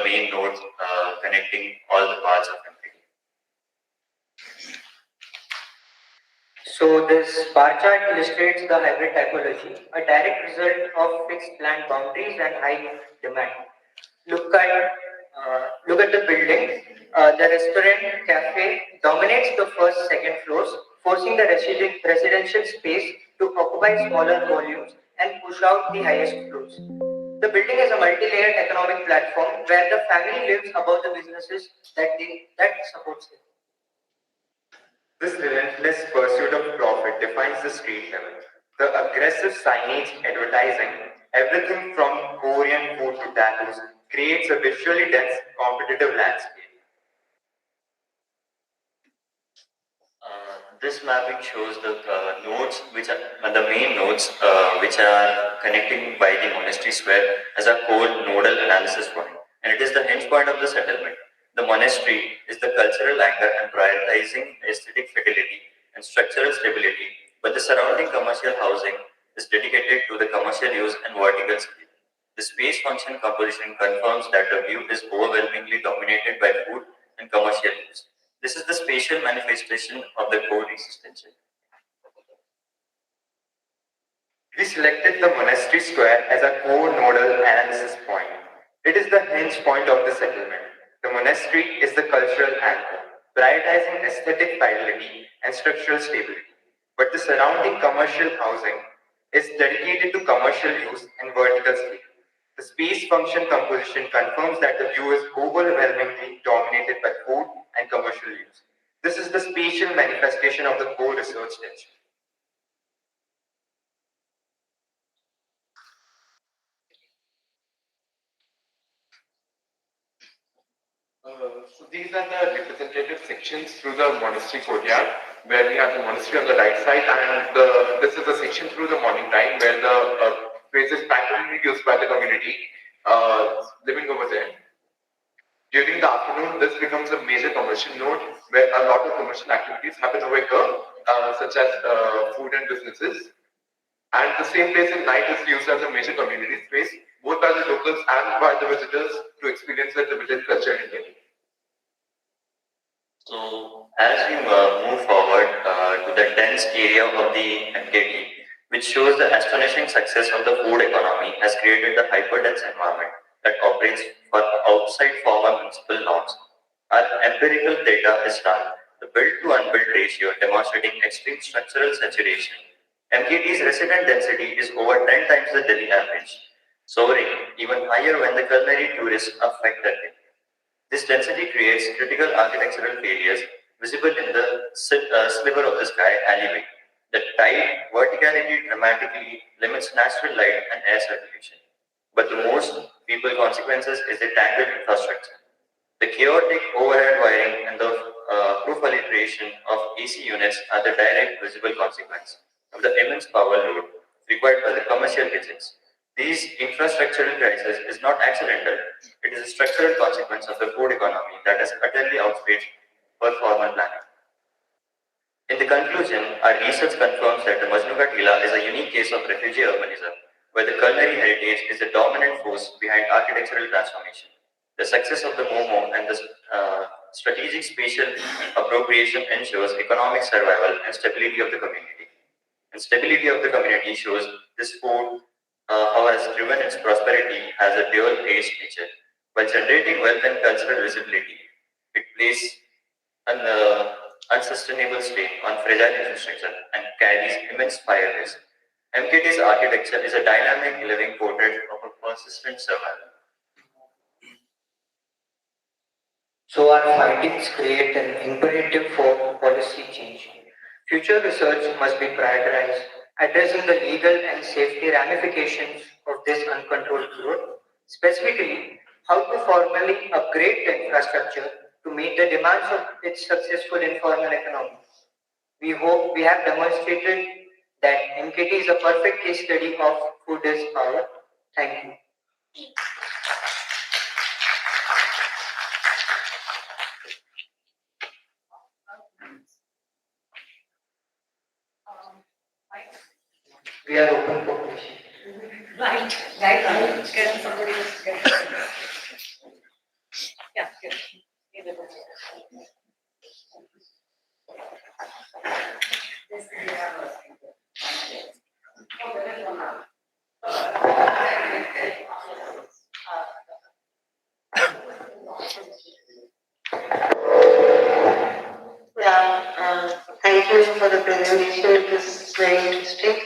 main nodes connecting all the parts of MKT. So this bar chart illustrates the hybrid typology, a direct result of fixed land boundaries and high demand. Look at the building. The restaurant cafe dominates the first, second floors, forcing the residential space to occupy smaller volumes and push out the highest floors. The building is a multi-layered economic platform where the family lives above the businesses that supports them. This relentless pursuit of profit defines the street level. The aggressive signage, advertising, everything from Korean food to tattoos, creates a visually dense, competitive landscape. This mapping shows the nodes, which are the main nodes, which are connecting by the monastery square as a core nodal analysis point, and it is the hinge point of the settlement. The monastery is the cultural anchor and prioritizing aesthetic fidelity and structural stability, but the surrounding commercial housing is dedicated to the commercial use and vertical scale. The space function composition confirms that the view is overwhelmingly dominated by food and commercial use. This is the spatial manifestation of the core existential. We selected the monastery square as a core nodal analysis point. It is the hinge point of the settlement. The monastery is the cultural anchor, prioritizing aesthetic fidelity and structural stability. But the surrounding commercial housing is dedicated to commercial use and vertical scale. The space function composition confirms that the view is overwhelmingly dominated by food and commercial use. This is the spatial manifestation of the core research tension. So these are the representative sections through the monastery courtyard, where we have the monastery on the right side, and this is the section through the morning time where the space is primarily used by the community living over there. During the afternoon, this becomes a major commercial node where a lot of commercial activities happen over here, such as food and businesses. And the same place in night is used as a major community space, both by the locals and by the visitors to experience the Tibetan culture in Delhi. So, as we move forward to the dense area of the MKT, which shows the astonishing success of the food economy, has created the hyperdense environment that operates for outside former municipal norms. Our empirical data is stark. The built to unbuilt ratio demonstrating extreme structural saturation. MKT's resident density is over 10 times the Delhi average, soaring even higher when the culinary tourists are factored in. This density creates critical architectural failures visible in the sliver of the sky alleyway. The tight verticality dramatically limits natural light and air circulation. But the most people consequences is the tangled infrastructure. The chaotic overhead wiring and the proliferation of AC units are the direct visible consequence of the immense power load required by the commercial kitchens. These infrastructural crisis is not accidental. It is a structural consequence of the food economy that has utterly outpaced formal planning. In the conclusion, our research confirms that the Majnuka Tila is a unique case of refugee urbanism, where the culinary heritage is the dominant force behind architectural transformation. The success of the Momo and the strategic spatial appropriation ensures economic survival and stability of the community. And stability of the community shows this food, how has driven its prosperity, has a dual-faced nature. While generating wealth and cultural visibility, it plays an unsustainable strain on fragile infrastructure and carries immense fire risk. MKT's architecture is a dynamic living portrait of a persistent survival. So our findings create an imperative for policy change. Future research must be prioritized, addressing the legal and safety ramifications of this uncontrolled growth, specifically how to formally upgrade the infrastructure to meet the demands of its successful informal economy. We hope we have demonstrated that MKT is a perfect case study of food is power. Thank you. We are open for questions. Right. Can somebody else get for the presentation. It was very interesting.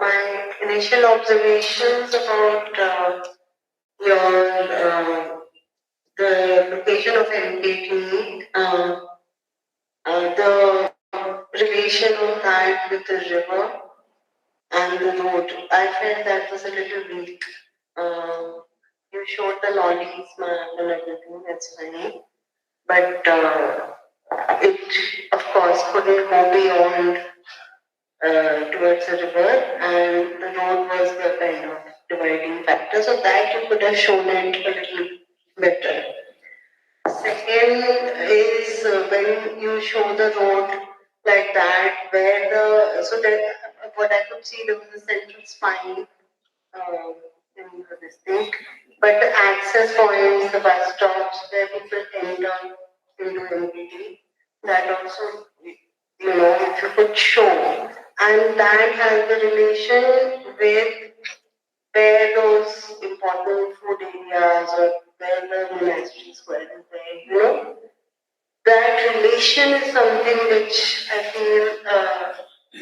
My initial observations about the location of MKT, the relation of that with the river and the road. I felt that was a little weak. You showed the Northeast map and everything, that's fine. But it, of course, couldn't go beyond towards the river, and the road was the kind of dividing factor. So that you could have shown it a little better. Second is when you show the road like that, where so that what I could see, there was a central spine in this thing, but the access points, the bus stops where people enter into MPT, that also, if you could show, and that has the relation with where those important food areas or where the monastery square is there, that relation is something which I feel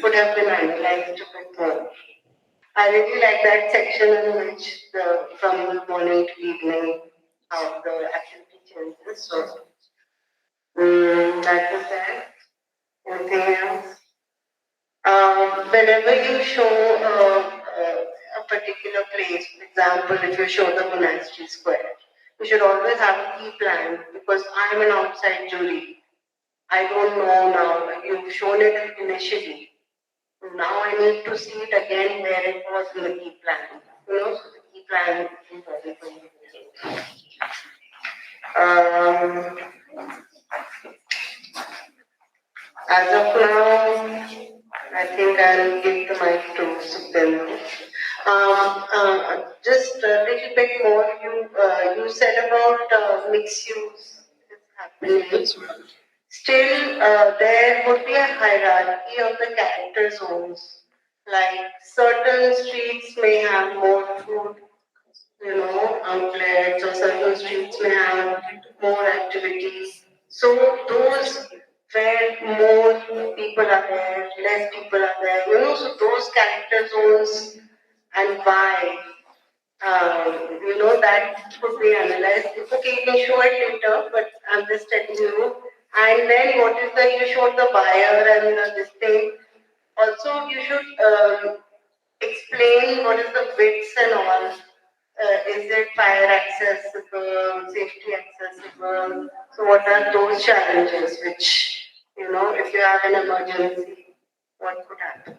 could have been analyzed a bit more. I really like that section in which from the morning to evening how the activity changes. So that was that. Anything else? Whenever you show a particular place, for example, if you show the monastery square, you should always have a key plan because I'm an outside jury. I don't know now. You've shown it initially. Now I need to see it again where it was in the key plan. So the key plan is important for me. As of now, I think I'll give the mic to Sukhbir. Just a little bit more. You said about mixed use is happening. Still, there would be a hierarchy of the character zones. Like certain streets may have more food, outlets, or certain streets may have more activities. So those where more people are there, less people are there, so those character zones and why, that could be analyzed. Okay, you can show it later, but I'm just telling you. And then what is you showed the buyer and this thing. Also, you should explain what is the widths and all. Is it fire accessible, safety accessible? So what are those challenges which, if you have an emergency, what could happen?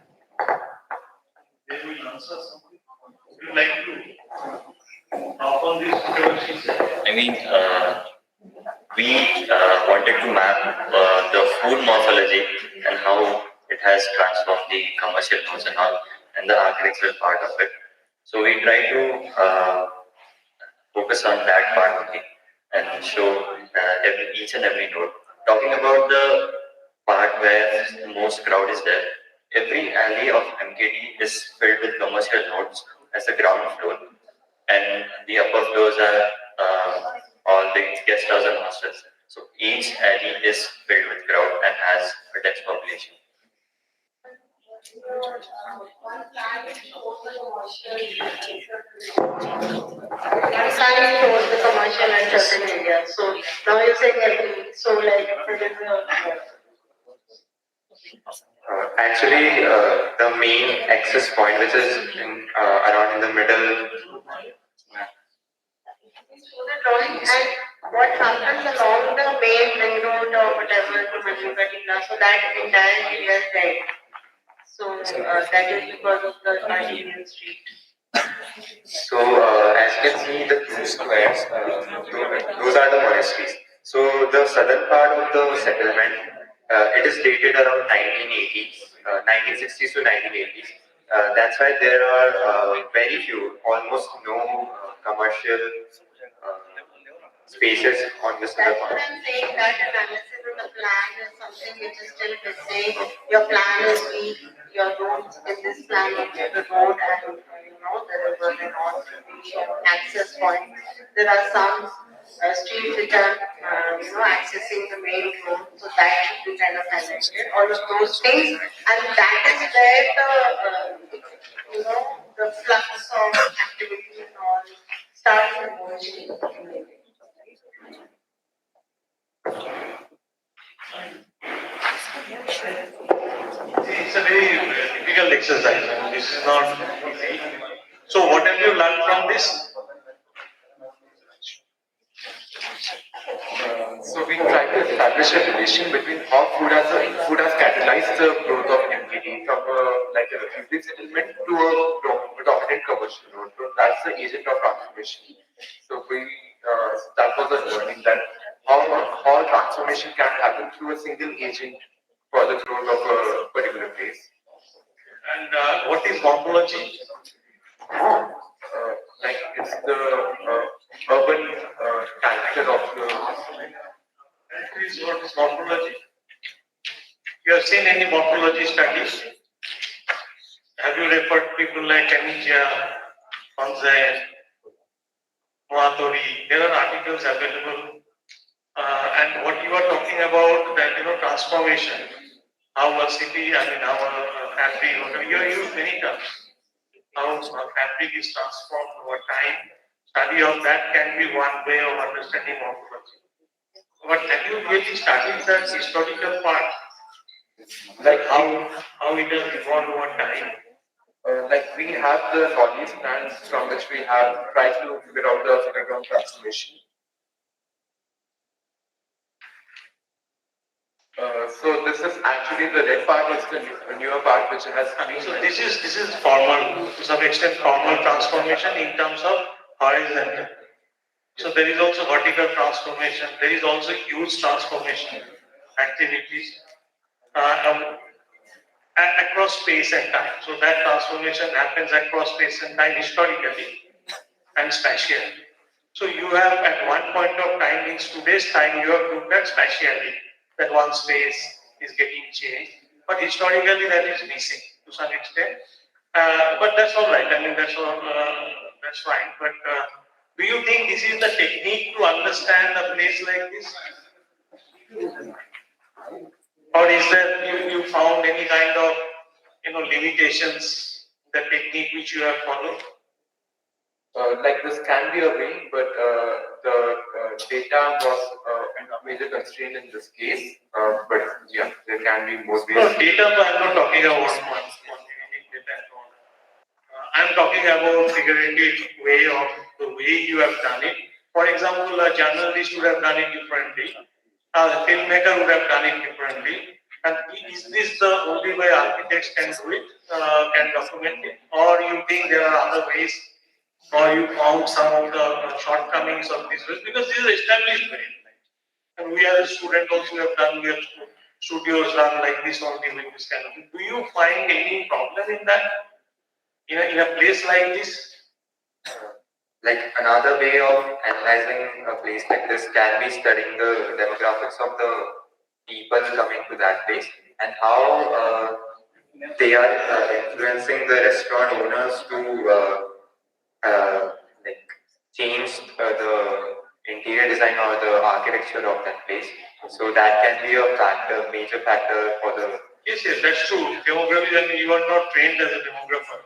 They will answer something. Would you like to talk on this, whatever she said? I mean, we wanted to map the food morphology and how it has transformed the commercial nodes and all, and the architectural part of it. So we try to focus on that part only and show each and every node. Talking about the part where the most crowd is there, every alley of MKT is filled with commercial nodes as the ground floor, and the upper floors are all the guest house and hostels. So each alley is filled with crowd and has a dense population. One plan shows the commercial and certain areas. So now you're saying every. So like there is Actually, the main access point, which is around in the middle. And what happens along the main ring road or whatever to Manjugadina, so that entire area is red. So that is because of the Armenian street. So as you can see, the two squares, those are the monasteries. So the southern part of the settlement, it is dated around 1980s, 1960s to 1980s. That's why there are very few, almost no commercial spaces on this That's what I'm saying, that analysis of the plan is something which is still missing. Your plan is weak, your roads in this plan of the road and there is an access point. There are some streets which are, accessing the main road. So that should be kind of highlighted. All of those things, and that is where the flux of activity and all starts emerging. It's a very difficult exercise. I mean, this is not easy. So, what have you learned from this? So we try to establish a relation between how food has catalyzed the growth of MPD from like a refugee settlement to a dominant commercial road. So that's the agent of transformation. So that was a learning that how transformation can happen through a single agent for the growth of a particular place. And what is morphology? Like it's the urban character of the. That is what is morphology. You have seen any morphology studies? Have you referred people like Anicia, Ponce, Moatori? There are articles available. And what you are talking about, that transformation, how a city, how a fabric, you have used many terms. How a fabric is transformed over time. Study of that can be one way of understanding morphology. But have you really studied that historical part? Like how it has evolved over time? Like we have the knowledge plans from which we have tried to figure out the underground transformation. So this is actually the red part is the newer part which has been. So this is formal, to some extent formal transformation in terms of horizontal. So there is also vertical transformation. There is also huge transformation activities across space and time. So that transformation happens across space and time historically and spatially. So you have at one point of time in today's time you have looked at spatially, that one space is getting changed, but historically that is missing to some extent. But that's all right. I mean that's all. That's fine. But do you think this is the technique to understand a place like this? Or is there you found any kind of limitations in the technique which you have followed? Like this can be a way, but the data was a major constraint in this case. But yeah, there can be more ways. No, data, I'm not talking about quantitative data at all. I'm talking about figurative way of the way you have done it. For example, a journalist would have done it differently. A filmmaker would have done it differently. And is this the only way architects can do it, can document it? Or you think there are other ways, or you found some of the shortcomings of this way? Because this is established way. And we as a student also have done, we have studios run like this only with this kind of thing. Do you find any problem in that? In a place like this? Like another way of analyzing a place like this can be studying the demographics of the people coming to that place and how they are influencing the restaurant owners to like change the interior design or the architecture of that place. So that can be a factor, major factor for the. Yes, that's true. Demography, and you are not trained as a demographer.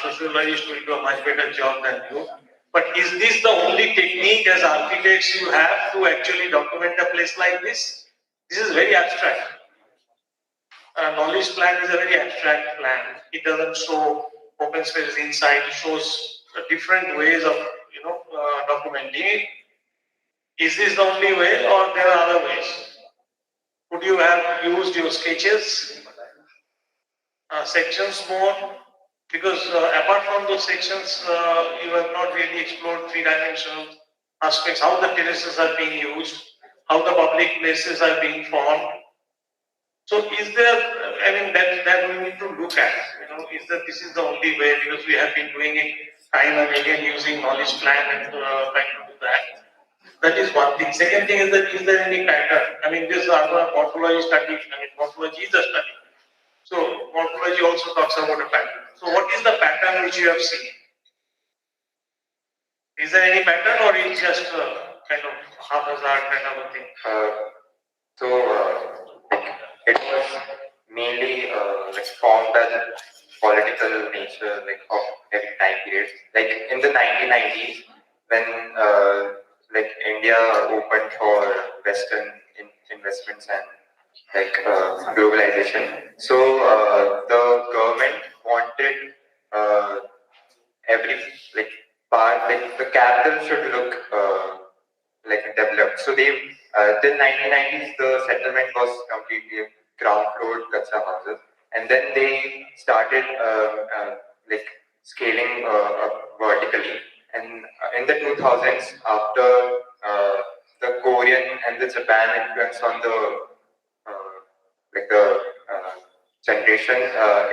Sociologists will do a much better job than you. But is this the only technique as architects you have to actually document a place like this? This is very abstract. Knowledge plan is a very abstract plan. It doesn't show open space inside. It shows different ways of documenting it. Is this the only way, or there are other ways? Could you have used your sketches, sections more? Because apart from those sections, you have not really explored three-dimensional aspects, how the terraces are being used, how the public places are being formed. So is there, that we need to look at, is that this is the only way, because we have been doing it time and again using knowledge plan and trying to do that. That is one thing. Second thing is that, is there any pattern? This morphology study, morphology is a study. So morphology also talks about a pattern. So what is the pattern which you have seen Is there any pattern or it's just kind of haphazard kind of a thing? So it was mainly like formed as a political nature like of every time period. Like in the 1990s, when like India opened for Western investments and like globalization. So the government wanted uh, every like part like the capital should look like developed. So they till 1990s the settlement was completely ground floor kacha houses, and then they started like scaling up vertically. And in the 2000s, after the Korean and the Japan influence on the uh, like the generation,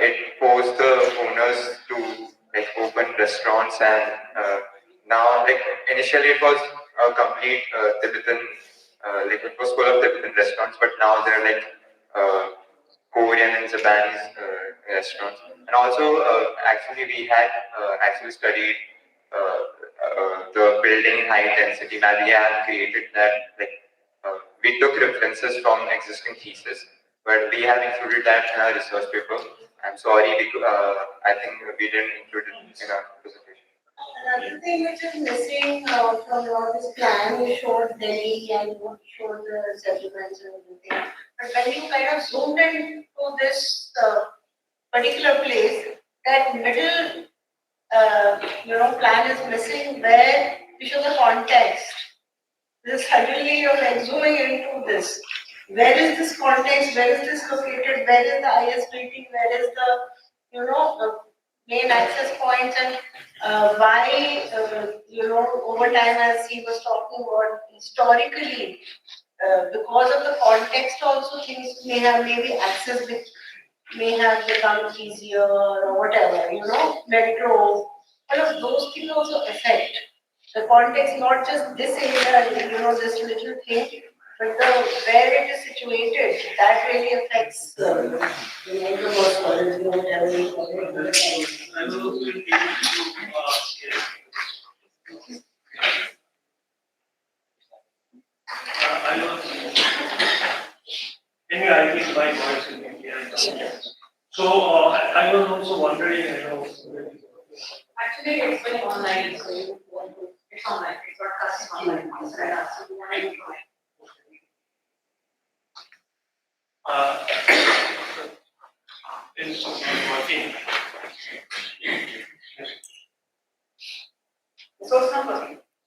it forced the owners to like open restaurants and now like initially it was a complete Tibetan like it was full of Tibetan restaurants, but now they're like uh, Korean and Japanese restaurants. And also actually we had actually studied the building high density map. We have created that like we took references from existing thesis, but we have included that in our research paper. I'm sorry, I think we didn't include it in our presentation. Another thing which is missing from your this plan, you showed Delhi and you showed the settlements and everything. But when you kind of zoomed in to this particular place, that middle plan is missing where you show the context. This suddenly you're like zooming into this. Where is this context? Where is this located? Where is the IS building? Where is the main access points and why over time as he was talking about historically because of the context also things maybe access may have become easier or whatever, metro, all of those things also affect the context, not just this area, this little thing, but where it is situated, that really affects the work quality or whatever you call it. I will also be able to I was anyway, I think my voice in India. So I was also wondering, Actually, it's been online, so you want to, it's online, it's broadcast online, so I asked you want to try. It's working. Source number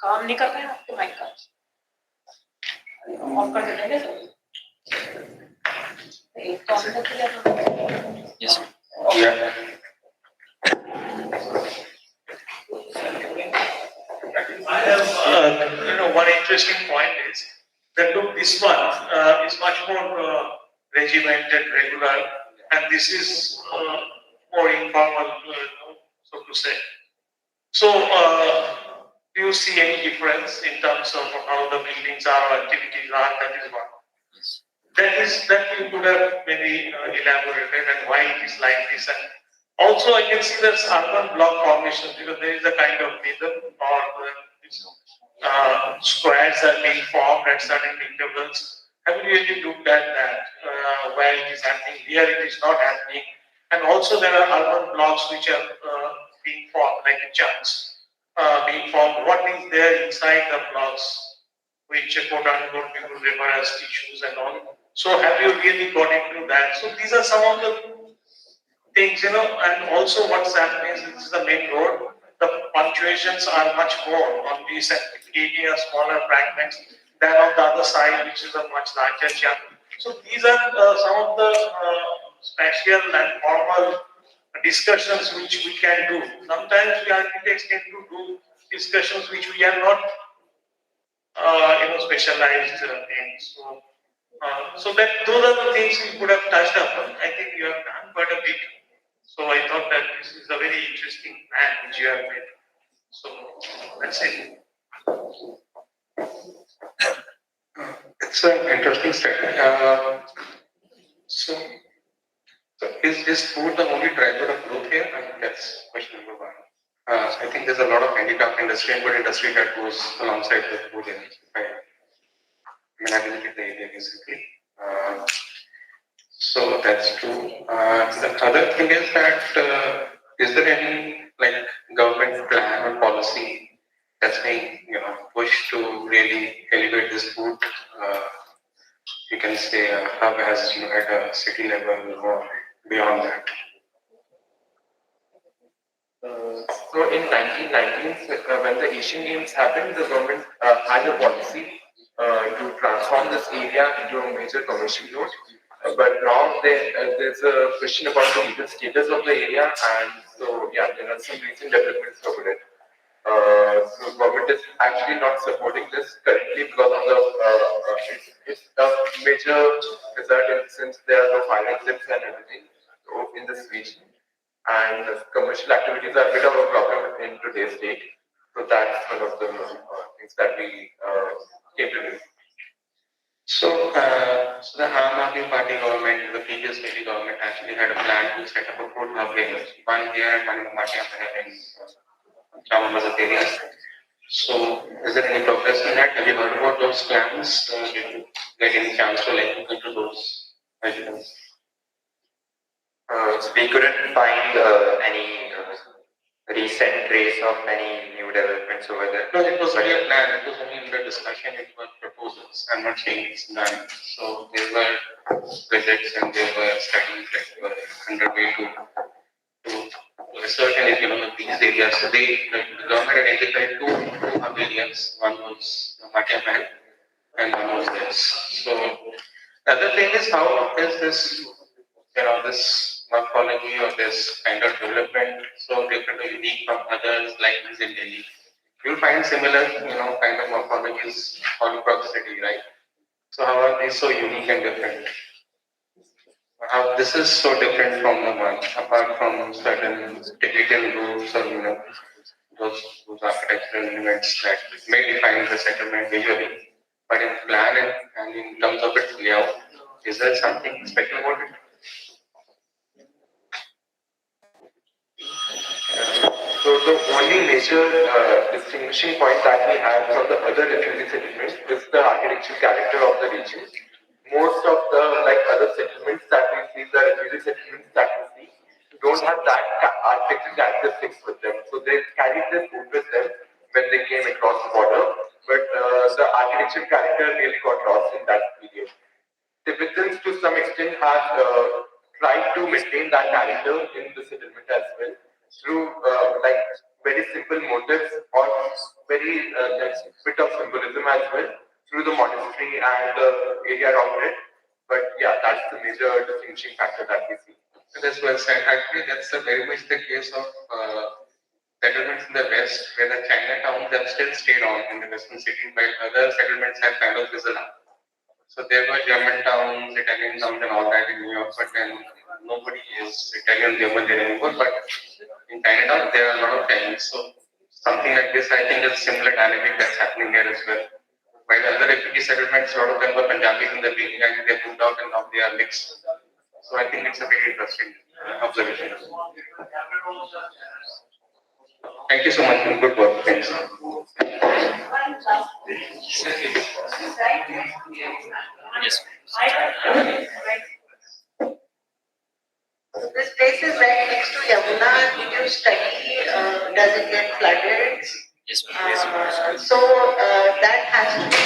काम नहीं कर रहे हैं आपके mic का of कर देंगे sir एक तो ऑन करके जाना yes I have, one interesting point is that look, this one is much more regimented, regular, and this is more informal, so to say. So, do you see any difference in terms of how the buildings are or activities are? That is one. That you could have maybe elaborated and why it is like this. And also, I can see there's urban block formation because there is a kind of rhythm or squares are being formed at certain intervals. Have you really looked at that where it is happening? Here it is not happening. And also there are urban blocks which are being formed like chunks being formed. What is there inside the blocks which quote unquote people refer as tissues and all? So have you really got into that? So these are some of the things, and also what's happening is this is the main road. The punctuations are much more on these and creating a smaller fragments than on the other side, which is a much larger chunk. So these are some of the spatial and formal discussions which we can do. Sometimes we architects tend to do discussions which we are not, specialized things. So that those are the things we could have touched upon. I think you have done quite a bit. So I thought that this is a very interesting plan which you have made. So that's it. It's an interesting study. So is food the only driver of growth here? I think that's question number one. I think there's a lot of handicraft industry and wood industry that goes alongside the food industry. I visited the area recently. So that's true. The other thing is that is there any like government plan or policy that's being pushed to really elevate this food? You can say a hub as at a city level or beyond that. So in 1919, when the Asian Games happened, the government had a policy to transform this area into a major commercial node. But now there's a question about the legal status of the area, and so yeah, there are some recent developments over it. So government is actually not supporting this currently because of the it's a major result in since there are no fire exits and everything in this region, and commercial activities are a bit of a problem in today's date. So that's one of the things that we came to do. So the Aam Aadmi Party government, the previous Delhi government, actually had a plan to set up a food hub here, one here and one in Matia in Jama Masjid area. So is there any progress in that? Have you heard about those plans? Did you get any chance to look into those measures? We couldn't find any recent trace of any new developments over there. No, it was only a plan. It was only in the discussion. It was proposals. I'm not saying it's done. So there were visits and there were studies that were underway to research and economic these areas. So the government identified two hub areas. One was Matia Mahal and one was this. So the other thing is how is this this morphology or this kind of development so different or unique from others like this in Delhi? You'll find similar, kind of morphologies all across the city, right? So how are these so unique and different? How this is so different from the one, apart from certain Tibetan roofs or those architectural elements that may define the settlement visually, but in plan and in terms of its layout, is there something special about it? So the only major distinguishing point that we have from the other refugee settlements is the architectural character of the region. Most of the other settlements that we see, the refugee settlements that we see, don't have that architectural characteristics with them. So they carried their food with them when they came across the border, but the architectural character really got lost in that period. Tibetans, to some extent, have tried to maintain that character in the settlement as well through very simple motifs or very bit of symbolism as well through the monastery and the area around it. But yeah, that's the major distinguishing factor that we see. That's well said. Actually, that's very much the case of settlements in the West, where the Chinatowns have still stayed on in the Western cities, while other settlements have kind of fizzled out. So there were German towns, Italian towns, and all that in New York, but then nobody is Italian German there anymore. But in Chinatown, there are a lot of Chinese. So something like this, I think, is a similar dynamic that's happening there as well. While other refugee settlements, a lot of them were Punjabis in the beginning, and they moved out, and now they are mixed. So I think it's a very interesting observation. Thank you so much. Good work. Thanks. Yes. This place is right next to Yamuna. Did you study? Does it get flooded? Yes. So that has to be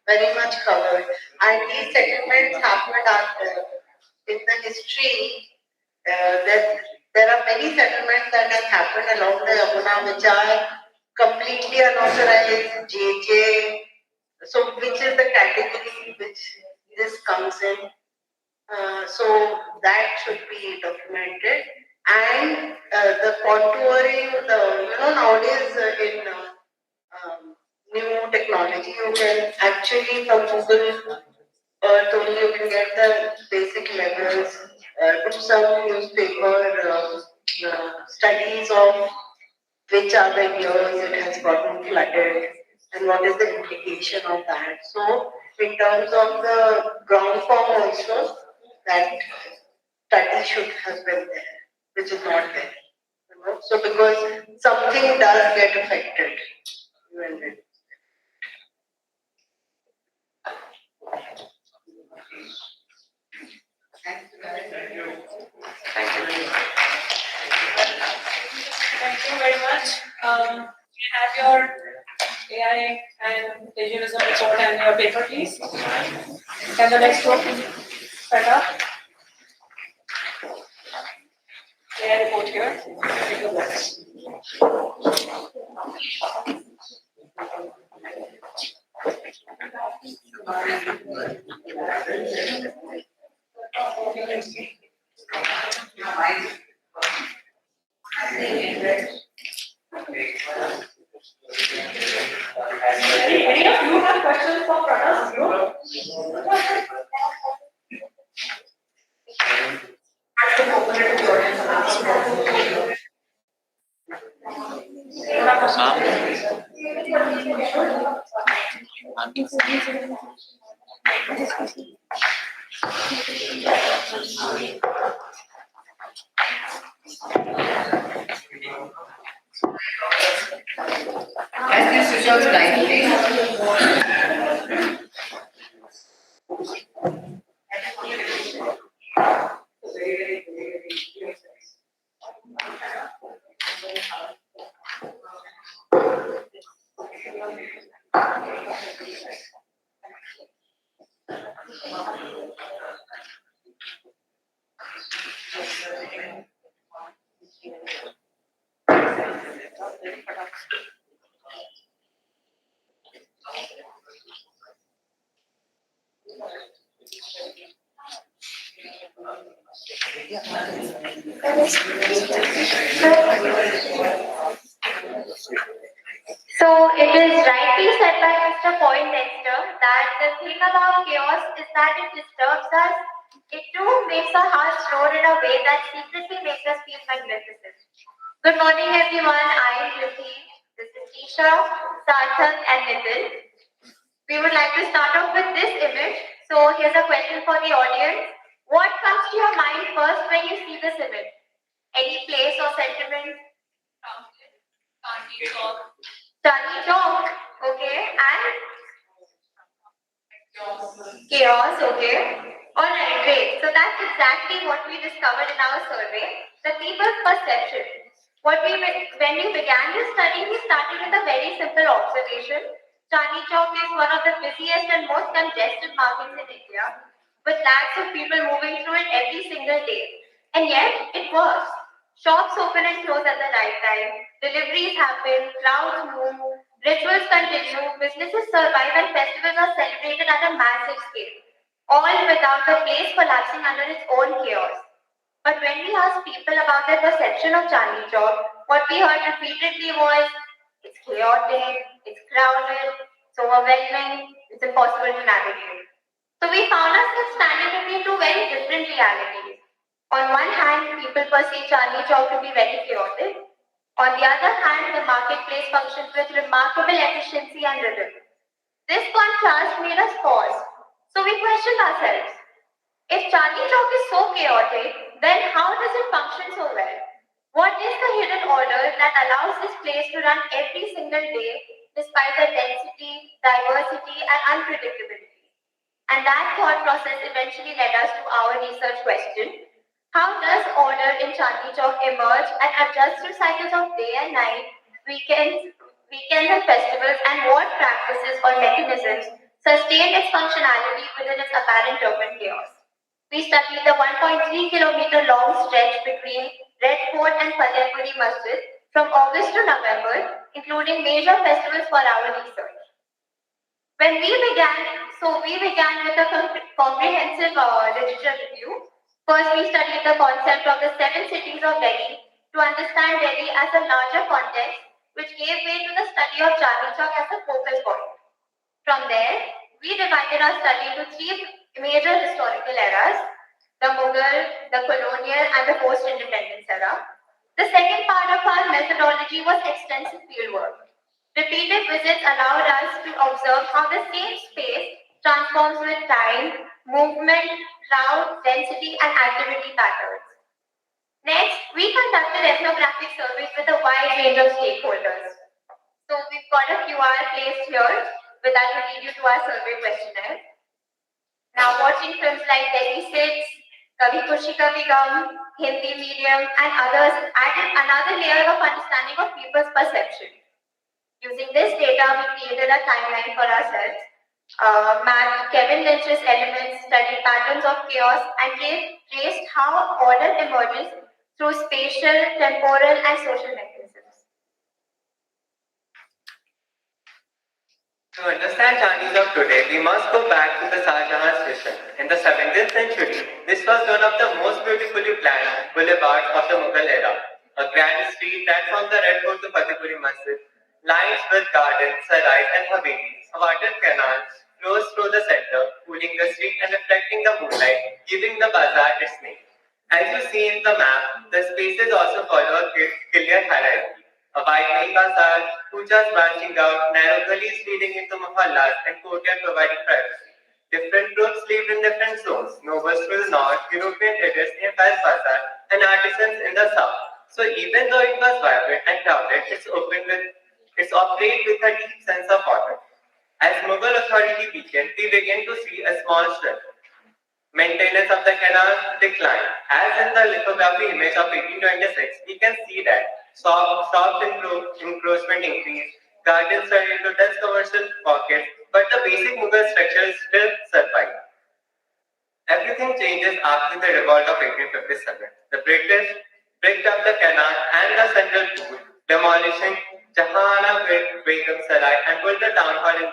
very much covered. And these settlements happened after. In the history, there are many settlements that have happened along the Yamuna which are completely unauthorized, JJ. So which is the category which this comes in? So that should be documented. And the contouring, nowadays in new technology, you can actually from Google Earth only you can get the basic levels. Do some newspaper studies of which are the years it has gotten flooded and what is the implication of that. So in terms of the ground form also, that study should have been there, which is not there. So because something does get affected. When it- Thank you very much. You have your AI and plagiarism report and your paper, please. Can the next group set up? AI report here. Take the box. Any of you have questions for Pranav? Can you switch off the light, please? So it is rightly said by Mr. Poindexter that the thing about chaos is that it disturbs us. It too makes our hearts roar in a way that secretly makes us feel magnificent. Good morning, everyone. I am Krithi. This is Tisha, Sarthak, and Nitin. We would like to start off with this image. So here's a question for the audience. What comes to your mind first when you see this image? Any place or sentiment? Chandni Chowk, okay, and chaos, okay. Alright, great. So that's exactly what we discovered in our survey, the people's perception. When we began this study, we started with a very simple observation. Chandni Chowk is one of the busiest and most congested markets in India, with lakhs of people moving through it every single day. And yet, it works. Shops open and close at the right time, deliveries happen, crowds move, rituals continue, businesses survive, and festivals are celebrated at a massive scale, all without the place collapsing under its own chaos. But when we asked people about their perception of Chandni Chowk, what we heard repeatedly was, it's chaotic, it's crowded, it's overwhelming, it's impossible to navigate. So we found ourselves standing between two very different realities. On one hand, people perceive Chandni Chowk to be very chaotic. On the other hand, the marketplace functions with remarkable efficiency and rhythm. This contrast made us pause. So we questioned ourselves. If Chandni Chowk is so chaotic, then how does it function so well? What is the hidden order that allows this place to run every single day despite the density, diversity, and unpredictability? And that thought process eventually led us to our research question. How does order in Chandni Chowk emerge and adjust to cycles of day and night, weekends and festivals, and what practices or mechanisms sustain its functionality within its apparent urban chaos? We studied the 1.3-kilometer long stretch between Red Fort and Fatehpuri Masjid from August to November, including major festivals for our research. We began with a comprehensive literature review. First, we studied the concept of the 7 cities of Delhi to understand Delhi as a larger context, which gave way to the study of Chandni Chowk as a focal point. From there, we divided our study into 3 major historical eras: the Mughal, the colonial, and the post-independence era. The second part of our methodology was extensive fieldwork. Repeated visits allowed us to observe how the same space transforms with time, movement, crowd, density, and activity patterns. Next, we conducted ethnographic surveys with a wide range of stakeholders. So we've got a QR placed here with that will lead you to our survey questionnaire. Now watching films like Delhi Sits, Kabhi Khushi Kabhi Gum, Hindi Medium and others added another layer of understanding of people's perception. Using this data, we created a timeline for ourselves, mapped Kevin Lynch's elements, studied patterns of chaos, and traced how order emerges through spatial, temporal, and social mechanisms. To understand Chandni Chowk today, we must go back to the Shah Jahan's vision. In the 17th century, this was one of the most beautifully planned boulevards of the Mughal era. A grand street that from the Red Fort to Fatehpuri Masjid, lined with gardens, sarais and havelis. A water canal flows through the center, cooling the street and reflecting the moonlight, giving the bazaar its name. As you see in the map, the spaces also follow a clear hierarchy. A wide main bazaar, pujas branching out, narrow gullies leading into mohallas, and courtyard providing privacy. Different groups lived in different zones. Nobles to the north, European traders near Kais Bazaar, and artisans in the south. So even though it was vibrant and crowded, it's operate with a deep sense of order. As Mughal authority weakened, we began to see a small shift. Maintenance of the canal declined. As in the lithography image of 1826, we can see that soft encroachment increased, gardens turned into dense commercial pockets, but the basic Mughal structure still survived. Everything changes after the revolt of 1857. The British bricked up the canal and the central pool, demolishing Jahana Begum Sarai and built the town hall in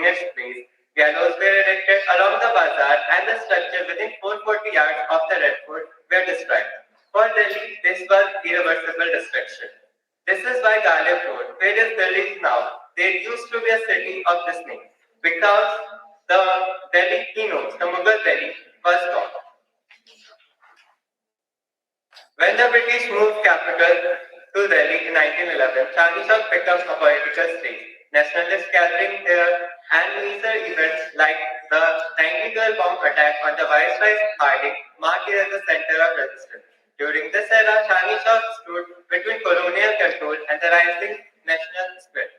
its place. Gallows were erected along the bazaar and the structure within 440 yards of the Red Fort were destroyed. For Delhi, this was irreversible destruction. This is why Galeb Road, where is Delhi now, there used to be a city of this name, because the Delhi he knows, the Mughal Delhi, was gone. When the British moved capital to Delhi in 1911, Chandni Chowk becomes a political stage. Nationalists gathering here and major events like the 90-girl bomb attack on the Viceroy's Harding marked it as the center of resistance. During this era, Chandni Chowk stood between colonial control and the rising national spirit.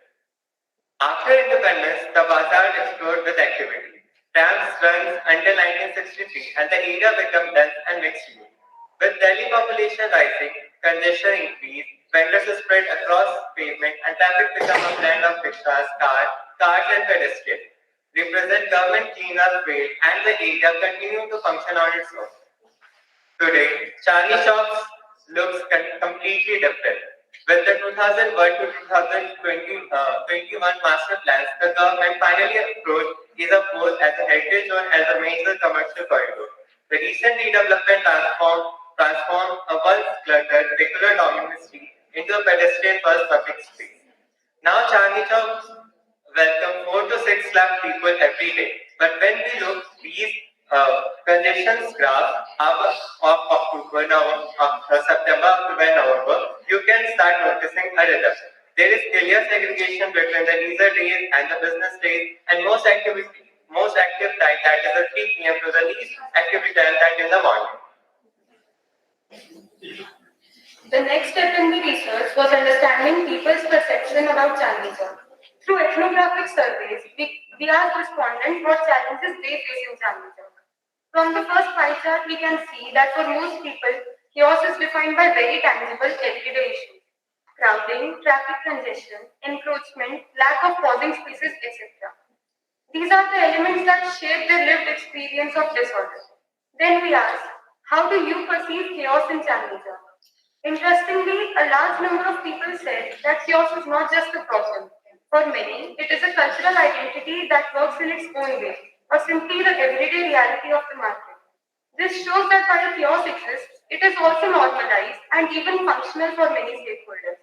After independence, the bazaar explored with activity. Trams runs until 1963 and the area became dense and mixed use. With Delhi population rising, congestion increased, vendors spread across pavement and traffic became a blend of rickshaws, cars and pedestrians. Represent government cleanup failed and the area continued to function on its own. Today, Chandni Chowk looks completely different. With the 2001 to 2021 master plans, the government finally approved is proposed as a heritage zone as a major commercial corridor. The recent redevelopment transformed a once cluttered, regular dominant street into a pedestrian-first public space. Now Chandni Chowk welcome 4 to 6 lakh people every day. But when we look these congestion graphs of October, September, October, November, you can start noticing a reduction. There is clear segregation between the leisure days and the business days, and most active time that is at 3 p.m. to the least activity time that in the morning. The next step in the research was understanding people's perception about Chandni Chowk. Through ethnographic surveys, we asked respondents what challenges they face in Chandni Chowk. From the first pie chart, we can see that for most people, chaos is defined by very tangible everyday issues. Crowding, traffic congestion, encroachment, lack of pausing spaces, etc. These are the elements that shape their lived experience of disorder. Then we asked, how do you perceive chaos in Chandni Chowk? Interestingly, a large number of people said that chaos is not just a problem. For many, it is a cultural identity that works in its own way, or simply the everyday reality of the market. This shows that while chaos exists, it is also normalized and even functional for many stakeholders.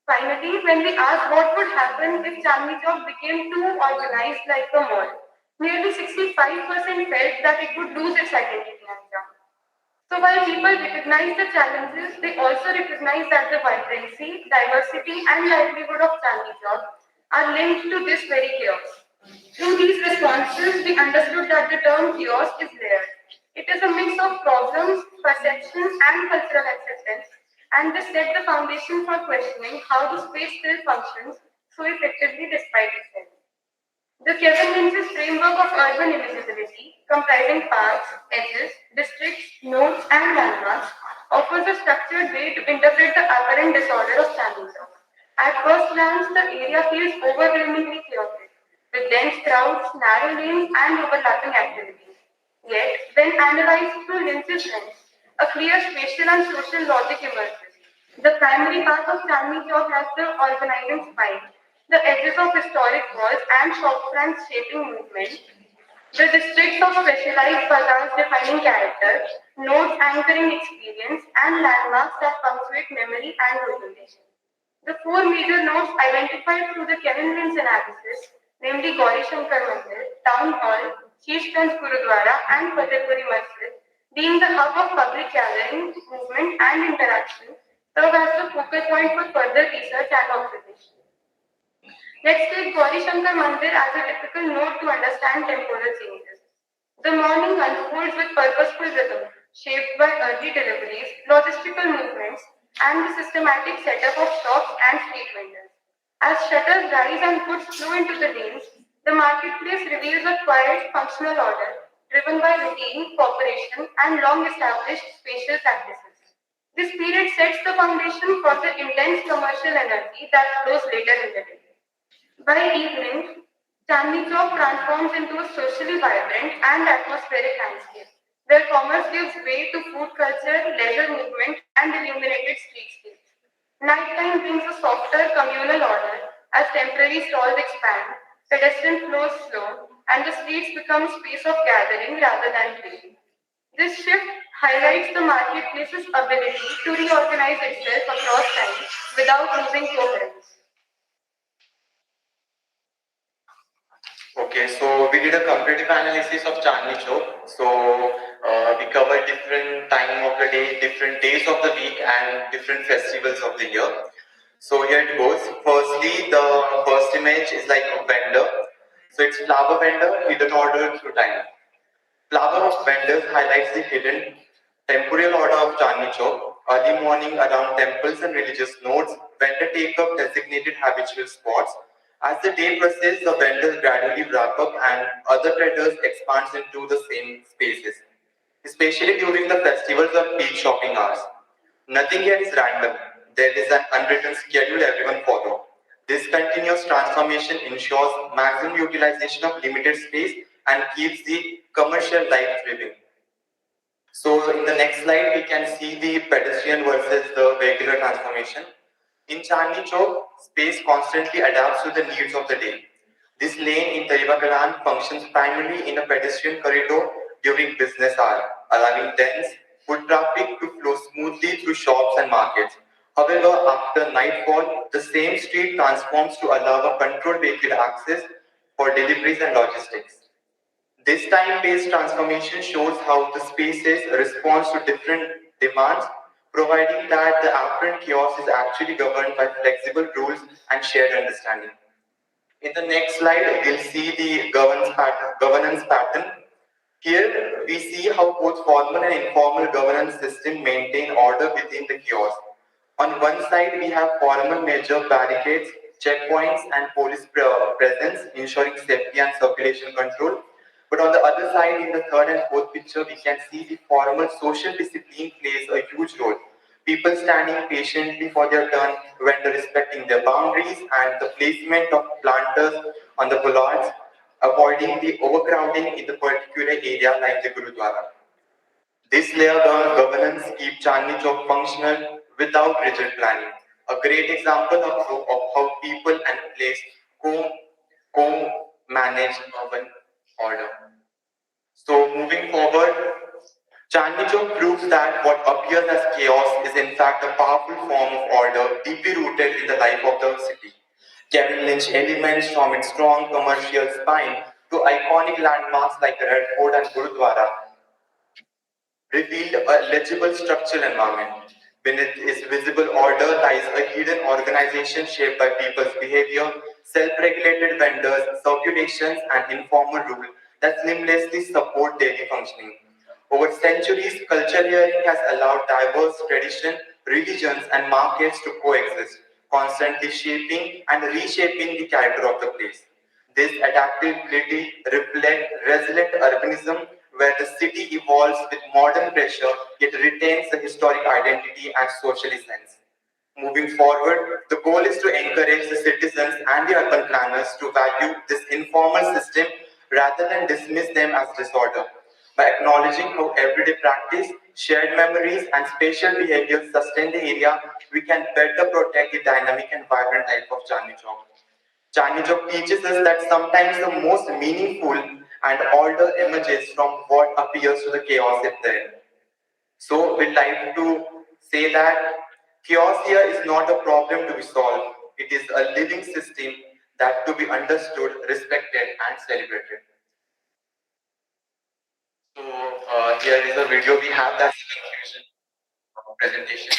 Finally, when we asked what would happen if Chandni Chowk became too organized like a mall, nearly 65% felt that it would lose its identity and charm. So while people recognize the challenges, they also recognize that the vibrancy, diversity, and livelihood of Chandni Chowk are linked to this very chaos. Through these responses, we understood that the term chaos is layered. It is a mix of problems, perceptions, and cultural acceptance, and this set the foundation for questioning how the space still functions so effectively despite itself. The Kevin Lynch's framework of urban invisibility, comprising parks, edges, districts, nodes, and landmarks, offers a structured way to interpret the apparent disorder of Chandni Chowk. At first glance, the area feels overwhelmingly chaotic, with dense crowds, narrow lanes, and overlapping activities. Yet, when analyzed through Lynch's lens, a clear spatial and social logic emerges. The primary part of Chandni Chowk has the organizing spine, the edges of historic walls and shop fronts shaping movement, the districts of specialized bazaars defining character, nodes anchoring experience, and landmarks that punctuate memory and orientation. The four major nodes identified through the Kevin Lynch analysis, namely Gauri Shankar Mandir, Town Hall, Sheeshganj Gurudwara, and Fatehpuri Masjid, being the hub of public gathering, movement, and interaction, serve as the focal point for further research and observation. Let's take Gauri Shankar Mandir as a typical node to understand temporal changes. The morning unfolds with purposeful rhythm, shaped by early deliveries, logistical movements, and the systematic setup of shops and street vendors. As shutters rise and goods flow into the lanes, the marketplace reveals a quiet, functional order, driven by routine, cooperation, and long-established spatial practices. This period sets the foundation for the intense commercial energy that flows later in the day. By evening, Chandni Chowk transforms into a socially vibrant and atmospheric landscape, where commerce gives way to food culture, leisure movement, and illuminated streetscapes. Nighttime brings a softer communal order as temporary stalls expand, pedestrian flows slow, and the streets become a space of gathering rather than play. This shift highlights the marketplace's ability to reorganize itself across time without losing coherence. Okay, so we did a comparative analysis of Chandni Chowk. So we covered different time of the day, different days of the week, and different festivals of the year. So here it goes. Firstly, the first image is like a vendor. So it's flower vendor hidden order through time. Flower of vendors highlights the hidden temporal order of Chandni Chowk. Early morning around temples and religious nodes, vendor take up designated habitual spots. As the day proceeds, the vendors gradually wrap up and other traders expand into the same spaces, especially during the festivals or peak shopping hours. Nothing here is random. There is an unwritten schedule everyone follows. This continuous transformation ensures maximum utilization of limited space and keeps the commercial life thriving. So in the next slide, we can see the pedestrian versus the vehicular transformation. In Chandni Chowk, space constantly adapts to the needs of the day. This lane in Tariwa Galan functions primarily in a pedestrian corridor during business hours, allowing dense foot traffic to flow smoothly through shops and markets. However, after nightfall, the same street transforms to allow a controlled vehicle access for deliveries and logistics. This time-based transformation shows how the spaces respond to different demands, providing that the apparent chaos is actually governed by flexible rules and shared understanding. In the next slide, we'll see the governance pattern. Here, we see how both formal and informal governance systems maintain order within the chaos. On one side, we have formal measure barricades, checkpoints, and police presence, ensuring safety and circulation control. But on the other side, in the third and fourth picture, we can see the formal social discipline plays a huge role. People standing patiently for their turn, vendor respecting their boundaries, and the placement of planters on the bollards, avoiding the overcrowding in the particular area like the Gurudwara. This layer governance keeps Chandni Chowk functional without rigid planning. A great example of how people and place co-manage urban order. So moving forward, Chandni Chowk proves that what appears as chaos is in fact a powerful form of order deeply rooted in the life of the city. Kevin Lynch elements from its strong commercial spine to iconic landmarks like the Red Fort and Gurudwara revealed a legible structural environment. Beneath its visible order lies a hidden organization shaped by people's behavior, self-regulated vendors, circulations, and informal rules that seamlessly support daily functioning. Over centuries, culture hearing has allowed diverse traditions, religions, and markets to coexist, constantly shaping and reshaping the character of the place. This adaptability reflects resilient urbanism, where the city evolves with modern pressure yet retains the historic identity and social essence. Moving forward, the goal is to encourage the citizens and the urban planners to value this informal system rather than dismiss them as disorder. By acknowledging how everyday practice, shared memories, and spatial behaviors sustain the area, we can better protect the dynamic and vibrant life of Chandni Chowk. Chandni Chowk teaches us that sometimes the most meaningful and order emerges from what appears to the chaos in there. So we'd like to say that chaos here is not a problem to be solved. It is a living system that to be understood, respected, and celebrated. So here is a video we have that's the conclusion of our presentation.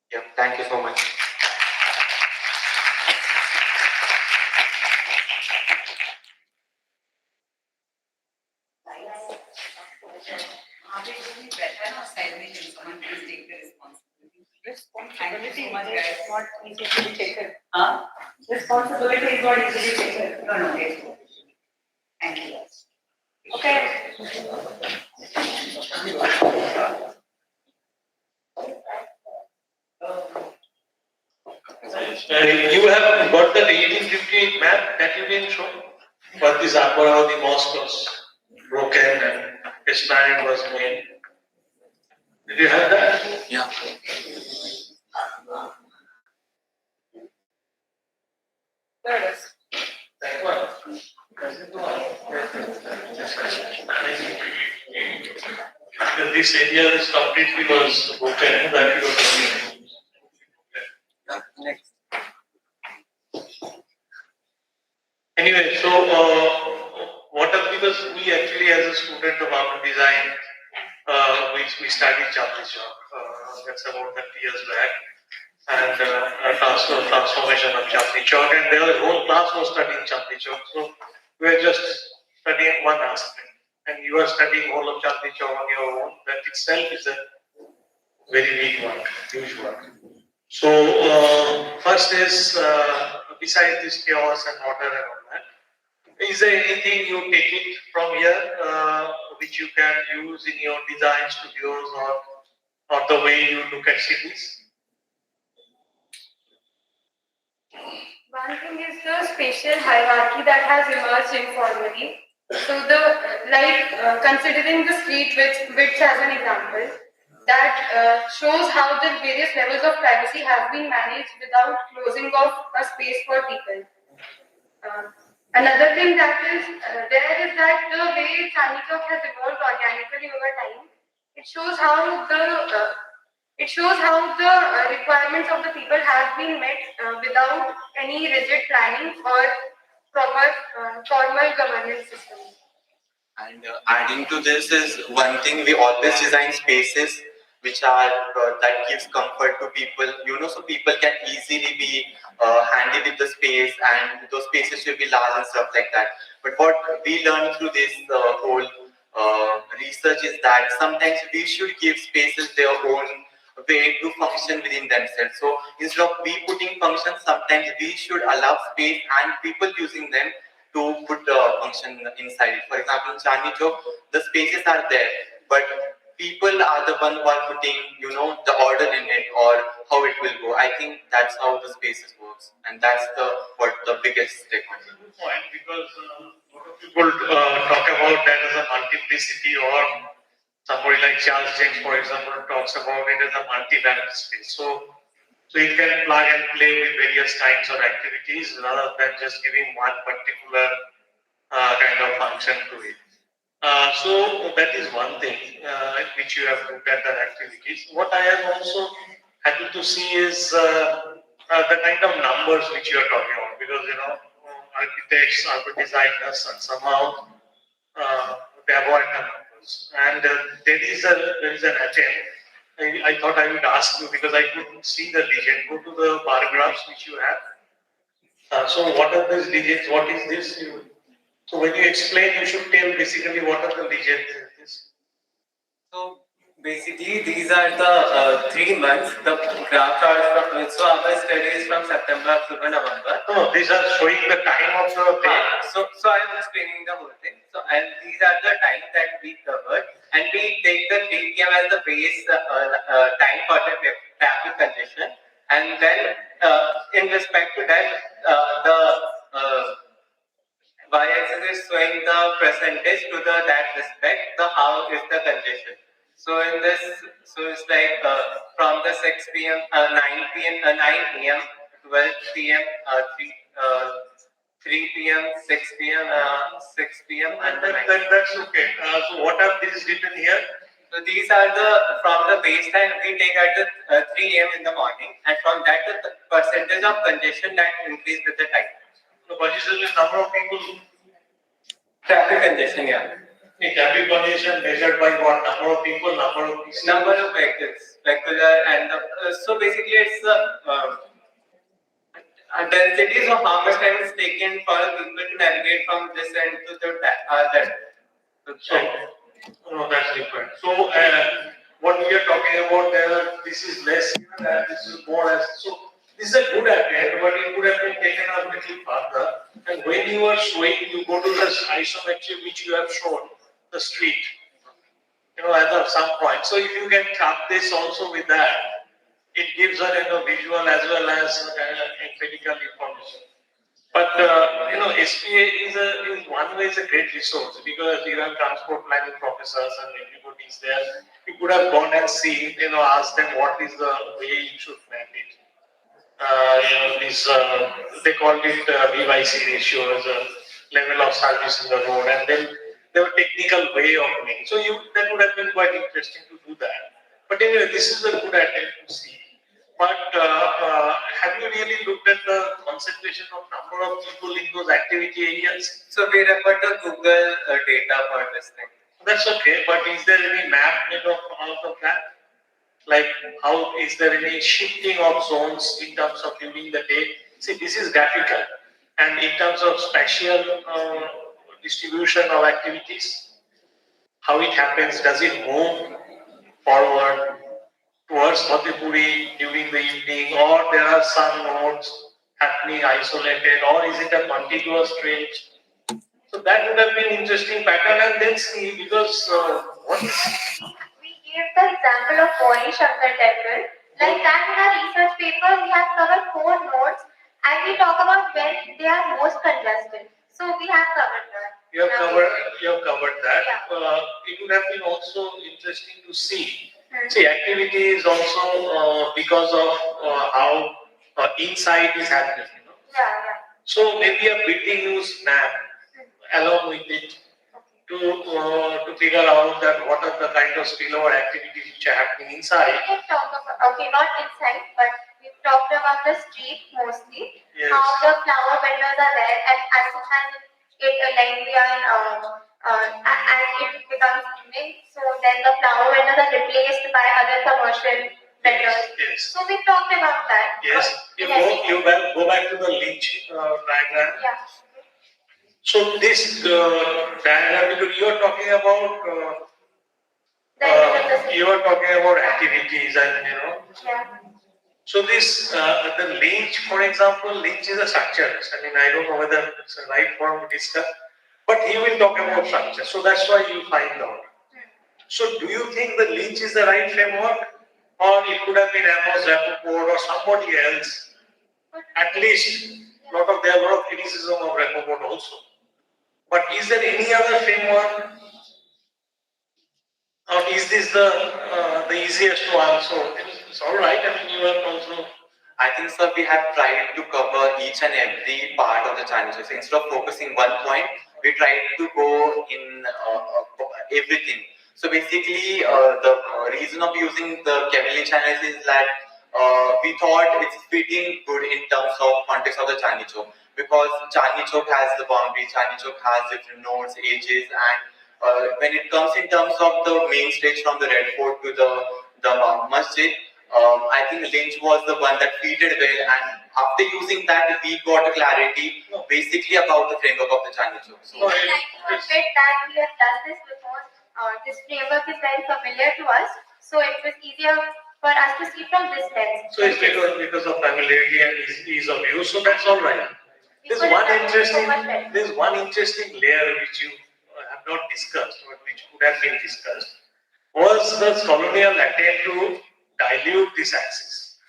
Yeah, thank you so much. Are they doing better or silent? Someone please take the responsibility. Responsibility is not easy to be taken. Huh? Responsibility is not easy to be taken. No, no, yes. Thank you. Okay. You have got that 1858 map that you didn't show? But this Akbaravati mosque was broken and expanded was made. Did you have that? Yeah. There it is. That one. This area is completely was broken. That was Next. anyway, so what are because we actually as a student of urban design, we studied Chandni Chowk. That's about 30 years back. And transformation of Chandni Chowk, and there was whole class was studying Chandni Chowk. So we were just studying one aspect, and you are studying whole of Chandni Chowk on your own. That itself is a very big work, huge work. So first is besides this chaos and order and all that, is there anything you take it from here which you can use in your design studios or the way you look at cities? One thing is the spatial hierarchy that has emerged informally. So considering the street width as an example, that shows how the various levels of privacy have been managed without closing off a space for people. Another thing that is there is that the way Chandni Chowk has evolved organically over time, it shows how the requirements of the people have been met without any rigid planning or proper formal governance system. And adding to this is one thing we always design spaces which are that gives comfort to people, so people can easily be handy with the space, and those spaces should be large and stuff like that. But what we learned through this whole research is that sometimes we should give spaces their own way to function within themselves. So instead of we putting functions, sometimes we should allow space and people using them to put the function inside it. For example, in Chandni Chowk, the spaces are there, but people are the one who are putting, the order in it or how it will go. I think that's how the spaces works, and that's the biggest statement. Point, because a lot of people talk about that as a multiplicity, or somebody like Charles James, for example, talks about it as a multi-valent space. So you can plug and play with various kinds of activities rather than just giving one particular kind of function to it. So that is one thing which you have looked at the activities. What I am also happy to see is the kind of numbers which you are talking about, because architects, urban designers, and somehow they avoid the numbers. And there is an attempt. I thought I would ask you because I couldn't see the legend. Go to the bar graphs which you have. So what are these legends? What is this? So when you explain, you should tell basically what are the legends. So basically, these are the 3 months. The graphs are from, so our study is from September, October, November. No, these are showing the time of the day. So I am explaining the whole thing. So and these are the times that we covered, and we take the 3 p.m. as the base time for the traffic congestion, and then in respect to that, the y-axis is showing the percentage to that respect, the how is the congestion. So in this, it's like from the 6 p.m., 9 p.m., 9 a.m., 12 p.m., 3 p.m., 6 p.m., 6 p.m. and that's okay. So what are these written here? So these are from the baseline we take at the 3 a.m. in the morning, and from that the percentage of congestion that increase with the time. So congestion is number of people. Traffic congestion, yeah. The traffic congestion measured by what? Number of people, number of vehicles. Number of vehicles, regular, and so basically it's the density. So how much time is taken for people to navigate from this end to that. No, that's different. So what we are talking about there, this is less and this is more as so. This is a good attempt, but it could have been taken a little further. And when you are showing, you go to the isometry which you have shown, the street, at some point. So if you can cut this also with that, it gives a visual as well as empirical information. But SPA is one way is a great resource because you have transport planning professors and everybody is there. You could have gone and seen, asked them what is the way you should map it. They called it VYC ratio as a level of service in the road, and then there were technical way of doing. So that would have been quite interesting to do that. But anyway, this is a good attempt to see. But have you really looked at the concentration of number of people in those activity areas? So we refer to Google data for this thing. That's okay, but is there any map made out of that? Like, how is there any shifting of zones in terms of during the day? See, this is graphical, and in terms of spatial distribution of activities, how it happens, does it move forward towards Bhatipuri during the evening, or there are some nodes happening isolated, or is it a contiguous range? So that would have been interesting pattern, and then see, because what is Give the example of Gauri Shankar temple. Like that in our research paper, we have covered 4 nodes and we talk about when they are most congested. So we have covered that. You have covered that. Yeah. It would have been also interesting to see. See, activity is also because of how inside is happening. Yeah. So maybe a building-use map along with it to figure out that what are the kind of spillover activities which are happening inside. We can talk about, okay, not inside, but we've talked about the street mostly. Yes. How the flower vendors are there, and as soon as we are as it becomes evening, so then the flower vendors are replaced by other commercial vendors. Yes. So we talked about that. Yes. You go back to the Lynch diagram. Yeah. So this diagram, because you are talking about activities, and Yeah. So this, the lynch, for example, lynch is a structure. I mean, I don't know whether it's the right form to discuss, but he will talk about structure. So that's why you find out. So do you think the lynch is the right framework? Or it could have been Amos Rappaport or somebody else? At least, there are a lot of criticism of Rappaport also. But is there any other framework? Or is this the easiest one? So it's all right. I mean, you have also. I think, sir, we have tried to cover each and every part of the challenges. Instead of focusing one point, we tried to go in everything. So basically, the reason of using the Kevin Lynch analysis is that we thought it's fitting good in terms of context of the Chandni Chowk, because Chandni Chowk has the boundary, Chandni Chowk has different nodes, edges, and when it comes in terms of the main stage from the Red Fort to the masjid, I think Lynch was the one that fitted well, and after using that, we got a clarity basically about the framework of the Chandni Chowk. So, I admit that we have done this before. This framework is very familiar to us, so it was easier for us to see from this lens. So it's because of familiarity and ease of use, so that's all right. There's one interesting layer which you have not discussed, but which could have been discussed, was the colonial attempt to dilute this axis,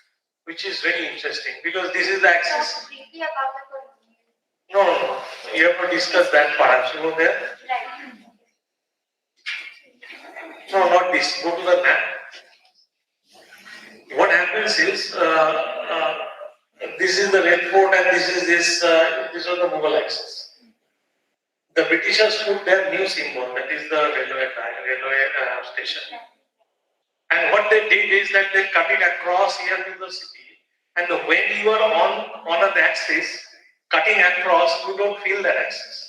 which is very interesting because this is the axis. No, you have to discuss that part. You go there. No, not this. Go to the map. What happens is this is the Red Fort and this is this was the Mughal axis. The Britishers put their new symbol, that is the railway station. And what they did is that they cut it across here to the city. And when you are on an axis, cutting across, you don't feel that axis.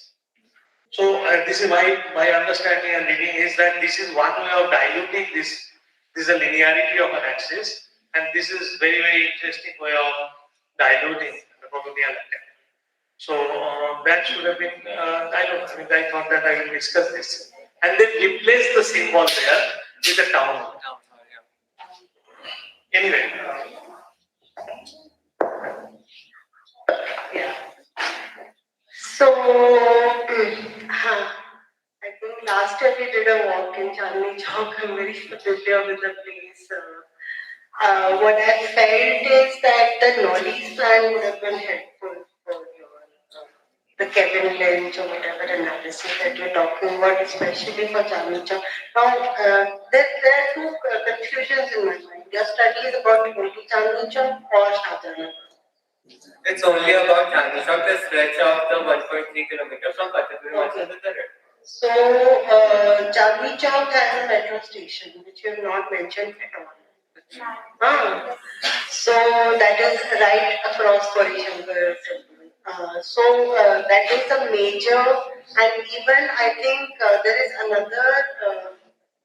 So this is my understanding and reading is that this is one way of diluting this. This is a linearity of an axis, and this is very, very interesting way of diluting the colonial attempt. So that should have been, I thought that I will discuss this. And then replace the symbol there with a town. Anyway. Yeah. So, I think last year we did a walk in Chandni Chowk. I'm very familiar with the place. What I felt is that the Knowledge plan would have been helpful for your, the Kevin Lynch or whatever analysis that you're talking about, especially for Chandni Chowk. Now, there are two confusions in my mind. Your study is about only Chandni Chowk or Shahjahanpur? it's only about Chandni Chowk, the stretch of the 1.3 kilometers from Fatehpur to the Red. So, Chandni Chowk has a metro station, which you have not mentioned at all. So that is right across Gauri Shankar temple. So that is a major, and even I think there is another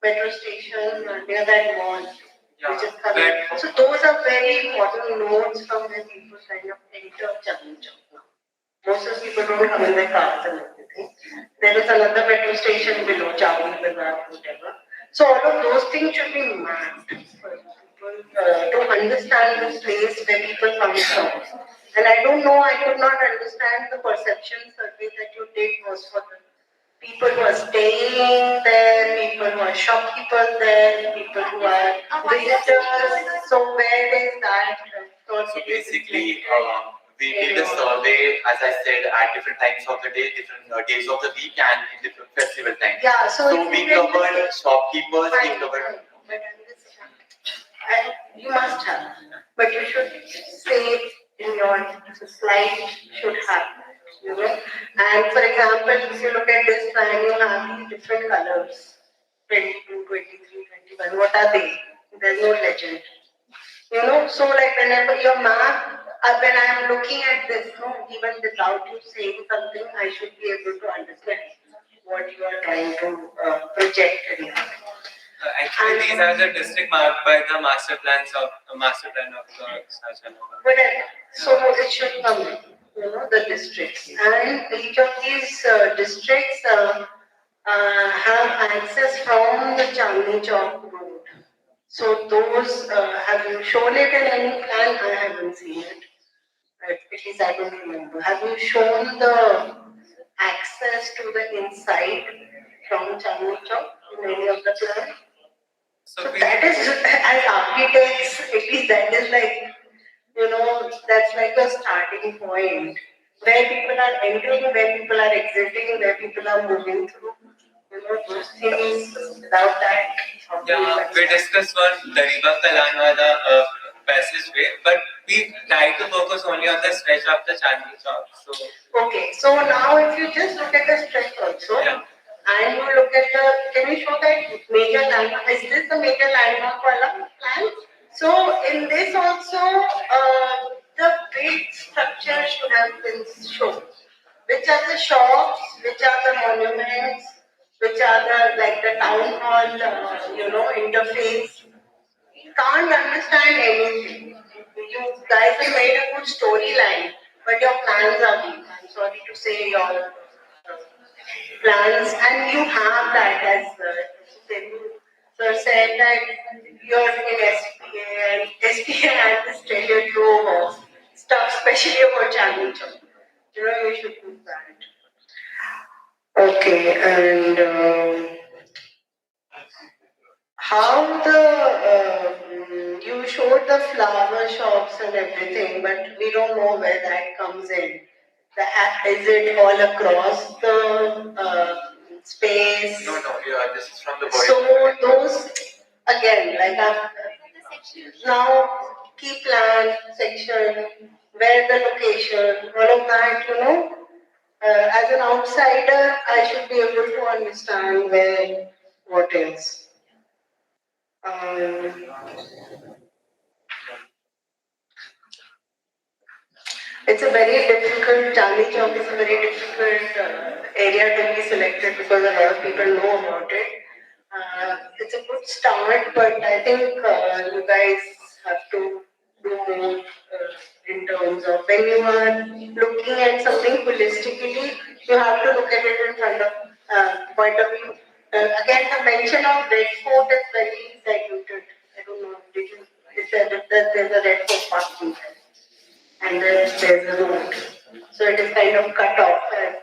metro station near that mall, which is coming. So those are very important nodes from where people kind of enter Chandni Chowk now. Most of the people don't come in their cars and everything. There is another metro station below, Chawli Bazaar, whatever. So all of those things should be mapped for people to understand the place where people come from. And I don't know, I could not understand the perception survey that you did was for the people who are staying there, people who are shopkeepers there, people who are visitors. So where is that? So basically, we did a survey, as I said, at different times of the day, different days of the week, and in different festival times. Yeah, so we covered shopkeepers, we covered. You must have, but you should say in your slide should have, you know. And for example, if you look at this plan, you have these different colors, 22, 23, 21. What are they? There's no legend. You know, so like whenever your map, when I'm looking at this, no, even without you saying something, I should be able to understand what you are trying to project in your Actually, these are the district marked by the master plan of the Shahjahanpur. Whatever. So it should come in, you know, the districts. And each of these districts have access from the Chandni Chowk road. So those, have you shown it in any plan? I haven't seen it. At least I don't remember. Have you shown the access to the inside from Chandni Chowk in any of the plans? So that is, as architects, at least that is like, that's like a starting point where people are entering, where people are exiting, where people are moving through. Those things without that. Yeah, we discussed one Dariba Kalanwala passageway, but we try to focus only on the stretch of the Chandni Chowk. So okay, so now if you just look at the stretch also, and you look at the, can we show that major landmark? Is this the major landmark plan? So in this also, the big structure should have been shown. Which are the shops, which are the monuments, which are the, like the town hall, interface. You can't understand anything. You guys have made a good storyline, but your plans are weak. I'm sorry to say your plans, and you have that as Sir said that you're in SPA, and SPA has this treasure trove of stuff, especially about Chandni Chowk. You should do that. Okay, and how you showed the flower shops and everything, but we don't know where that comes in. Is it all across the space? No, yeah, this is from the body. So those, again, like now key plan section, where the location, all of that, as an outsider, I should be able to understand where, what is. It's a very difficult, Chandni Chowk is a very difficult area to be selected because a lot of people know about it. It's a good start, but I think you guys have to do more in terms of when you are looking at something holistically, you have to look at it in front of point of view. Again, the mention of Red Fort is very diluted. I don't know, you said that there's a Red Fort park and then there's a road. So it is kind of cut off, as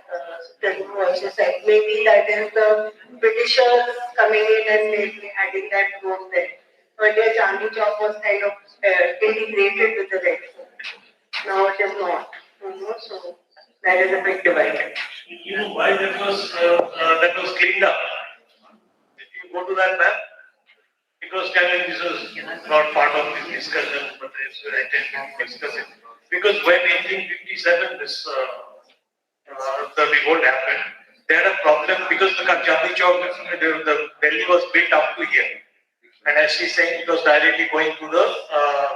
Telugu also said. Maybe that is the Britishers coming in and maybe adding that road there. Earlier, Chandni Chowk was kind of integrated with the Red Fort. Now it is not. So that is a big divide. You know why that was cleaned up? If you go to that map, because this was not part of this discussion, but I tend to discuss it. Because when 1857 the revolt happened, they had a problem because the Chandni Chowk, the Delhi was built up to here. And as she's saying, it was directly going to the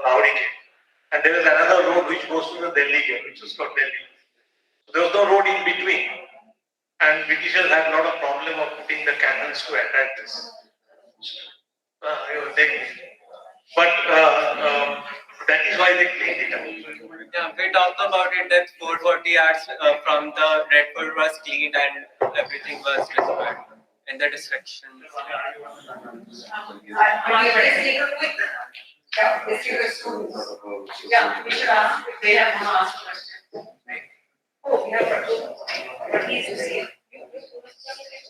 Lahori gate. And there is another road which goes to the Delhi gate, which is called Delhi. So there was no road in between. And Britishers had a lot of problem of putting the cannons to attack this. But that is why they cleaned it up. yeah, we talked about it that 440 yards from the Red Fort was cleaned and everything was restored in the destruction. Yeah, we should ask if they have one asked question. Right? Oh, we have questions. But he's to see.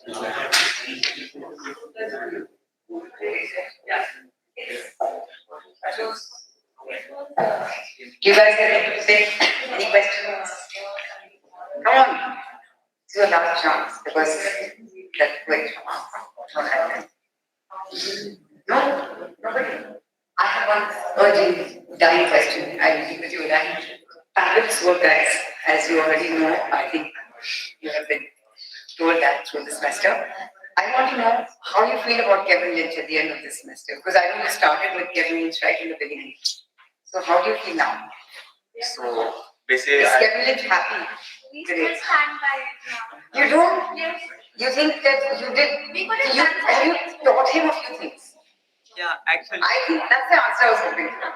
Yeah. You guys have anything to say? Any questions? Come on. This is your last chance because that quick. No? Nobody? I have one urgent, dying question. I will give it to you dying. Parents were guys, as you already know, I think you have been told that through the semester. I want to know how you feel about Kevin Lynch at the end of this semester, because I know you started with Kevin Lynch right in the beginning. So how do you feel now? So basically, Is Kevin Lynch happy? We still stand by it now. You don't? Yes. You think that you did? Have you taught him a few things? Yeah, actually. I think that's the answer I was hoping for.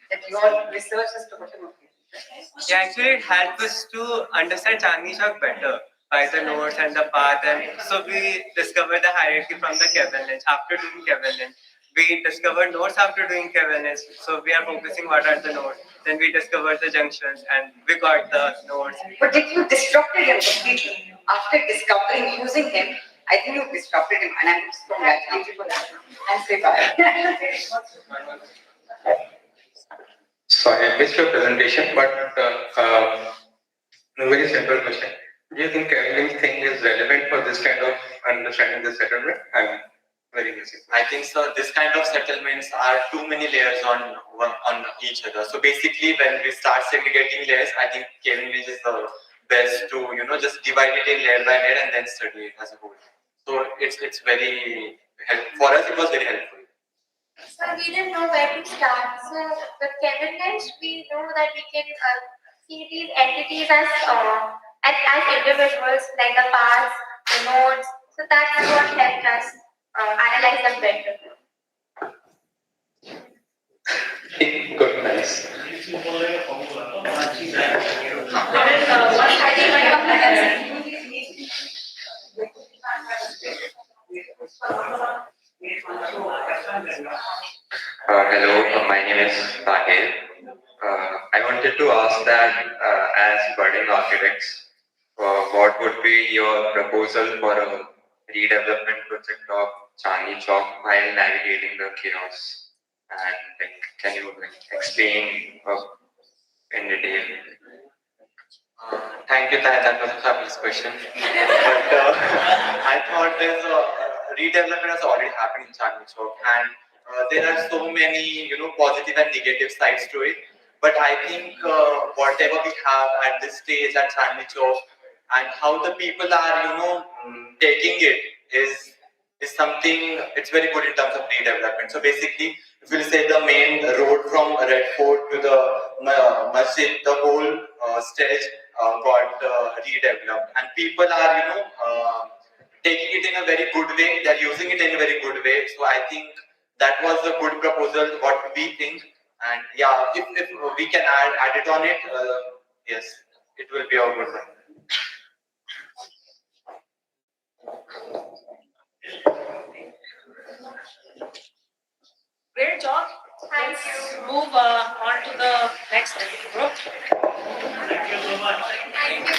That your research has taught him a few things. Yeah, actually it helped us to understand Chandni Chowk better by the notes and the path, and so we discovered the hierarchy from the Kevin Lynch after doing Kevin Lynch. We discovered nodes after doing Kevinist, so we are focusing what are the nodes. Then we discovered the junctions and we got the nodes. But did you disrupted him completely? After discovering, using him, I think you disrupted him, and I'm just congratulate you for that. And say bye. Sorry, I missed your presentation, but a very simple question. Do you think Kevin thing is relevant for this kind of understanding the settlement? I'm very basic. I think so. This kind of settlements are too many layers on each other. So basically, when we start segregating layers, I think K-image is the best to just divide it in layer by layer and then study it as a whole. So it's very for us. It was very helpful. So we didn't know where to start. So with Kevin Lynch, we know that we can see these entities as individuals, like the paths, the nodes. So that's what helped us analyze them better. Good, nice. Hello, my name is Tahir. I wanted to ask that as budding architects, what would be your proposal for a redevelopment project of Chandni Chowk while navigating the chaos? And can you explain in detail? Thank you, Tahir. That was a fabulous question. But I thought there's a redevelopment has already happened in Chandni Chowk, and there are so many, positive and negative sides to it. But I think whatever we have at this stage at Chandni Chowk and how the people are, taking it is something. It's very good in terms of redevelopment. So basically, if we'll say the main road from Red Fort to the masjid, the whole stretch got redeveloped, and people are, taking it in a very good way. They're using it in a very good way. So I think that was a good proposal. What we think, and yeah, if we can add it on it, yes, it will be a good one. Great job. Let's move on to the next group. Thank you so much. Thank you.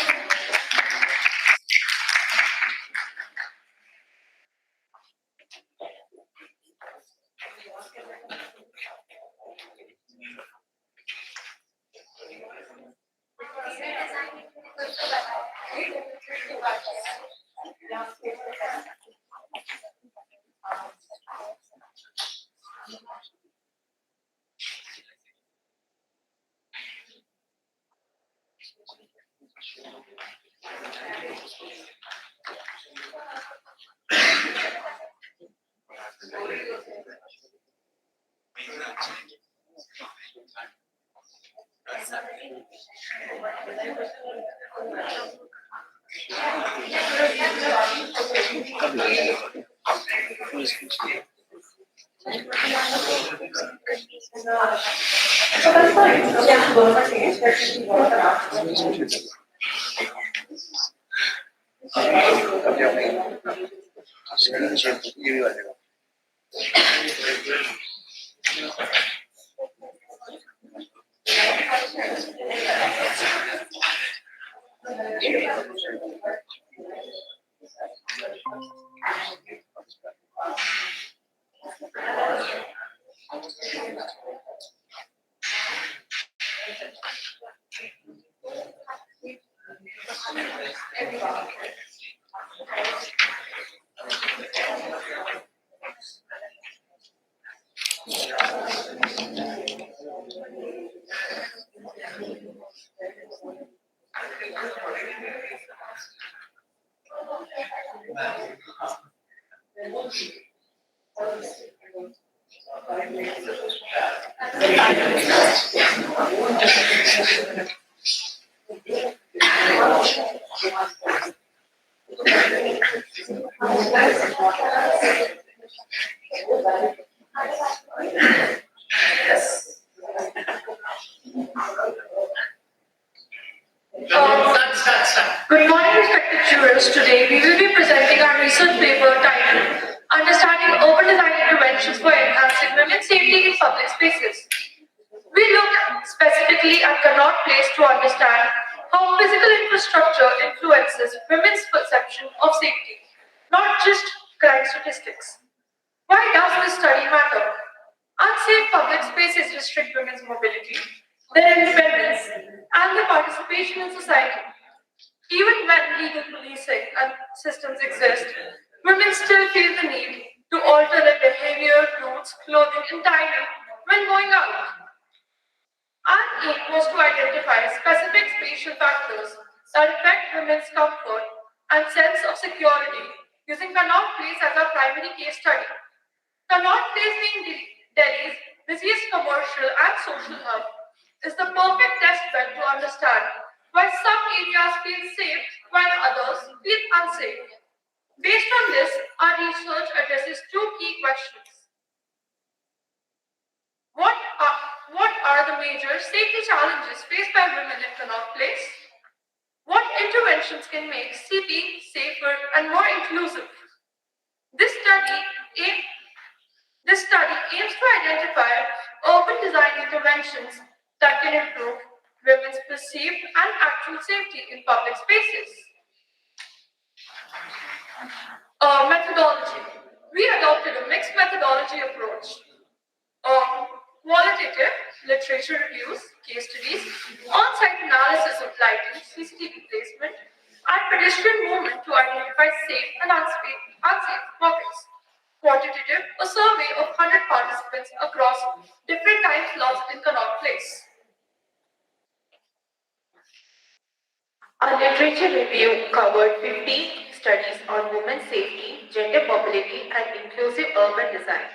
Good morning, respected jurors. Today we will be presenting our research paper titled Understanding urban design interventions for enhancing women's safety in public spaces. We look specifically at Connaught Place to understand how physical infrastructure influences women's perception of safety, not just crime statistics. Why does this study matter? Unsafe public spaces restrict women's mobility, their independence, and their participation in society. Even when legal policing and systems exist, women still feel the need to alter their behavior, routes, clothing, and timing when going out. Our aim was to identify specific spatial factors that affect women's comfort and sense of security using Connaught Place as our primary case study. Connaught Place being Delhi's busiest commercial and social hub is the perfect test bed to understand why some areas feel safe while others feel unsafe. Based on this, our research addresses two key questions. What are the major safety challenges faced by women in Connaught Place? What interventions can make CP safer and more inclusive? This study aims to identify urban design interventions that can improve women's perceived and actual safety in public spaces. Methodology. We adopted a mixed methodology approach. Qualitative, literature reviews, case studies, on-site analysis of lighting, CCTV placement, and pedestrian movement to identify safe and unsafe pockets. Quantitative, a survey of 100 participants across different time slots in Connaught Place. Our literature review covered 50 studies on women's safety, gender mobility, and inclusive urban design.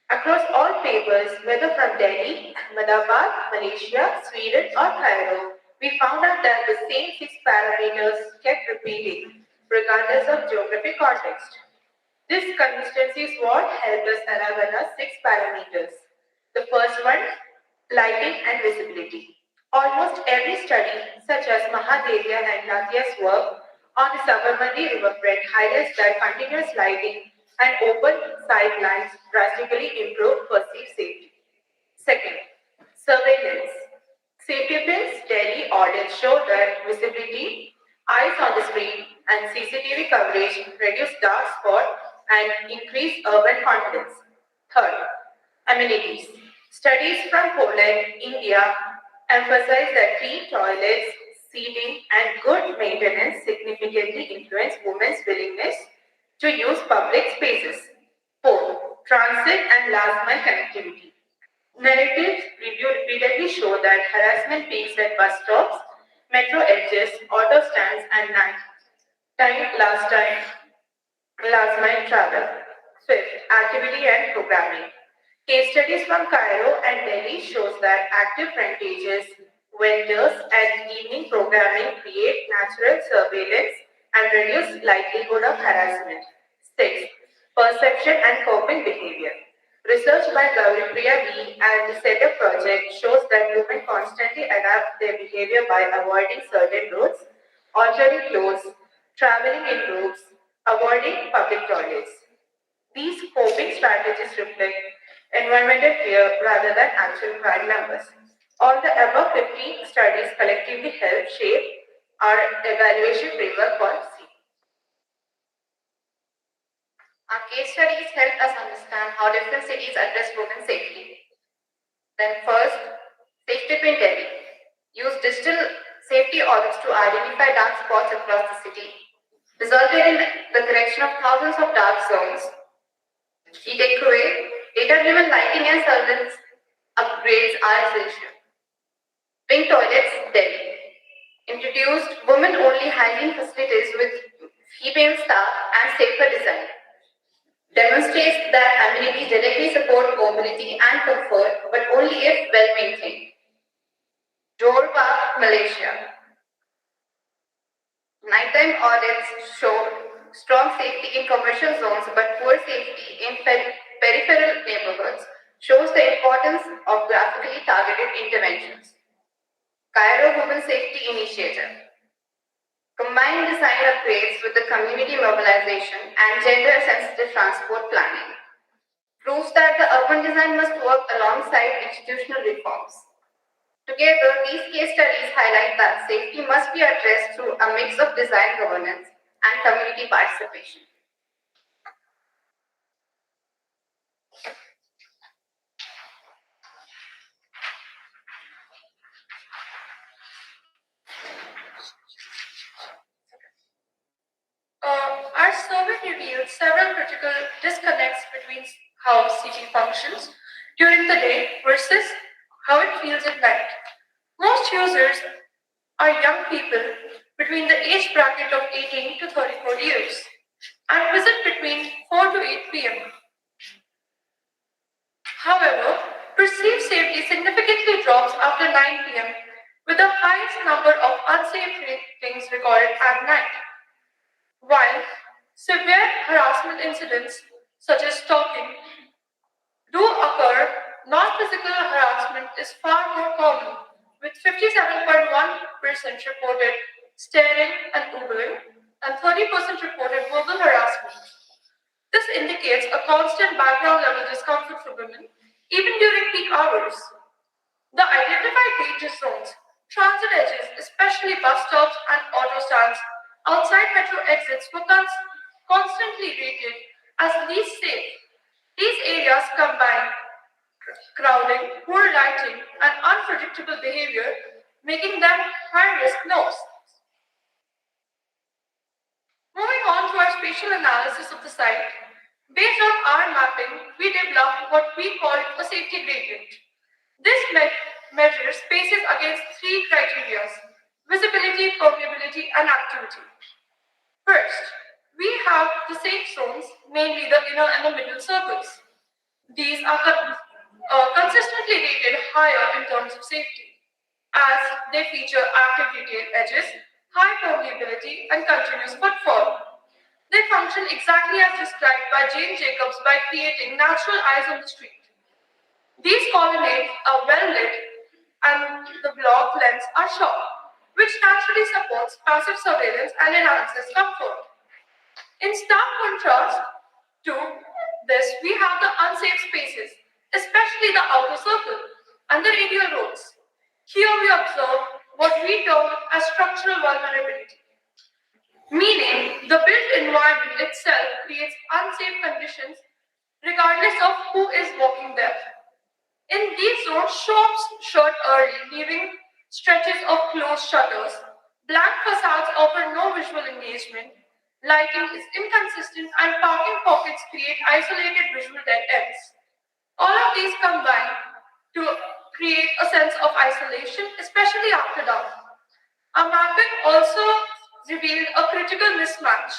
Across all papers, whether from Delhi, Ahmedabad, Malaysia, Sweden, or Cairo, we found out that the same 6 parameters kept repeating, regardless of geographic context. This consistency is what helped us arrive at our 6 parameters. The first one, lighting and visibility. Almost every study, such as Mahadevia and Nathia's work on the Sabarmati riverfront, highlights that continuous lighting and open sidelines drastically improve perceived safety. Second, surveillance. Safety pins Delhi audits show that visibility, eyes on the screen, and CCTV coverage reduce dark spot and increase urban confidence. Third, amenities. Studies from Poland, India emphasize that clean toilets, seating, and good maintenance significantly influence women's willingness to use public spaces. 4. Transit and last mile connectivity. Narratives review repeatedly show that harassment peaks at bus stops, metro edges, auto stands, and last mile travel. 5th, activity and programming. Case studies from Cairo and Delhi shows that active frontages, vendors, and evening programming create natural surveillance and reduce likelihood of harassment. 6. Perception and coping behavior. Research by Gauripriya V and the SETUP project shows that women constantly adapt their behavior by avoiding certain routes, altering clothes, traveling in groups, avoiding public toilets. These coping strategies reflect environmental fear rather than actual crime numbers. All the above 15 studies collectively help shape our evaluation framework for C. Our case studies help us understand how different cities address women's safety. Then first, Safety Pin Delhi used digital safety audits to identify dark spots across the city, resulted in the correction of thousands of dark zones. Key takeaway, data-driven lighting and surveillance upgrades are essential. Pink Toilets Delhi introduced women-only hygiene facilities with female staff and safer design. Demonstrates that amenities directly support mobility and comfort, but only if well maintained. Johor Park, Malaysia. Nighttime audits show strong safety in commercial zones, but poor safety in peripheral neighborhoods. Shows the importance of graphically targeted interventions. Cairo Women Safety Initiative. Combine design upgrades with the community mobilization and gender-sensitive transport planning proves that the urban design must work alongside institutional reforms. Together, these case studies highlight that safety must be addressed through a mix of design governance and community participation. Our survey revealed several critical disconnects between how city functions during the day versus how it feels at night. Most users are young people between the age bracket of 18 to 34 years and visit between 4 to 8 p.m. However, perceived safety significantly drops after 9 p.m., with the highest number of unsafe ratings recorded at night. While severe harassment incidents such as stalking do occur, non-physical harassment is far more common, with 57.1% reported staring and oogling and 30% reported verbal harassment. This indicates a constant background level discomfort for women, even during peak hours. The identified danger zones, transit edges, especially bus stops and auto stands outside metro exits, were constantly rated as least safe. These areas combine crowding, poor lighting, and unpredictable behavior, making them high-risk nodes. Moving on to our spatial analysis of the site, based on our mapping, we developed what we called a safety gradient. This measures spaces against three criteria: visibility, permeability, and activity. First, we have the safe zones, mainly the inner and the middle circles. These are consistently rated higher in terms of safety, as they feature active retail edges, high permeability, and continuous footfall. They function exactly as described by Jane Jacobs by creating natural eyes on the street. These colonnades are well lit and the block lengths are short, which naturally supports passive surveillance and enhances comfort. In stark contrast to this, we have the unsafe spaces, especially the outer circle and the radial roads. Here we observe what we term as structural vulnerability, meaning the built environment itself creates unsafe conditions regardless of who is walking there. In these zones, shops shut early, leaving stretches of closed shutters. Blank facades offer no visual engagement. Lighting is inconsistent, and parking pockets create isolated visual dead ends. All of these combine to create a sense of isolation, especially after dark. Our mapping also revealed a critical mismatch.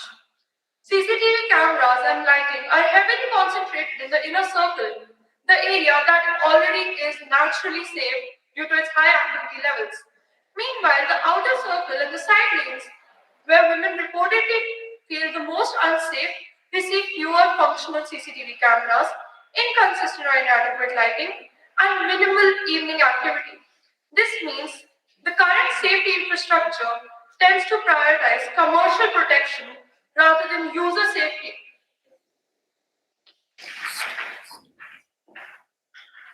CCTV cameras and lighting are heavily concentrated in the inner circle, the area that already is naturally safe due to its high activity levels. Meanwhile, the outer circle and the side lanes, where women reportedly feel the most unsafe, receive fewer functional CCTV cameras, inconsistent or inadequate lighting, and minimal evening activity. This means the current safety infrastructure tends to prioritize commercial protection rather than user safety.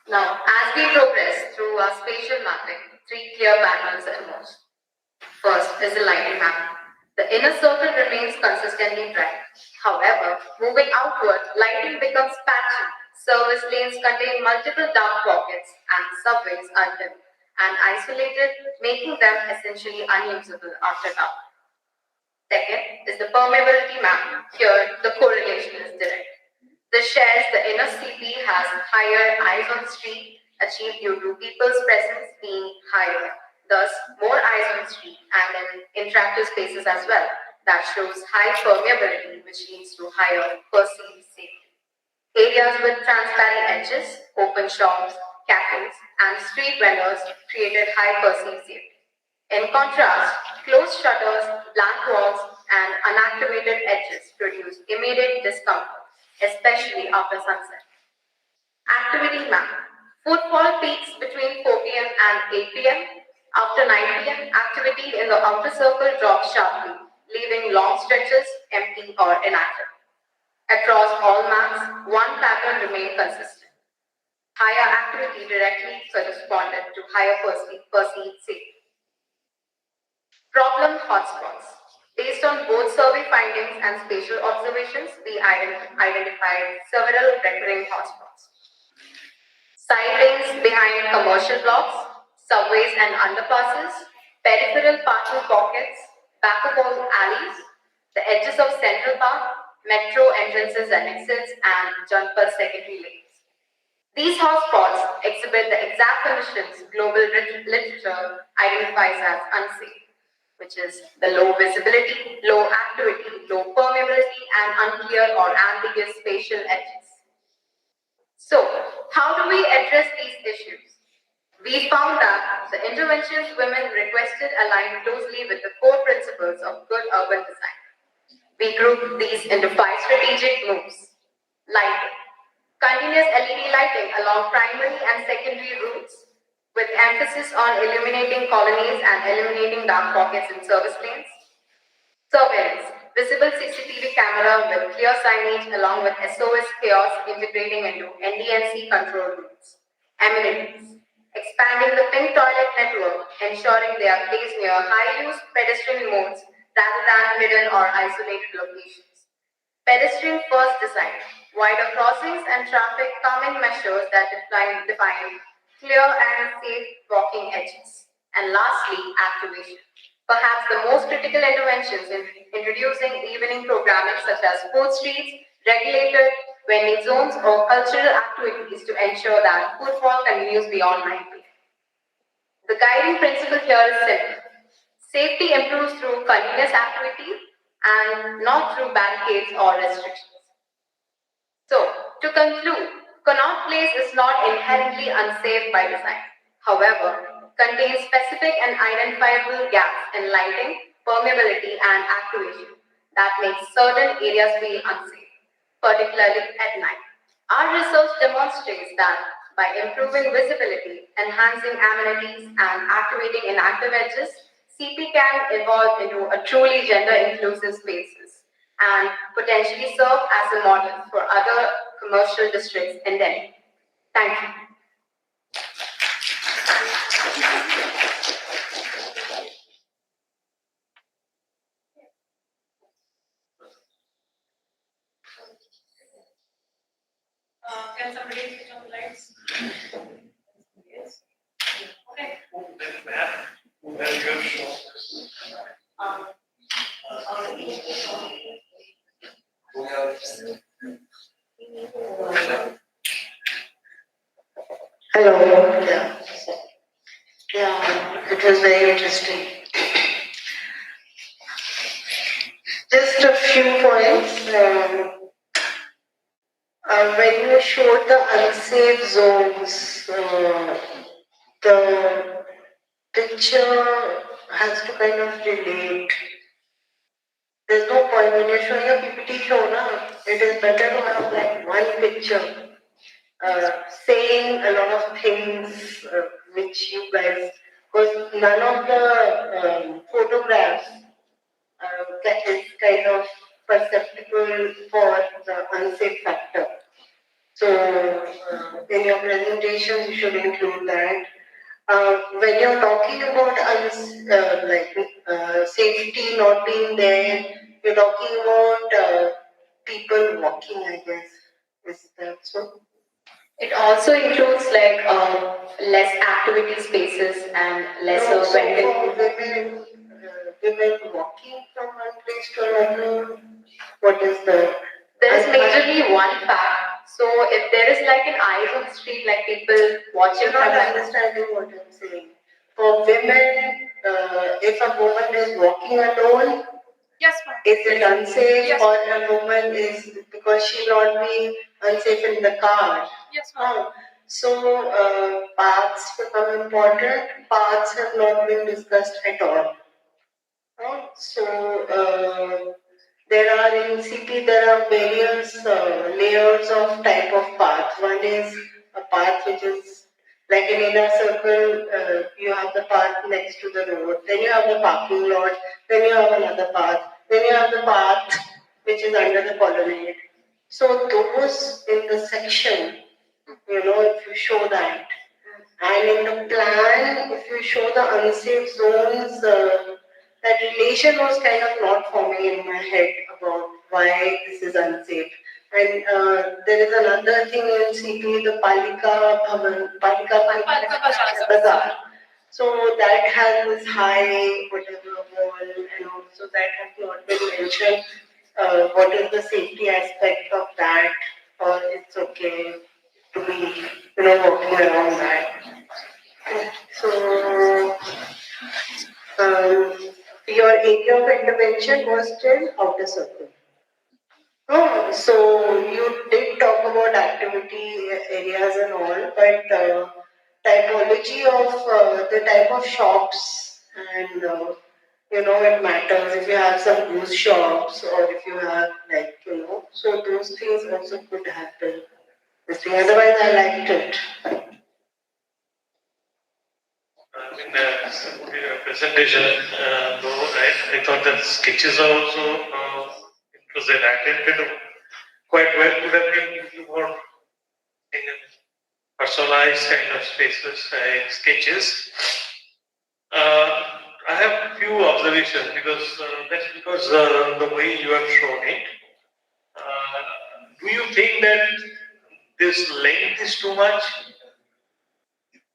Now, as we progress through our spatial mapping, three clear patterns emerge. First is the lighting map. The inner circle remains consistently bright. However, moving outward, lighting becomes patchy. Service lanes contain multiple dark pockets and subways are dim and isolated, making them essentially unusable after dark. Second is the permeability map. Here, the correlation is direct. This shares the inner CP has higher eyes on the street, achieved due to people's presence being higher. Thus, more eyes on the street and in interactive spaces as well. That shows high permeability, which leads to higher perceived safety. Areas with transparent edges, open shops, cafes, and street vendors created high perceived safety. In contrast, closed shutters, blank walls, and unactivated edges produce immediate discomfort, especially after sunset. Activity map. Footfall peaks between 4 p.m. and 8 p.m. After 9 p.m., activity in the outer circle drops sharply, leaving long stretches empty or inactive. Across all maps, one pattern remained consistent. Higher activity directly corresponded to higher perceived safety. Problem hotspots. Based on both survey findings and spatial observations, we identified several recurring hotspots. Side lanes behind commercial blocks, subways and underpasses, peripheral parking pockets, back of all alleys, the edges of Central Park, metro entrances and exits, and Janpat secondary lanes. These hotspots exhibit the exact conditions global literature identifies as unsafe, which is the low visibility, low activity, low permeability, and unclear or ambiguous spatial edges. So, how do we address these issues? We found that the interventions women requested aligned closely with the core principles of good urban design. We grouped these into 5 strategic moves. Lighting. Continuous LED lighting along primary and secondary routes with emphasis on illuminating colonies and eliminating dark pockets in service lanes. Surveillance. Visible CCTV camera with clear signage along with SOS kiosks integrating into NDNC control rooms. Amenities. Expanding the pink toilet network, ensuring they are placed near high-use pedestrian modes rather than hidden or isolated locations. Pedestrian first design. Wider crossings and traffic calming measures that define clear and safe walking edges. And lastly, activation. Perhaps the most critical interventions in introducing evening programming such as food streets, regulated vending zones, or cultural activities to ensure that footfall continues beyond 9 p.m. The guiding principle here is simple. Safety improves through continuous activity and not through barricades or restrictions. So, to conclude, Connaught Place is not inherently unsafe by design. However, contains specific and identifiable gaps in lighting, permeability, and activation that makes certain areas feel unsafe, particularly at night. Our research demonstrates that by improving visibility, enhancing amenities, and activating inactive edges, CP can evolve into a truly gender-inclusive spaces and potentially serve as a model for other commercial districts in Delhi. Thank you. Can somebody switch on the lights? Yes. Okay. Very good show. Hello. Yeah, it was very interesting. Just a few points. When you showed the unsafe zones, the picture has to kind of relate. There's no point when you're showing a PPT show, na? It is better to have like one picture saying a lot of things which you guys, because none of the photographs that is kind of perceptible for the unsafe factor. So in your presentation, you should include that. When you're talking about safety not being there, you're talking about people walking, I guess. Is that so? It also includes like less activity spaces and lesser No, so vending. for women walking from one place to another, what is the? There is majorly one fact. So if there is like an eyes on the street, like people watching You're not from understanding what I'm saying. For women, if a woman is walking alone, yes, ma'am. is it unsafe, yes, or a woman is because she'll not be unsafe in the car? Yes, ma'am. So paths become important. Paths have not been discussed at all. So there are in CP there are various layers of type of path. One is a path which is Like in inner circle, you have the path next to the road, then you have the parking lot, then you have another path, then you have the path which is under the colonnade. So those in the section, if you show that, and in the plan, if you show the unsafe zones, that relation was kind of not forming in my head about why this is unsafe. And there is another thing in CP, the Palika Bhavan, Palika Bazaar. So that has this high whatever wall, and also that has not been mentioned. What is the safety aspect of that, or it's okay to be, walking around that. So, your area of intervention was still outer circle. Oh, so you did talk about activity areas and all, but typology of the type of shops and it matters if you have some goose shops or if you have so those things also could happen. Otherwise, I liked it. In the presentation, though, I thought that sketches are also it was attended quite well. Could have been little more personalized kind of spaces, sketches. I have few observations because that's because the way you have shown it. Do you think that this length is too much?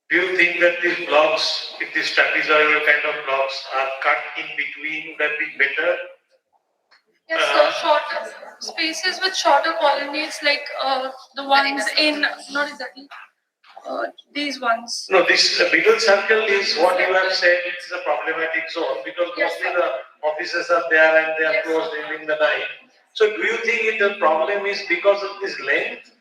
Do you think that these blocks, if these trapezoidal kind of blocks are cut in between, would have been better? Yes, so shorter spaces with shorter colonnades, like the ones in, not exactly, these ones. No, this middle circle is what you have said it's a problematic zone because mostly the offices are there and they are closed during the night. So do you think the problem is because of this length?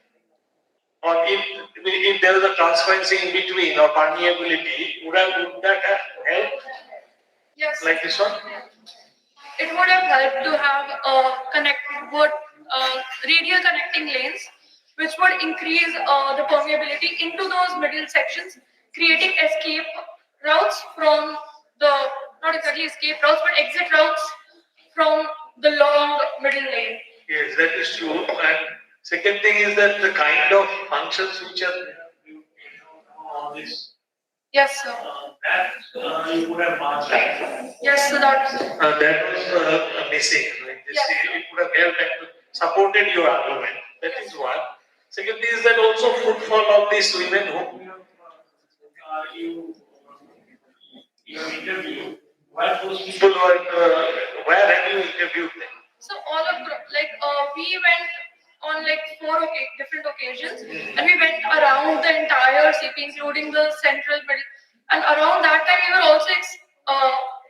Or if there is a transparency in between or permeability, would that have helped? Yes. Like this one? It would have helped to have radial connecting lanes, which would increase the permeability into those middle sections, creating escape routes from the, not exactly escape routes, but exit routes from the long middle lane. Yes, that is true. And second thing is that the kind of functions which are on this. Yes, sir. That you would have marked that. Yes, so that was missing. Like this, it would have helped and supported your argument. That is one. Second thing is that also footfall of these women whom you interviewed. Where those people were, where have you interviewed them? So all of we went on different occasions, and we went around the entire CP, including the central middle. And around that time, we were also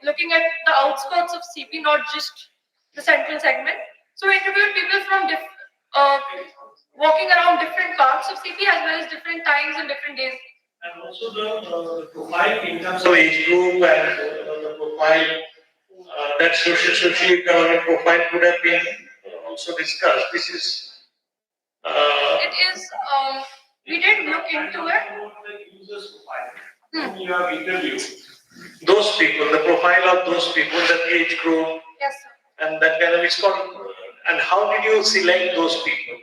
looking at the outskirts of CP, not just the central segment. So we interviewed people from walking around different parts of CP as well as different times and different days. And also the profile in terms of age group and the profile, that socio-economic profile could have been also discussed. This is. It is. We did look into it. Whom you have interviewed. Those people, the profile of those people, that age group. Yes, sir. And that kind of it's called. And how did you select those people?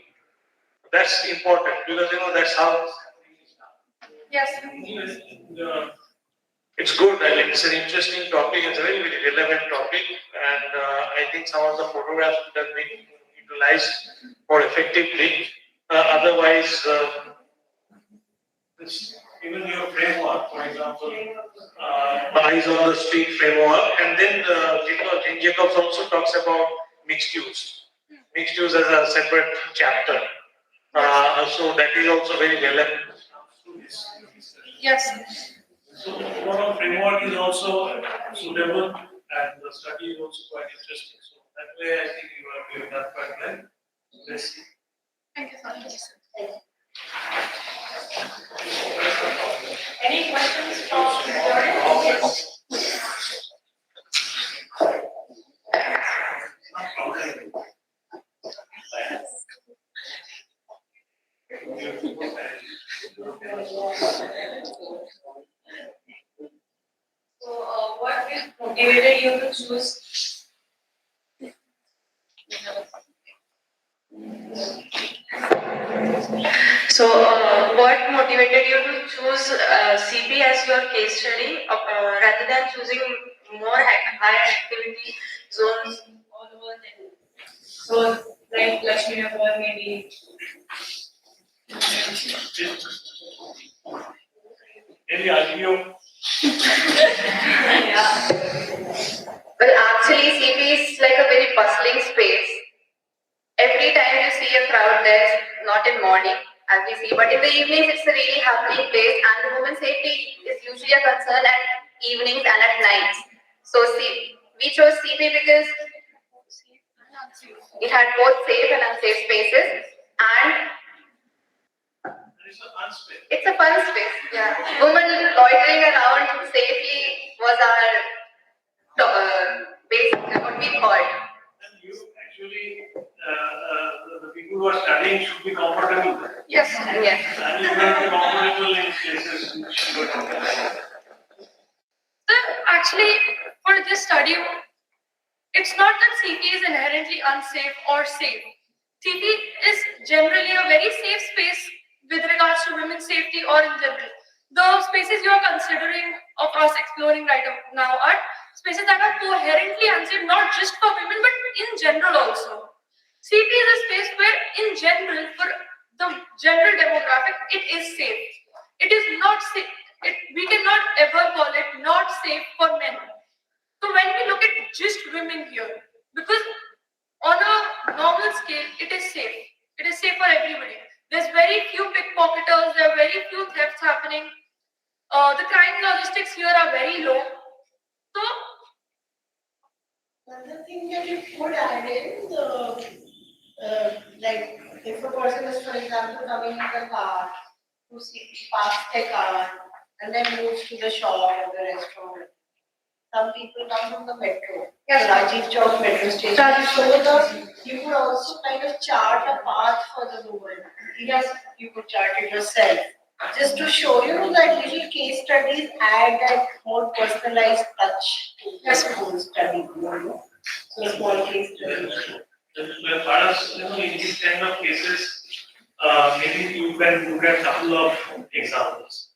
That's important because that's how. Yes. It's good. I mean, it's an interesting topic. It's a very, very relevant topic, and I think some of the photographs would have been utilized more effectively. Otherwise, even your framework, for example, eyes on the street framework, and then Jane Jacobs also talks about mixed use. Mixed use as a separate chapter. So that is also very relevant. Yes. So overall framework is also suitable and the study is also quite interesting. So that way I think you are doing that quite well. Let's see. Thank you so much. Any questions from the audience? motivated you to choose? So, what motivated you to choose CP as your case study rather than choosing more high activity zones all over the So, like Lakshmi Nagar, maybe. Maybe IPO. Yeah. Well, actually, CP is like a very bustling space. Every time you see a crowd there, not in morning as we see, but in the evenings it's a really happening place, and the women's safety is usually a concern at evenings and at nights. So see, we chose CP because it had both safe and unsafe spaces, and it's a fun space. Yeah, women loitering around safely was our basic what we thought. Actually, the people who are studying should be comfortable. Yes. Yes. And you have to be comfortable in places which you are comfortable. Actually, for this study, it's not that CP is inherently unsafe or safe. CP is generally a very safe space with regards to women's safety or in general. The spaces you are considering of us exploring right now are spaces that are coherently unsafe, not just for women, but in general also. CP is a space where, in general, for the general demographic, it is safe. It is not safe. We cannot ever call it not safe for men. So when we look at just women here, because on a normal scale, it is safe. It is safe for everybody. There's very few pickpocketers, there are very few thefts happening. The crime logistics here are very low. So, another thing that you could add in, like if a person is, for example, coming in the car, who parks their car and then moves to the shop or the restaurant. Some people come from the metro, the Rajiv Chowk metro station. So you could also kind of chart a path for the woman. Yes, you could chart it yourself. Just to show you that little case studies add that more personalized touch to the whole study. So small case studies. In these kind of cases, maybe you can look at a couple of examples.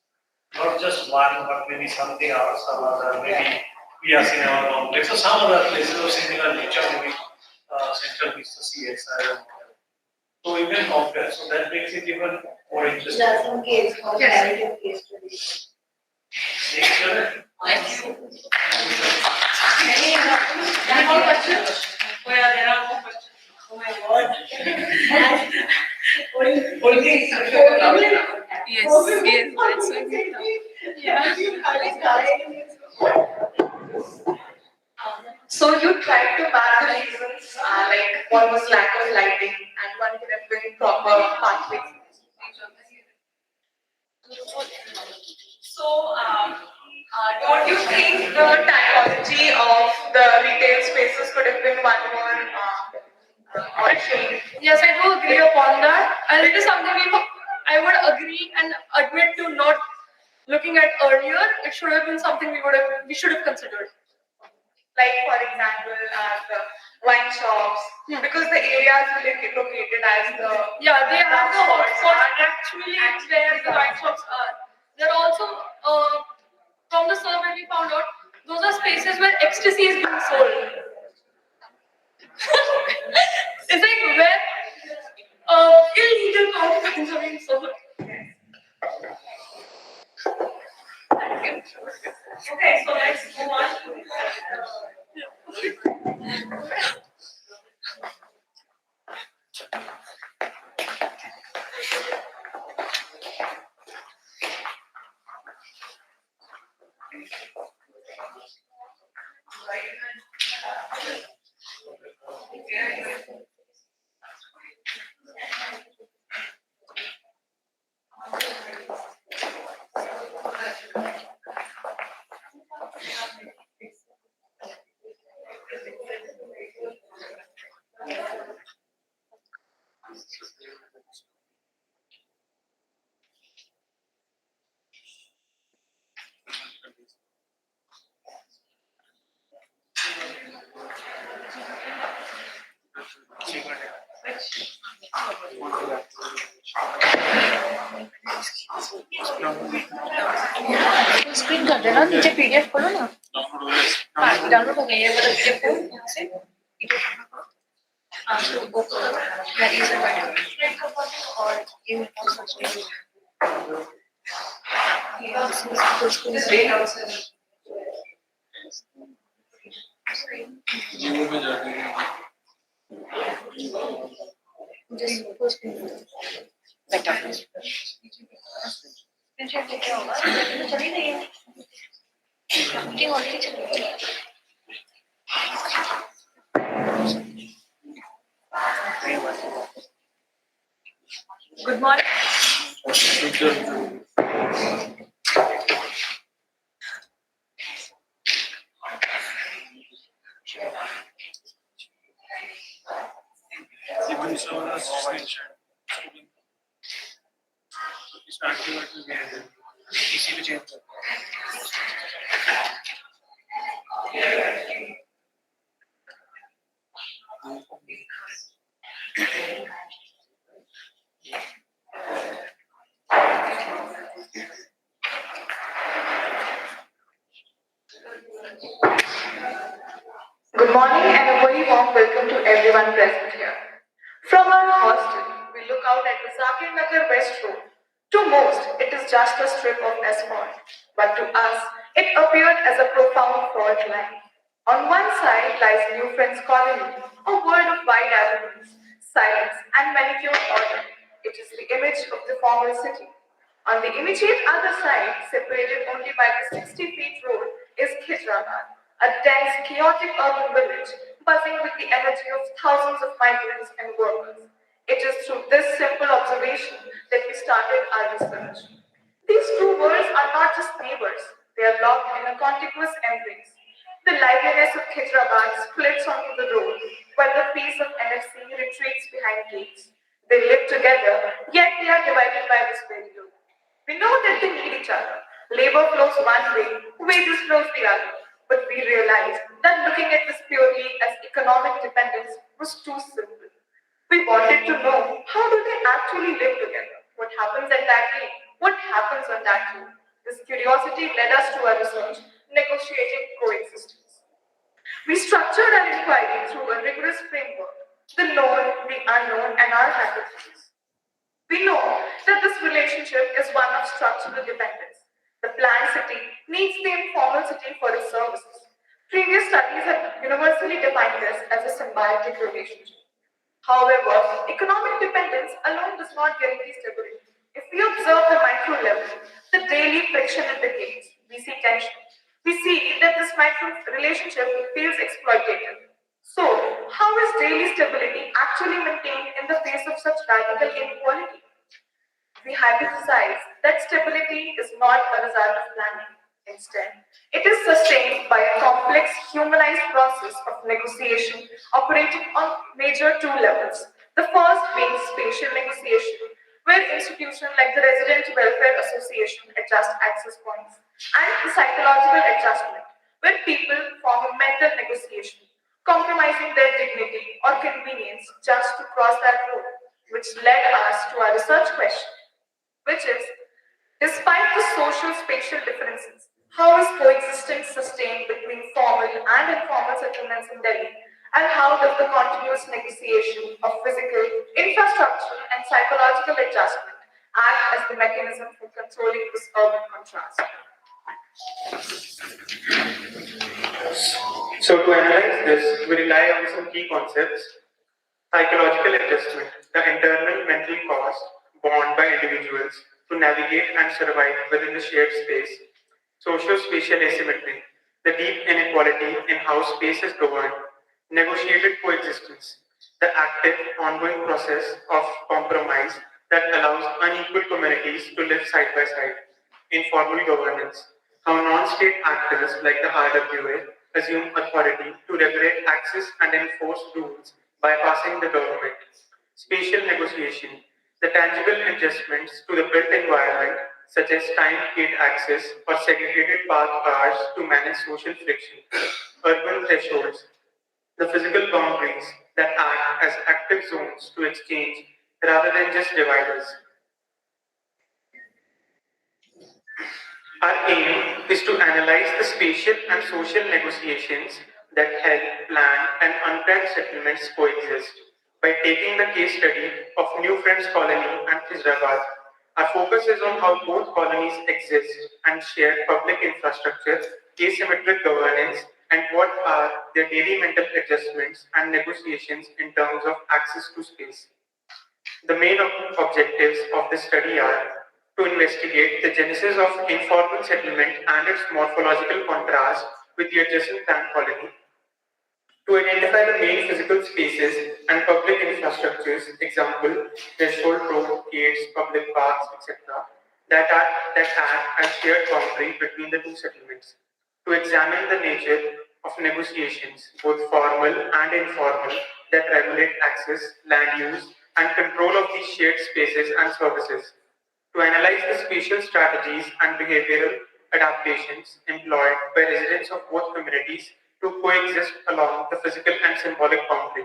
Not just one, but maybe something else, some other, maybe we are seeing our complex or some other places of similar nature, maybe Central Vista CSI. So you can compare, so that makes it even more interesting. Yeah, some case, comparative case studies. Any more questions? Oh yeah, there are more questions. Oh my god. Yes, that's okay. Yeah. So you tried to map the reasons, like one was lack of lighting and one could have been proper pathways. So, don't you think the typology of the retail spaces could have been one more change? yes, I do agree upon that. And it is something I would agree and admit to not looking at earlier. It should have been something we should have considered. Like for example, the wine shops, because the areas located as the they have the hotspots actually where the wine shops are. They're also from the survey we found out those are spaces where ecstasy is being sold. It's like where illegal contraband are being sold. Okay, so let's move on. कर देना, नीचे PDF खोलो ना। हाँ, download हो गई है, मतलब PDF को यहाँ से हाँ, तो वो मैं इसे बैठूँ और ये Just wait outside. Just post better. क्या होगा? चली नहीं है। मीटिंग ऑलरेडी चली गई है। Good morning. Good morning and a very warm welcome to everyone present here. From our hostel, we look out at the Zakir Nagar West Road. To most, it is just a strip of asphalt, but to us, it appeared as a profound fault line. On one side lies New Friends Colony, a world of wide avenues, silence, and manicured order. It is the image of the former city. On the immediate other side, separated only by the 60-feet road, is Khijrabad, a dense, chaotic urban village buzzing with the energy of thousands of migrants and workers. It is through this simple observation that we started our research. These two worlds are not just neighbors, they are locked in a contiguous embrace. The liveliness of Khijrabad splits onto the road, while the peace of NFC retreats behind gates. They live together, yet they are divided by this very road. We know that they need each other. Labor flows one way, wages flows the other. But we realized that looking at this purely as economic dependence was too simple. We wanted to know, how do they actually live together? What happens at that gate? What happens on that road? This curiosity led us to our research, negotiating coexistence. We structured our inquiry through a rigorous framework, the known, the unknown, and our hypotheses. We know that this relationship is one of structural dependence. The planned city needs the informal city for its services. Previous studies have universally defined this as a symbiotic relationship. However, economic dependence alone does not guarantee stability. If we observe the micro level, the daily friction in the gates, we see tension. We see that this micro relationship feels exploitative. So, how is daily stability actually maintained in the face of such radical inequality? We hypothesize that stability is not a result of planning. Instead, it is sustained by a complex humanized process of negotiation operating on major two levels. The first being spatial negotiation, where institutions like the Resident Welfare Association adjust access points, and the psychological adjustment, where people form a mental negotiation, compromising their dignity or convenience just to cross that road, which led us to our research question, which is, despite the social spatial differences, how is coexistence sustained between formal and informal settlements in Delhi? And how does the continuous negotiation of physical, infrastructural, and psychological adjustment act as the mechanism for controlling this urban contrast? So to analyze this, we rely on some key concepts. Psychological adjustment, the internal mental cost borne by individuals to navigate and survive within the shared space. Socio-spatial asymmetry, the deep inequality in how space is governed. Negotiated coexistence, the active, ongoing process of compromise that allows unequal communities to live side by side. Informal governance, how non-state actors like the RWA assume authority to regulate access and enforce rules bypassing the government. Spatial negotiation, the tangible adjustments to the built environment, such as timed gate access or segregated path hours to manage social friction. Urban thresholds, the physical boundaries that act as active zones to exchange rather than just dividers. Our aim is to analyze the spatial and social negotiations that help planned and unplanned settlements coexist. By taking the case study of New Friends Colony and Hyderabad, our focus is on how both colonies exist and share public infrastructure, asymmetric governance, and what are their daily mental adjustments and negotiations in terms of access to space. The main objectives of the study are to investigate the genesis of informal settlement and its morphological contrast with the adjacent plant colony, to identify the main physical spaces and public infrastructures, example, threshold road, gates, public parks, etc., that act as shared boundary between the two settlements, to examine the nature of negotiations, both formal and informal, that regulate access, land use, and control of these shared spaces and services, to analyze the spatial strategies and behavioral adaptations employed by residents of both communities to coexist along the physical and symbolic boundary,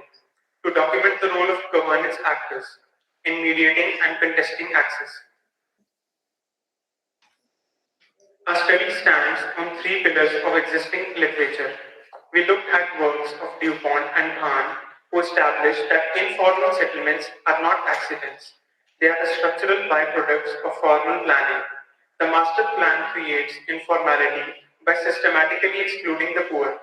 to document the role of governance actors in mediating and contesting access. Our study stands on three pillars of existing literature. We looked at works of Dupont and Hahn, who established that informal settlements are not accidents. They are the structural byproducts of formal planning. The master plan creates informality by systematically excluding the poor.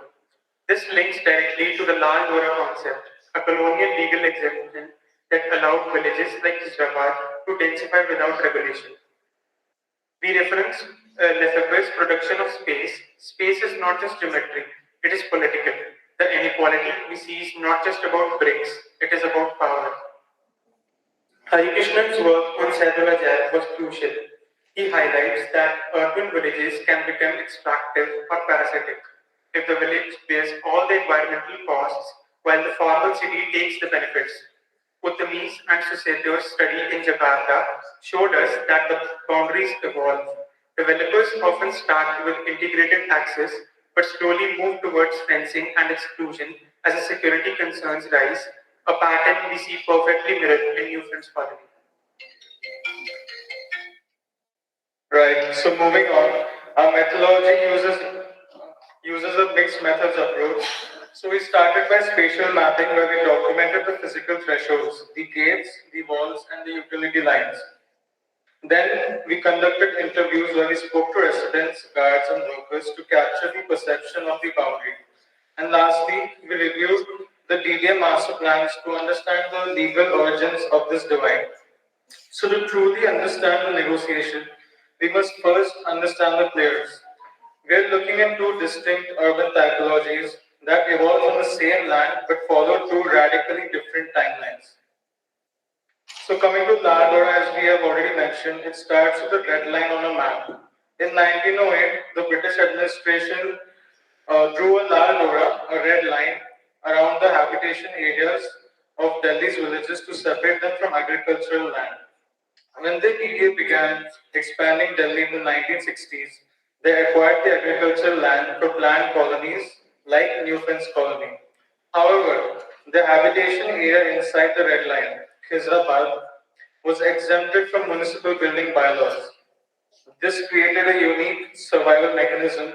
This links directly to the Lal Dora concept, a colonial legal exemption that allowed villages like Hyderabad to densify without regulation. We reference Lefebvre's production of space. Space is not just geometry, it is political. The inequality we see is not just about bricks, it is about power. Harikrishnan's work on Saidullah Jain was crucial. He highlights that urban villages can become extractive or parasitic if the village bears all the environmental costs while the formal city takes the benefits. Uttamy's and Susetio's study in Jakarta showed us that the boundaries evolve. Developers often start with integrated access but slowly move towards fencing and exclusion as the security concerns rise, a pattern we see perfectly mirrored in New Friends Colony. Right, so moving on, our methodology uses a mixed methods approach. So we started by spatial mapping where we documented the physical thresholds, the gates, the walls, and the utility lines. Then we conducted interviews where we spoke to residents, guards, and workers to capture the perception of the boundary. And lastly, we reviewed the DDM master plans to understand the legal origins of this divide. So to truly understand the negotiation, we must first understand the players. We are looking at two distinct urban typologies that evolved on the same land but follow two radically different timelines. So coming to Lal Dora, as we have already mentioned, it starts with a red line on a map. In 1908, the British administration drew a Lal Dora, a red line, around the habitation areas of Delhi's villages to separate them from agricultural land. When the PDA began expanding Delhi in the 1960s, they acquired the agricultural land for planned colonies like New Friends Colony. However, the habitation area inside the red line, Khizrabad, was exempted from municipal building bylaws. This created a unique survival mechanism.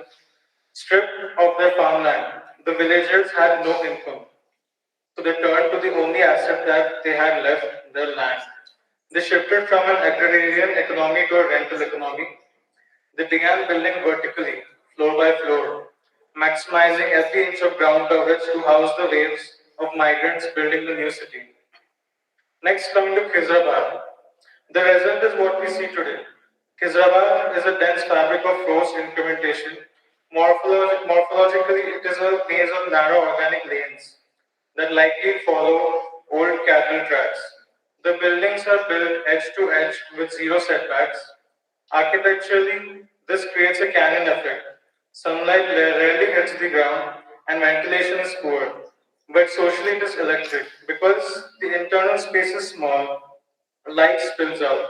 Stripped of their farmland, the villagers had no income. So they turned to the only asset that they had left, their land. They shifted from an agrarian economy to a rental economy. They began building vertically, floor by floor, maximizing every inch of ground coverage to house the waves of migrants building the new city. Next, coming to Khizrabad. The result is what we see today. Khizrabad is a dense fabric of forced incrementation. Morphologically, it is a maze of narrow organic lanes that likely follow old cattle tracks. The buildings are built edge to edge with zero setbacks. Architecturally, this creates a canyon effect. Sunlight rarely hits the ground and ventilation is poor. But socially, it is electric because the internal space is small, light spills out.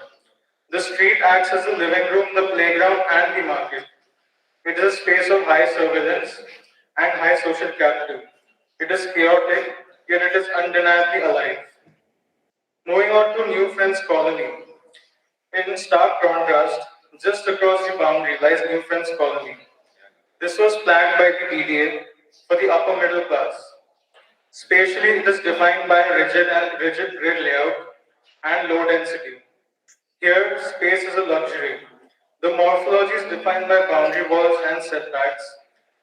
The street acts as the living room, the playground, and the market. It is a space of high surveillance and high social capital. It is chaotic, yet it is undeniably alive. Moving on to New Friends Colony. In stark contrast, Just across the boundary lies New Friends Colony. This was planned by the BDA for the upper middle class. Spatially, it is defined by rigid grid layout and low density. Here, space is a luxury. The morphology is defined by boundary walls and setbacks.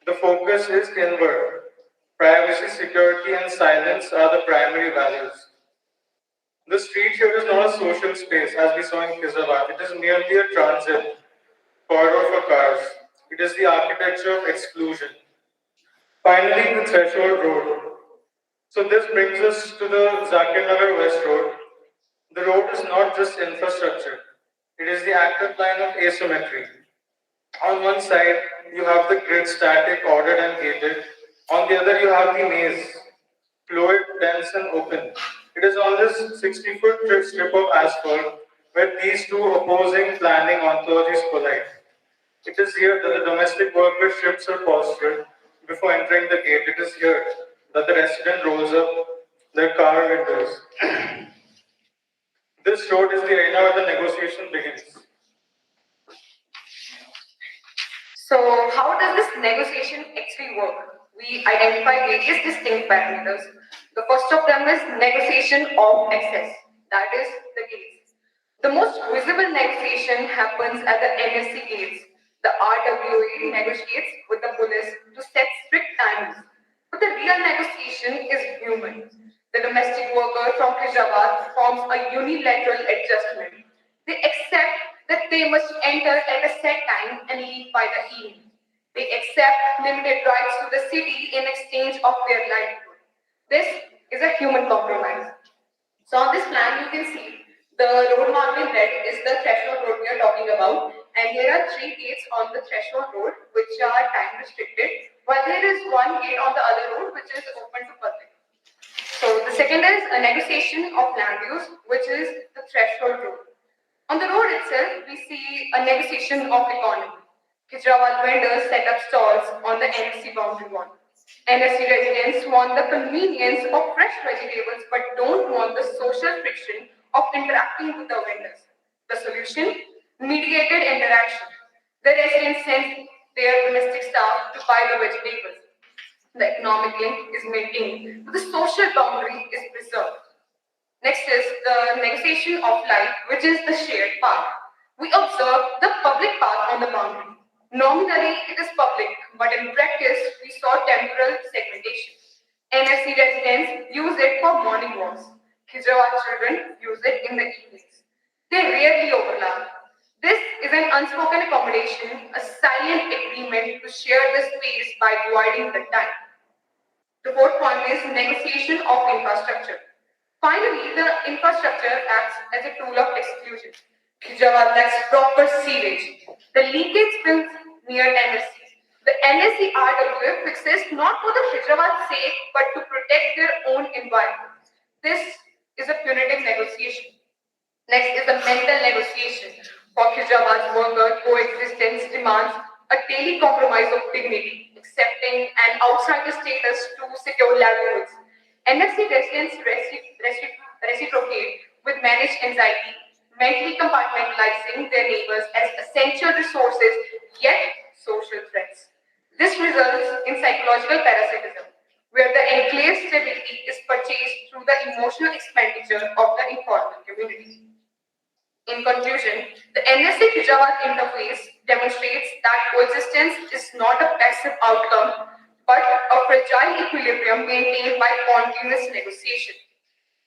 The focus is inward. Privacy, security, and silence are the primary values. The street here is not a social space as we saw in Khizrabad. It is merely a transit corridor for cars. It is the architecture of exclusion. Finally, the Threshold Road. So this brings us to the Zakir Nagar West Road. The road is not just infrastructure. It is the active line of asymmetry. On one side, you have the grid static, ordered and gated. On the other, you have the maze, fluid, dense and open. It is on this 60-foot strip of asphalt where these two opposing planning ontologies collide. It is here that the domestic worker shifts her posture before entering the gate. It is here that the resident rolls up their car windows. This road is the arena where the negotiation begins. So how does this negotiation actually work? We identify various distinct parameters. The first of them is negotiation of access, that is the gates. The most visible negotiation happens at the NSC gates. The RWA negotiates with the police to set strict times, but the real negotiation is human. The domestic worker from Khizrabad forms a unilateral adjustment. They accept that they must enter at a set time and leave by the evening. They accept limited rights to the city in exchange of their livelihood. This is a human compromise. So on this plan, you can see the road marked in red is the threshold road we are talking about, and here are 3 gates on the threshold road which are time restricted, while there is 1 gate on the other road which is open to public. So the second is a negotiation of land use, which is the threshold road. On the road itself, we see a negotiation of economy. Khizrabad vendors set up stalls on the NSC boundary wall. NSC residents want the convenience of fresh vegetables but don't want the social friction of interacting with the vendors. The solution? Mediated interaction. The residents send their domestic staff to buy the vegetables. The economic link is maintained, but the social boundary is preserved. Next is the negotiation of life, which is the shared path. We observe the public path on the boundary. Nominally, it is public, but in practice, we saw temporal segmentation. NSC residents use it for morning walks. Khizrabad children use it in the evenings. They rarely overlap. This is an unspoken accommodation, a silent agreement to share the space by dividing the time. The fourth point is negotiation of infrastructure. Finally, the infrastructure acts as a tool of exclusion. Khizrabad lacks proper sewage. The leakage spills near NSC. The NSC RWF exists not for the Khizrabad's sake, but to protect their own environment. This is a punitive negotiation. Next is the mental negotiation. For Khizrabad's worker, coexistence demands a daily compromise of dignity, accepting an outsider status to secure livelihoods. NSC residents reciprocate with managed anxiety, mentally compartmentalizing their neighbors as essential resources, yet social threats. This results in psychological parasitism, where the enclave stability is purchased through the emotional expenditure of the informal community. In conclusion, the NSC Khizrabad interface demonstrates that coexistence is not a passive outcome, but a fragile equilibrium maintained by continuous negotiation.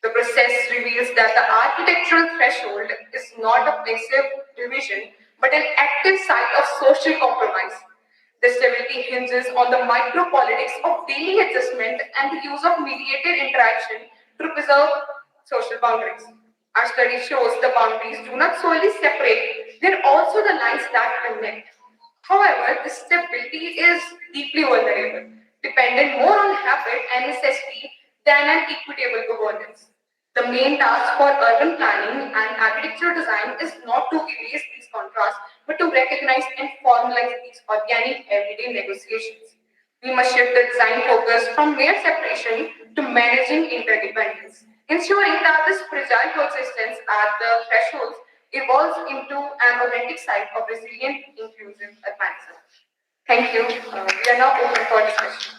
The process reveals that the architectural threshold is not a passive division, but an active site of social compromise. The stability hinges on the micropolitics of daily adjustment and the use of mediated interaction to preserve social boundaries. Our study shows the boundaries do not solely separate, they're also the lines that connect. However, this stability is deeply vulnerable, dependent more on habit and necessity than an equitable governance. The main task for urban planning and architectural design is not to erase these contrasts, but to recognize and formalize these organic everyday negotiations. We must shift the design focus from mere separation to managing interdependence, ensuring that this fragile coexistence at the thresholds evolves into an authentic site of resilient, inclusive urbanism. Thank you. We are now open for discussion.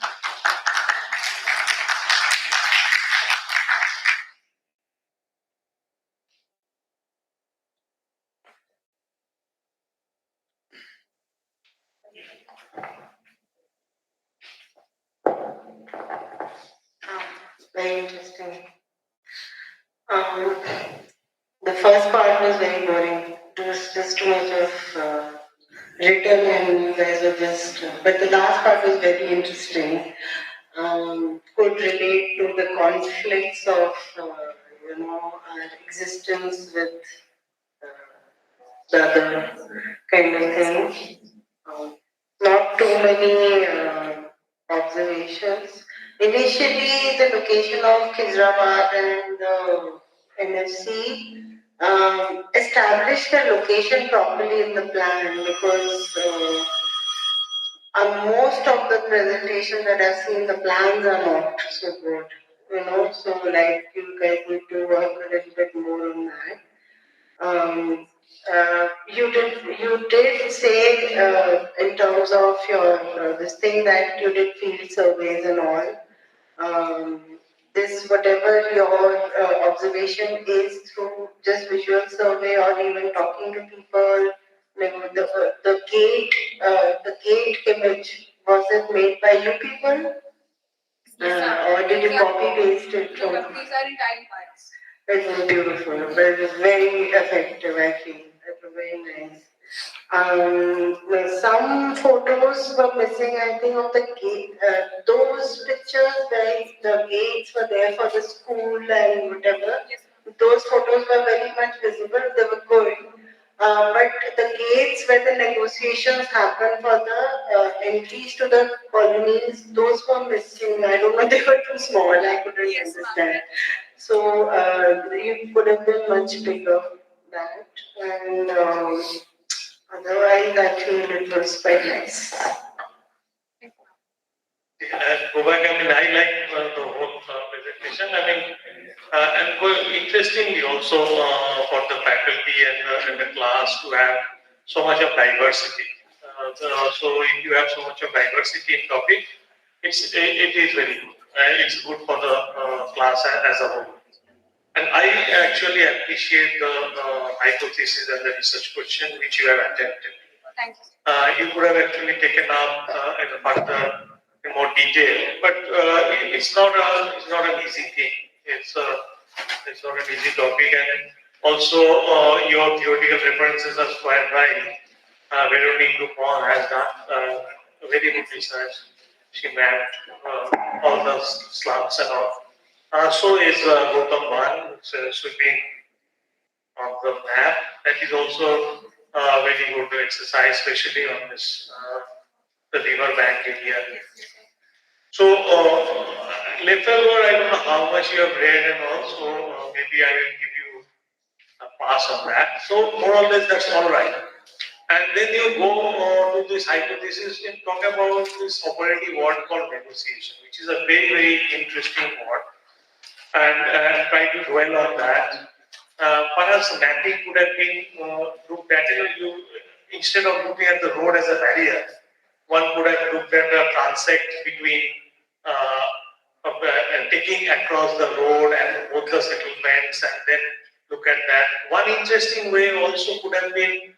Very interesting. The first part was very boring. It was just too much of written, and you guys were just. But the last part was very interesting. Could relate to the conflicts of our existence with the other kind of thing. Not too many observations. Initially, the location of Khizrabad and the NFC established the location properly in the plan because most of the presentations that I've seen, the plans are not so good. So like you guys need to work a little bit more on that. You did say in terms of your this thing that you did field surveys and all. This whatever your observation is through just visual survey or even talking to people. Like the gate image, was it made by you people? Or did you copy paste it? These are in tile files. It was beautiful, but it was very effective, I feel. It was very nice. Some photos were missing, I think, of the gate. Those pictures where the gates were there for the school and whatever, those photos were very much visible, they were good. But the gates where the negotiations happened for the entries to the colonies, those were missing. I don't know, they were too small, I couldn't understand. So you could have been much bigger that. And otherwise, I feel it was quite nice. Go back, I like the whole presentation. And interestingly also for the faculty and the class to have so much of diversity. So if you have so much of diversity in topic, it is very good. It's good for the class as a whole. And I actually appreciate the hypothesis and the research question which you have attempted. Thank you. You could have actually taken up in further in more detail, but it's not an easy thing. It's not an easy topic, and also your theoretical references are quite right. Veronique Dupont has done very good research. She mapped all the slums and all. So is Gautam Bhan, sweeping on the map. That is also very good to exercise, especially on this the river bank area. So Lefebvre, I don't know how much you have read, and also maybe I will give you a pass on that. So more or less that's all right. And then you go to this hypothesis and talk about this operative word called negotiation, which is a very, very interesting word. And try to dwell on that. Perhaps mapping could have been looked at. Instead of looking at the road as a barrier, one could have looked at a transect between taking across the road and both the settlements, and then look at that. One interesting way also could have been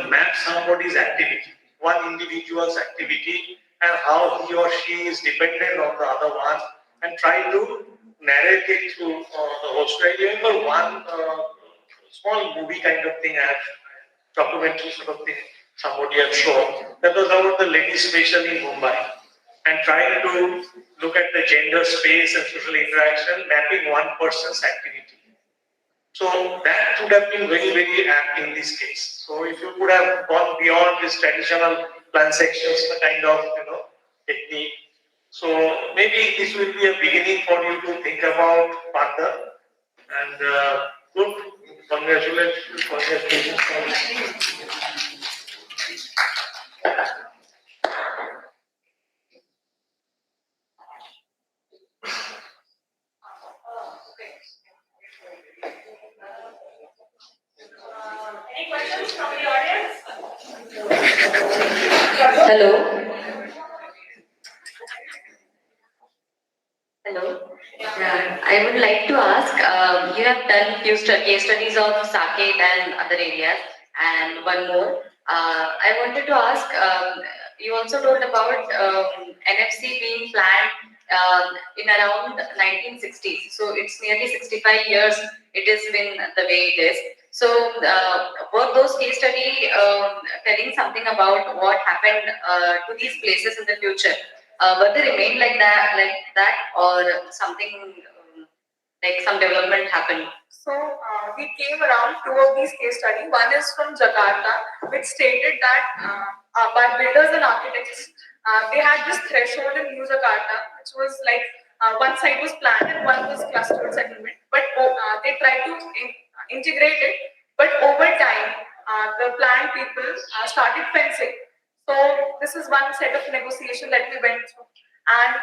map somebody's activity, one individual's activity, and how he or she is dependent on the other one, and try to narrate it through the whole story. I remember one small movie kind of thing, documentary sort of thing, somebody had shown, that was about the legislation in Mumbai, and trying to look at the gender space and social interaction, mapping one person's activity. So that would have been very, very apt in this case. So if you could have gone beyond this traditional plan sections kind of technique, so maybe this will be a beginning for you to think about further. And good, congratulations. Hello. Hello. Yeah, I would like to ask, you have done few case studies of Saket and other areas, and one more. I wanted to ask, you also told about NFC being planned in around 1960s. So it's nearly 65 years it has been the way it is. So were those case study telling something about what happened to these places in the future? Will they remain like that, or something like some development happened? So we came around two of these case studies. One is from Jakarta, which stated that by builders and architects, they had this threshold in New Jakarta, which was like one side was planned and one was clustered settlement. But they tried to integrate it. But over time, the planned people started fencing. So this is one set of negotiation that we went through. And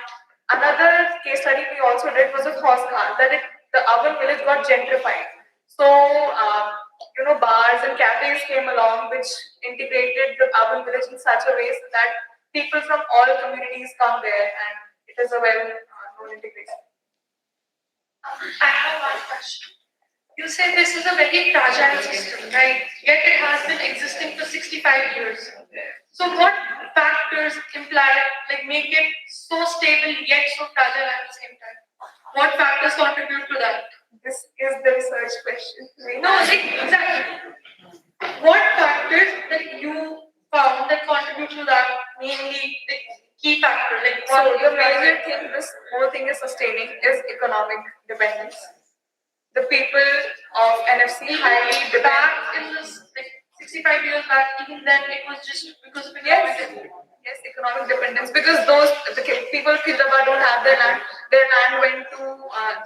another case study we also did was of Horskhal, that the urban village got gentrified. So, bars and cafes came along which integrated the urban village in such a way so that people from all communities come there, and it is a well-known integration. I have one question. You say this is a very fragile system, right? Yet it has been existing for 65 years. So what factors make it so stable yet so fragile at the same time? What factors contribute to that? This is the research question. No, exactly. What factors that you found that contribute to that, mainly the key factor? So the major thing this whole thing is sustaining is economic dependence. The people of NFC highly depend. Back in this 65 years back, even then it was just because of Yes, economic dependence. Because the people of Hyderabad don't have their land. Their land went to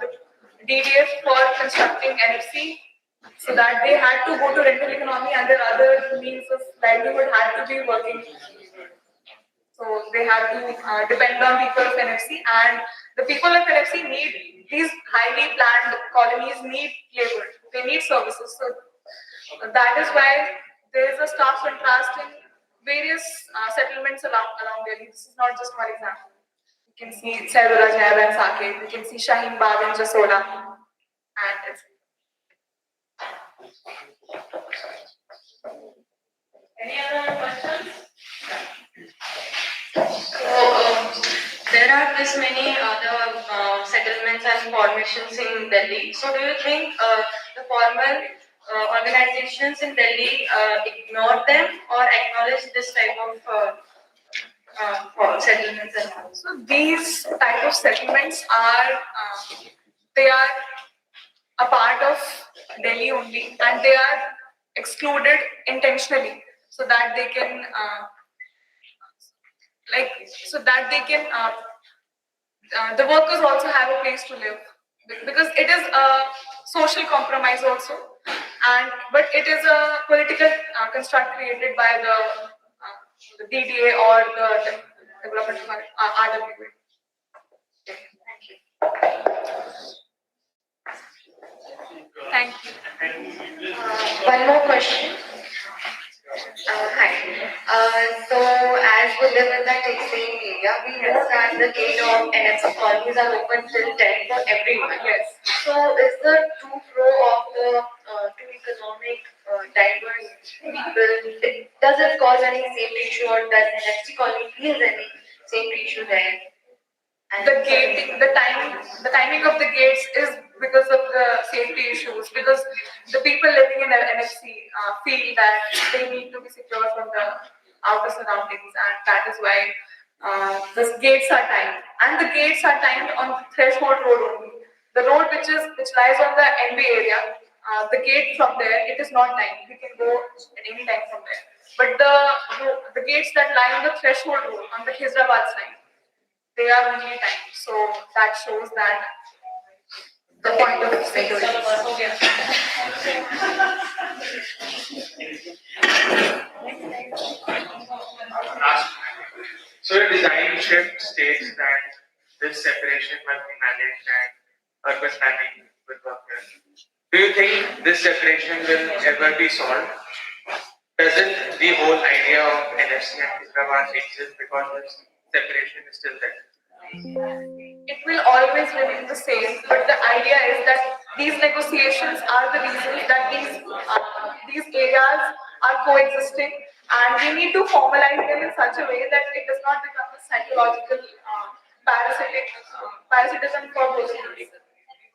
the DDF for constructing NFC, so that they had to go to rental economy, and their other means of livelihood had to be working. So they had to depend on people of NFC, and the people of NFC need these highly planned colonies need labor. They need services. So that is why there is a stark contrast in various settlements along Delhi. This is not just one example. You can see Saidullah Jayab and Saket. You can see Shaheen Bagh and Jasola, and etc. Any other questions? So there are this many other settlements and formations in Delhi. So do you think the formal organizations in Delhi ignore them or acknowledge this type of settlements and all? So these type of settlements are they are a part of Delhi only, and they are excluded intentionally so that they can the workers also have a place to live, because it is a social compromise also, but it is a political construct created by the DDA or the development RWA. Thank you. One more question. Hi. So as we live in that same area, we understand the gate of NFC colonies are open till 10 for everyone. Yes. So is the true flow of the two economic diverse people, does it cause any safety issue, or does NFC colony feels any safety issue there? And the timing of the gates is because of the safety issues, because the people living in NFC feel that they need to be secure from the outer surroundings, and that is why the gates are timed. And the gates are timed on threshold road only. The road which lies on the NB area, the gate from there, it is not timed. We can go at any time from there. But the gates that lie on the threshold road on the Hyderabad side, they are only timed. So that shows that the point of security. So the design shift states that this separation must be managed and urban planning will work well. Do you think this separation will ever be solved? Does doesn't the whole idea of NFC and Hyderabad exist because this separation is still there? It will always remain the same, but the idea is that these negotiations are the reasons that these areas are coexisting, and we need to formalize them in such a way that it does not become a psychological parasitism for both countries.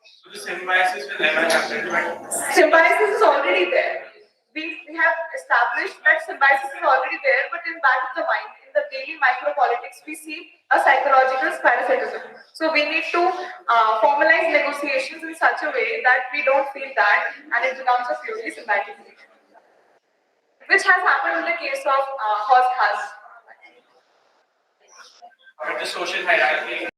So the symbiosis will never happen, right? Symbiosis is already there. We have established that symbiosis is already there, but in back of the mind, in the daily micropolitics, we see a psychological parasitism. So we need to formalize negotiations in such a way that we don't feel that, and it becomes a purely symbiotic relation, which has happened in the case of horse khas. But the social hierarchy.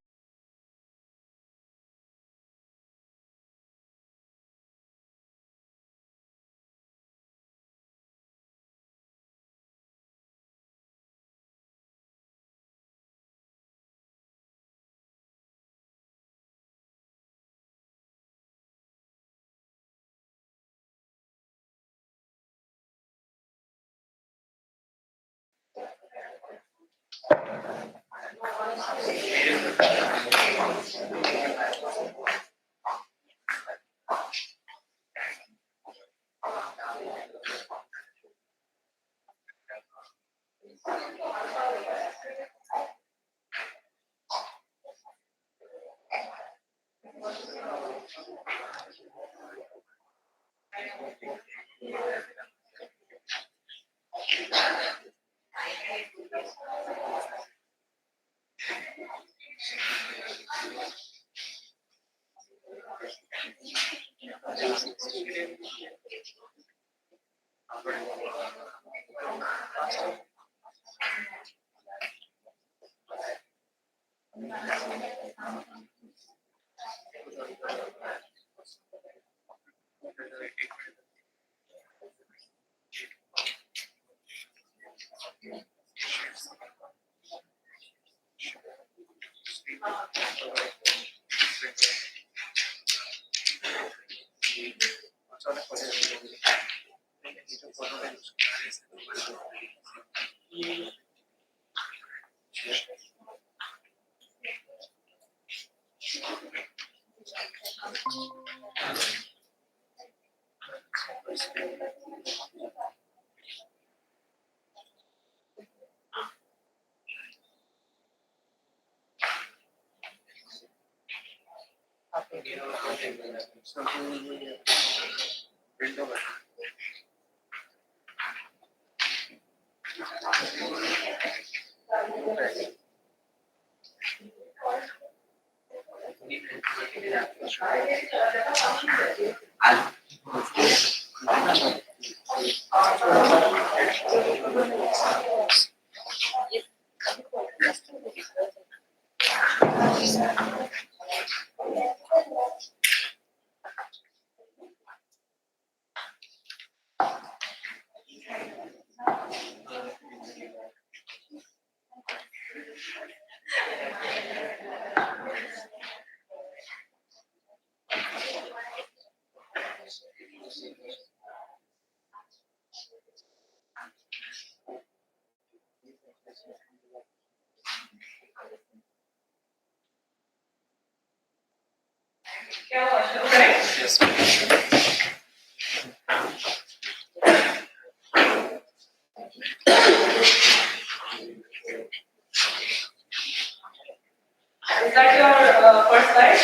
Is that your first slide?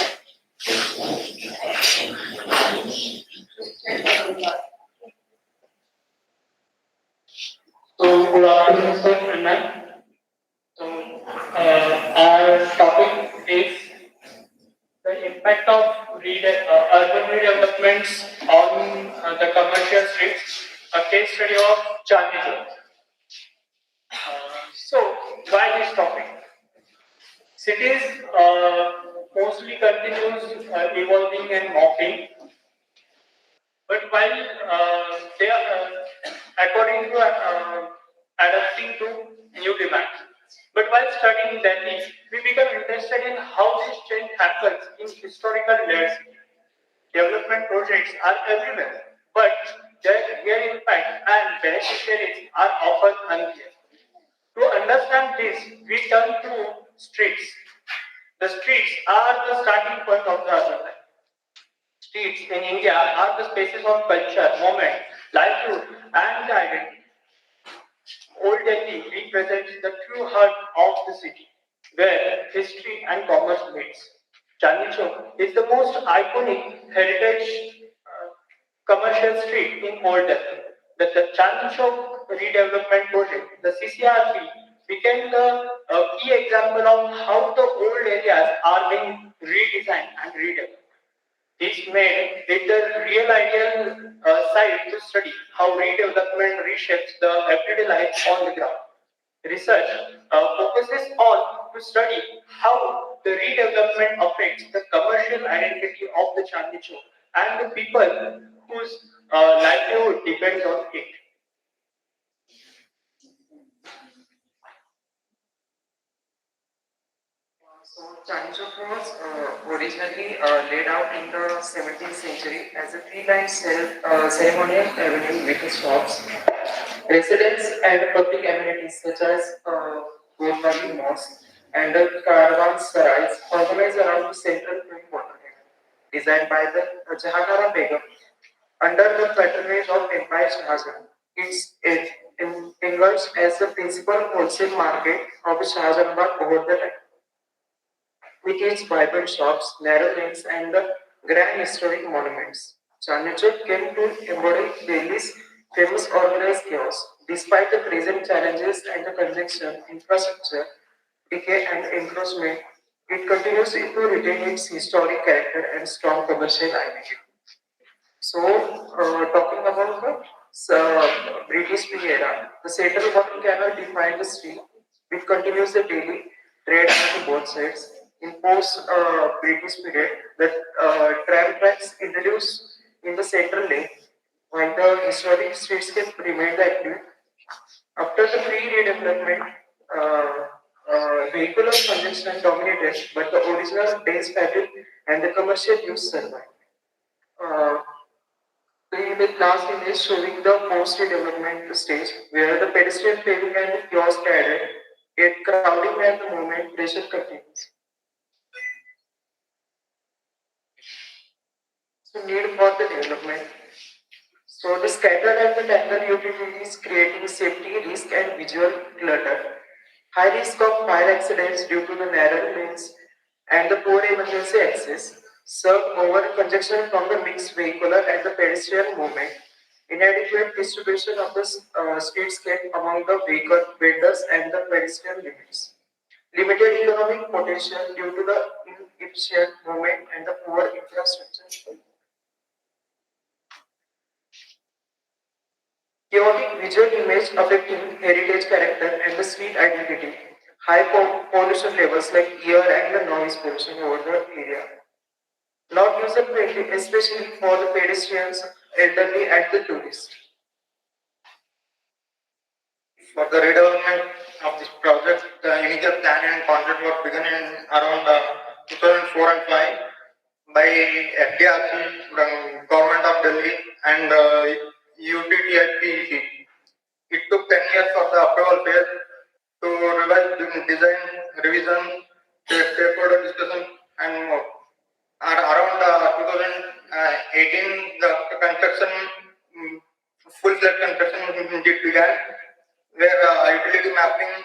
So, good afternoon, sir and ma'am. So, our topic is the impact of urban redevelopments on the commercial streets, a case study of Chandni Chowk. So, why this topic? Cities mostly continues evolving and morphing, but while they are according to adapting to new demands. But while studying Delhi, we become interested in how this change happens in historical layers. Development projects are everywhere, but their impact and beneficiaries are often unclear. To understand this, we turn to streets. The streets are the starting point of the urban life. Streets in India are the spaces of culture, movement, livelihood, and identity. Old Delhi represents the true heart of the city, where history and commerce meets. Chandni Chowk is the most iconic heritage commercial street in Old Delhi. The Chandni Chowk redevelopment project, the CCRP, became the key example of how the old areas are being redesigned and redeveloped. This made it the real ideal site to study how redevelopment reshapes the everyday life on the ground. Research focuses on to study how the redevelopment affects the commercial identity of the Chandni Chowk and the people whose livelihood depends on it. So Chandni Chowk was originally laid out in the 17th century as a three-line ceremonial avenue with shops, residence and public amenities such as Gurdwara Mosque and the Caravanserais organized around the central twin waterhead, designed by the Jahanara Begum under the patronage of Empire Shah Jahan. It emerged as the principal wholesale market of Shahjahanabad over the time. With its vibrant shops, narrow lanes, and the grand historic monuments, Chandni Chowk came to embody Delhi's famous organized chaos. Despite the present challenges and the congestion, infrastructure, decay, and encroachment, it continues to retain its historic character and strong commercial identity. So, talking about the British era, the Central Water Canal defined the street, which continues the daily trade on both sides. In post-British period, the tram tracks introduced in the central lane, while the historic streetscape remained active. After the pre-redevelopment, vehicular congestion dominated, but the original dense fabric and the commercial use survived. Uh, the last image showing the post-redevelopment stage, where the pedestrian paving and the kiosk added, yet crowding at the moment, pressure continues. So need for the development. So the scattered and the tangled utilities creating safety risk and visual clutter. High risk of fire accidents due to the narrow lanes and the poor emergency access. Serve over congestion from the mixed vehicular and the pedestrian movement. Inadequate distribution of the streetscape among the vehicle vendors and the pedestrian limits. Limited economic potential due to the inefficient movement and the poor infrastructure. Chaotic visual image affecting heritage character and the street identity. High pollution levels like air and the noise pollution over the area. Not user friendly, especially for the pedestrians, elderly, and the tourists. For the redevelopment of this project, the initial plan and contract work began in around 2004 and 5 by FDRC, the Government of Delhi, and UTTIPEC. It took 10 years for the approval phase to revise the design, revision, stakeholder discussion, and more. Around 2018, the construction, full-fledged construction did began, where utility mapping,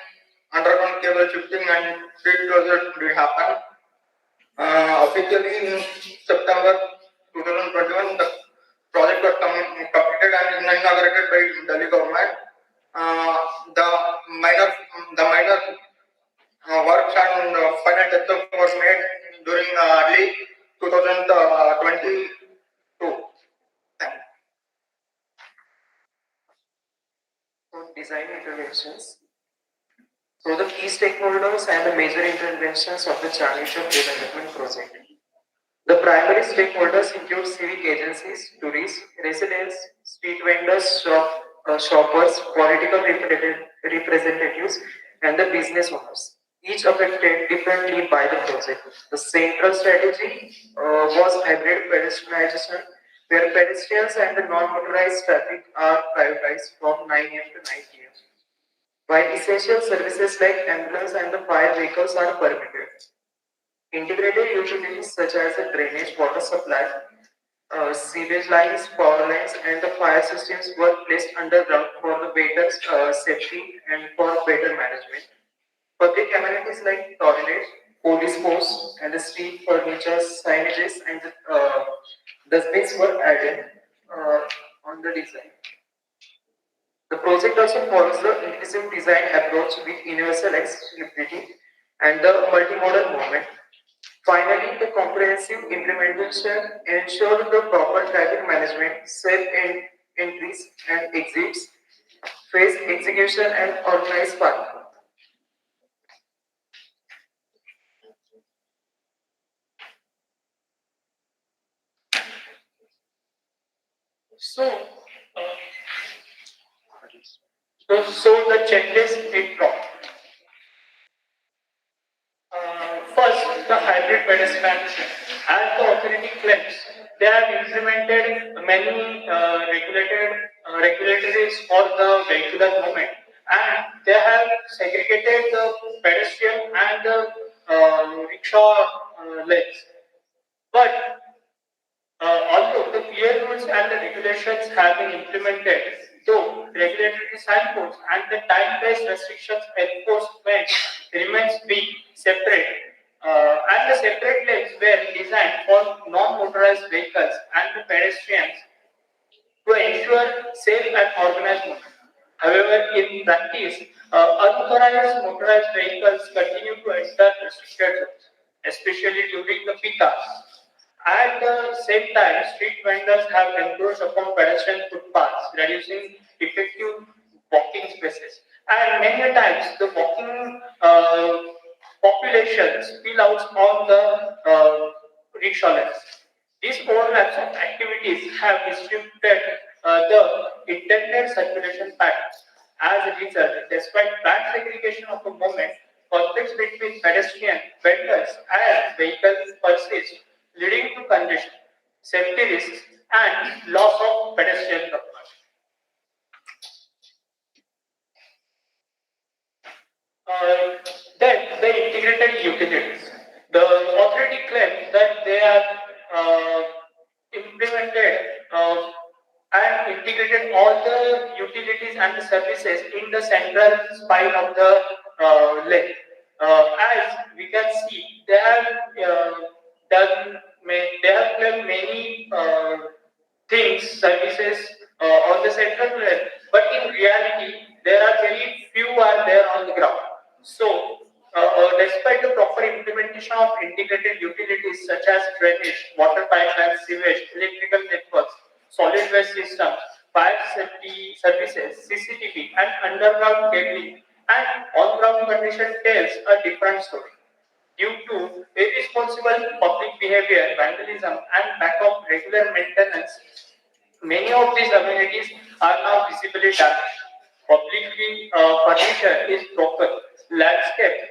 underground cable shifting, and street closure will happen. Officially in September 2021, the project was completed and inaugurated by Delhi government. The minor works and final touch-up was made during early 2022. So design interventions. So the key stakeholders and the major interventions of the Chandni Chowk development project. The primary stakeholders include civic agencies, tourists, residents, street vendors, shoppers, political representatives, and the business owners, each affected differently by the project. The central strategy was hybrid pedestrianization where pedestrians and the non-motorized traffic are prioritized from 9 a.m. to 9 p.m. While essential services like ambulance and the fire vehicles are permitted. Integrated utilities such as the drainage, water supply, sewage lines, power lines, and the fire systems were placed underground for the better safety and for better management. Public amenities like toilets, police posts, and the street furniture, signages, and dustbins were added on the design. The project also follows the inclusive design approach with universal accessibility and the multimodal movement. Finally, the comprehensive implementation ensured the proper traffic management, safe entries and exits, phased execution, and organized parking. So, so the changes it brought. First, the hybrid pedestrian. As the authority claims, they have implemented many regulatories for the vehicular movement, and they have segregated the pedestrian and the rickshaw lanes. But although the clear rules and the regulations have been implemented, though regulatory signposts and the time-based restrictions enforcement remains being separate, and the separate lanes were designed for non-motorized vehicles and the pedestrians to ensure safe and organized movement. However, in practice, unauthorized motorized vehicles continue to enter restricted zones, especially during the peak hours. At the same time, street vendors have encroached upon pedestrian footpaths, reducing effective walking spaces. And many a times, the walking population spill out on the rickshaw lanes. These overlaps of activities have disrupted the intended circulation patterns. As a result, despite planned segregation of the movement, conflicts between pedestrian, vendors, and vehicles persist, leading to congestion, safety risks, and loss of pedestrian comfort. Then the integrated utilities. The authority claims that they have implemented and integrated all the utilities and the services in the central spine of the lake. As we can see, they have they have claimed many things, services on the central lake, but in reality, there are very few are there on the ground. So, despite the proper implementation of integrated utilities such as drainage, water pipelines, sewage, electrical networks, solid waste systems, fire safety services, CCTV, and underground cabling, and on-ground condition tells a different story. Due to irresponsible public behavior, vandalism, and lack of regular maintenance, many of these amenities are now visibly damaged. Publicly furniture is broken, landscape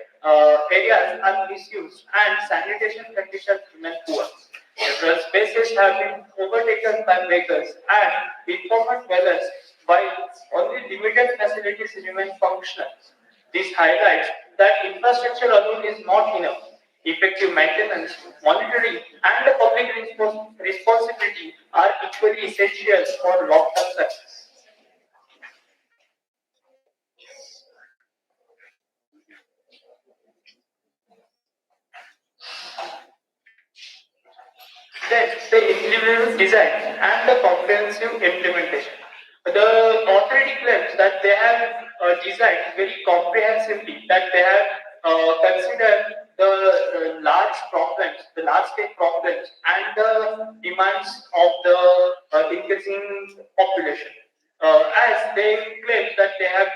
areas are misused, and sanitation conditions remain poor. Several spaces have been overtaken by vehicles and informal dwellers, while only limited facilities remain functional. This highlights that infrastructure alone is not enough. Effective maintenance, monitoring, and the public responsibility are equally essential for long-term success. Then the individual design and the comprehensive implementation. The authority claims that they have designed very comprehensively, that they have considered the large problems, the large scale problems, and the demands of the increasing population. As they claim that they have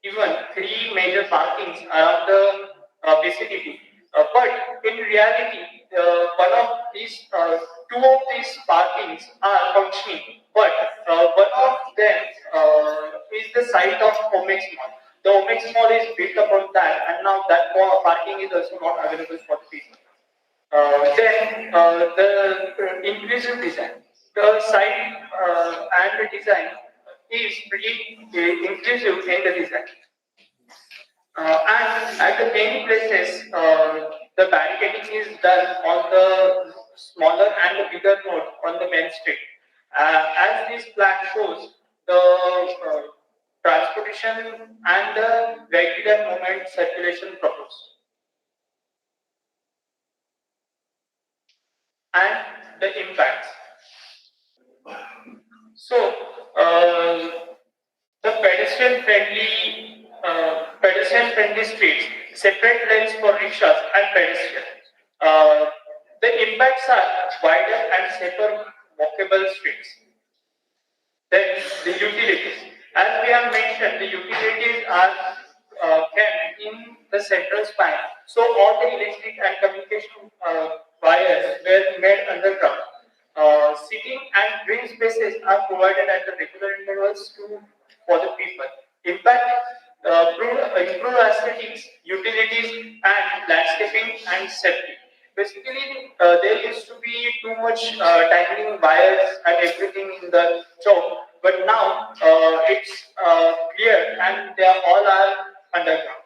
given three major parkings around the vicinity. But in reality, one of these, two of these parkings are functioning, but one of them is the site of Omex Mall. The Omex Mall is built upon that, and now that parking is also not available for the people. Then the inclusive design. The site and the design is pretty inclusive in the design. And at the many places, the barricading is done on the smaller and the bigger node on the main street. As this plan shows, the transportation and the vehicular movement circulation proposed. And the impacts. So, the pedestrian-friendly streets, separate lanes for rickshaws and pedestrians. The impacts are wider and safer walkable streets. Then the utilities. As we have mentioned, the utilities are kept in the central spine. So all the electric and communication wires were made underground. Sitting and green spaces are provided at the regular intervals for the people. Impact improve aesthetics, utilities, and landscaping and safety. Basically, there used to be too much tangling wires and everything in the chowk, but now it's clear and they all are underground.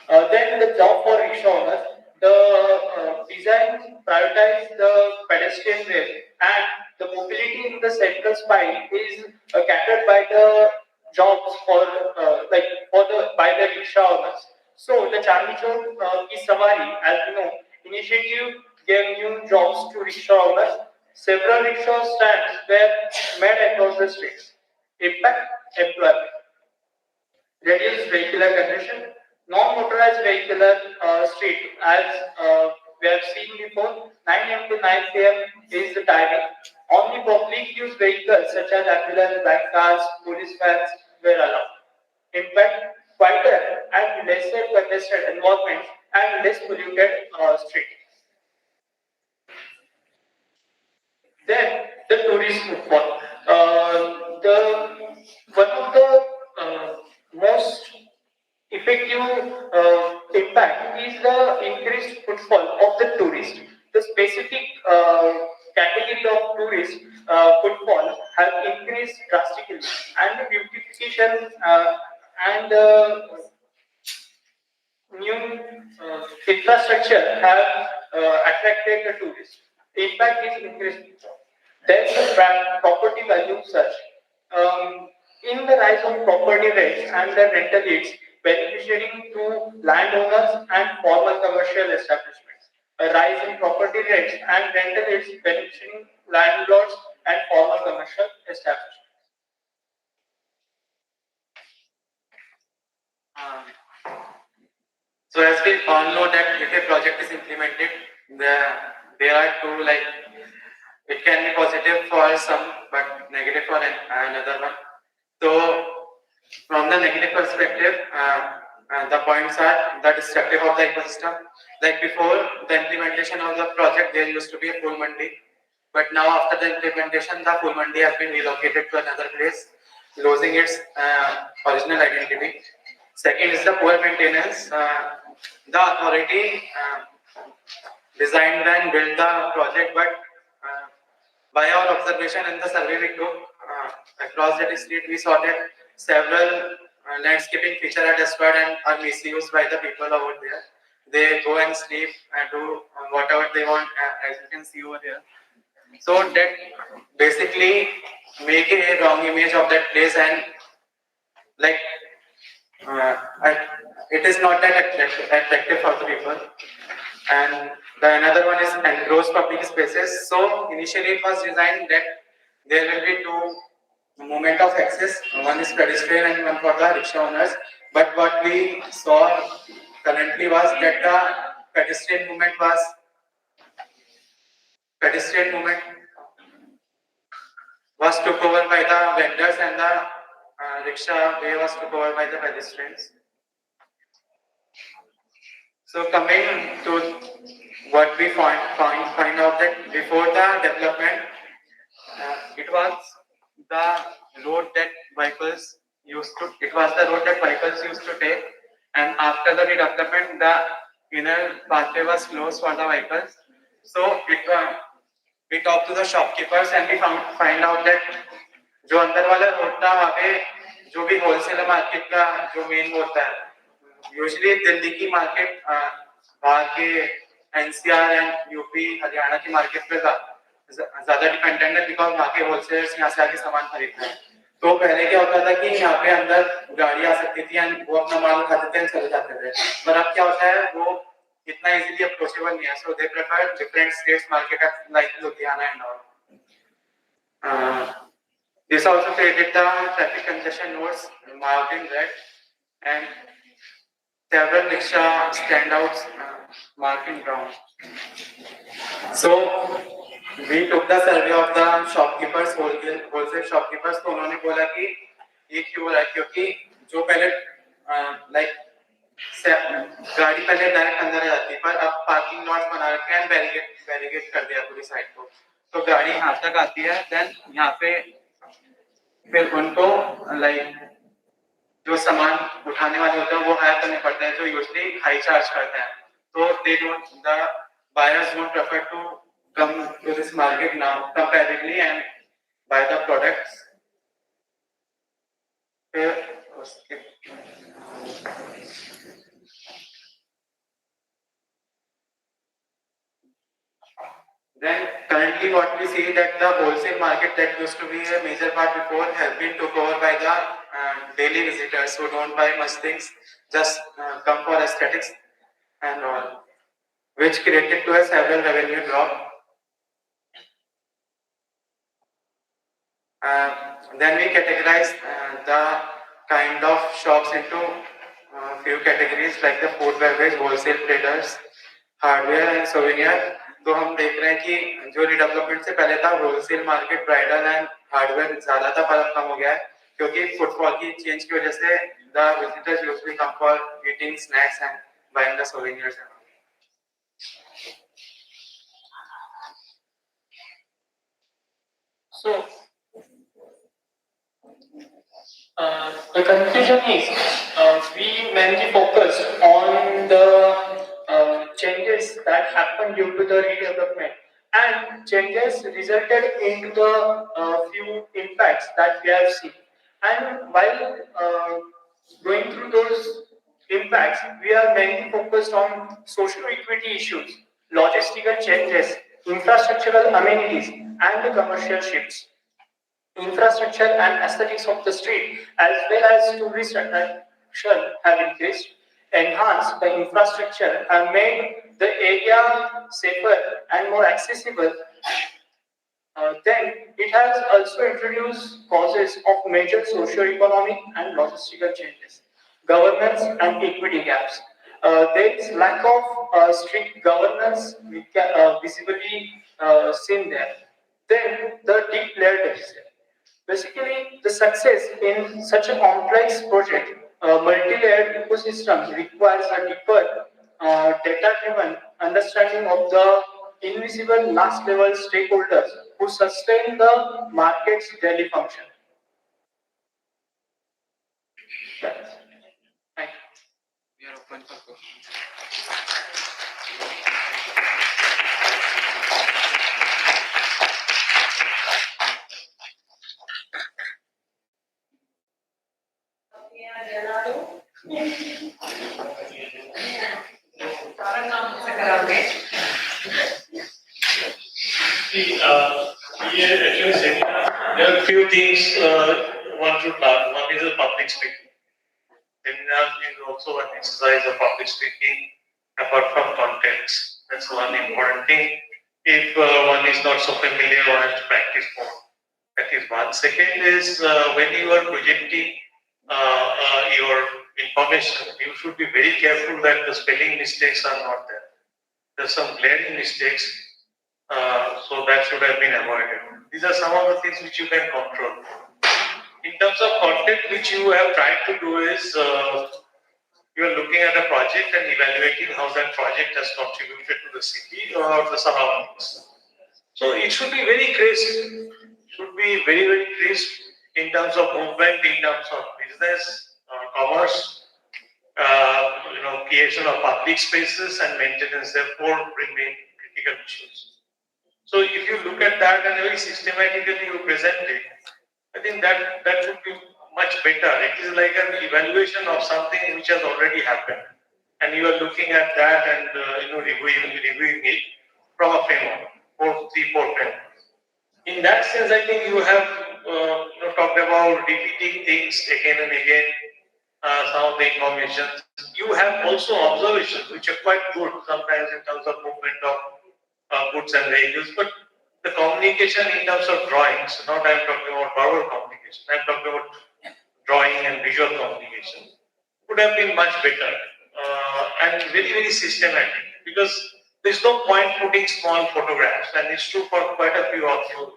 Then the job for rickshaw owners, the design prioritize the pedestrian rail and the mobility in the central spine is catered by the jobs for by the rickshaw owners. So the Chandni Chowk Ki Sawari, as you know, initiative gave new jobs to rickshaw owners. Several rickshaw stands were made across the streets. Impact employment. Reduce vehicular congestion. Non-motorized vehicular street, as we have seen before, 9 a.m. to 9 p.m. is the timing. Only public use vehicles such as ambulance, bank cars, police vans were allowed. Impact quieter and lesser congested environments and less polluted street. Then the tourist footfall. One of the most effective impact is the increased footfall of the tourist. The specific category of tourist footfall have increased drastically, and the beautification and new infrastructure have attracted the tourists. Impact is increased. Then the property value search. In the rise of property rates and the rental yields, beneficiating to landowners and formal commercial establishments. A rise in property rates and rental yields benefiting landlords and formal commercial establishments. So as we all know that if a project is implemented, there are two, like it can be positive for some but negative for another one. So from the negative perspective, the points are the destructive of the ecosystem. Like before the implementation of the project, there used to be a full mandi, but now after the implementation, the full mandi has been relocated to another place, losing its original identity. Second is the poor maintenance. The authority designed and built the project, but by our observation and the survey we took across the district, we saw that several landscaping features are destroyed and are misused by the people over there. They go and sleep and do whatever they want, as you can see over here. So that basically make a wrong image of that place, and like it is not that attractive for the people. And the another one is enclosed public spaces. So initially it was designed that there will be two movement of access, one is pedestrian and one for the rickshaw owners. But what we saw currently was that the pedestrian movement was took over by the vendors, and the rickshaw way was took over by the pedestrians. So coming to what we find out that before the development, it was the road that vehicles used to take, and after the redevelopment, the inner pathway was closed for the vehicles. So we talked to the shopkeepers and we find out that जो अंदर वाला road था वहाँ पे जो भी wholesaler market का जो मेन होता है यूजुअली दिल्ली की मार्केट बाहर के एनसीआर एंड यूपी हरियाणा की मार्केट पे ज्यादा डिपेंडेंट है बिकॉज वहाँ के होलसेलर्स यहाँ से आके सामान खरीदते हैं तो पहले क्या होता था कि यहाँ पे अंदर गाड़ी आ सकती थी एंड वो अपना माल उठाते थे चले जाते थे पर अब क्या होता है वो इतना इजीली अप्रोचेबल नहीं है so they prefer different states market like Ludhiana and all This also created the traffic congestion nodes marked in red and several rickshaw standouts marked in brown. So we took the survey of the shopkeepers, wholesale shopkeepers. तो उन्होंने बोला कि ये क्यों हो रहा है क्योंकि जो पहले लाइक गाड़ी पहले डायरेक्ट अंदर आ जाती पर अब पार्किंग लॉट बना रखे हैं बैरिकेड कर दिया पूरी साइड को तो गाड़ी यहाँ तक आती है देन यहाँ पे फिर उनको लाइक जो सामान उठाने वाले होते हैं वो हायर करने पड़ते हैं जो यूजुअली हाई चार्ज करते हैं तो they don't the buyers don't prefer to come to this market now comparatively and buy the products Then currently what we see that the wholesale market that used to be a major part before has been took over by the daily visitors who don't buy much things, just come for aesthetics and all, which created to us several revenue drop. Then we categorize the kind of shops into few categories like the food, beverage, wholesale traders, hardware and souvenir. तो हम देख रहे हैं कि जो redevelopment से पहले था wholesale market bridal and hardware ज्यादा था पर कम हो गया है क्योंकि फुटफॉल की चेंज की वजह से the visitors usually come for eating snacks and buying the souvenirs. So the conclusion is we mainly focused on the changes that happened due to the redevelopment and changes resulted into the few impacts that we have seen. And while going through those impacts, we are mainly focused on social equity issues, logistical changes, infrastructural amenities, and the commercial shifts. Infrastructure and aesthetics of the street as well as tourist attraction have increased, enhanced the infrastructure and made the area safer and more accessible. Then it has also introduced causes of major socio-economic and logistical changes, governance and equity gaps. There is lack of strict governance visibly seen there. Then the deep layer deficit. Basically, the success in such a complex project, multi-layered ecosystem requires a deeper, data-driven understanding of the invisible last-level stakeholders who sustain the market's daily function. Thank you. We are open for questions. Actually, there are few things one should learn. One is the public speaking. Seminar is also an exercise of public speaking apart from context. That's one important thing. If one is not so familiar, one has to practice more. That is one. Second is when you are projecting your information, you should be very careful that the spelling mistakes are not there. There are some glaring mistakes, so that should have been avoided. These are some of the things which you can control. In terms of content, which you have tried to do is you are looking at a project and evaluating how that project has contributed to the city or the surroundings. So it should be very crisp. Should be very, very crisp in terms of movement, in terms of business, commerce, creation of public spaces and maintenance, therefore remain critical issues. So if you look at that and very systematically you present it, I think that would be much better. It is like an evaluation of something which has already happened, and you are looking at that and reviewing it from a framework, four frameworks. In that sense, I think you have talked about repeating things again and again. Some of the information you have also observations which are quite good sometimes in terms of movement of goods and vehicles, but the communication in terms of drawings, not I'm talking about verbal communication, I'm talking about drawing and visual communication, would have been much better and very, very systematic, because there's no point putting small photographs, and it's true for quite a few of few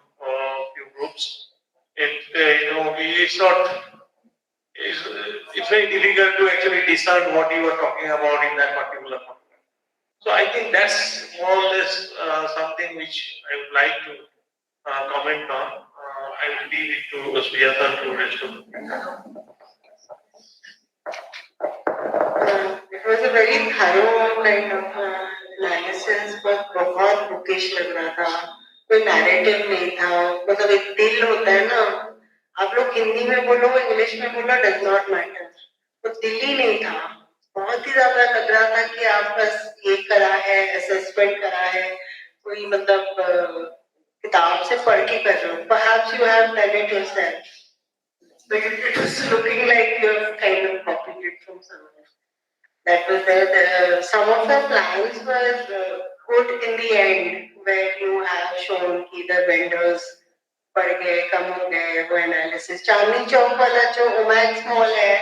groups. It's not. It's very difficult to actually discern what you are talking about in that particular photograph. So I think that's more or less something which I would like to comment on. I will leave it to Sujata to rest of the It was a very thorough kind of analysis, but बहुत bookish लग रहा था, कोई narrative नहीं था, मतलब एक दिल होता है ना, आप लोग हिंदी में बोलो इंग्लिश में बोलो does not matter, तो दिल ही नहीं था, बहुत ही ज्यादा लग रहा था कि आप बस ये करा है, assessment करा है, कोई मतलब किताब से पढ़ के कर रहे हो, perhaps you have done it yourself, but it was looking like you have kind of copied it from somewhere. That was there. Some of the plans were good in the end, where you have shown कि the vendors बढ़ गए, कम हो गए, वो analysis. Chandni Chowk वाला जो Omax mall है,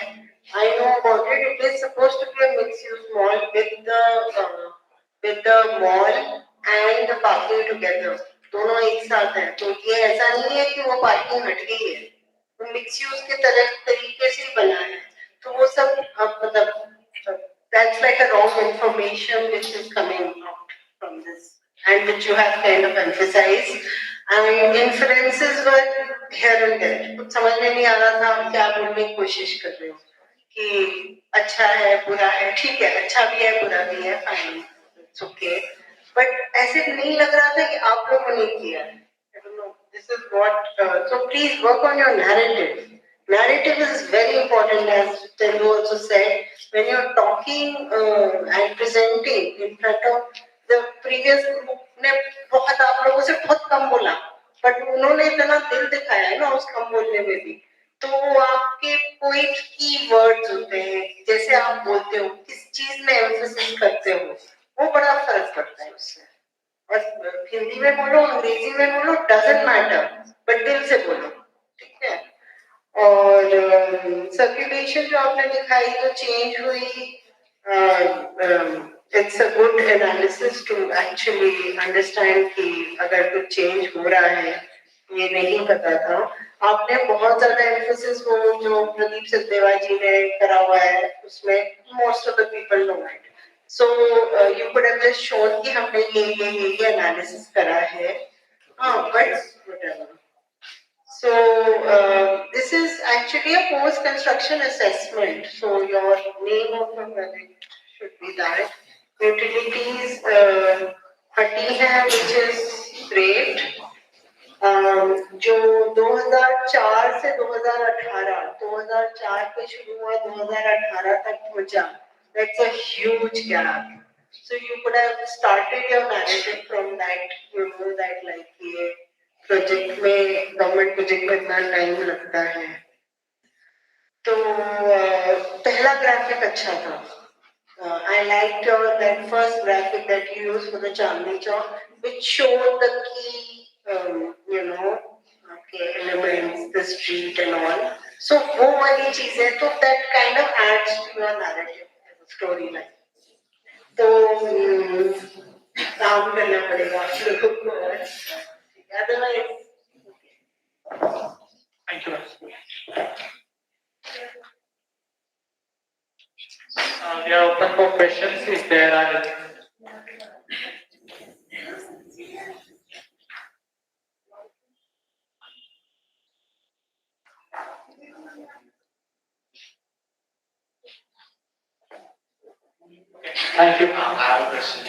I know about it. It is supposed to be a mixed-use mall with the mall and the parking together. दोनों एक साथ हैं. तो ये ऐसा नहीं है कि वो parking हट गई है. वो mixed-use के तरीके से बना है. तो वो सब मतलब that's like a wrong information which is coming out from this, and which you have kind of emphasized. And inferences were here and there. कुछ समझ में नहीं आ रहा था आप क्या बोलने की कोशिश कर रहे हो कि अच्छा है, बुरा है, ठीक है, अच्छा भी है, बुरा भी है, fine, it's okay. But ऐसे नहीं लग रहा था कि आप लोगों ने किया है. I don't know. This is what. So please work on your narrative. Narrative is very important, as Tendu also said. When you're talking and presenting in front of the previous group, ने बहुत आप लोगों से बहुत कम बोला, but उन्होंने इतना दिल दिखाया है ना उस कम बोलने में भी. तो आपके कोई की वर्ड्स होते हैं, जैसे आप बोलते हो, किस चीज में एम्फेसिस करते हो, वो बड़ा फर्क पड़ता है उससे. और हिंदी में बोलो, अंग्रेजी में बोलो, डजंट मैटर, बट दिल से बोलो, ठीक है. और सर्कुलेशन जो आपने दिखाई जो चेंज हुई, it's a good analysis to actually understand कि अगर कुछ चेंज हो रहा है, ये नहीं पता था. आपने बहुत ज्यादा एम्फेसिस वो जो प्रदीप सिद्धेवा जी ने करा हुआ है उसमें most of the people know it. So you could have just shown कि हमने ये एनालिसिस करा है. But So this is actually a post-construction assessment. So your name of the project should be that. Utilities 30 है, which is great. जो 2004 से 2004 पे शुरू हुआ, 2018 तक पहुंचा. That's a huge gap. So you could have started your narrative from that. You know that like ये project में गवर्नमेंट प्रोजेक्ट में इतना टाइम लगता है. तो पहला ग्राफिक अच्छा था. I liked that first graphic that you used for the Chandni Chowk, which showed the key, elements, the street and all. So वो वाली चीजें तो that kind of adds to your narrative as a storyline. तो काम करना पड़ेगा आप लोगों को. Otherwise, thank you. We are open for questions if there are any. Thank you. I have a question.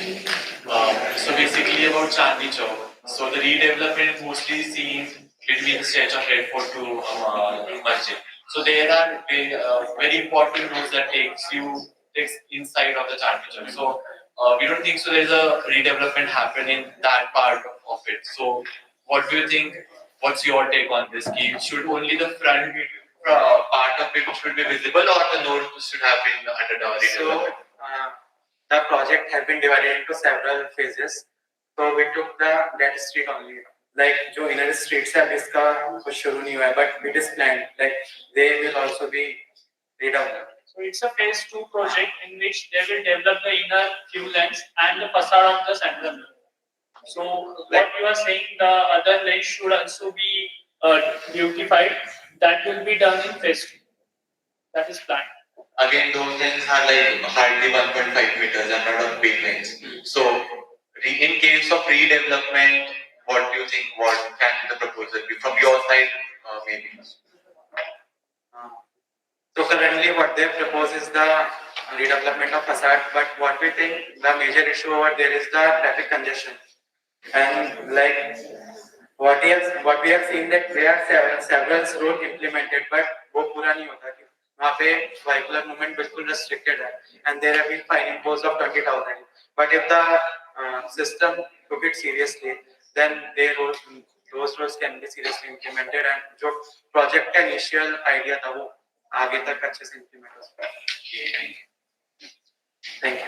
So basically about Chandni Chowk. So the redevelopment mostly seen between the stretch of Red Fort to Masjid. So there are very important roads that takes inside of the Chandni Chowk. So we don't think so. There is a redevelopment happen in that part of it. So what do you think? What's your take on this? Should only the front part of it should be visible, or the node should have been under the redevelopment? The project has been divided into several phases. So we took the that street only. Like जो inner streets है इसका कुछ शुरू नहीं हुआ है, but it is planned. Like they will also be redeveloped. So it's a phase 2 project in which they will develop the inner few lanes and the facade of the central lane. So what you are saying, the other lanes should also be beautified. That will be done in phase 2. That is planned. Again, those lanes are like hardly 1.5 meters and not on big lanes. So, in case of redevelopment, what do you think? What can the proposal be from your side, maybe? So currently, what they propose is the redevelopment of facade. But what we think the major issue over there is the traffic congestion. And like what we have seen that there are several roads implemented, but वो पूरा नहीं होता कि वहाँ पे vehicular movement बिल्कुल restricted है, and there have been fine imposed of 20,000. But if the system took it seriously, then those roads can be seriously implemented, and जो project का initial idea था वो आगे तक अच्छे से implement हो सकता है. Thank you.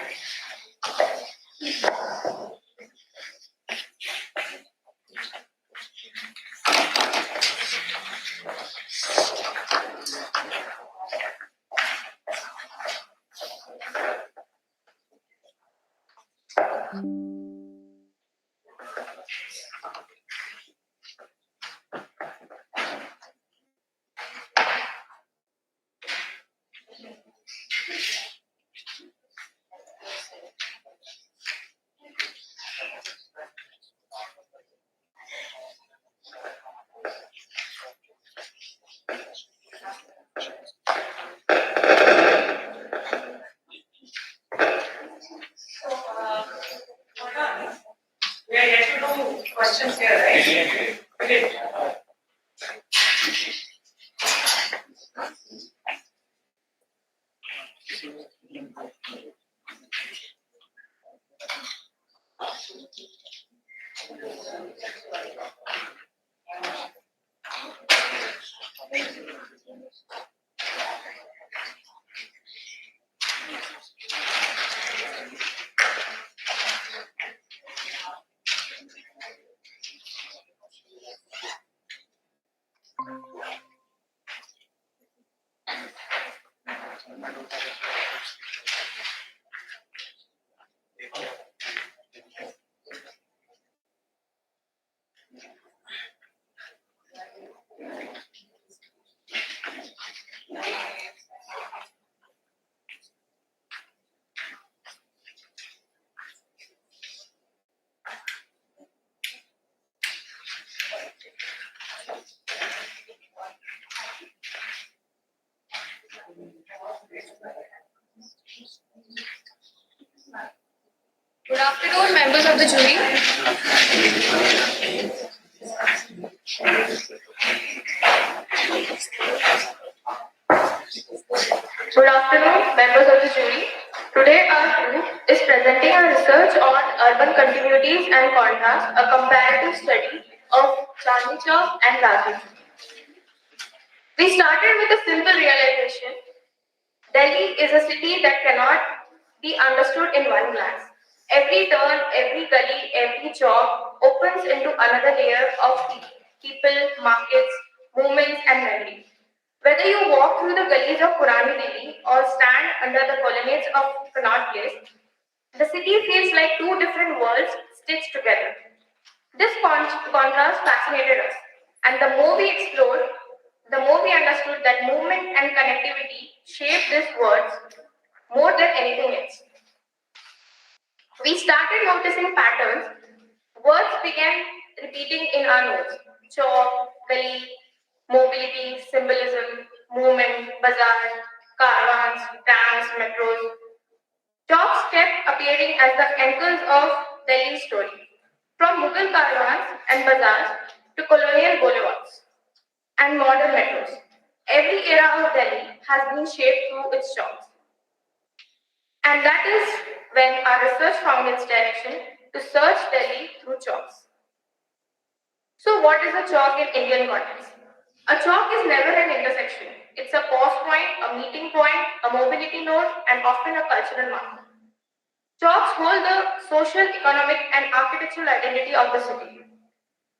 We are yet to do questions here, right? Okay. Good afternoon, members of the jury. Good afternoon, members of the jury. Today our group is presenting a research on urban continuities and contrasts, a comparative study of Chandni Chowk and Rajiv. We started with a simple realization. Delhi is a city that cannot be understood in one glance. Every turn, every gully, every chowk opens into another layer of people, markets, movements, and memory. Whether you walk through the gullies of Purani Delhi or stand under the colonnades of Connaught Place, the city feels like two different worlds stitched together. This contrast fascinated us, and the more we explored, the more we understood that movement and connectivity shape these words more than anything else. We started noticing patterns. Words began repeating in our notes. Chowk, gully, mobility, symbolism, movement, bazaar, caravans, trams, metros. Chowks kept appearing as the anchors of Delhi's story, from Mughal caravans and bazaars to colonial boulevards and modern metros. Every era of Delhi has been shaped through its chowks. And that is when our research found its direction to search Delhi through chowks. So what is a chalk in Indian context? A chalk is never an intersection. It's a pause point, a meeting point, a mobility node, and often a cultural marker. Chalks hold the social, economic, and architectural identity of the city.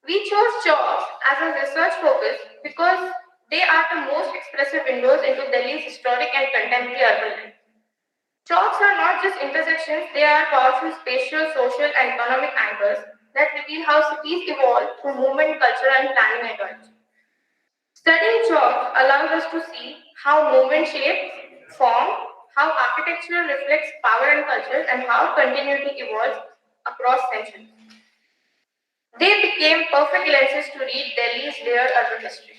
We chose chalks as a research focus because they are the most expressive windows into Delhi's historic and contemporary urban life. Chalks are not just intersections, they are powerful spatial, social, and economic anchors that reveal how cities evolve through movement, culture, and planning ideology. Studying chalk allows us to see how movement shapes form, how architecture reflects power and culture, and how continuity evolves across centuries. They became perfect lenses to read Delhi's layered urban history.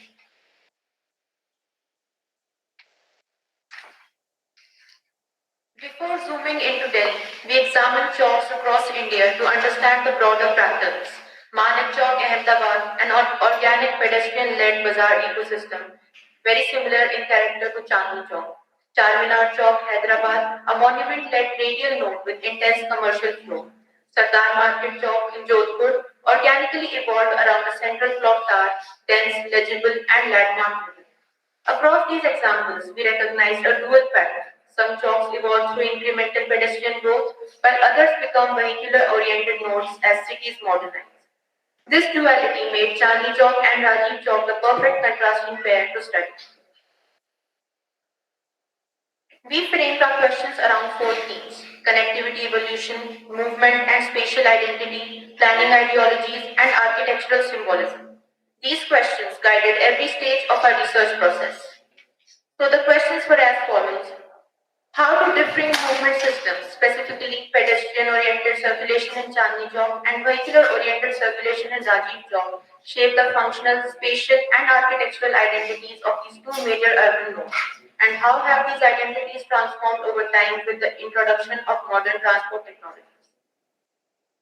Before zooming into Delhi, we examined chalks across India to understand the broader patterns. Manik Chowk, Ahmedabad, an organic pedestrian-led bazaar ecosystem, very similar in character to Chandni Chowk. Charminar Chowk, Hyderabad, a monument-led radial node with intense commercial flow. Sardar Market Chowk in Jodhpur, organically evolved around a central clock tower, dense, legible, and landmark-driven. Across these examples, we recognized a dual pattern. Some chalks evolve through incremental pedestrian growth, while others become vehicular-oriented nodes as cities modernize. This duality made Chandni Chowk and Rajiv Chowk the perfect contrasting pair to study. We framed our questions around four themes: connectivity evolution, movement and spatial identity, planning ideologies, and architectural symbolism. These questions guided every stage of our research process. So the questions were as follows. How do differing movement systems, specifically pedestrian-oriented circulation in Chandni Chowk and vehicular-oriented circulation in Rajiv Chowk, shape the functional, spatial, and architectural identities of these two major urban nodes? And how have these identities transformed over time with the introduction of modern transport technologies?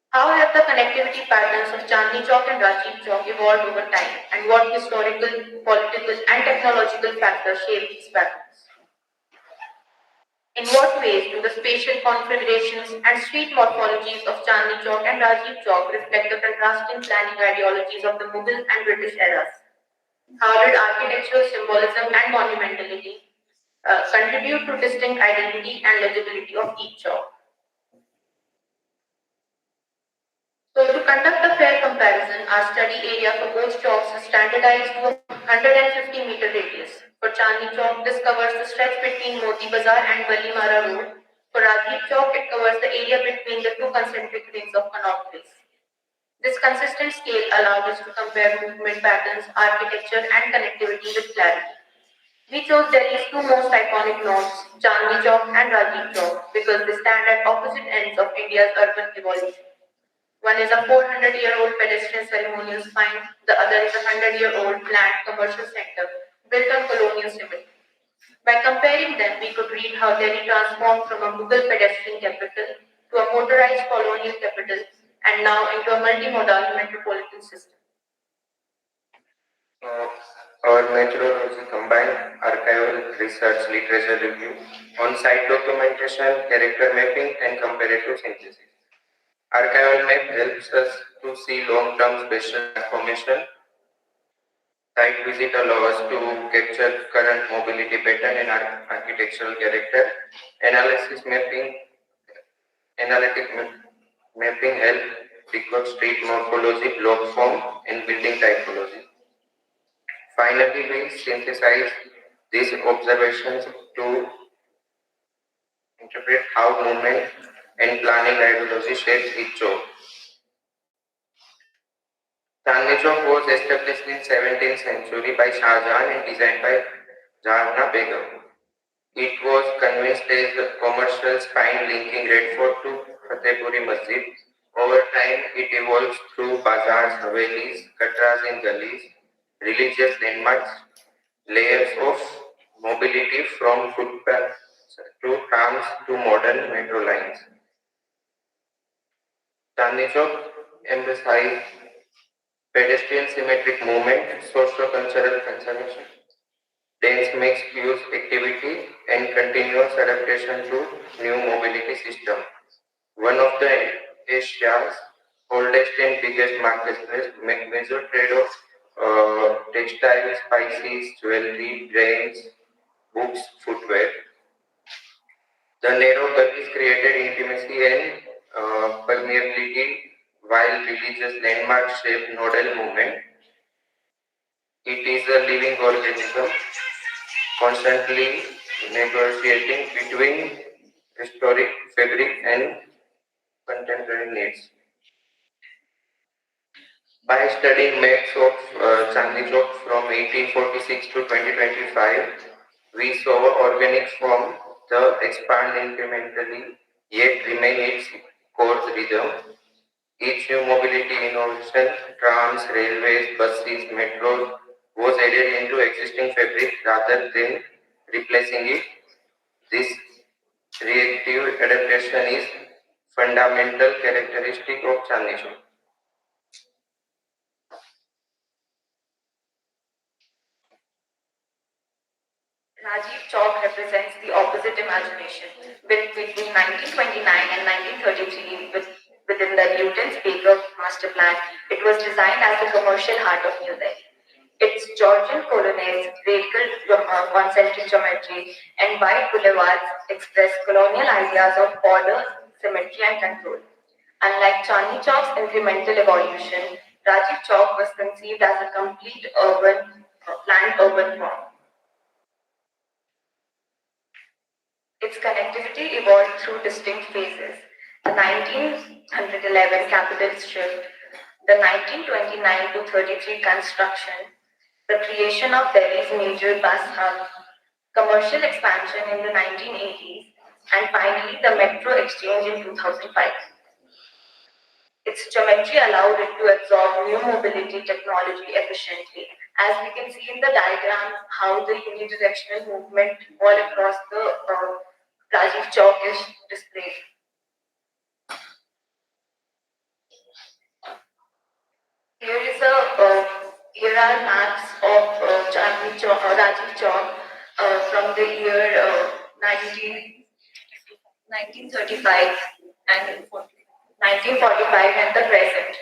How have the connectivity patterns of Chandni Chowk and Rajiv Chowk evolved over time, and what historical, political, and technological factors shape these patterns? In what ways do the spatial configurations and street morphologies of Chandni Chowk and Rajiv Chowk reflect the contrasting planning ideologies of the Mughal and British eras? How did architectural symbolism and monumentality contribute to distinct identity and legibility of each chowk? So to conduct a fair comparison, our study area for both chalks is standardized to a 150-meter radius. For Chandni Chowk, this covers the stretch between Moti Bazar and Valimara Road. For Rajiv Chowk, it covers the area between the two concentric rings of Connaught Place. This consistent scale allowed us to compare movement patterns, architecture, and connectivity with clarity. We chose Delhi's two most iconic nodes, Chandni Chowk and Rajiv Chowk, because they stand at opposite ends of India's urban evolution. One is a 400-year-old pedestrian ceremonial spine, the other is a 100-year-old planned commercial center built on colonial symmetry. By comparing them, we could read how Delhi transformed from a Mughal pedestrian capital to a motorized colonial capital and now into a multimodal metropolitan system. Our methodology combined archival research, literature review, on-site documentation, character mapping, and comparative synthesis. Archival map helps us to see long-term spatial transformation. Site visit allows us to capture current mobility pattern and architectural character. Analytic mapping help record street morphology, block form, and building typology. Finally, we synthesize these observations to interpret how movement and planning ideology shapes each chowk. Chandni Chowk was established in 17th century by Shah Jahan and designed by Jahanna Begum. It was conceived as a commercial spine linking Red Fort to Fatehpuri Masjid. Over time, it evolves through bazaars, havelis, katras and gullies, religious landmarks, layers of mobility from footpath through trams to modern metro lines. Chandni Chowk emphasized pedestrian symmetric movement, socio-cultural conservation, dense mixed-use activity, and continuous adaptation to new mobility system. One of the Asia's oldest and biggest marketplace, major trade of textiles, spices, jewelry, grains, books, footwear. The narrow gullies created intimacy and permeability, while religious landmarks shape nodal movement. It is a living organism, constantly negotiating between historic fabric and contemporary needs. By studying maps of Chandni Chowk from 1846 to 2025, we saw organic form the expand incrementally, yet remain its core rhythm. Each new mobility innovation, trams, railways, buses, metros, was added into existing fabric rather than replacing it. This reactive adaptation is fundamental characteristic of Chandni Chowk. Rajiv Chowk represents the opposite imagination, built between 1929 and 1933 within the Newton's Baker master plan. It was designed as the commercial heart of New Delhi. Its Georgian colonnades, radical concentric geometry, and wide boulevards express colonial ideas of order, symmetry, and control. Unlike Chandni Chowk's incremental evolution, Rajiv Chowk was conceived as a complete planned urban form. Its connectivity evolved through distinct phases. The 1911 capital shift, the 1929 to 33 construction, the creation of Delhi's major bus hub, commercial expansion in the 1980s, and finally the metro exchange in 2005. Its geometry allowed it to absorb new mobility technology efficiently. As we can see in the diagram, how the unidirectional movement all across the Rajiv Chowk is displayed. Here are maps of Rajiv Chowk from the year 1935 and 1945 and the present.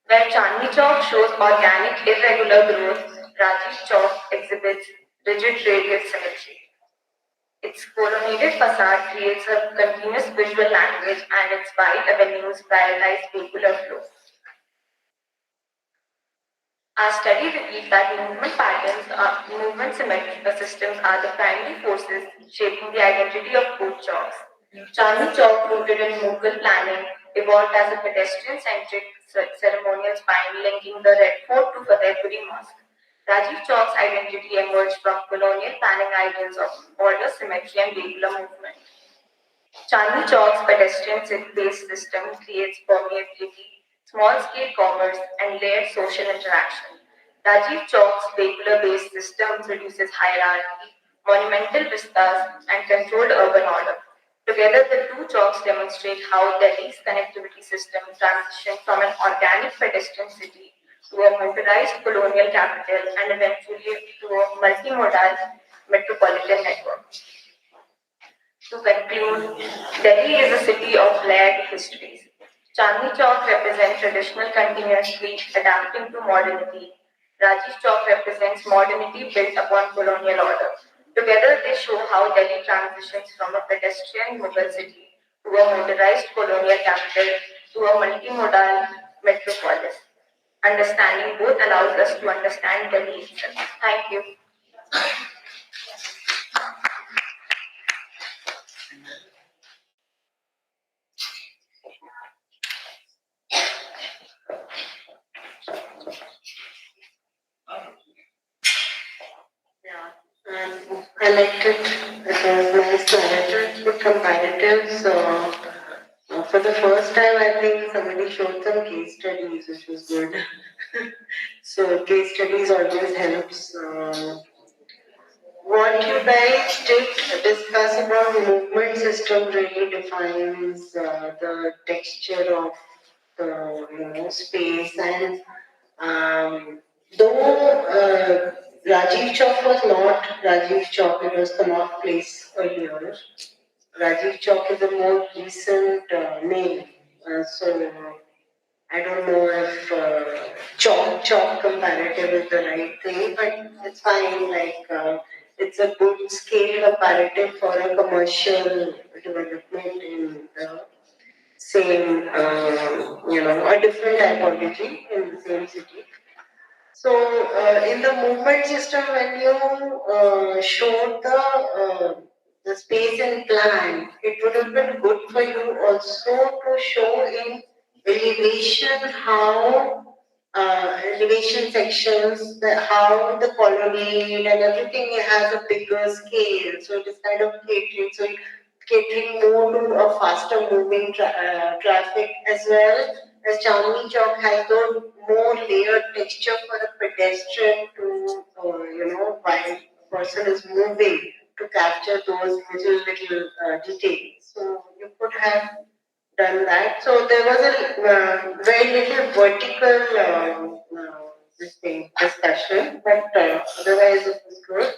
Where Chandni Chowk shows organic irregular growth, Rajiv Chowk exhibits rigid radius symmetry. Its colonnaded facade creates a continuous visual language and its wide avenues prioritize vehicular flow. Our study revealed that movement symmetry systems are the primary forces shaping the identity of both chowks. Chandni Chowk, rooted in Mughal planning, evolved as a pedestrian-centric ceremonial spine linking the Red Fort to Fatehpuri Mosque. Rajiv Chowk's identity emerged from colonial planning ideals of order, symmetry, and vehicular movement. Chandni Chowk's pedestrian-based system creates permeability, small-scale commerce, and layered social interaction. Rajiv Chowk's vehicular-based system produces hierarchy, monumental vistas, and controlled urban order. Together, the two chalks demonstrate how Delhi's connectivity system transitioned from an organic pedestrian city to a motorized colonial capital and eventually to a multimodal metropolitan network. To conclude, Delhi is a city of layered histories. Chandni Chowk represents traditional continuously adapting to modernity. Rajiv Chowk represents modernity built upon colonial order. Together, they show how Delhi transitions from a pedestrian Mughal city to a motorized colonial capital to a multimodal metropolis. Understanding both allows us to understand Delhi itself. Thank you. I liked it. It was nice narrative, good comparatives. For the first time, I think somebody showed some case studies, which was good. So case studies always helps. What what you guys did discuss about movement system really defines the texture of the space, and though Rajiv Chowk was not Rajiv Chowk, it was Connaught Place earlier. Rajiv Chowk is a more recent name, so I don't know if chalk comparative is the right thing, but it's fine. It's a good scale comparative for a commercial development in the same, a different typology in the same city. So in the movement system, when you showed the space and plan, it would have been good for you also to show in elevation how elevation sections, how the colonnade and everything has a bigger scale. So it is kind of catering. So catering more to a faster moving traffic, as well as Chandni Chowk has the more layered texture for the pedestrian to, while a person is moving, to capture those little details. So you could have done that. So there was a very little vertical discussion, but otherwise it was good.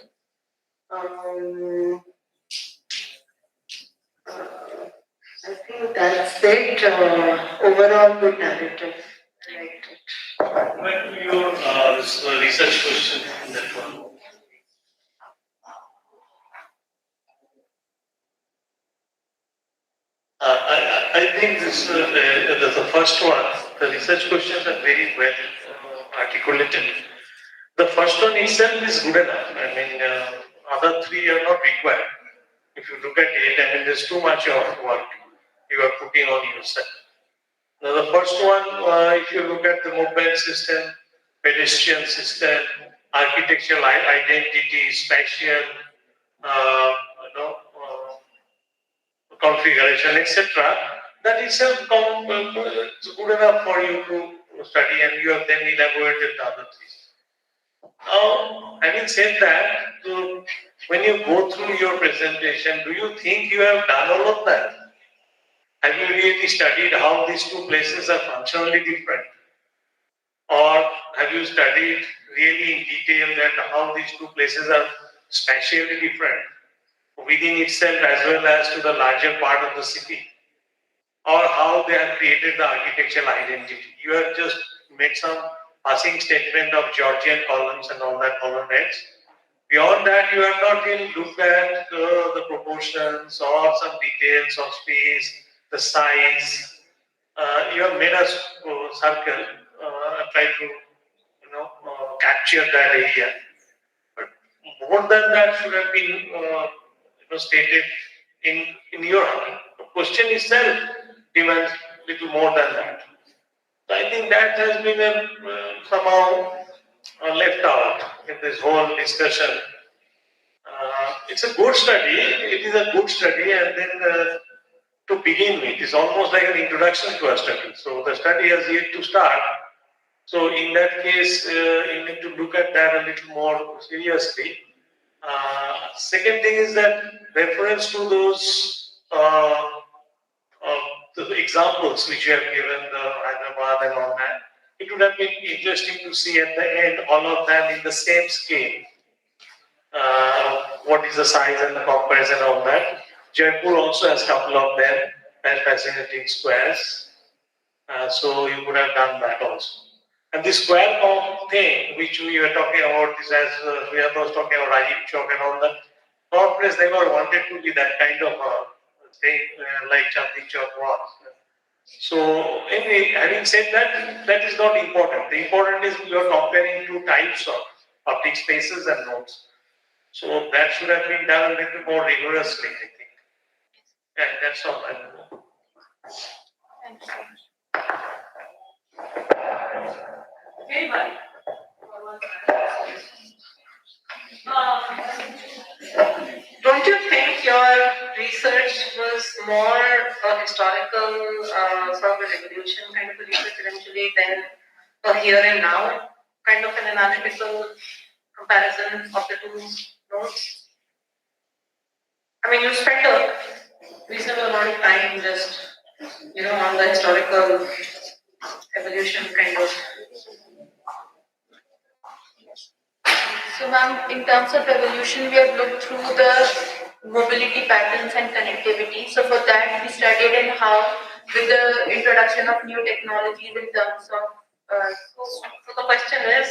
I think that's it. Overall, good narrative. I liked it. When your research question in that one. I think this the first one, the research questions are very well articulated. The first one itself is good enough. I mean, other three are not required. If you look at it, I mean, there's too much of work you are putting on yourself. Now, the first one, if you look at the movement system, pedestrian system, architectural identity, spatial, configuration, etc., that itself is good enough for you to study, and you have then elaborated the other three. Having said that, when you go through your presentation, do you think you have done all of that? Have you really studied how these two places are functionally different? Or have you studied really in detail that how these two places are spatially different within itself as well as to the larger part of the city? Or how they have created the architectural identity? You have just made some passing statement of Georgian columns and all that colonnades. Beyond that, you have not really looked at the proportions or some details of space, the size. You have made a circle, try to capture that area. But more than that should have been stated in your question itself demands little more than that. So I think that has been somehow left out in this whole discussion. It's a good study. It is a good study, and then to begin with, it's almost like an introduction to a study. So the study has yet to start. So in that case, you need to look at that a little more seriously. Second thing is that reference to those the examples which you have given, the Hyderabad and all that, it would have been interesting to see at the end all of them in the same scale. What is the size and the comparison of that? Jaipur also has a couple of them and fascinating squares. So you could have done that also. And the square comp thing, which we were talking about, is as we are talking about Rajiv Chowk and all that. Connaught Place never wanted to be that kind of thing like Chandni Chowk was. So anyway, having said that, that is not important. The important is we are comparing two types of public spaces and nodes. So that should have been done a little more rigorously, I think. And that's all I know. Thank you. Very well. Don't you think your research was more a historical sort of a revolution kind of a research eventually than a here and now kind of an analytical comparison of the two nodes? I mean, you spend a reasonable amount of time just, on the historical evolution kind of. So ma'am, in terms of evolution, we have looked through the mobility patterns and connectivity. So for that, we studied in how, with the introduction of new technologies in terms of, So the question is,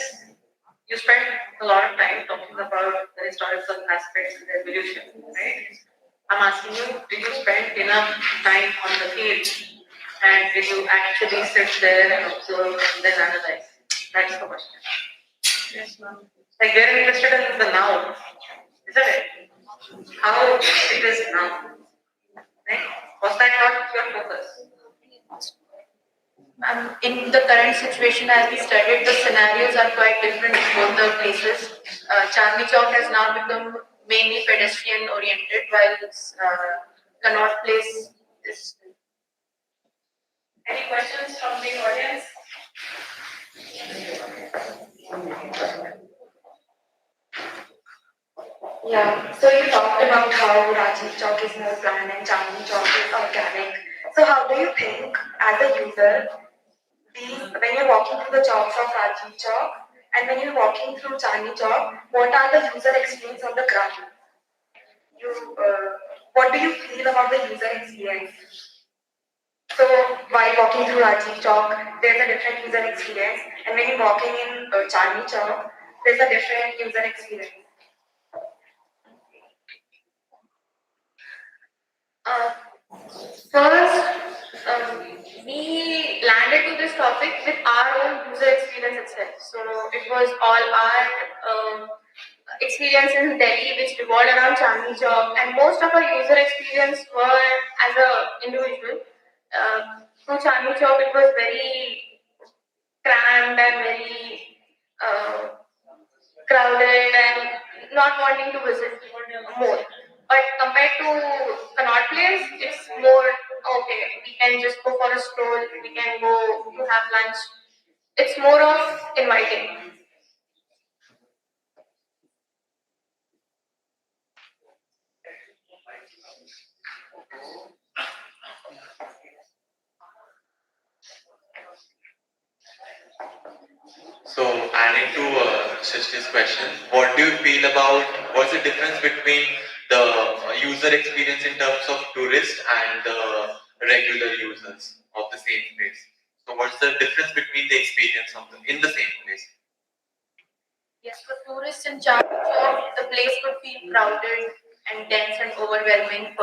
you spent a lot of time talking about the historical aspects of the evolution, right? I'm asking you, did you spend enough time on the field? And did you actually sit there and observe and then analyze? That's the question. yes ma'am. Like we're interested in the now, isn't it? How it is now. Right? Was that not your focus? In the current situation, as we studied, the scenarios are quite different in both the places. Chandni Chowk has now become mainly pedestrian oriented, while Connaught Place is. Any questions from the audience? Yeah, so you talked about how Rajiv Chowk is more planned and Chandni Chowk is organic. So how do you think, as a user, when you're walking through the chalks of Rajiv Chowk and when you're walking through Chandni Chowk, what are the user experience on the ground? What do you feel about the user experience? So while walking through Rajiv Chowk, there's a different user experience, and when you're walking in Chandni Chowk, there's a different user experience. First, we landed to this topic with our own user experience itself. So it was all our experience in Delhi, which revolved around Chandni Chowk, and most of our user experience were as a individual. Through Chandni Chowk, it was very crammed and very crowded and not wanting to visit more. But compared to Connaught Place, it's more okay. We can just go for a stroll. We can go to have lunch. It's more of inviting. So, adding to Shrishti's question, what do you feel about what's the difference between the user experience in terms of tourists and the regular users of the same place? So, what's the difference between the experience of in the same place? Yes, for tourists in Chandni Chowk, the place could feel crowded and dense and overwhelming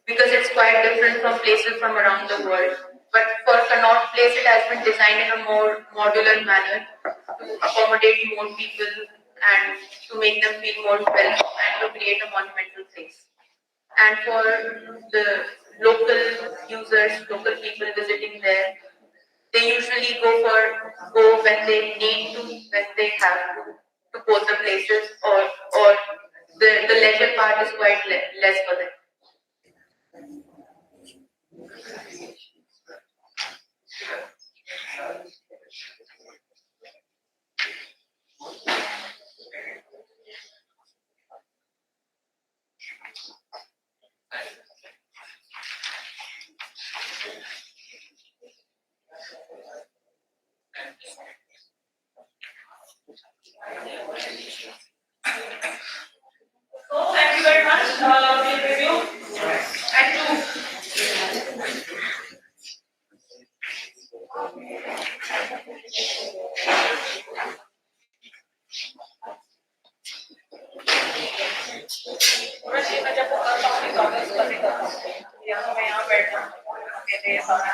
because it's quite different from places from around the world. But for Connaught Place, it has been designed in a more modular manner to accommodate more people and to make them feel more welcome and to create a monumental place. And for the local users, local people visiting there, they usually go when they need to, when they have to both the places, or the leisure part is quite less for them. So thank you very much. We'll review and do. मैं जब वो करता हूँ तो मैं उसको नहीं करता हूँ या तो मैं यहाँ बैठता हूँ अकेले सारा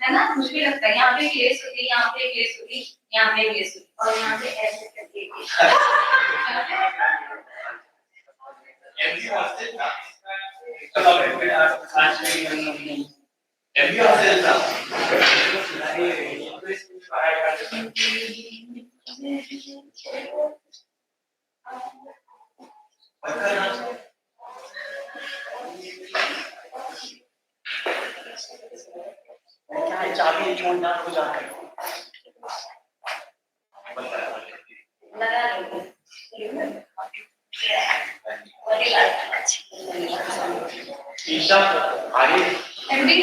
है ना मुझे भी लगता है यहाँ पे केस होगी यहाँ पे केस होगी यहाँ पे केस होगी और यहाँ पे ऐसे करके चाबी छोड़ना हो जाता है ईशा आगे एमडी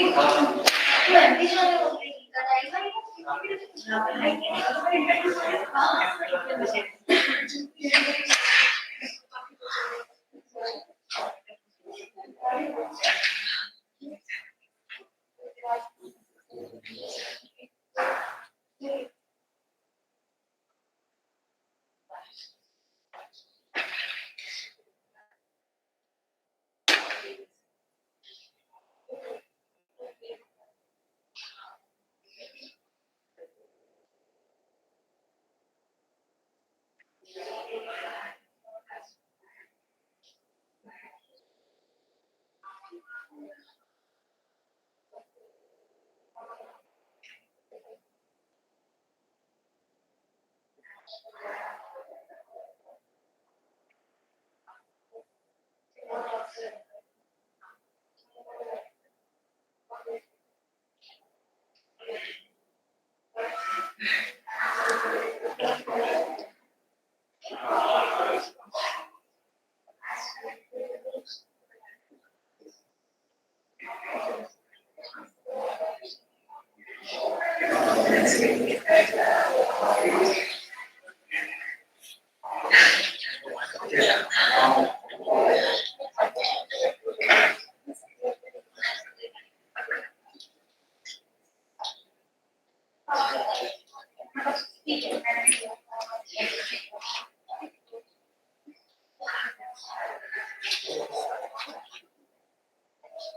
एमडी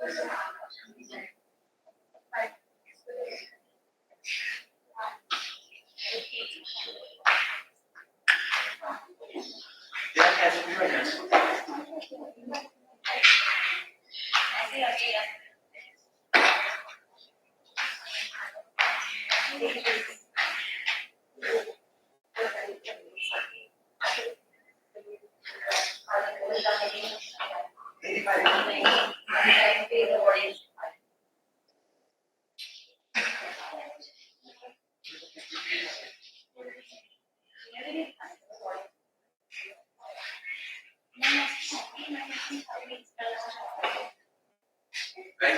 Right,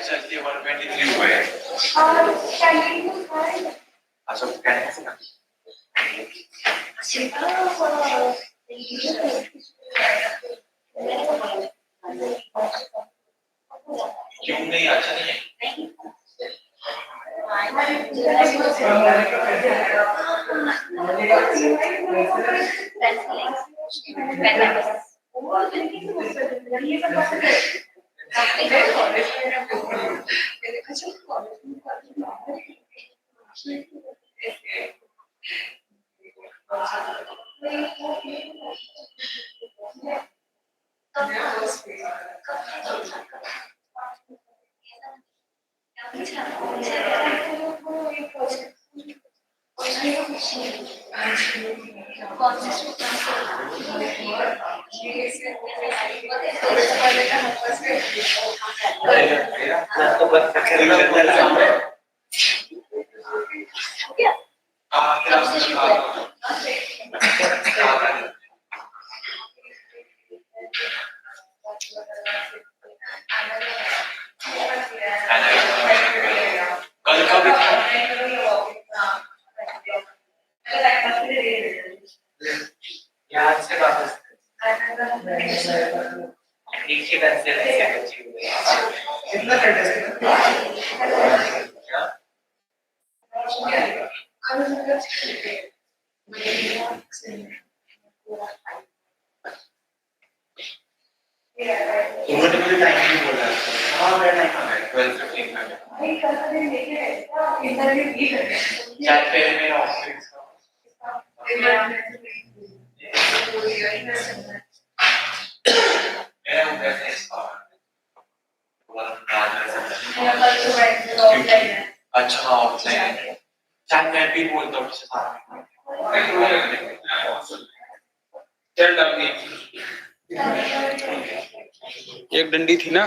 चलती है 123 हुए हैं। अच्छा क्या क्यों नहीं अच्छा नहीं कल का भी याद से वापस नीचे बन से वैसे बची हुई है कितना उन्होंने मुझे टाइम नहीं बोला हाँ मेरा टाइम आ गया 12:15 चार पहले मेरा ऑफिस मेरा उधर से अच्छा ऑफलाइन चार मैं भी बोलता हूँ उससे चल डालनी एक डंडी थी ना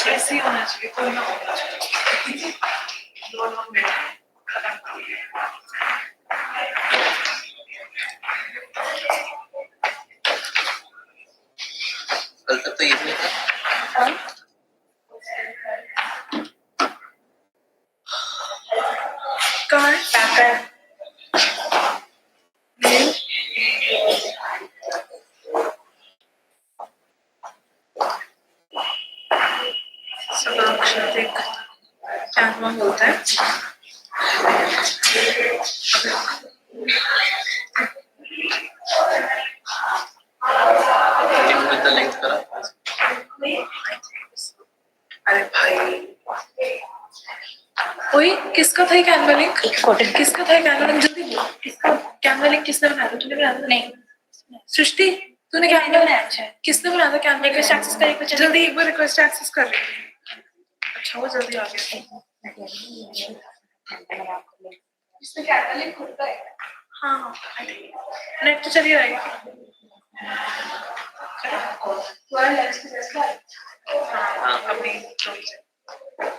ऐसे ही होना चाहिए, कोई ना होना चाहिए। दोनों में खत्म करिए। कल तक तो ये भी था। कहाँ है? सुरक्षित कैनवा होता है। अरे भाई, कोई किसका था कैनवा लिंक? किसका था कैनवा लिंक? जल्दी बोल, किसका कैनवा लिंक किसने बनाया था? तूने बनाया था? नहीं, सृष्टि तूने कैनवा बनाया? किसने बनाया था कैनवा? रिक्वेस्ट एक्सेस कर, जल्दी एक बार रिक्वेस्ट एक्सेस कर। अच्छा वो जल्दी आ गया। इसमें कैटलिंग खुलता है। हाँ हाँ नेट तो चली रहेगा। तुम्हारा लंच की जैसा हाँ अपनी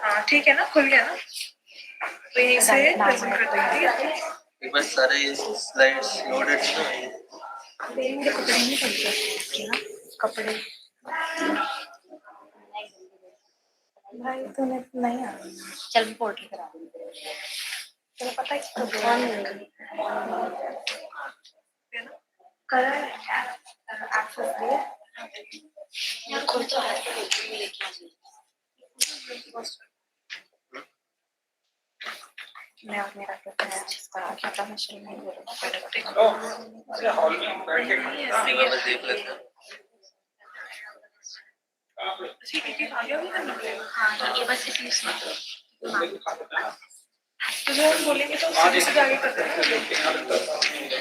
हाँ ठीक है ना, खुल गया ना, तो यहीं से प्रेजेंट कर देंगे। एक बार सारे स्लाइड्स लोडेड ना कपड़े भाई तूने नहीं आ चल पोर्टल करा चलो पता है तो करा है एक्सेस दिया यार खुद तो है तो लेके आ जाइए मैं और मेरा क्या है इसका क्या मशीन नहीं बोल रहा अरे हॉल में बैठ के बस देख लेते हैं हाँ ये बस इसलिए तो जो हम बोलेंगे तो सीधे सीधे आगे कर देंगे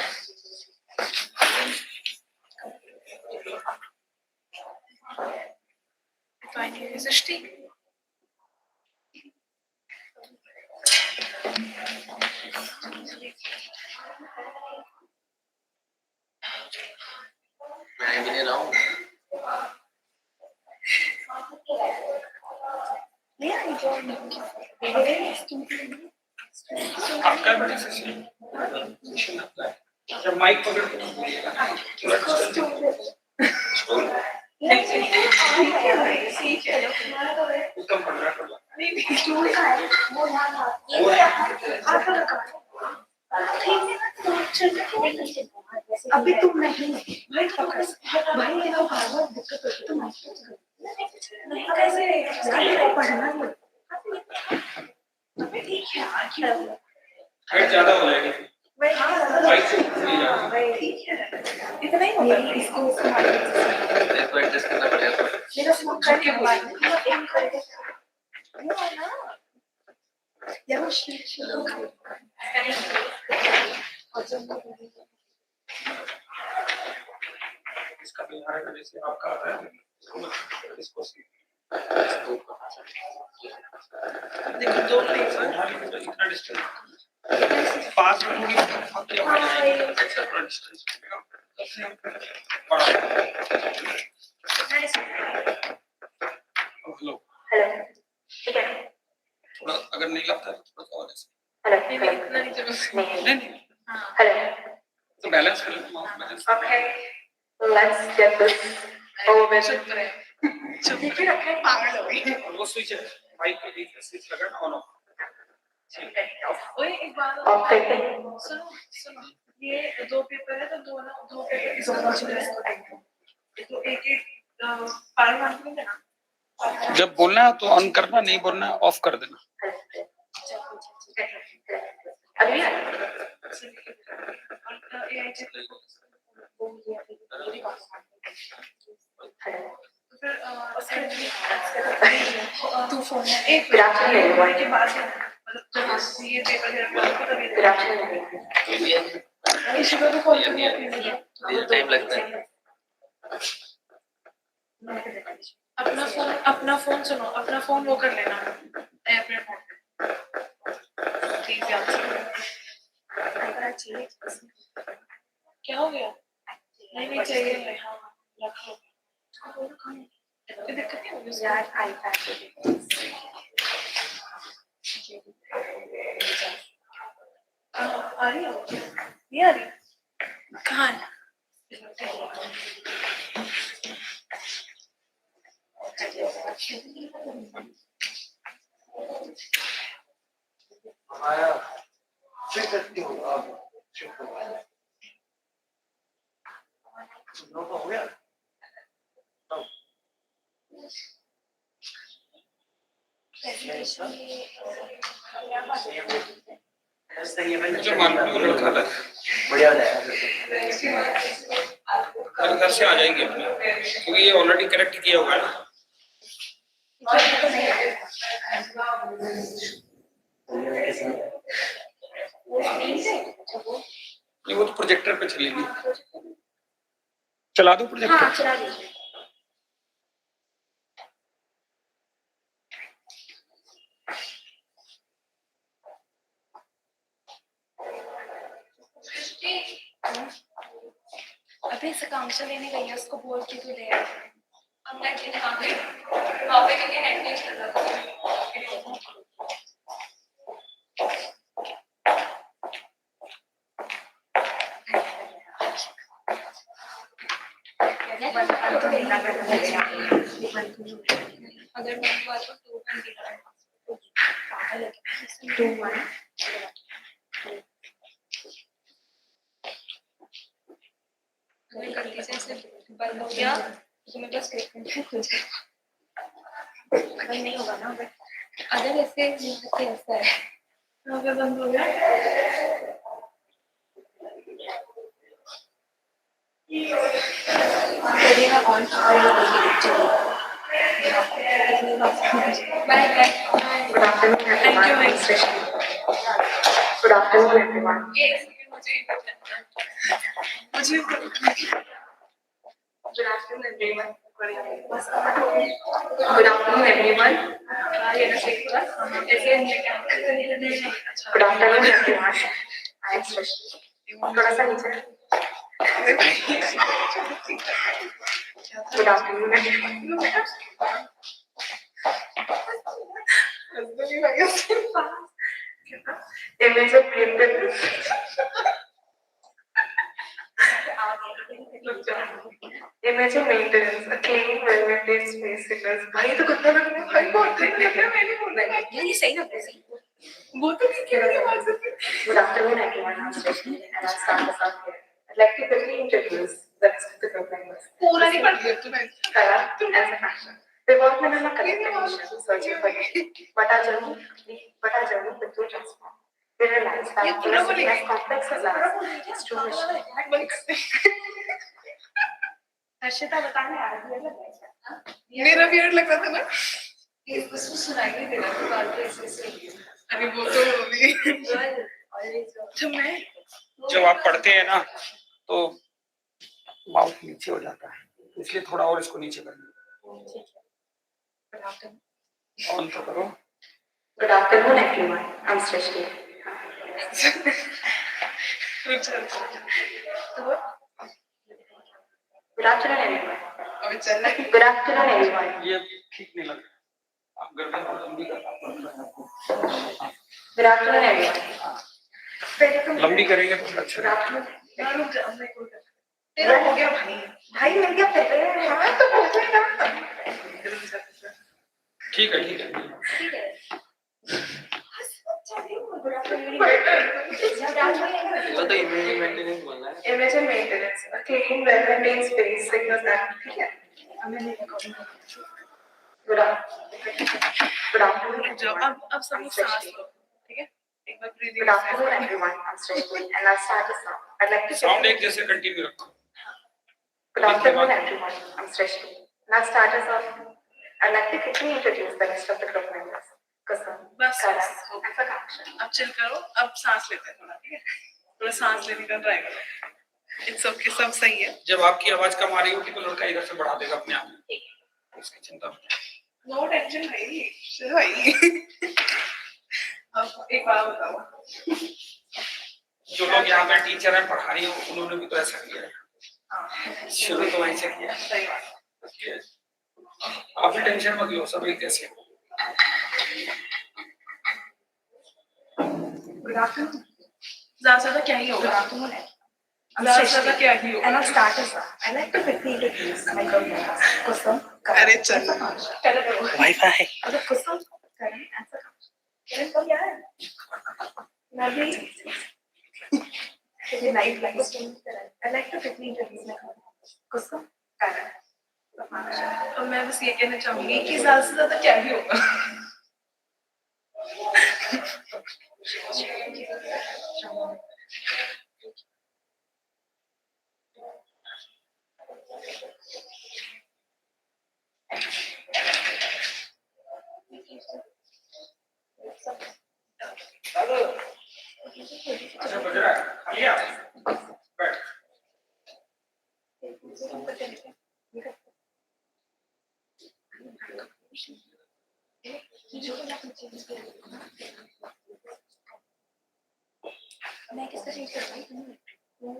मैं भी नहीं रहा हूँ आपका बड़ा सेशन जब माइक पकड़ के अभी तुम नहीं भाई फोकस भाई ये तो बार-बार दिक्कत होती है तुम नहीं कैसे पढ़ना है अभी ठीक है क्या हाइट ज्यादा हो जाएगी ठीक है इतना ही होता है इसको इसको एडजस्ट करना पड़ेगा मेरा फोन करके बोल यार इसका बिहार का जैसे आपका आता है इसको देखो दो पेपर इतना डिस्टेंस पास में होगी हेलो ठीक है थोड़ा अगर नहीं लगता है थोड़ा और ऐसे नहीं हेलो तो बैलेंस कर लेते हैं balance okay let's get this over with देखिए रखे पागल हो गई वो स्विच है माइक के लिए स्विच लगा ऑन ऑफ ओए एक बात सुनो सुनो ये दो पेपर है तो दो पेपर की तो एक पार मार्क में देना जब बोलना है तो ऑन करना नहीं बोलना है ऑफ कर देना अभी तू फोन एक के बाद ये पेपर किसी को भी कॉल टाइम लगता है अपना फोन सुनो अपना फोन वो कर लेना अपने फोन क्या हो गया नहीं चाहिए रखो दिक्कत नहीं होगी यार आईपैड आ रही हो नहीं आ रही कहाँ है आया चेक करती हूँ अब चेक हो गया जो मालूम लड़का था बढ़िया कल घर से आ जाएंगे अपने क्योंकि ये ऑलरेडी करेक्ट किया हुआ है ना ये वो तो प्रोजेक्टर पे चलेगी चला दो प्रोजेक्टर हाँ चला दीजिए अपने से काउंसलर लेने गई है, उसको बोल के तू ले आ। अब मैं दिन आ गई वहाँ पे क्योंकि नेट नहीं चल रहा था। अगर मैं हुआ तो 2 घंटे पागल है क्या? 2-1 अगर गलती से ऐसे बंद हो गया तो मेरे पास स्टेटमेंट खुल जाएगा। अगर नहीं होगा ना, अगर ऐसे ऐसा है अगर बंद हो गया करिएगा on bye bye. Good afternoon, everyone. Good afternoon, everyone. मुझे Good afternoon, everyone. Good afternoon, everyone. Good afternoon, everyone. I am Srishti. थोड़ा सा नीचे। Good afternoon, everyone. Image of printed. Image of maintenance, a clean, well-maintained space signals. भाई तो कुत्ता लग रहा है, भाई बहुत कुत्ता लग रहा है, मैंने बोला है। ये सही ना प्लीज। वो तो किसके लिए बात करते हैं? Good afternoon, everyone. I'm Srishti, and I'll start this off here. I'd like to quickly introduce the rest of the group members. पूरा नहीं पढ़ दिया तूने। Kala and Sakasha. We've all been on a collective mission searching for you. But our journey with you transformed. We realized that philosophy as complex as ours is true mission. Harshita बताने आ रही है। मेरा beard लग रहा था ना। ये उसको सुनाई नहीं दे रहा था, बाल तो ऐसे अरे वो तो मैं जब आप पढ़ते हैं ना तो माउथ नीचे हो जाता है, इसलिए थोड़ा और इसको नीचे कर लो। ऑन तो करो। Good afternoon, everyone. I'm Srishti. Good afternoon, everyone. Good afternoon, everyone. ये ठीक नहीं लग रहा, आप गर्दन को लंबी करना। Good afternoon, everyone. लंबी करेंगे तो अच्छा तेरा हो गया भाई, भाई मिल गया पहले। हाँ तो हो जाएगा। ठीक है ठीक है। ठीक है। वो तो इमेज मेंटेनेंस बोलना है। Image and maintenance, a clean, well-maintained space signals that. ठीक है। Good afternoon, everyone. अब सब लोग सांस लो, ठीक है? एक बार breathing Good afternoon, everyone. I'm Srishti, and I'll start this off. I'd like to sound एक जैसे कंटिन्यू रखो। Good afternoon, everyone. I'm Srishti, and I'll start this off. I'd like to quickly introduce the rest of the group members. Kusum, बस Karan, and Sakasha. अब chill करो, अब सांस लेते हैं थोड़ा, ठीक है? थोड़ा सांस लेने का ट्राई करो। इट्स ओके, सब सही है। जब आपकी आवाज कम आ रही होगी तो लड़का इधर से बढ़ा देगा अपने आप। इसकी चिंता मत करो। नो टेंशन भाई, चल भाई। अब एक बात बताओ। जो लोग यहाँ पे टीचर हैं पढ़ा रही हो उन्होंने भी तो ऐसा किया है, शुरू तो वहीं से किया। सही बात। आप भी टेंशन मत लो, सब एक जैसे। Good afternoon. ज़्यादा क्या ही होगा? Good afternoon. ज़्यादा क्या ही होगा? And I'll start this off. I'd like to quickly introduce my group members. Kusum, Karan, अरे and चल। Sakasha. Wifi. Okay, Kusum, Karan, and Sakasha. Karan, कब यार? मैं भी मुझे night life Karan. I'd like to quickly introduce my group members. Kusum, Karan, Sakasha. और मैं बस ये कहना चाहूँगी कि ज़्यादा क्या ही होगा? अच्छा बज रहा है, लिया बैठ। मैं किसका चेंज कर रही हूँ? I'd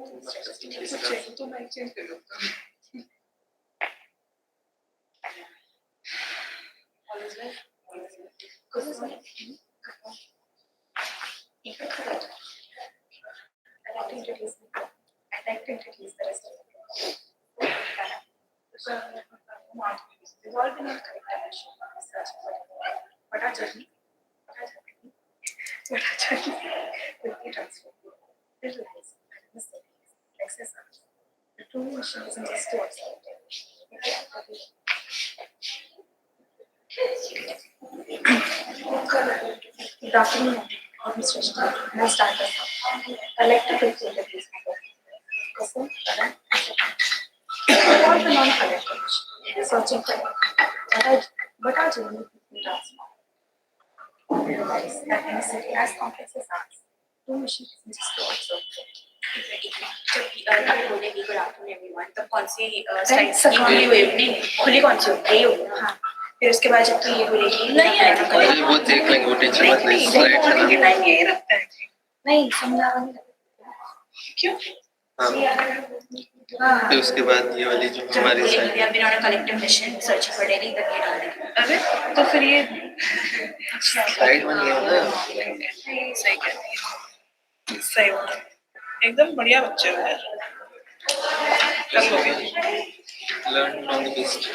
like to introduce the rest of the involved in our correct dimension research. What our journey will be transformed. Visualize and investigate, exercise. The true mission isn't just to observe Good afternoon, administration. Now start this up. I'd like to take interviews before. Question, Karan, all the non-collective searching for what are journey will transform. Realize that in a city as complex as ours, true mission isn't just to observe. जब बोले कि good afternoon everyone तब कौन सी slides खुली हुई नहीं खुली कौन सी यही होगी हाँ फिर उसके बाद जब तू ये बोलेगी नहीं अरे वो देख लेंगे वो टेंशन मत ले स्लाइड नहीं टाइम यही रखता है नहीं समझा क्यों हाँ फिर उसके बाद ये वाली जो हमारी side we have been on a collective mission searching for Delhi तब ये डाल देंगे अरे तो फिर ये स्लाइड बन गया ना सही कहती है सही बात एकदम बढ़िया बच्चे हो यार लर्न फ्रॉम द बेस्ट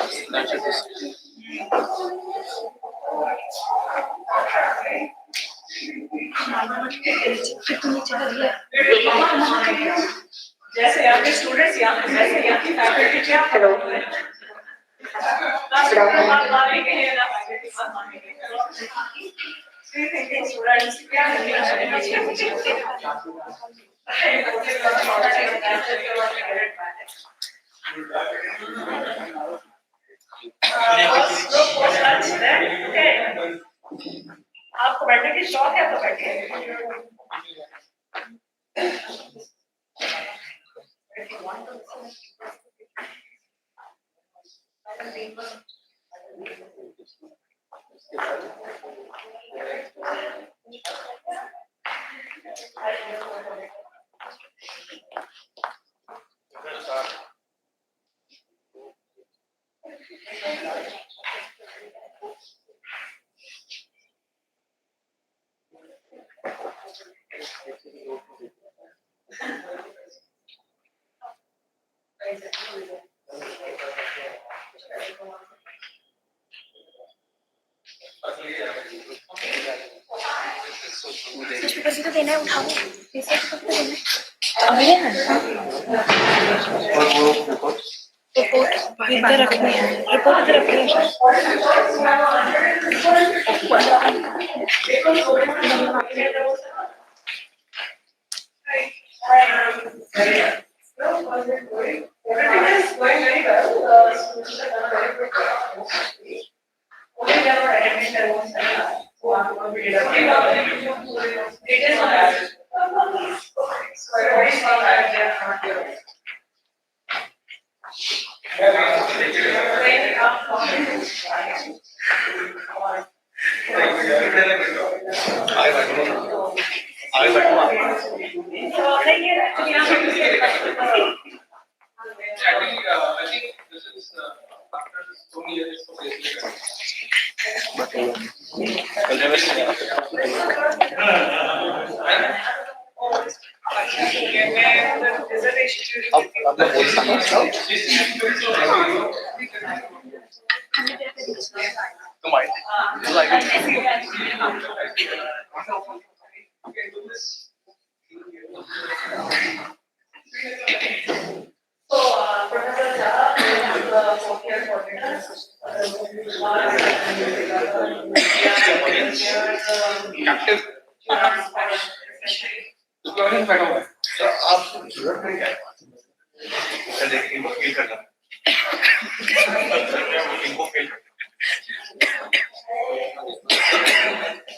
जैसे यहाँ के स्टूडेंट्स यहाँ जैसे यहाँ की फैकल्टी क्या हेलो आपको बैठने की शौक है तो बैठिए तो देना है उठाओ अभी और वो रिपोर्ट इधर रखनी है रिपोर्ट इधर रखनी अब मैं बोलता हूँ तुम आए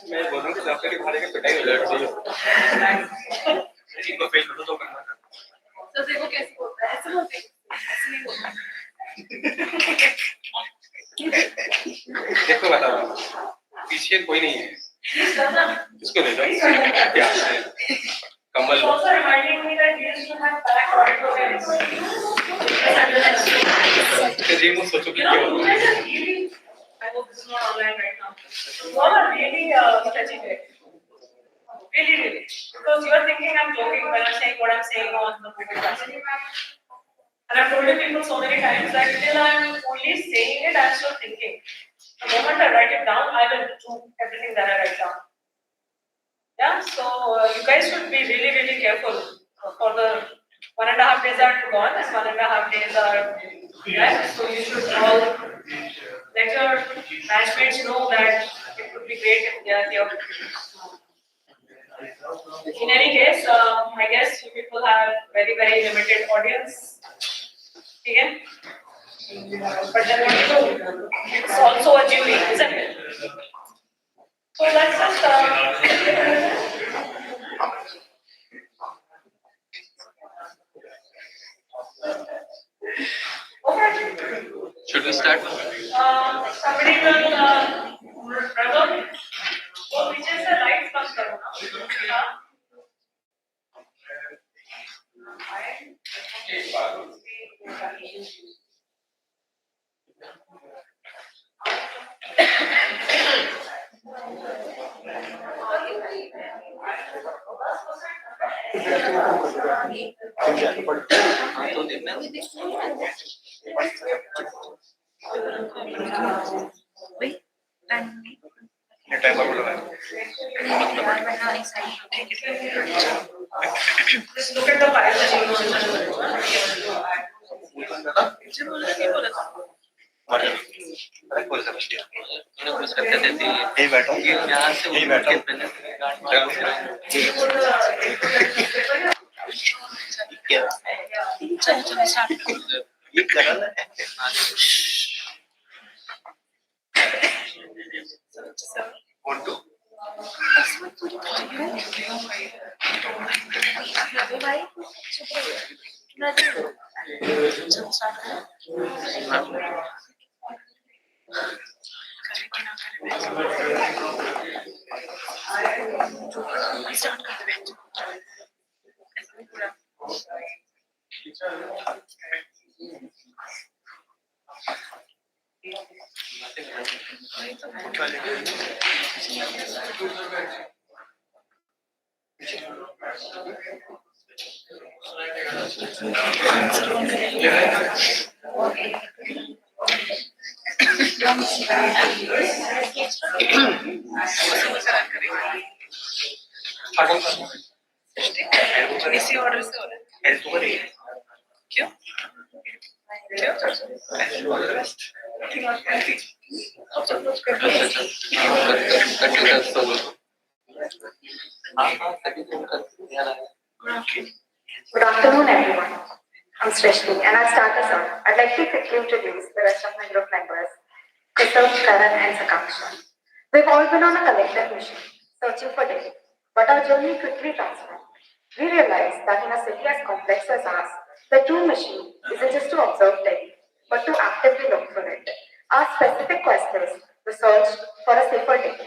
मैं बोल रहा हूँ कि डॉक्टर के भारे का पिटाई हो जाएगा इनको फेल कर दो तो करना तो देखो कैसे होता है ऐसे होते ऐसे नहीं होता देखो बता रहा हूँ पीछे कोई नहीं है इसको ले जाओ क्या कमल Also reminding me that we used to have same was such a big You know, you guys are really, I hope this is not online right now. You all are really stretching it. Really, really. Because you are thinking I'm joking when I'm saying what I'm saying on the podcast. And I've told you people so many times that till I'm only saying it, I'm still thinking. The moment I write it down, I will do everything that I write down. Yeah, so you guys should be really, really careful for the 1.5 days are gone and 1.5 days are left. So you should all let your batchmates know that it would be great if they are here. In any case, I guess you people have very, very limited audience. Again, but then what to do? It's also a jury, isn't it? So let's just Should we start? somebody will brother, वो पीछे से lights बंद करो ना. Just look at the files that you इसी order से हो रहा है क्यों Good afternoon, everyone. I'm Srishti, and I'll start us off. I'd like to quickly introduce the rest of my group members, Kisam, Karan, and Sakaksha. We've all been on a collective mission, searching for data, but our journey quickly transformed. We realized that in a city as complex as ours, the true mission isn't just to observe data, but to actively look for it. Our specific quest is the search for a safer day.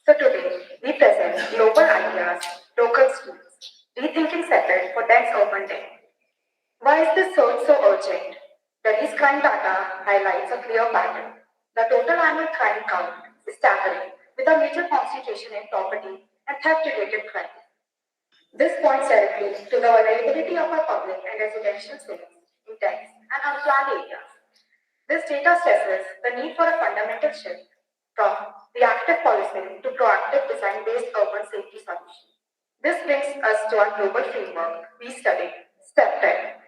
So today, we present global ideas, local skills, rethinking settled for dense urban day. Why is this search so urgent? Delhi's crime data highlights a clear pattern. The total annual crime count is staggering, with a major concentration in property and theft-related crime. This points directly to the vulnerability of our public and residential spaces in dense and unplanned areas. This data stresses the need for a fundamental shift from reactive policing to proactive design-based urban safety solutions. This brings us to our global framework we studied, STEP-TED.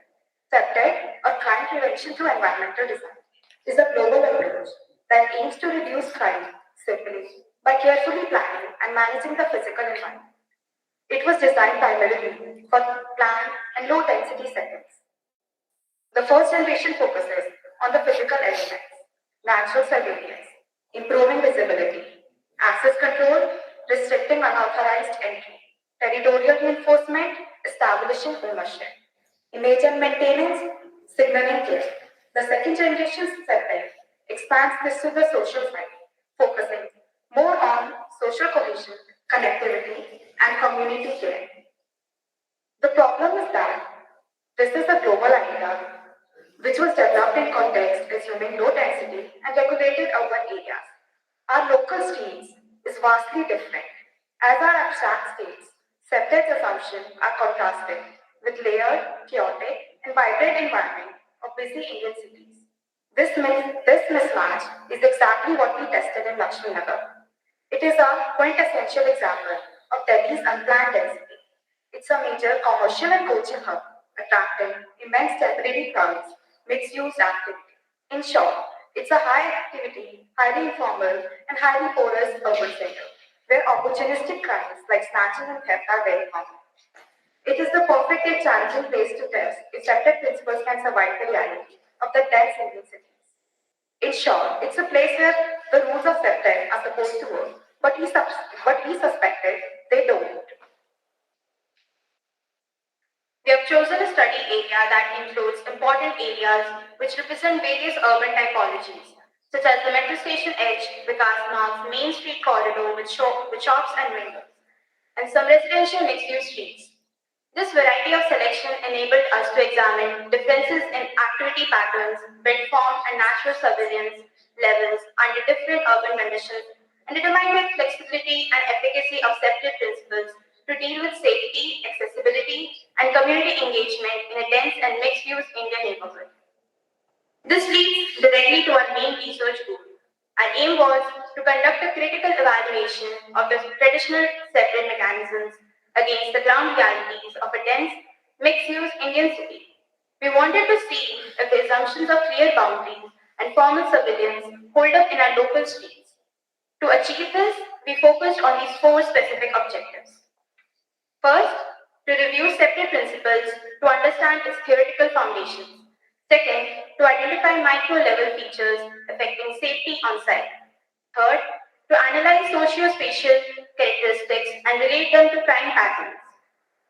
STEP-TED, or Crime Prevention Through Environmental Design, is a global approach that aims to reduce crime simply by carefully planning and managing the physical environment. It was designed primarily for planned and low-density settings. The first generation focuses on the physical elements, natural surveillance, improving visibility, access control, restricting unauthorized entry, territorial reinforcement, establishing ownership, image and maintenance, signaling care. The second generation setting expands this to the social side, focusing more on social cohesion, connectivity, and community care. The problem is that this is a global idea. which was developed in context assuming low density and regulated urban areas. Our local streets is vastly different, as our abstract states, Septet's assumptions are contrasted with layered, chaotic, and vibrant environment of busy Indian cities. This mismatch is exactly what we tested in Lakshmi Nagar. It is a quintessential example of Delhi's unplanned density. It's a major commercial and coaching hub, attracting immense temporary crowds, mixed-use activity. In short, it's a high-activity, highly informal, and highly porous urban center, where opportunistic crimes like snatching and theft are very common. It is the perfect yet challenging place to test if separate principles can survive the reality of the dense Indian cities. In short, it's a place where the rules of septet are supposed to work, but we suspected they don't. We have chosen a study area that includes important areas which represent various urban typologies, such as the metro station edge, Vikas North's Main Street corridor with shops and windows, and some residential mixed-use streets. This variety of selection enabled us to examine differences in activity patterns, build form, and natural surveillance levels under different urban conditions, and determine the flexibility and efficacy of septet principles to deal with safety, accessibility, and community engagement in a dense and mixed-use Indian neighborhood. This leads directly to our main research goal. Our aim was to conduct a critical evaluation of the traditional separate mechanisms against the ground realities of a dense, mixed-use Indian city. We wanted to see if the assumptions of clear boundaries and formal surveillance hold up in our local streets. To achieve this, we focused on these four specific objectives. First, to review separate principles to understand its theoretical foundations. Second, to identify micro-level features affecting safety on site. Third, to analyze socio-spatial characteristics and relate them to crime patterns.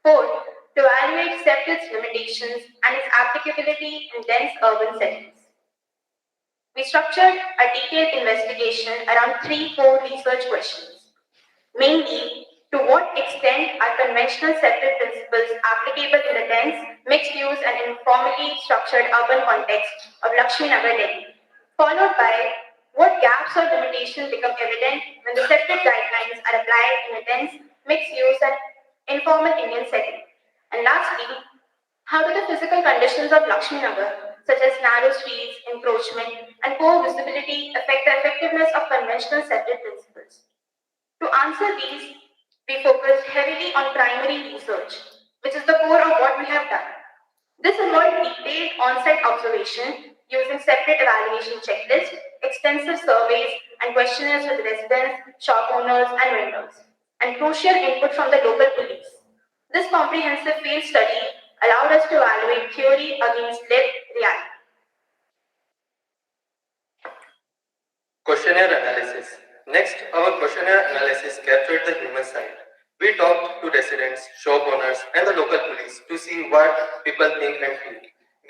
Fourth, to evaluate septet's limitations and its applicability in dense urban settings. We structured a detailed investigation around three core research questions. Mainly, to what extent are conventional separate principles applicable in the dense, mixed-use and informally structured urban context of Lakshmi Nagar, Delhi, followed by what gaps or limitations become evident when the separate guidelines are applied in a dense, mixed-use and informal Indian setting. And lastly, how do the physical conditions of Lakshmi Nagar, such as narrow streets, encroachment, and poor visibility, affect the effectiveness of conventional separate principles? To answer these, we focused heavily on primary research, which is the core of what we have done. This involved detailed on-site observation using separate evaluation checklists, extensive surveys and questionnaires with residents, shop owners and vendors, and crucial input from the local police. This comprehensive field study allowed us to evaluate theory against lived reality. Questionnaire analysis. Next, our questionnaire analysis captured the human side. We talked to residents, shop owners, and the local police to see what people think and feel.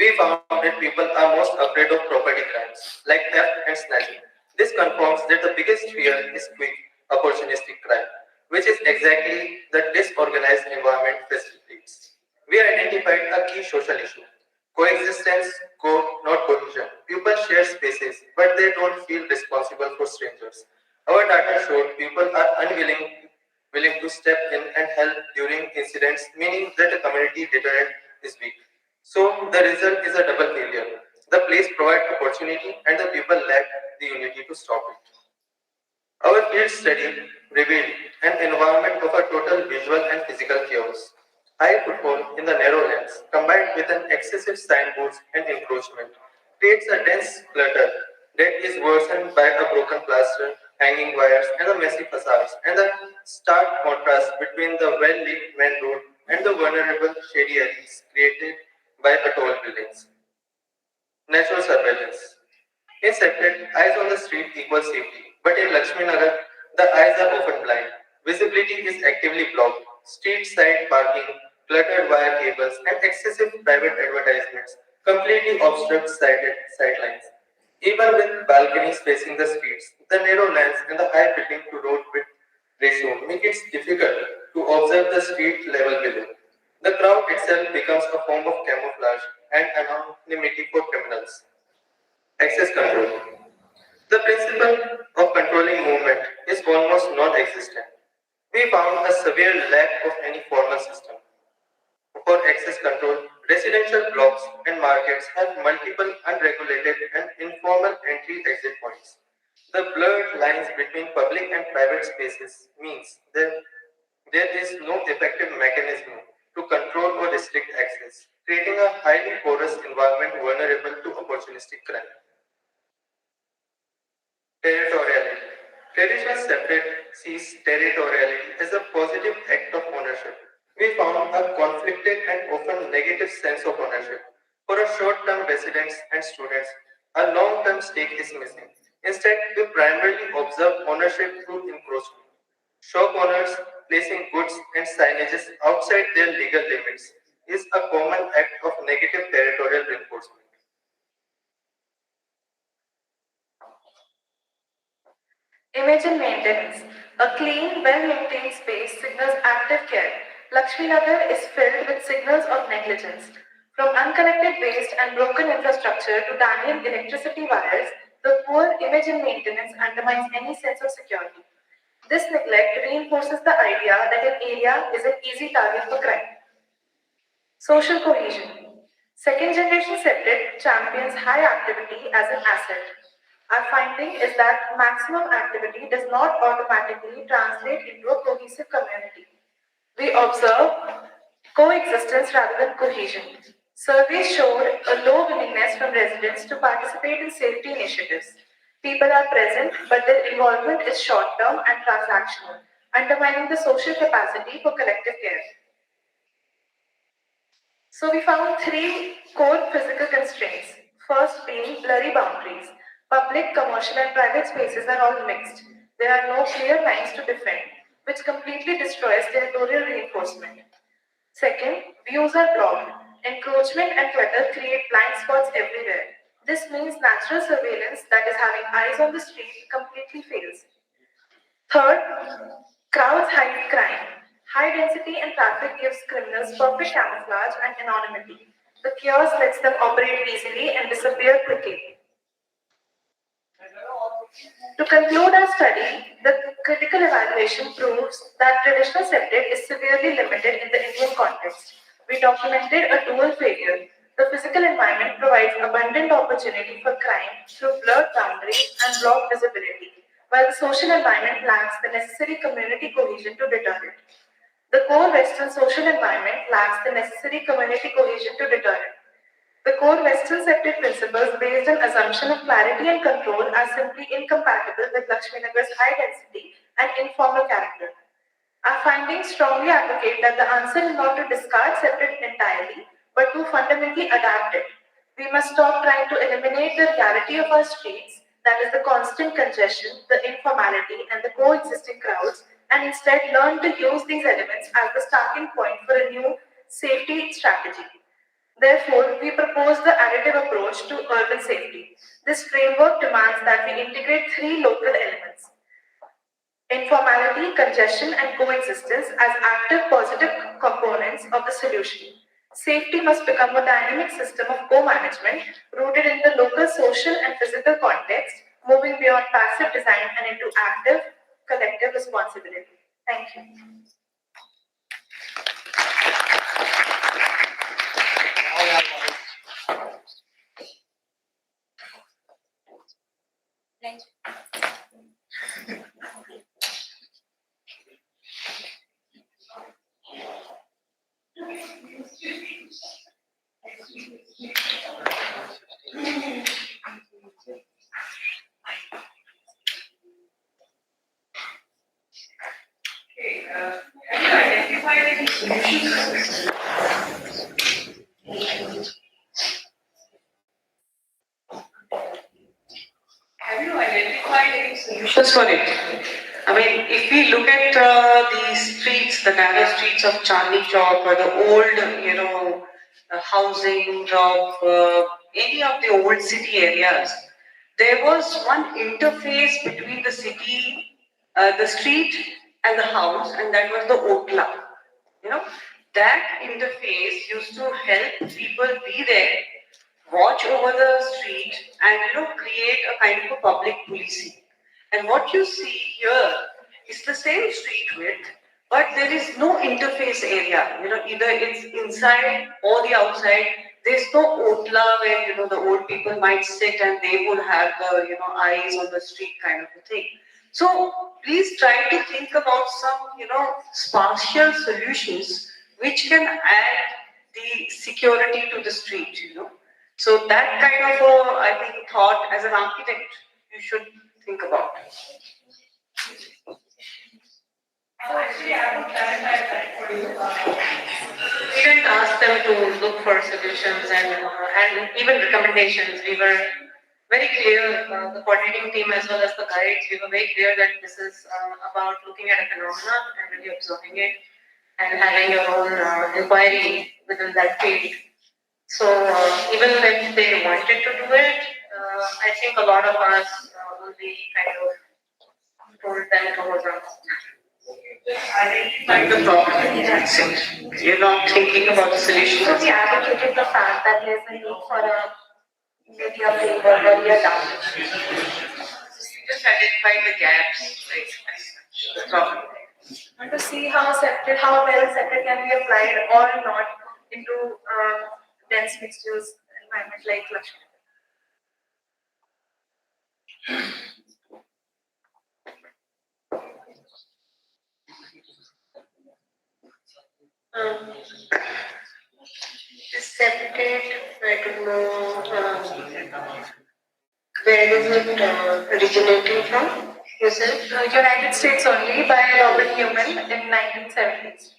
We found that people are most afraid of property crimes, like theft and snatching. This confirms that the biggest fear is quick, opportunistic crime, which is exactly the disorganized environment facilitates. We identified a key social issue: coexistence, not cohesion. People share spaces, but they don't feel responsible for strangers. Our data showed people are willing to step in and help during incidents, meaning that a community deterrent is weak. So the result is a double failure. The place provides opportunity and the people lack the unity to stop it. Our field study revealed an environment of a total visual and physical chaos. High footfall in the narrow lanes, combined with an excessive signboards and encroachment, creates a dense clutter that is worsened by a broken plaster, hanging wires, and the messy facades, and the stark contrast between the well-lit main road and the vulnerable shady alleys created by the tall buildings. Natural surveillance. In separate, eyes on the street equals safety, but in Lakshmi Nagar, the eyes are often blind. Visibility is actively blocked. Street side parking, cluttered wire cables, and excessive private advertisements completely obstruct sightlines. Even with balconies facing the streets, the narrow lanes and the high building to road width ratio make it difficult to observe the street level below. The crowd itself becomes a form of camouflage and anonymity for criminals. Access control. The principle of controlling movement is almost non-existent. We found a severe lack of any formal system. For access control, residential blocks and markets have multiple unregulated and informal entry-exit points. The blurred lines between public and private spaces means that there is no effective mechanism to control or restrict access, creating a highly porous environment vulnerable to opportunistic crime. Territoriality. Traditional separate sees territoriality as a positive act of ownership. We found a conflicted and often negative sense of ownership. For a short-term residents and students, a long-term stake is missing. Instead, we primarily observe ownership through encroachment. Shop owners placing goods and signages outside their legal limits is a common act of negative territorial reinforcement. Image and maintenance. A clean, well-maintained space signals active care. Lakshmi Nagar is filled with signals of negligence. From unconnected waste and broken infrastructure to dangling electricity wires, the poor image and maintenance undermines any sense of security. This neglect reinforces the idea that an area is an easy target for crime. Social cohesion. Second generation septic champions high activity as an asset. Our finding is that maximum activity does not automatically translate into a cohesive community. We observe coexistence rather than cohesion. Surveys showed a low willingness from residents to participate in safety initiatives. People are present, but their involvement is short-term and transactional, undermining the social capacity for collective care. So we found three core physical constraints. First being blurry boundaries. Public, commercial and private spaces are all mixed. There are no clear lines to defend, which completely destroys territorial reinforcement. Second, views are blocked. Encroachment and clutter create blind spots everywhere. This means natural surveillance, that is having eyes on the street, completely fails. Third, crowds hide crime. High density and traffic gives criminals perfect camouflage and anonymity. The chaos lets them operate easily and disappear quickly. To conclude our study, the critical evaluation proves that traditional septic is severely limited in the Indian context. We documented a dual failure. The physical environment provides abundant opportunity for crime through blurred boundaries and blocked visibility, while the social environment lacks the necessary community cohesion to deter it. The core Western social environment lacks the necessary community cohesion to deter it. The core Western septic principles based on assumption of clarity and control are simply incompatible with Lakshminagar's high density and informal character. Our findings strongly advocate that the answer is not to discard septic entirely, but to fundamentally adapt it. We must stop trying to eliminate the reality of our streets, that is the constant congestion, the informality, and the coexisting crowds, and instead learn to use these elements as the starting point for a new safety strategy. Therefore, we propose the additive approach to urban safety. This framework demands that we integrate three local elements: informality, congestion, and coexistence as active positive components of the solution. Safety must become a dynamic system of co-management rooted in the local social and physical context, moving beyond passive design and into active collective responsibility. Thank you. Have you identified any solutions? Have you identified any solutions for it? I mean, if we look at the streets, the narrow streets of Chandni Chowk or the old, housing of any of the old city areas, there was one interface between the city, the street and the house, and that was the Otla. that interface used to help people be there, watch over the street, and create a kind of a public policing. And what you see here is the same street width, but there is no interface area. Either it's inside or the outside. There's no otla where the old people might sit and they would have the eyes on the street kind of a thing. So please try to think about some spatial solutions which can add the security to the street. So that kind of I think thought as an architect you should think about. So actually, I would clarify that for you. We didn't ask them to look for solutions and even recommendations. We were very clear, the coordinating team as well as the guides, we were very clear that this is about looking at a phenomenon and really observing it and having your own inquiry within that field. So even if they wanted to do it, I think a lot of us will be kind of told them to hold on. Identify the problem and that's it. You're not thinking about the solution. So we advocated the fact that there's a need for maybe a framework or a damage. Just identify the gaps. The problem. And to see how well septic can be applied or not into dense mixed use environment like Lakshmi. Septic, I don't know, where is it originating from? You said? United States only by Robert Newman in 1970s.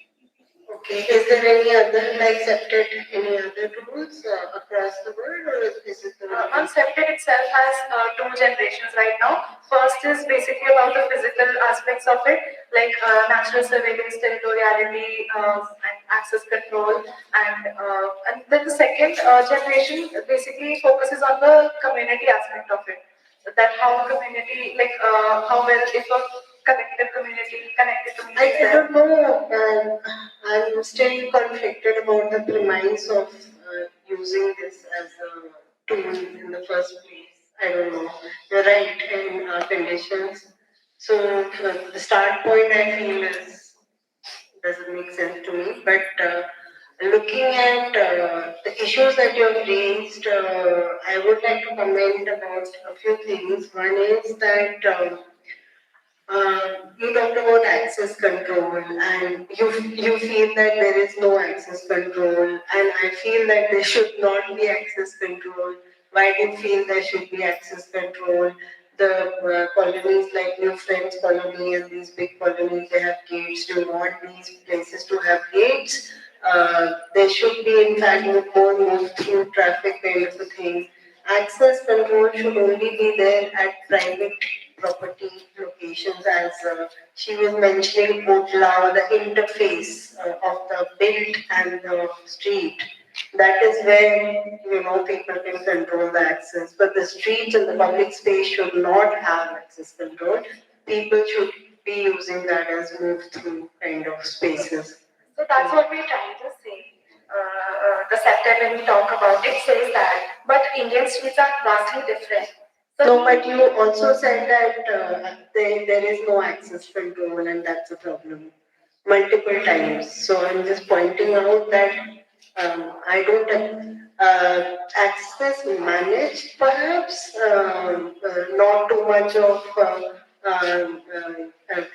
Okay, is there any other like septic, any other tools across the world, or is it the On septic itself has two generations right now. First is basically about the physical aspects of it, like natural surveillance, territoriality, and access control, and then the second generation basically focuses on the community aspect of it. That how community, like how well if a connected community. I don't know. I'm still conflicted about the premise of using this as a tool in the first place. I don't know. You're right in conditions. So the start point I feel doesn't make sense to me. But looking at the issues that you have raised, I would like to comment about a few things. One is that you talked about access control, and you feel that there is no access control, and I feel that there should not be access control. Why do you feel there should be access control? The colonies like New Friends Colony and these big colonies, they have gates. Do you want these places to have gates? There should be, in fact, more move-through traffic kind of a thing. Access control should only be there at private property locations, as she was mentioning, Otla, the interface of the built and the street. That is where people can control the access. But the streets and the public space should not have access control. People should be using that as move-through kind of spaces. So that's what we're trying to say. The sector, when we talk about it, says that, but Indian streets are vastly different. No, but you also said that there is no access control, and that's a problem multiple times. So I'm just pointing out that I don't access managed, perhaps not too much of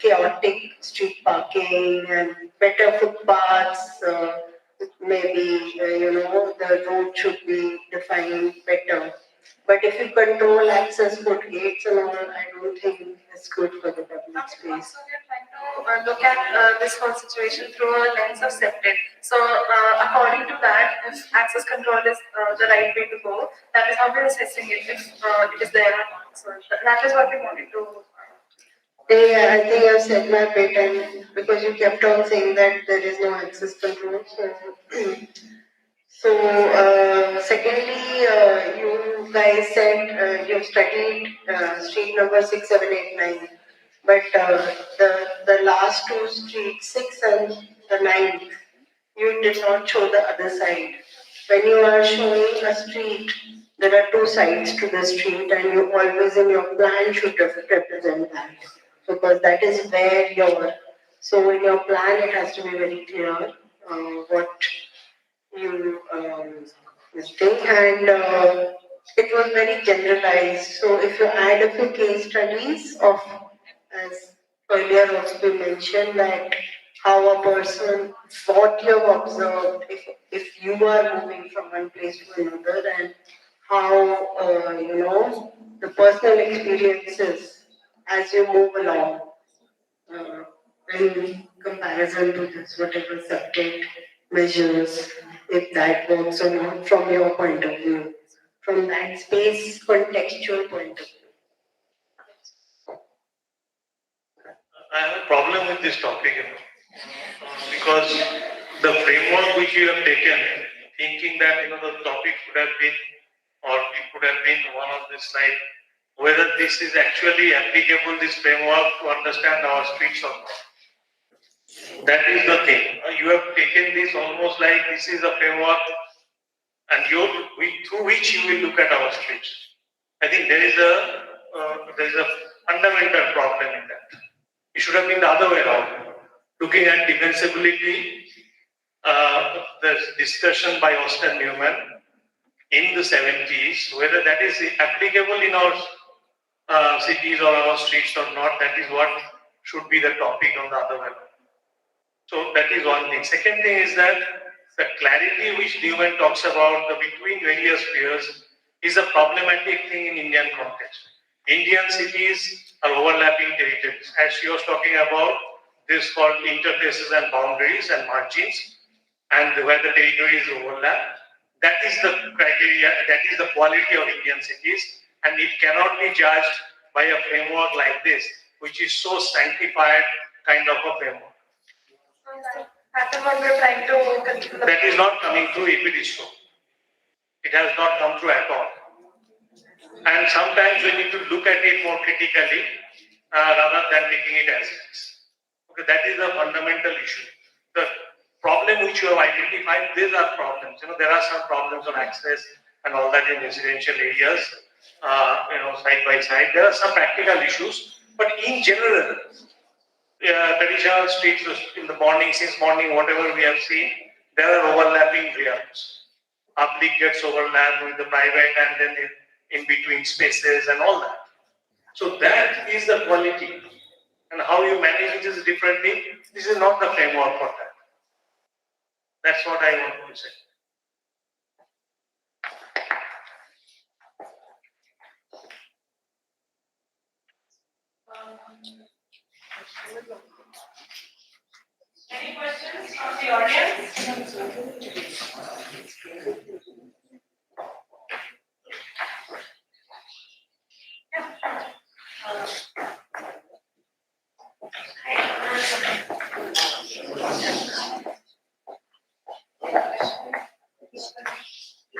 chaotic street parking and better footpaths. Maybe the road should be defined better. But if you control access, put gates and all, I don't think it's good for the public space. So we're trying to look at this whole situation through a lens of septic. So according to that, if access control is the right way to go, that is how we're assessing it, if it is there or not. So that is what we wanted to. Yeah, I think I've said my bit, and because you kept on saying that there is no access control. So secondly, you guys said you've studied street number 6, 7, 8, 9, but the last two streets, 6 and the 9th, you you did not show the other side. When you are showing a street, there are two sides to the street, and you always in your plan should represent that, because that is where your, so in your plan it has to be very clear what you think, and it was very generalized. So if you add a few case studies of, as earlier also been mentioned, that how a person, what you have observed, if you are moving from one place to another, and how the personal experiences as you move along uh, in comparison to this, whatever subject measures, if that works or not from your point of view, from that space contextual point of view. I have a problem with this topic, because the framework which you have taken, thinking that the topic could have been, or it could have been one of this slide, whether this is actually applicable, this framework, to understand our streets or not. That is the thing. You have taken this almost like this is a framework, and through which you will look at our streets. I think there is a fundamental problem in that. It should have been the other way around. Looking at defensibility, the discussion by Austin Newman in the 70s, whether that is applicable in our cities or our streets or not, that is what should be the topic on the other way around. So that is one thing. Second thing is that the clarity which Newman talks about between various spheres is a problematic thing in Indian context. Indian cities are overlapping territories. As she was talking about, this called interfaces and boundaries and margins, and where the territories overlap. That is the criteria, that is the quality of Indian cities, and it cannot be judged by a framework like this, which is so sanctified kind of a framework. That's what we're trying to conclude. That is not coming through if it is so. It has not come through at all. And sometimes we need to look at it more critically rather than taking it as it is. Okay, that is the fundamental issue. The problem which you have identified, these are problems. There are some problems on access and all that in residential areas, side by side. There are some practical issues, but in general, traditional streets in the morning, since morning, whatever we have seen, there are overlapping realms. Public gets overlapped with the private, and then in between spaces and all that. So that is the quality. And how you manage this differently, this is not the framework for that. That's what I want to say. Any questions from the audience?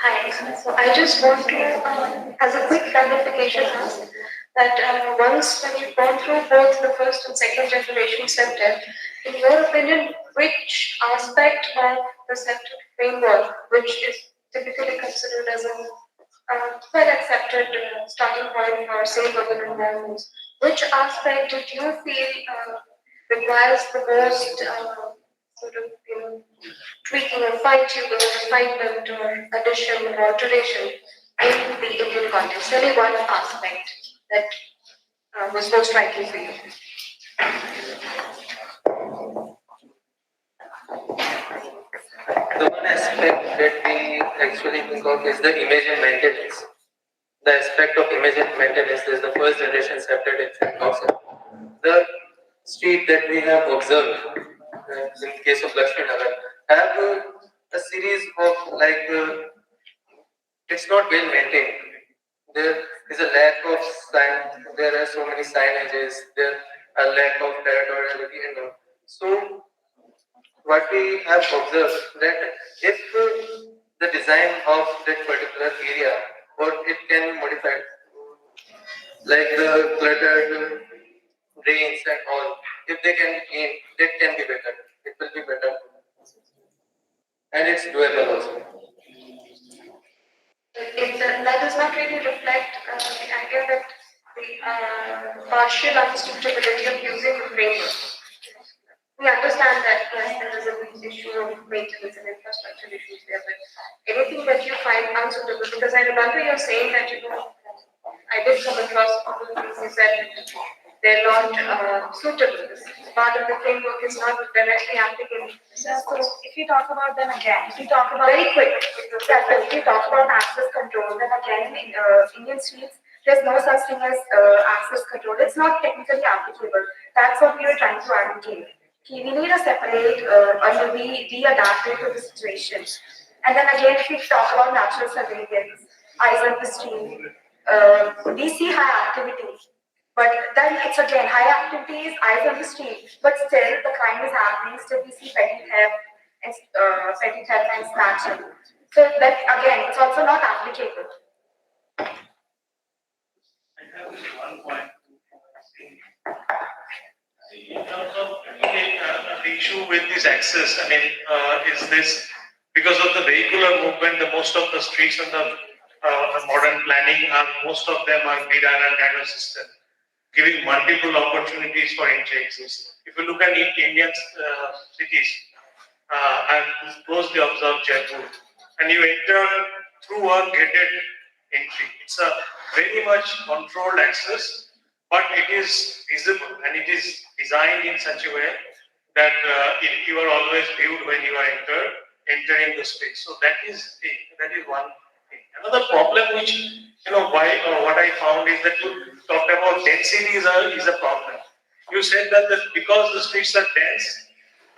Hi, so I just want to, as a quick clarification, ask that once when you've gone through both the first and second generation septet, in your opinion, which aspect of the septet framework, which is typically considered as a well-accepted starting point for safe urban environments, which aspect did you feel requires the most tweaking or fine-tuning or refinement or addition or alteration in the Indian context? Only one aspect that was most striking for you. The one aspect that we actually think of is the image and maintenance. The aspect of image and maintenance is the first generation septet itself talks about. The street that we have observed in the case of Lakshmi Nagar have a series of it's not well maintained. There is a lack of sign. There are so many signages. There are lack of territoriality and all. So what we have observed that if the design of that particular area, or it can be modified, like the cluttered drains and all, if they can be clean, it can be better. It will be better. and it's doable also. That does not really reflect the idea that the partial unsuitability of using the framework. We understand that yes, there is a huge issue of maintenance and infrastructure issues there, but anything that you find unsuitable, because I remember you saying that I did come across all of these, you said they're not suitable. This part of the framework is not directly applicable. So if you talk about them again, if you talk about very quick, if you talk about access control, then again in Indian streets, there's no such thing as access control. It's not technically applicable. That's what we were trying to advocate. We need a separate, or be adapted to the situation. And then again, if we talk about natural surveillance, eyes on the street, we see high activity. But then it's again high activities, eyes on the street, but still the crime is happening. Still we see petty theft and snatching. So that again, it's also not applicable. One point. In terms of the issue with this access, is this because of the vehicular movement? The most of the streets in the modern planning, most of them are grid iron kind of system, giving multiple opportunities for entry exits. If you look at Indian cities, I've closely observed Jaipur, and you enter through a gated entry. It's a very much controlled access, but it is visible and it is designed in such a way that you are always viewed when you are entering the space. So that is one thing. Another problem which what I found is that you talked about density is a problem. You said that because the streets are dense,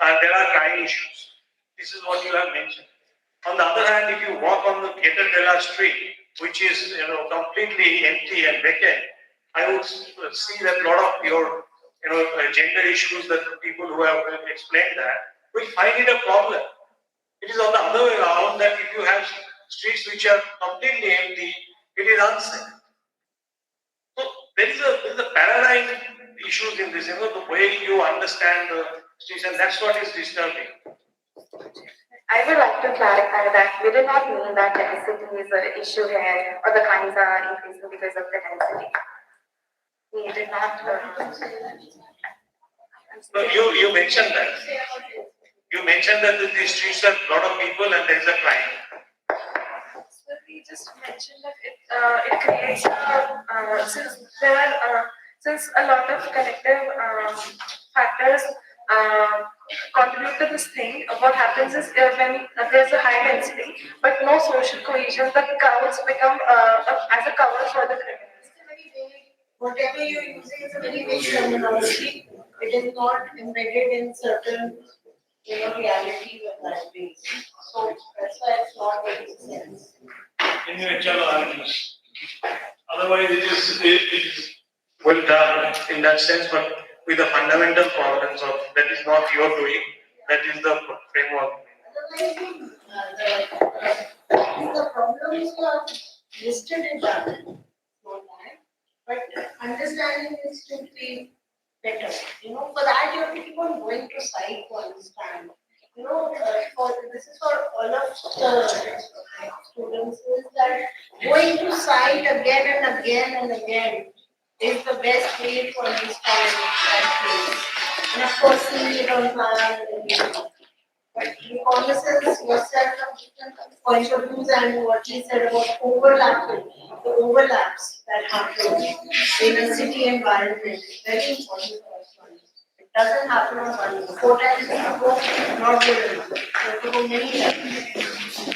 there are crime issues. This is what you have mentioned. On the other hand, if you walk on the Getadella street, which is completely empty and vacant, I would see that a lot of your gender issues that the people who have explained that will find it a problem. It is on the other way around that if you have streets which are completely empty, it is unsafe. So there is a paradigm issues in this, the way you understand the streets, and that's what is disturbing. I would like to clarify that we do not mean that density is an issue here or the crimes are increasing because of the density. We did not. No, you mentioned that. You mentioned that these streets have a lot of people and there is a crime. So we just mentioned that it creates since a lot of collective factors contribute to this thing. What happens is when there's a high density but no social cohesion, the crowds become as a cover for the criminals. Whatever you're using is a very big terminology. It is not embedded in certain realities of that way. So that's why it's not making sense. Otherwise, it is well done in that sense, but with the fundamental problems of that is not your doing, that is the framework. The problems are listed in that, but understanding is to be better. For that you have to keep on going to site to understand. This is for all of the students is that going to site again and again and again is the best way to understand that place. And of course, seeing it on plan. But he promises yourself of different points of views and what he said about overlapping, the overlaps that happen in a city environment is very important for us to understand. It doesn't happen on one go. 4 times you go, not good enough. You have to go many times.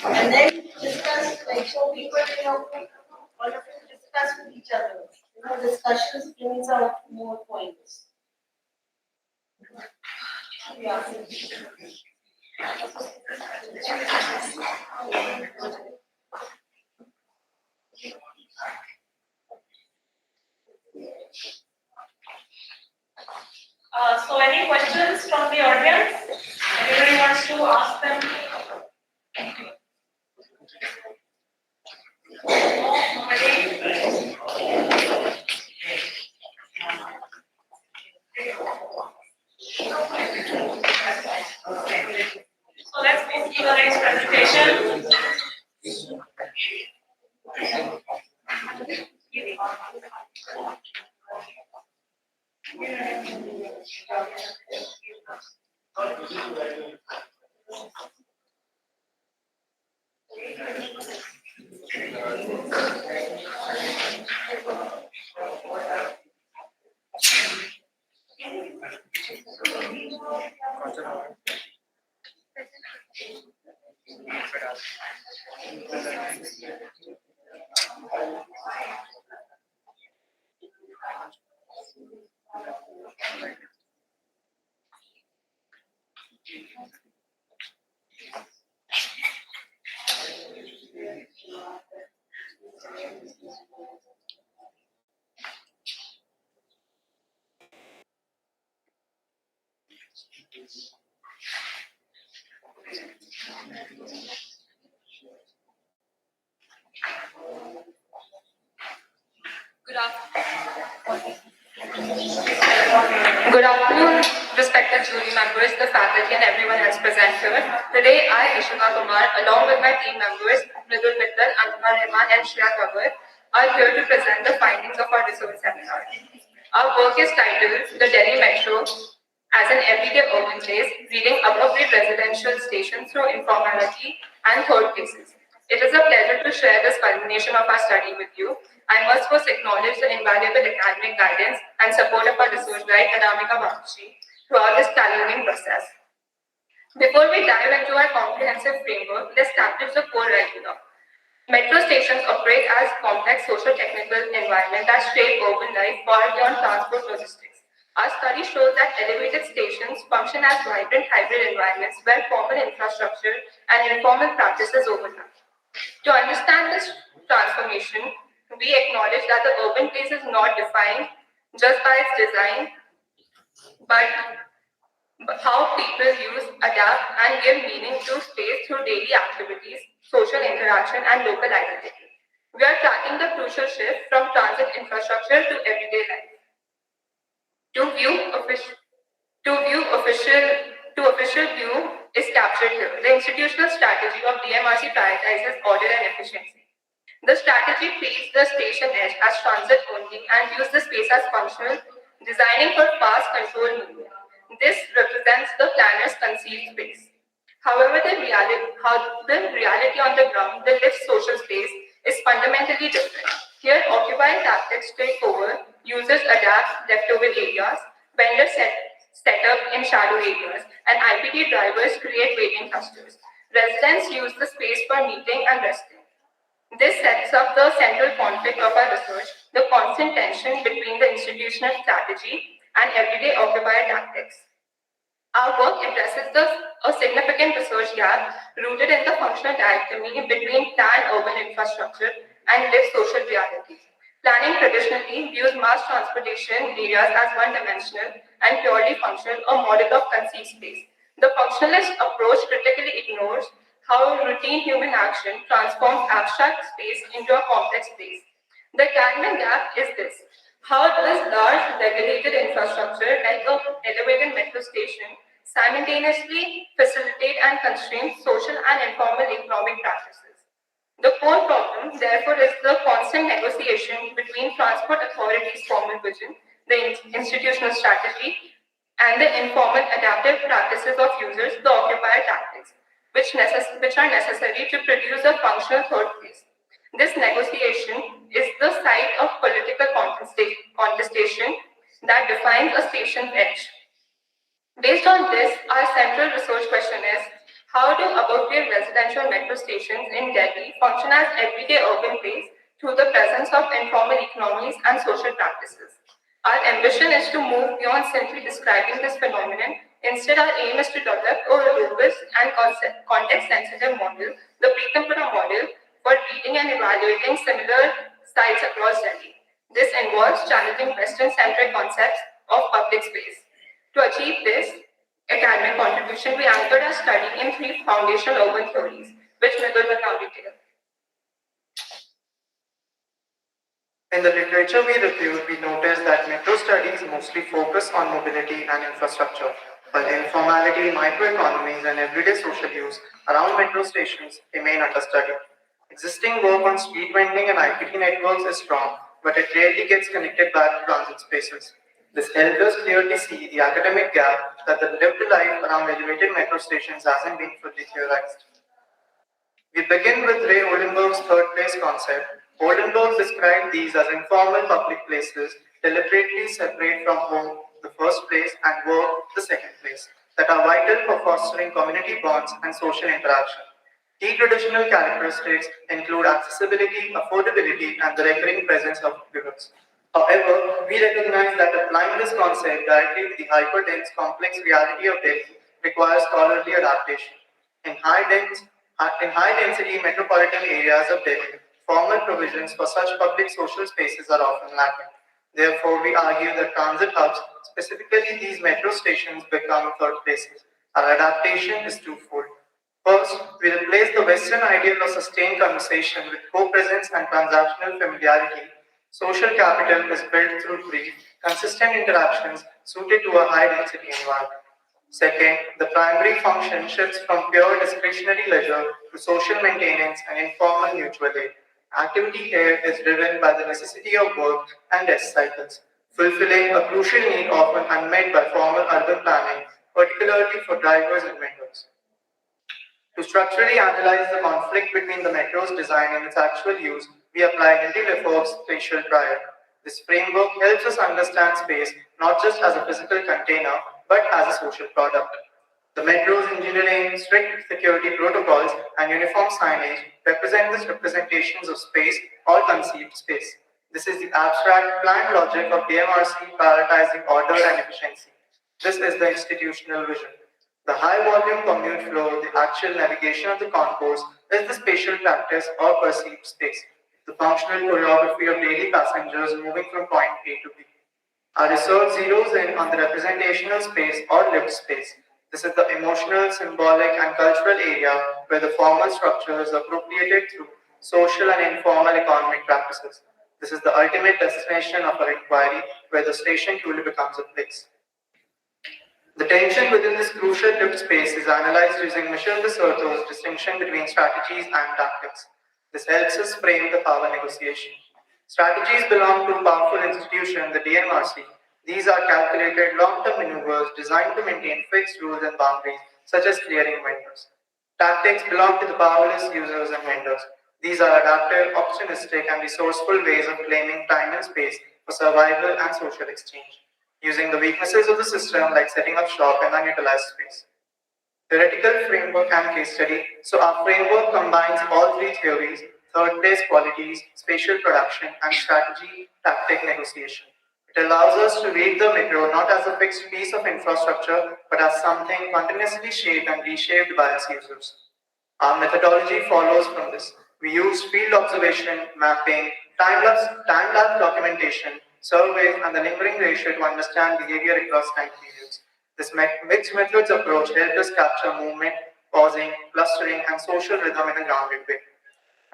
And then discuss, show people, all of them discuss with each other. Discussions brings out more points. Yeah. So any questions from the audience? Anybody wants to ask them? So let's move to the next presentation. Good afternoon, respected jury members, the faculty, and everyone else present here. Today, I, Ishika Kumar, along with my team members, Mridul Mittal, Anupama Rahman, and Shreya Thakur, are here to present the findings of our research seminar. Our work is titled The Delhi Metro as an Everyday Urban Place, Reading Appropriate Residential Stations Through Informality and Third Places. It is a pleasure to share this culmination of our study with you. I must first acknowledge the invaluable academic guidance and support of our research guide, Anamika Bakshi, throughout this challenging process. Before we dive into our comprehensive framework, let's establish the core idea. Metro stations operate as complex social-technical environments that shape urban life far beyond transport logistics. Our study shows that elevated stations function as vibrant hybrid environments where formal infrastructure and informal practices overlap. To understand this transformation, we acknowledge that the urban place is not defined just by its design, but how people use, adapt, and give meaning to space through daily activities, social interaction, and local identity. We are tracking the crucial shift from transit infrastructure to everyday life. Official view is captured here. The institutional strategy of DMRC prioritizes order and efficiency. The strategy treats the station edge as transit only and views the space as functional, designing for fast controlled movement. This represents the planner's conceived space. However, the reality on the ground, the lived social space, is fundamentally different. Here, occupying tactics take over, users adapt leftover areas, vendors set up in shadow areas, and IPT drivers create waiting clusters. Residents use the space for meeting and resting. This sets up the central conflict of our research, the constant tension between the institutional strategy and everyday occupier tactics. Our work addresses a significant research gap rooted in the functional dichotomy between planned urban infrastructure and lived social reality. Planning traditionally views mass transportation areas as one-dimensional and purely functional, a model of conceived space. The functionalist approach critically ignores how routine human action transforms abstract space into a complex space. The academic gap is this. How does large regulated infrastructure like an elevated metro station simultaneously facilitate and constrain social and informal economic practices? The core problem, therefore, is the constant negotiation between transport authorities' formal vision, the institutional strategy, and the informal adaptive practices of users, the occupier tactics, which are necessary to produce a functional third place. This negotiation is the site of political contestation that defines a station's edge. Based on this, our central research question is, how do above-grade residential metro stations in Delhi function as everyday urban place through the presence of informal economies and social practices? Our ambition is to move beyond simply describing this phenomenon. Instead, our aim is to develop a robust and context-sensitive model, the Pritampura model, for reading and evaluating similar sites across Delhi. This involves challenging Western-centric concepts of public space. To achieve this academic contribution, we anchored our study in three foundational urban theories, which Mridul will now detail. In the literature we reviewed, we noticed that metro studies mostly focus on mobility and infrastructure. But informality, microeconomies, and everyday social use around metro stations remain under study. Existing work on street vending and IPT networks is strong, but it rarely gets connected back to transit spaces. This helped us clearly see the academic gap that the lived life around elevated metro stations hasn't been fully theorized. We begin with Ray Oldenburg's third place concept. Oldenburg described these as informal public places deliberately separate from home, the first place, and work, the second place, that are vital for fostering community bonds and social interaction. Key traditional characteristics include accessibility, affordability, and the recurring presence of figures. However, we recognize that applying this concept directly to the hyperdense, complex reality of Delhi requires scholarly adaptation. In high density metropolitan areas of Delhi, formal provisions for such public social spaces are often lacking. Therefore, we argue that transit hubs, specifically these metro stations, become third places. Our adaptation is twofold. First, we replace the Western ideal of sustained conversation with co-presence and transactional familiarity. Social capital is built through brief, consistent interactions suited to a high-density environment. Second, the primary function shifts from pure discretionary leisure to social maintenance and informal mutual aid. Activity here is driven by the necessity of work and rest cycles, fulfilling a crucial need often unmet by formal urban planning, particularly for drivers and vendors. To structurally analyze the conflict between the metro's design and its actual use, we apply Hildy Lefebvre's spatial triad. This framework helps us understand space not just as a physical container, but as a social product. The metro's engineering, strict security protocols, and uniform signage represent these representations of space or conceived space. This is the abstract planned logic of DMRC prioritizing order and efficiency. This is the institutional vision. The high volume commute flow, the actual navigation of the concourse, is the spatial practice or perceived space, the functional choreography of daily passengers moving from point A to B. Our research zeroes in on the representational space or lived space. This is the emotional, symbolic, and cultural area where the formal structure is appropriated through social and informal economic practices. This is the ultimate destination of our inquiry where the station truly becomes a place. The tension within this crucial lived space is analyzed using Michel de Certeau's distinction between strategies and tactics. This helps us frame the power negotiation. Strategies belong to a powerful institution, the DMRC. These are calculated long-term maneuvers designed to maintain fixed rules and boundaries, such as clearing vendors. Tactics belong to the powerless users and vendors. These are adaptive, opportunistic, and resourceful ways of claiming time and space for survival and social exchange, using the weaknesses of the system like setting up shop and unutilized space. Theoretical framework and case study. So our framework combines all three theories: third place qualities, spatial production, and strategy, tactic negotiation. It allows us to read the metro not as a fixed piece of infrastructure, but as something continuously shaped and reshaped by its users. Our methodology follows from this. We use field observation, mapping, time-lapse documentation, surveys, and the lingering ratio to understand behavior across time periods. This mixed methods approach helped us capture movement, pausing, clustering, and social rhythm in a grounded way.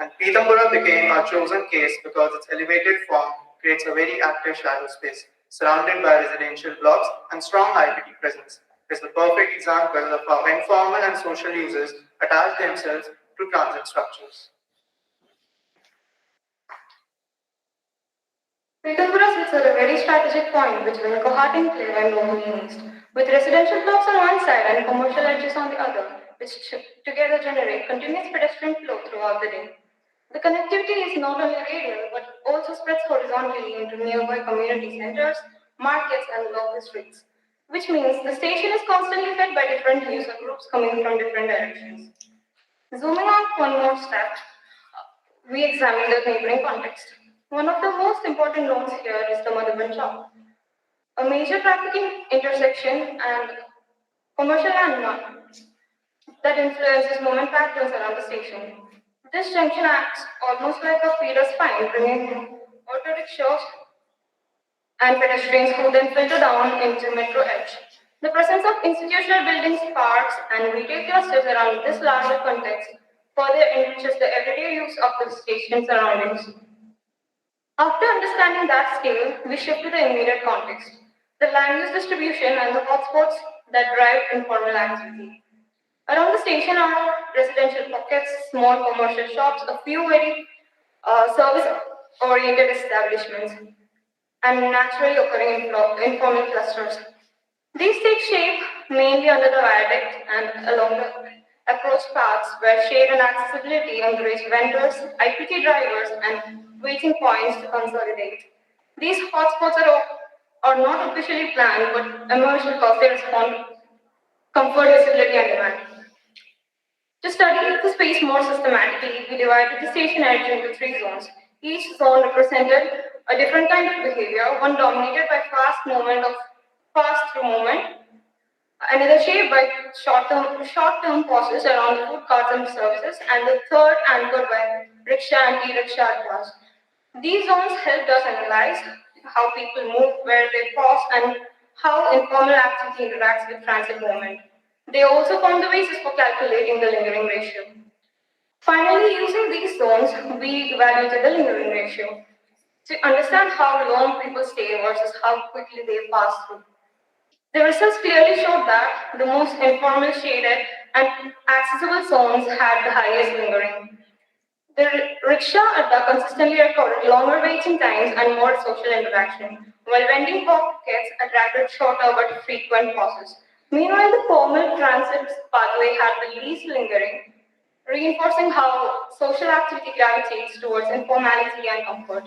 And Pitambura became our chosen case because its elevated form creates a very active shadow space, surrounded by residential blocks and strong IPT presence. It is the perfect example of how informal and social users attach themselves to transit structures. Peterborough sits at a very strategic point between Kohat Enclave and Bohemian East, with residential blocks on one side and commercial edges on the other, which together generate continuous pedestrian flow throughout the day. The connectivity is not only radial, but also spreads horizontally into nearby community centers, markets, and local streets, which means the station is constantly fed by different user groups coming from different directions. Zooming out one more step, we examine the neighboring context. One of the most important nodes here is the Madhuban Chowk, a major trafficking intersection and commercial landmark that influences movement patterns around the station. This junction acts almost like a feeder spine, bringing auto rickshaws and pedestrians who then filter down into Metro Edge. The presence of institutional buildings, parks, and retail clusters around this larger context further enriches the everyday use of the station surroundings. After understanding that scale, we shift to the immediate context, the land use distribution and the hotspots that drive informal activity. Around the station are residential pockets, small commercial shops, a few very service-oriented establishments, and naturally occurring informal clusters. These take shape mainly under the viaduct and along the approach paths where shade and accessibility encourage vendors, IPT drivers, and waiting points to consolidate. These hotspots are not officially planned but emerge because they respond comfort, visibility, and demand. To study the space more systematically, we divided the station edge into three zones. Each zone represented a different kind of behavior, one dominated by fast through movement, another shaped by short-term pauses around the food carts and services, and the third anchored by rickshaw and e-rickshaw at last. These zones helped us analyze how people move, where they pause, and how informal activity interacts with transit movement. They also form the basis for calculating the lingering ratio. Finally, using these zones, we evaluated the lingering ratio to understand how long people stay versus how quickly they pass through. The results clearly showed that the most informal, shaded, and accessible zones had the highest lingering. The rickshaw adda consistently recorded longer waiting times and more social interaction, while vending pockets attracted shorter but frequent pauses. Meanwhile, the formal transit pathway had the least lingering, reinforcing how social activity gravitates towards informality and comfort.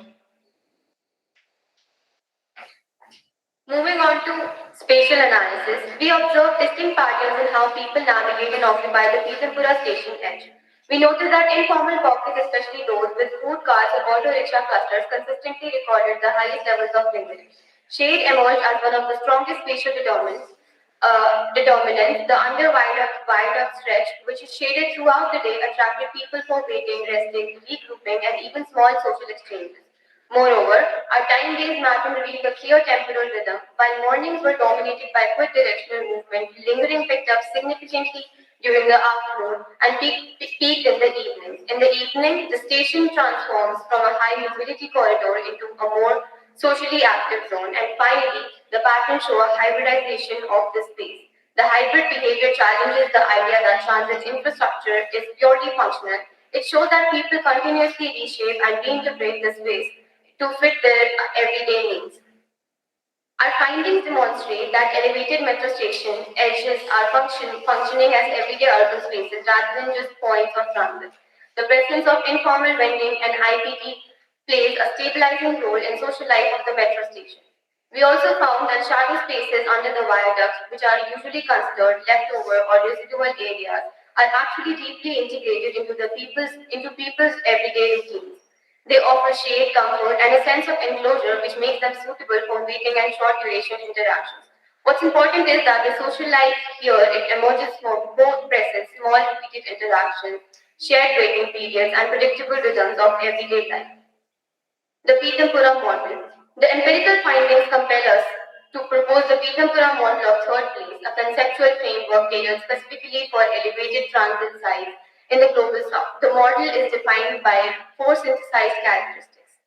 Moving on to spatial analysis, we observed distinct patterns in how people navigate and occupy the Pitampura station edge. We noticed that informal pockets, especially those with food carts and auto rickshaw clusters, consistently recorded the highest levels of lingering. Shade emerged as one of the strongest spatial determinants. The under viaduct stretch, which is shaded throughout the day, attracted people for waiting, resting, regrouping, and even small social exchanges. Moreover, our time-based mapping revealed a clear temporal rhythm. While mornings were dominated by quick directional movement, lingering picked up significantly during the afternoon and peaked in the evenings. In the evening, the station transforms from a high mobility corridor into a more socially active zone, and finally, the patterns show a hybridization of the space. The hybrid behavior challenges the idea that transit infrastructure is purely functional. It shows that people continuously reshape and reinterpret the space to fit their everyday needs. Our findings demonstrate that elevated metro station edges are functioning as everyday urban spaces rather than just points of transit. The presence of informal vending and IPT plays a stabilizing role in social life of the metro station. We also found that shadow spaces under the viaducts, which are usually considered leftover or residual areas, are actually deeply integrated into people's everyday routines. They offer shade, comfort, and a sense of enclosure which makes them suitable for waiting and short duration interactions. What's important is that the social life here, it emerges from both present, small repeated interactions, shared waiting periods, and predictable rhythms of everyday life. The Pitampura model. The empirical findings compel us to propose the Pitampura model of third place, a conceptual framework tailored specifically for elevated transit size in the global south. The model is defined by four synthesized characteristics.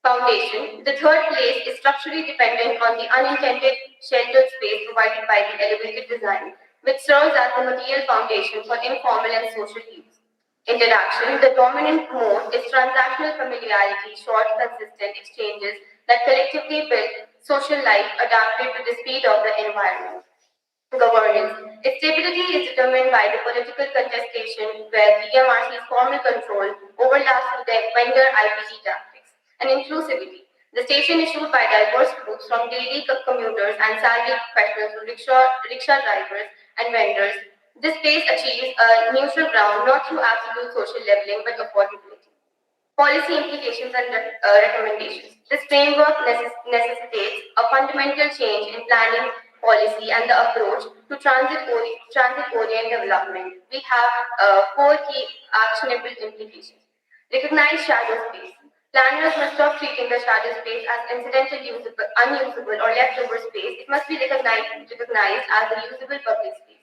Foundation. The third place is structurally dependent on the unintended sheltered space provided by the elevated design, which serves as the material foundation for informal and social use. Interaction. The dominant mode is transactional familiarity, short, consistent exchanges that collectively build social life adapted to the speed of the environment. Governance. Its stability is determined by the political contestation where DMRC's formal control overlaps with the vendor IPT tactics. And inclusivity. The station is issued by diverse groups from daily commuters and salaried professionals to rickshaw drivers and vendors. This space achieves a neutral ground not through absolute social leveling but affordability. Policy implications and recommendations. This framework necessitates a fundamental change in planning policy and the approach to transit-oriented development. We have four key actionable implications. Recognize shadow space. Planners must stop treating the shadow space as incidental, unusable, or leftover space. It must be recognized as a usable public space.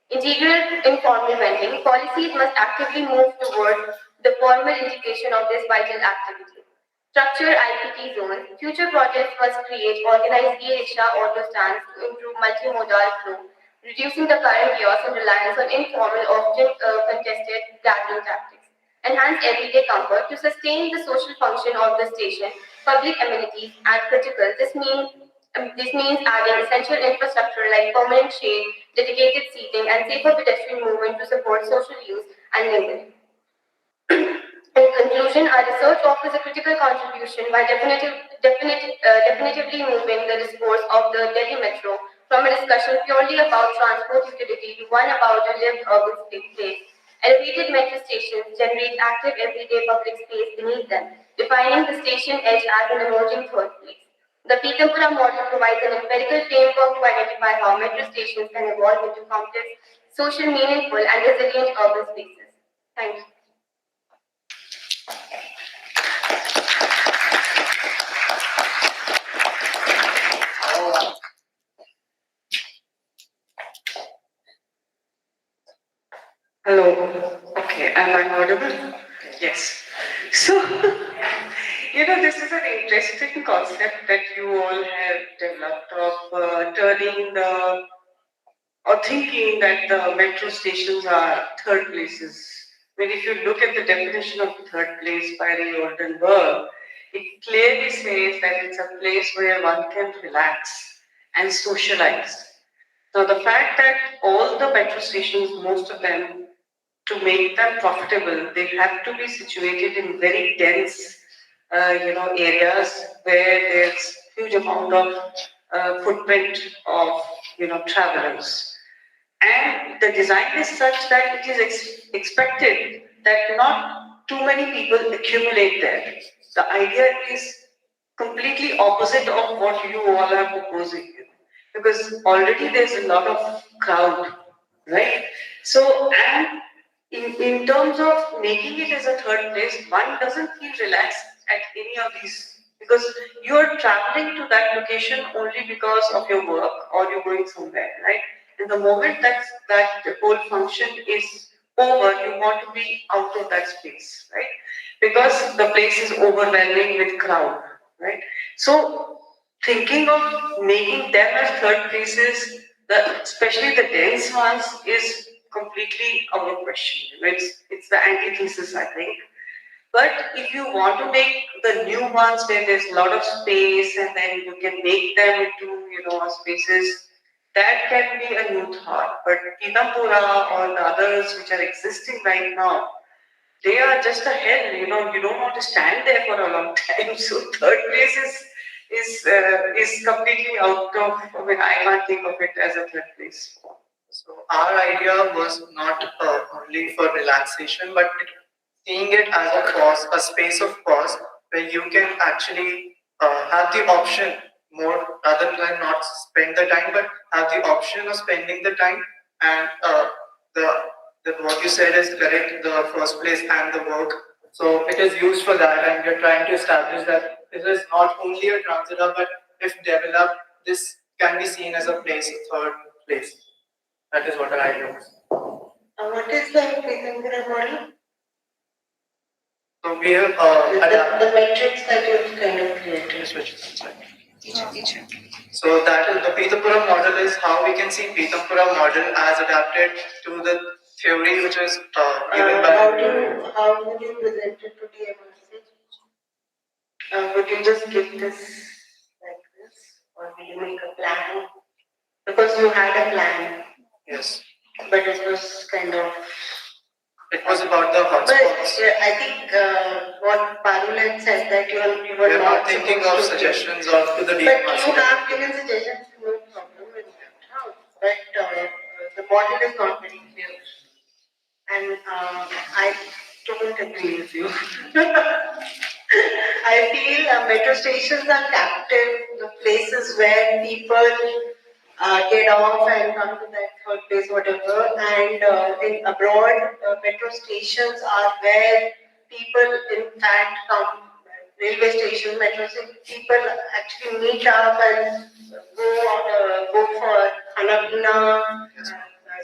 Integral informal vending. Policies must actively move toward the formal integration of this vital activity. Structure IPT zones. Future projects must create organized e-rickshaw auto stands to improve multimodal flow. reducing the current chaos and reliance on informal, often contested gathering tactics. Enhance everyday comfort to sustain the social function of the station. Public amenities are critical. This means adding essential infrastructure like permanent shade, dedicated seating, and safer pedestrian movement to support social use and lingering. In conclusion, our research offers a critical contribution by definitively moving the discourse of the Delhi Metro from a discussion purely about transport utility to one about a lived urban place. Elevated metro stations generate active everyday public space beneath them, defining the station edge as an emerging third place. The Pitampura model provides an empirical framework to identify how metro stations can evolve into complex, social, meaningful, and resilient urban spaces. Thank you. Hello. Okay, am I audible? Yes. So, this is an interesting concept that you all have developed of thinking that the metro stations are third places. But if you look at the definition of third place by Ray Oldenburg, it clearly says that it's a place where one can relax and socialize. Now, the fact that all the metro stations, most of them, to make them profitable, they have to be situated in very dense, areas where there's huge amount of footprint of, travelers. And the design is such that it is expected that not too many people accumulate there. The idea is completely opposite of what you all are proposing, because already there's a lot of crowd, right? So, and in terms of making it as a third place, one doesn't feel relaxed at any of these, because you are traveling to that location only because of your work or you're going somewhere, right? And the moment that whole function is over, you want to be out of that space, right? Because the place is overwhelming with crowd, right? So thinking of making them as third places, especially the dense ones, is completely out of question. It's the antithesis, I think. But if you want to make the new ones where there's a lot of space and then you can make them into, spaces, that can be a new thought. But Pitampura or the others which are existing right now, they are just a hell, you don't want to stand there for a long time. So third place is completely out of, I can't think of it as a third place. So our idea was not only for relaxation, but seeing it as a pause, a space of pause, where you can actually have the option more rather than not spend the time, but have the option of spending the time. And what you said is correct, the first place and the work. So it is used for that, and we're trying to establish that this is not only a transit hub, but if developed, this can be seen as a place, a third place. That is what our idea was. What is the Pitampura model? So we have the matrix that you've kind of created. So that is the Pitampura model is how we can see Pitampura model as adapted to the theory which is given by. How would you present it to DMRC? Would you just give this like this, or will you make a plan? Because you had a plan. Yes. But it was kind of. It was about the hotspots. But I think what Parul had said that you were not thinking of suggestions or to the DMRC. But you have given suggestions, no problem with that. But the model is not very clear. And I don't agree with you. I feel metro stations are captive, the places where people get off and come to that third place, whatever. And in abroad, metro stations are where people, in fact, come. Railway station, metro station, people actually meet up and go for Khana Pina.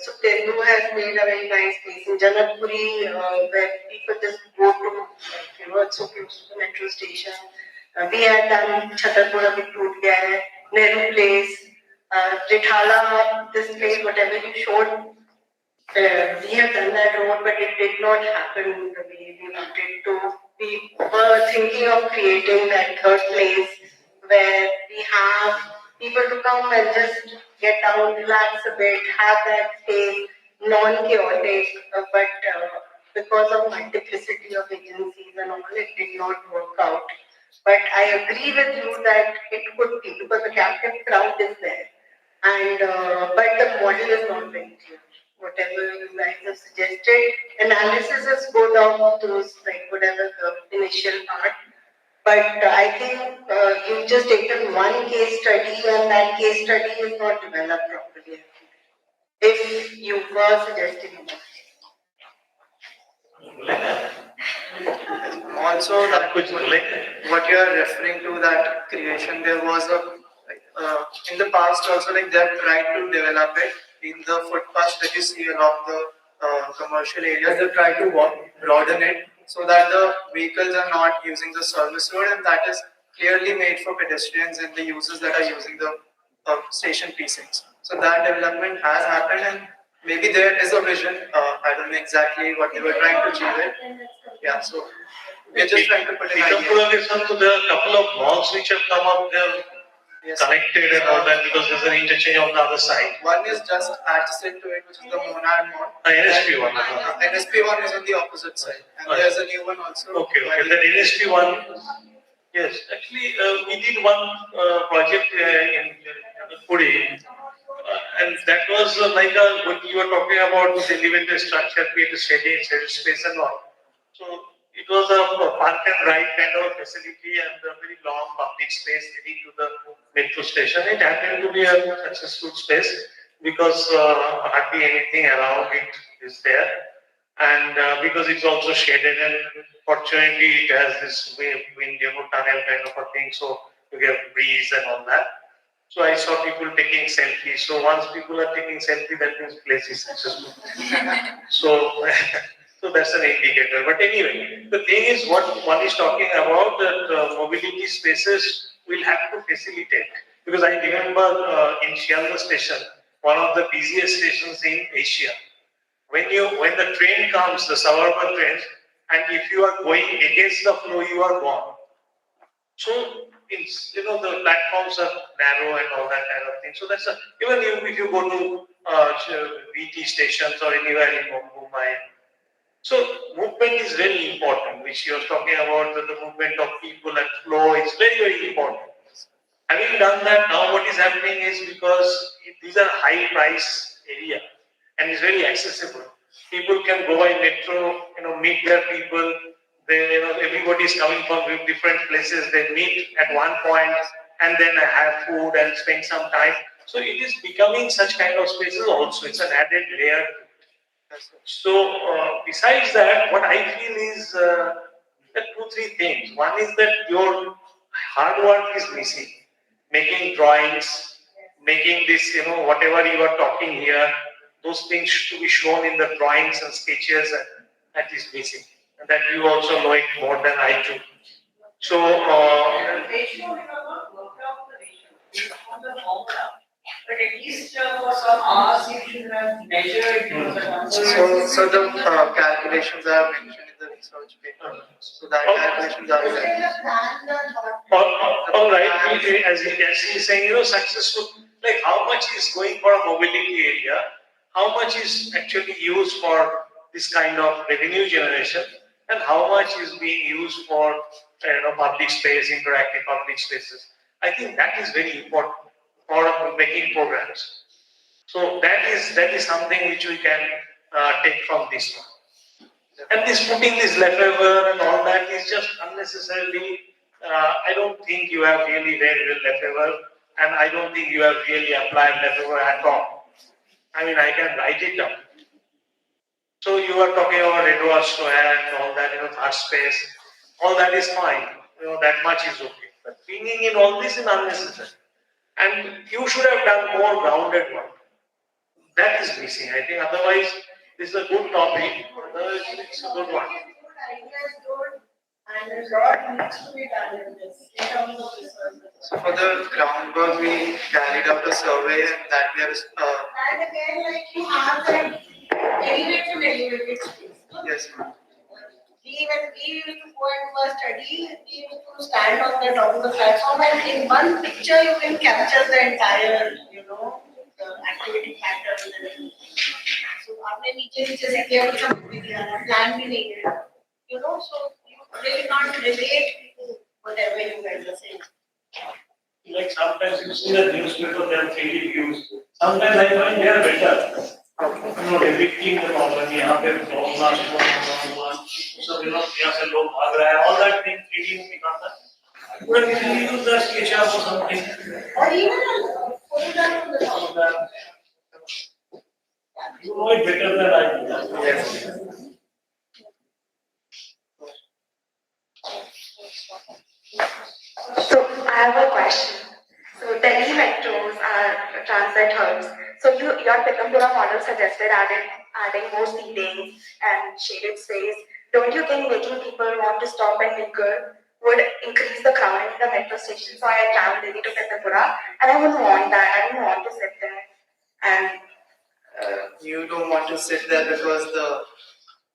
So Telugu has made a very nice place in Janakpuri, where people just go to, it's so close to the metro station. We had done Chhatarpura with Toot Gaya, Nehru Place. Rithala, this place, whatever you showed, we have done that road, but it did not happen the way we wanted to. We were thinking of creating that third place where we have people to come and just get down, relax a bit, have that space, non-chaotic, but because of multiplicity of agencies and all, it did not work out. But I agree with you that it could be because the captive crowd is there, and but the model is not very clear. Whatever you guys have suggested, analysis is good of those, like whatever the initial part. But I think you've just taken one case study, and that case study is not developed properly. If you were suggesting it. Also, that what you are referring to, that creation, there was a in the past also, like they have tried to develop it in the footpaths that you see along the commercial areas. They try to broaden it so that the vehicles are not using the service road, and that is clearly made for pedestrians and the users that are using the station precincts. So that development has happened, and maybe there is a vision. I don't know exactly what they were trying to achieve it. Yeah, so we're just trying to put it So there are a couple of malls which have come up there. Yes. Connected and all that because there's an interchange on the other side. One is just adjacent to it, which is the Monad Mall. NSP one. NSP one is on the opposite side, and there's a new one also. Okay. The NSP one. Yes, actually, we did one project in Pune, and that was like what you were talking about, this elevator structure, create a shaded space and all. So it was a park and ride kind of facility and a very long public space leading to the metro station. It happened to be a successful space because hardly anything around it is there, and because it's also shaded, and fortunately it has this wind tunnel kind of a thing, so you get breeze and all that. So I saw people taking selfies. So once people are taking selfie, that means place is successful. So that's an indicator. But anyway, the thing is, what one is talking about, that mobility spaces will have to facilitate. Because I remember in Shialda station, one of the busiest stations in Asia. When the train comes, the suburban train, and if you are going against the flow, you are gone. So the platforms are narrow and all that kind of thing. So that's even if you go to VT stations or anywhere in Mumbai. So movement is very important, which you are talking about, the movement of people and flow is very, very important. Having done that, now what is happening is, because these are high price area and it's very accessible. People can go by metro, meet their people. They, everybody is coming from different places. They meet at one point and then have food and spend some time. So it is becoming such kind of spaces also. It's an added layer. So besides that, what I feel is that 2-3 things. One is that your hard work is missing. Making drawings, making this, whatever you are talking here, those things to be shown in the drawings and sketches, that is missing. And that you also know it more than I do. So, but at least for some hours you should have measured. So the calculations are mentioned in the research paper. So that calculations are there. All right. As he is saying, successful. Like how much is going for a mobility area? How much is actually used for this kind of revenue generation? And how much is being used for public space, interactive public spaces? I think that is very important for making programs. So that is something which we can take from this one. And this putting this Lefebvre and all that is just unnecessarily. I don't think you have really read Lefebvre, and I don't think you have really applied Lefebvre at all. I mean, I can write it down. So you are talking about Edward Square and all that, third space, all that is fine. That much is okay. But bringing in all this is unnecessary. And you should have done more grounded work. That is missing. I think otherwise, this is a good topic. It's a good one. And And a lot needs to be done in this, in terms of research. So for the groundwork, we carried out a survey that we have. And again, like you have that elevated space. Yes, ma'am. We used to go and do a study, we used to stand on the top of the platform, and in one picture you can capture the entire, the activity pattern. So आपने नीचे नीचे से किया कुछ भी किया ना, plan भी नहीं है, so you really can't relate to whatever you guys are saying. Like sometimes you see the newspaper, they have 3D views. Sometimes I find they are better. Depicting the problem, यहाँ पे problem सब यहाँ से लोग भाग रहा है, all that thing 3D में दिखाता है. But if you use the SketchUp or something, or even a photograph of the top. You know it better than I do. Yes. So I have a question. So Delhi metros are transit hubs. So your Pitampura model suggested adding more seating and shaded space. Don't you think making people want to stop and linger would increase the crowd in the metro station? So I traveled Delhi to Pitampura and I wouldn't want that. I didn't want to sit there. And you don't want to sit there because the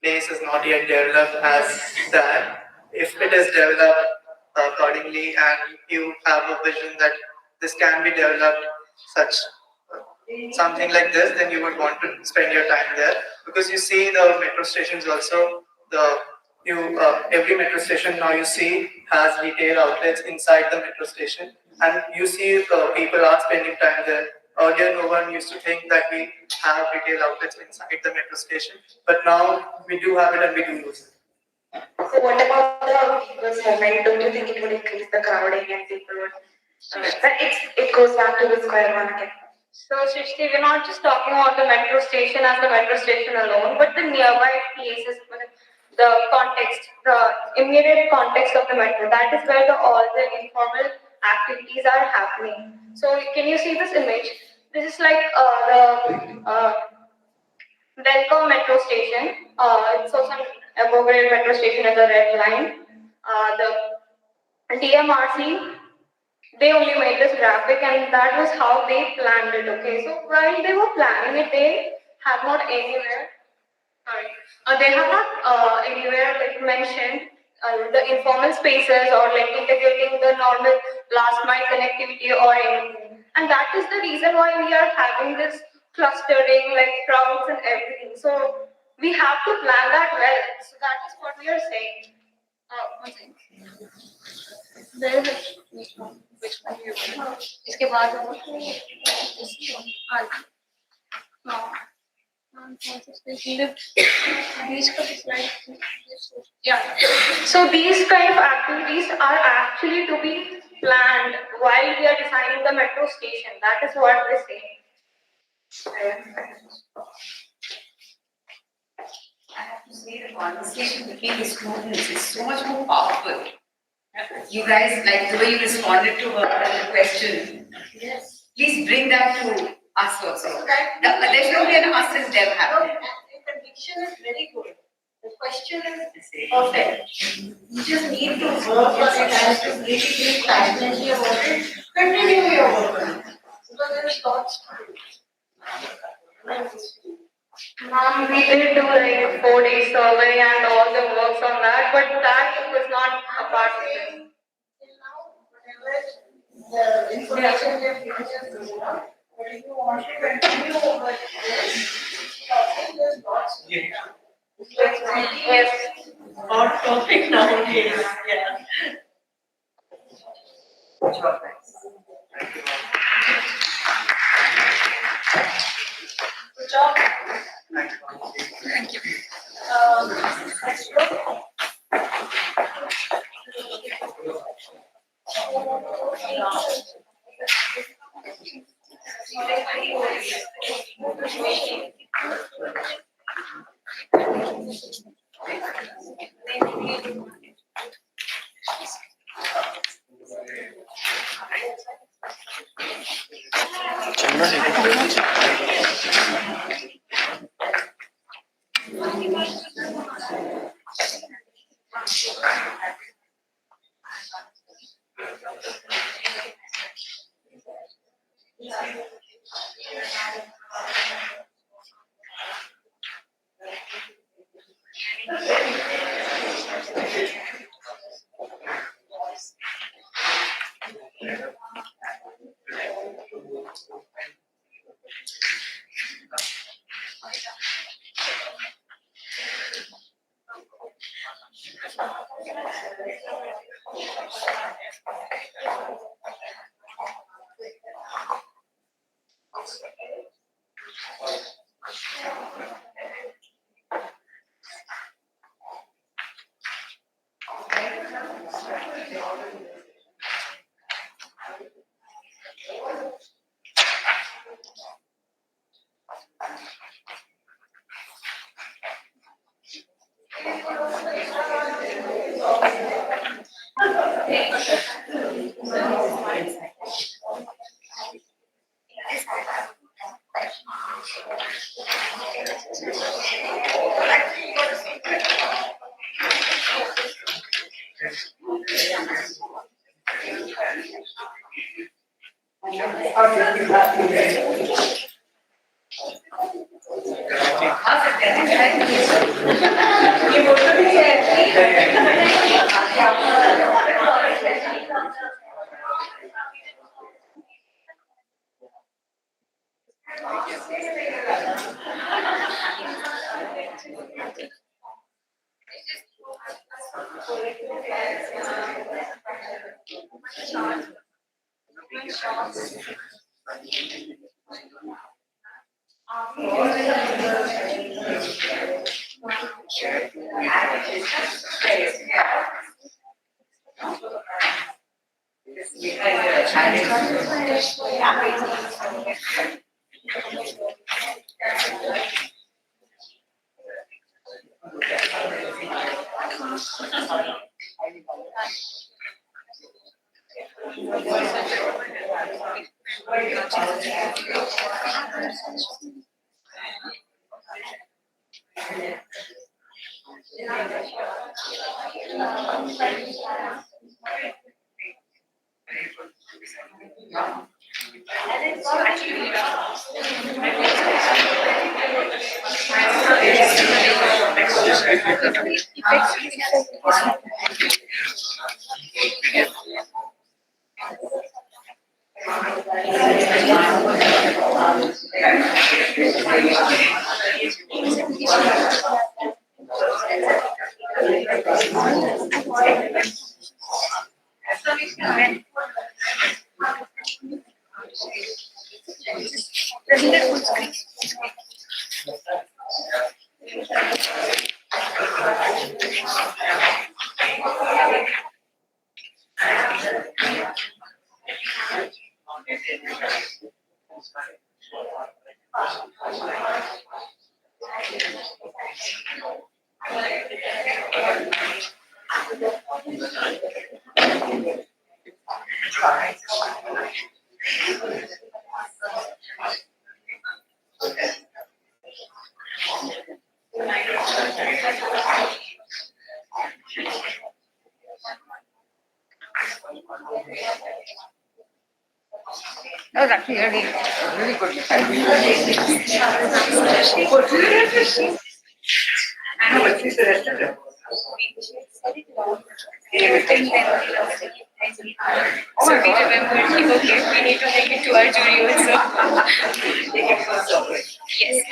place is not yet developed as that. If it is developed accordingly and you have a vision that this can be developed something like this, then you would want to spend your time there, because you see the metro stations also, every metro station now you see has retail outlets inside the metro station, and you see people are spending time there. Earlier, no one used to think that we have retail outlets inside the metro station, but now we do have it and we do use it. So what about the people's movement? Don't you think it would increase the crowding and people would? But it goes back to the square one again. So Srishti, we're not just talking about the metro station as the metro station alone, but the nearby places, the context, the immediate context of the metro. That is where all the informal activities are happening. So can you see this image? This is like the Belgaum metro station. It's also a Bogare metro station as a red line. The DMRC, they only made this graphic and that was how they planned it, okay? So while they were planning it, they have not anywhere, they have not anywhere like mentioned the informal spaces or like integrating the normal last mile connectivity or anything. And that is the reason why we are having this clustering, like crowds and everything. So we have to plan that well. So that is what we are saying. One second. There is a which one you want? इसके बाद yeah. So these kind of activities are actually to be planned while we are designing the metro station. That is what they say. I have to say the conversation between the students is so much more powerful. You guys, like the way you responded to her question, yes. Please bring that to us also. There should be an us and them happening. The conviction is very good. The question is perfect. You just need to work on it and to really think passionately about it. Continue your work on it. Because there is lots to do. Ma'am, we did do like 4-day survey and all the works on that, but that was not a part of it. The information we have given is good enough, but if you want to continue over there's lots to do. Yes. Hot topic nowadays. Yeah. Good job. Thank you. Next group. That was actually really good. I know, but she's the rest of them. So we remembered, okay, we need to take it to our jury also. Yes.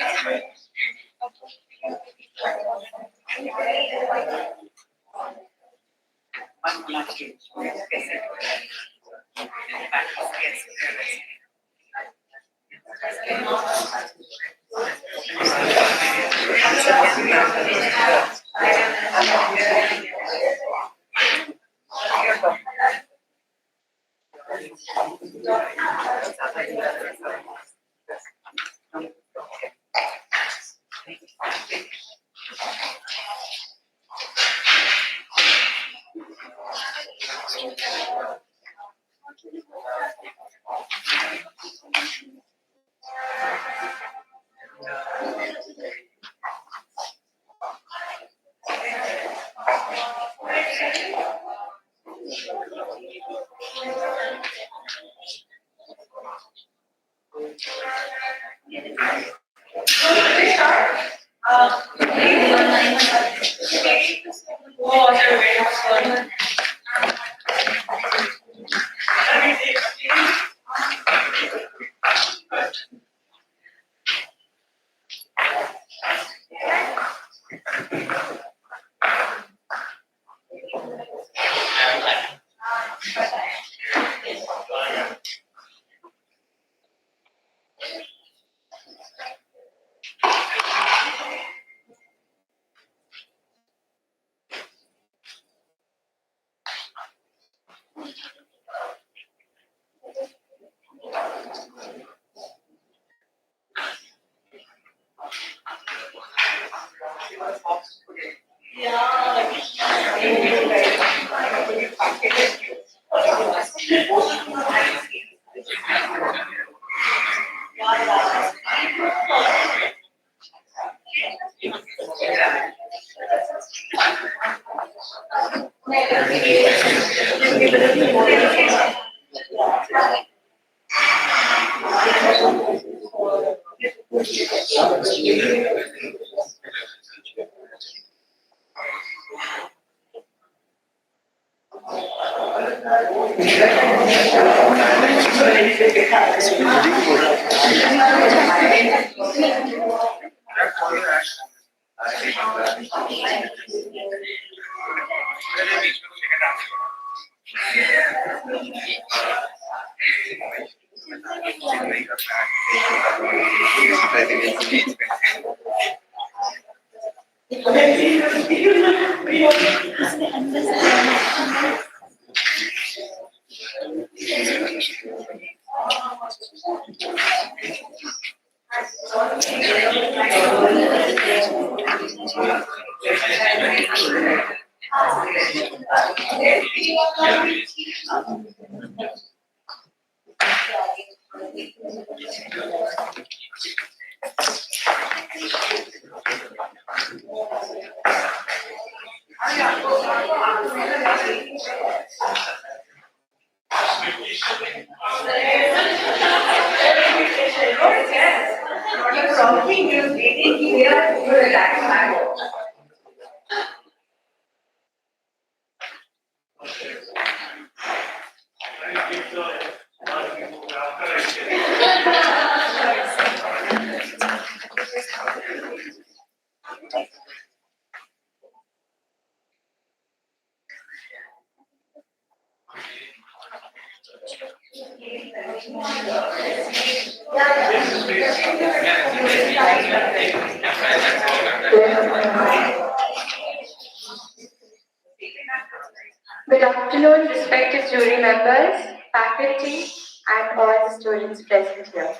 Good afternoon, respected jury members, faculty, and all the students present here.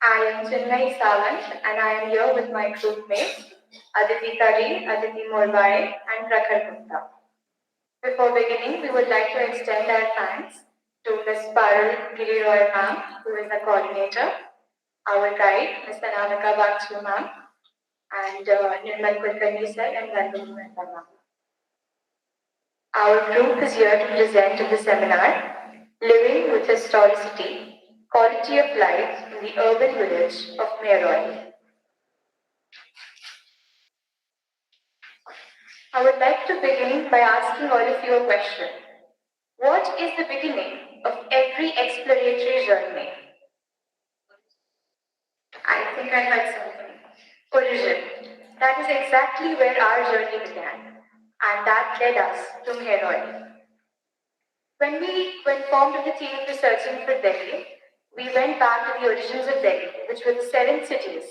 I am Chinmay Sawant, and I am here with my group mates, Aditi Tari, Aditi Morvai, and Prakhar Gupta. Before beginning, we would like to extend our thanks to Ms. Parul Giriroy ma'am, who is the coordinator, our guide, Ms. Anamika Baksu ma'am, and Nirmal Kulkarni sir and Randu Mehta ma'am. Our group is here to present the seminar, Living with Historicity, Quality of Life in the Urban Village of Mehroi. I would like to begin by asking all of you a question. What is the beginning of every exploratory journey? I think I heard something. Origin. That is exactly where our journey began, and that led us to Mehroi. When formed of the team researching for Delhi, we went back to the origins of Delhi, which were the 7 cities.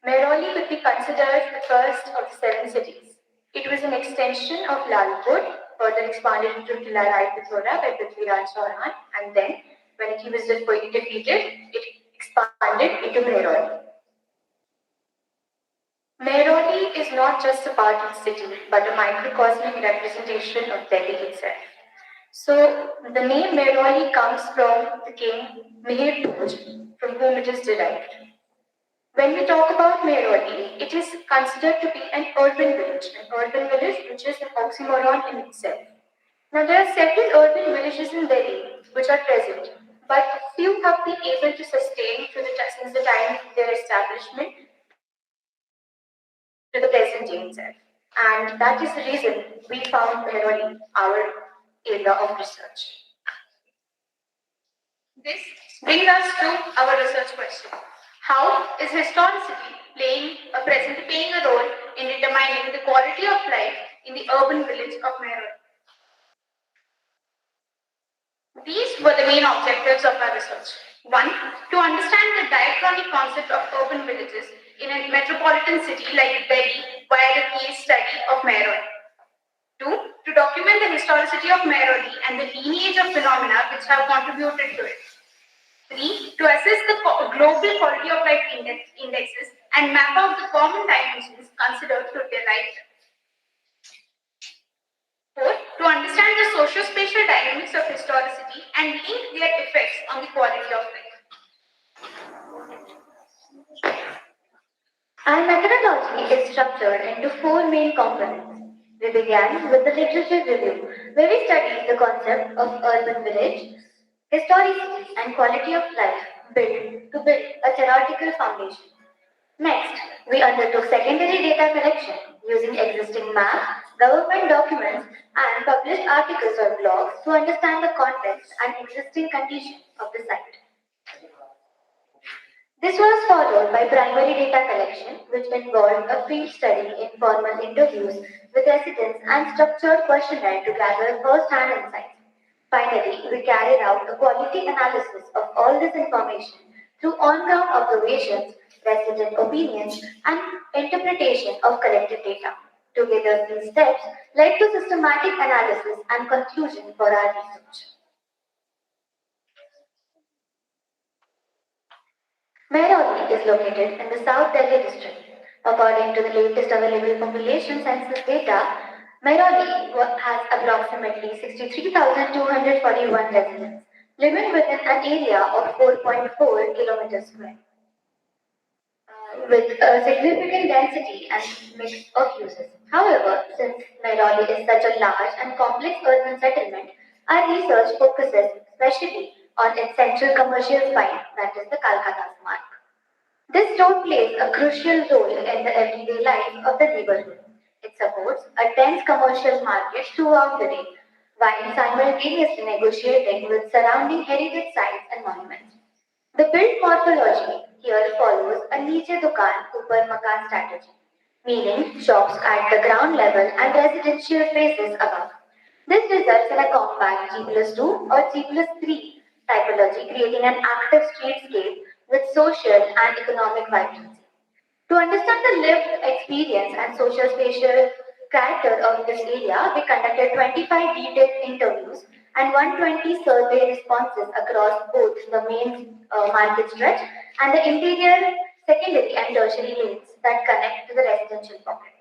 Mehroi could be considered the first of the 7 cities. It was an extension of Lalpur, further expanded into Kila Rai Pithora by Prithviraj Chauhan, and then, when he was defeated, it expanded into Mehroi. Mehroi is not just a part of the city, but a microcosmic representation of Delhi itself. So, the name Mehroi comes from the king Mihir Bhoj, from whom it is derived. When we talk about Mehroi, it is considered to be an urban village which is an oxymoron in itself. Now, there are several urban villages in Delhi which are present, but few have been able to sustain since the time of their establishment to the present day itself. And that is the reason we found Mehroi our area of research. This brings us to our research question. How is historicity playing a role in determining the quality of life in the urban village of Mehroi? These were the main objectives of our research. 1. To understand the diachronic concept of urban villages in a metropolitan city like Delhi via the case study of Mehroi. 2. To document the historicity of Mehroi and the lineage of phenomena which have contributed to it. 3. To assess the global quality of life indexes and map out the common dimensions considered to derive them. 4. To understand the socio-spatial dynamics of historicity and link their effects on the quality of life. Our methodology is structured into 4 main components. We began with the literature review, where we studied the concept of urban village, historicity, and quality of life to build a theoretical foundation. Next, we undertook secondary data collection using existing maps, government documents, and published articles or blogs to understand the context and existing conditions of the site. This was followed by primary data collection, which involved a field study, informal interviews with residents, and structured questionnaire to gather first-hand insights. Finally, we carried out a quality analysis of all this information through on-ground observations, resident opinions, and interpretation of collected data. Together, these steps led to systematic analysis and conclusion for our research. Mehrauli is located in the South Delhi district. According to the latest available population census data, Mehrauli has approximately 63,241 residents, living within an area of 4.4 kilometers square, with a significant density and mix of uses. However, since Mehrauli is such a large and complex urban settlement, our research focuses especially on its central commercial spine, that is the Calcutta Mark. This road plays a crucial role in the everyday life of the neighborhood. It supports a dense commercial market throughout the day, while simultaneously negotiating with surrounding heritage sites and monuments. The built morphology here follows a niche dukaan upar makan strategy, meaning shops at the ground level and residential spaces above. This results in a compact G+2 or G+3 typology, creating an active streetscape with social and economic vibrancy. To understand the lived experience and social spatial character of this area, we conducted 25 detailed interviews and 120 survey responses across both the main market stretch and the interior, secondary, and tertiary links that connect to the residential pocket.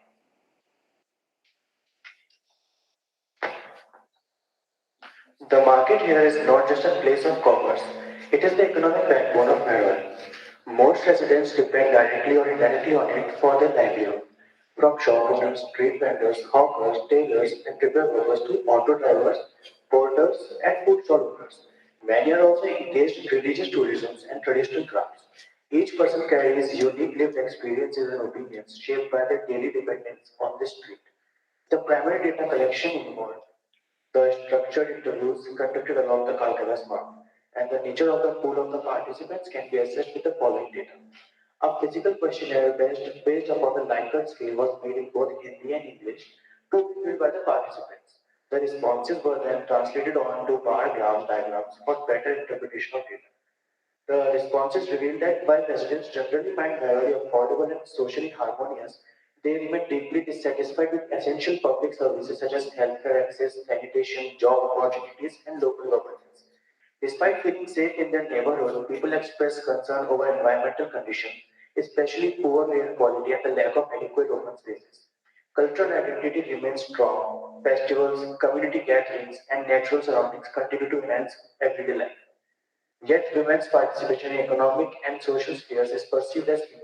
The market here is not just a place of commerce, it is the economic backbone of Mehrauli. Most residents depend directly or indirectly on it for their livelihood. From shop owners, street vendors, hawkers, tailors, and repair workers to auto drivers, porters, and food stall owners. Many are also engaged in religious tourism and traditional crafts. Each person carries unique lived experiences and opinions shaped by their daily dependence on the street. The primary data collection involved the structured interviews conducted along the Calcutta Mark, and the nature of the pool of the participants can be assessed with the following data. A physical questionnaire based upon the Likert scale was made in both Hindi and English to be filled by the participants. The responses were then translated onto bar graph diagrams for better interpretation of data. The responses revealed that while residents generally find Mehrauli affordable and socially harmonious, they remain deeply dissatisfied with essential public services such as healthcare access, sanitation, job opportunities, and local governance. Despite feeling safe in their neighborhood, people express concern over environmental conditions, especially poor air quality and the lack of adequate open spaces. Cultural identity remains strong. Festivals, community gatherings, and natural surroundings continue to enhance everyday life. Yet, women's participation in economic and social spheres is perceived as limited.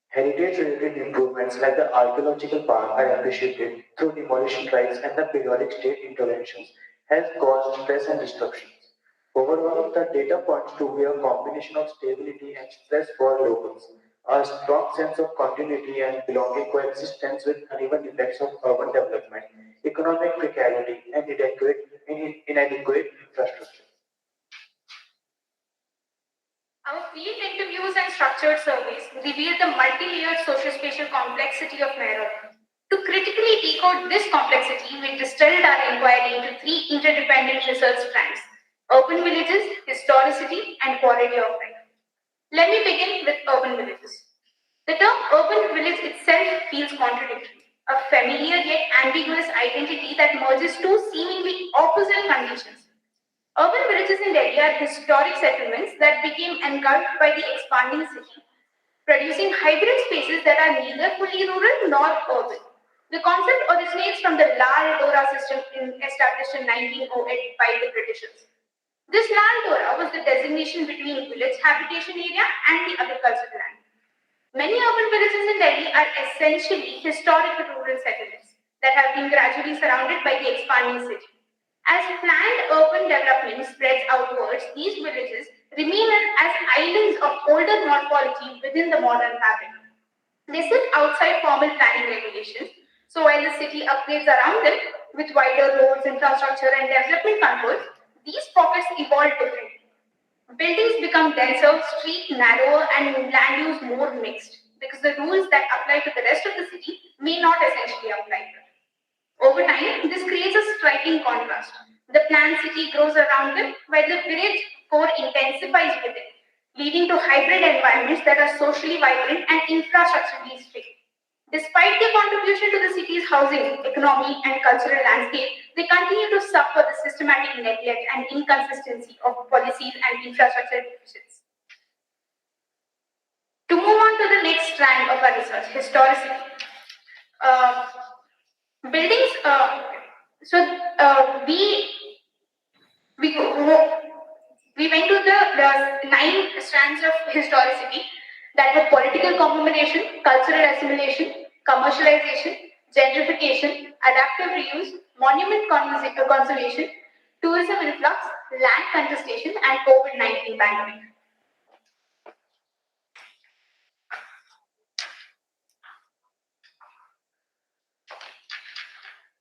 Heritage-related improvements like the archaeological park are appreciated through demolition drives and the periodic state interventions have caused stress and disruptions. Overall, the data points to a combination of stability and stress for locals, a strong sense of continuity and belonging coexistence with uneven effects of urban development, economic precarity, and inadequate infrastructure. Our field interviews and structured surveys reveal the multi-layered socio-spatial complexity of Mehrauli. To critically decode this complexity, we distilled our inquiry into 3 interdependent research strands: urban villages, historicity, and quality of life. Let me begin with urban villages. The term urban village itself feels contradictory. a familiar yet ambiguous identity that merges two seemingly opposite conditions. Urban villages in Delhi are historic settlements that became engulfed by the expanding city, producing hybrid spaces that are neither fully rural nor urban. The concept originates from the Lal Dora system established in 1908 by the Britishers. This Lal Dora was the designation between village habitation area and the agricultural land. Many urban villages in Delhi are essentially historic rural settlements that have been gradually surrounded by the expanding city. As planned urban development spreads outwards, these villages remain as islands of older morphology within the modern fabric. They sit outside formal planning regulations, so while the city upgrades around them with wider roads, infrastructure, and development controls, these pockets evolve differently. Buildings become denser, streets narrower, and land use more mixed because the rules that apply to the rest of the city may not essentially apply here. Over time, this creates a striking contrast. The planned city grows around them while the village core intensifies with it, leading to hybrid environments that are socially vibrant and infrastructurally strict. Despite their contribution to the city's housing, economy, and cultural landscape, they continue to suffer the systematic neglect and inconsistency of policies and infrastructure deficits. To move on to the next strand of our research, historicity. Buildings, we went to the 9 strands of historicity that were political commemoration, cultural assimilation, commercialization, gentrification, adaptive reuse, monument conservation, tourism influx, land contestation, and COVID-19 pandemic.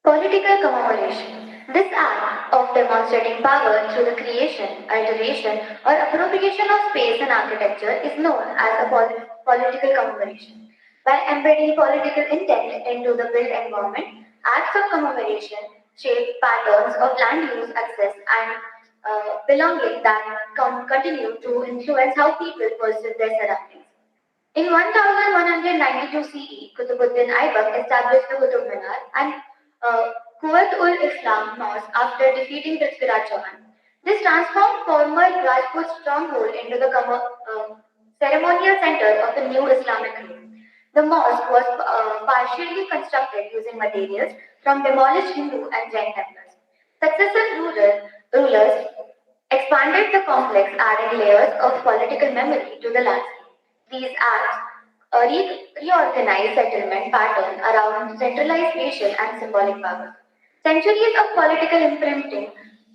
Political commemoration. This act of demonstrating power through the creation, alteration, or appropriation of space and architecture is known as a political commemoration. By embedding political intent into the built environment, acts of commemoration shape patterns of land use, access, and belonging that continue to influence how people perceive their surroundings. In 1192 CE, Qutbuddin Aibak established the Qutub Minar and Quwwat-ul-Islam Mosque after defeating Prithviraj Chauhan. This transformed former Rajput stronghold into the ceremonial center of the new Islamic rule. The mosque was partially constructed using materials from demolished Hindu and Jain temples. Successive rulers expanded the complex, adding layers of political memory to the landscape. These acts reorganized settlement pattern around centralized spatial and symbolic power. Centuries of political imprinting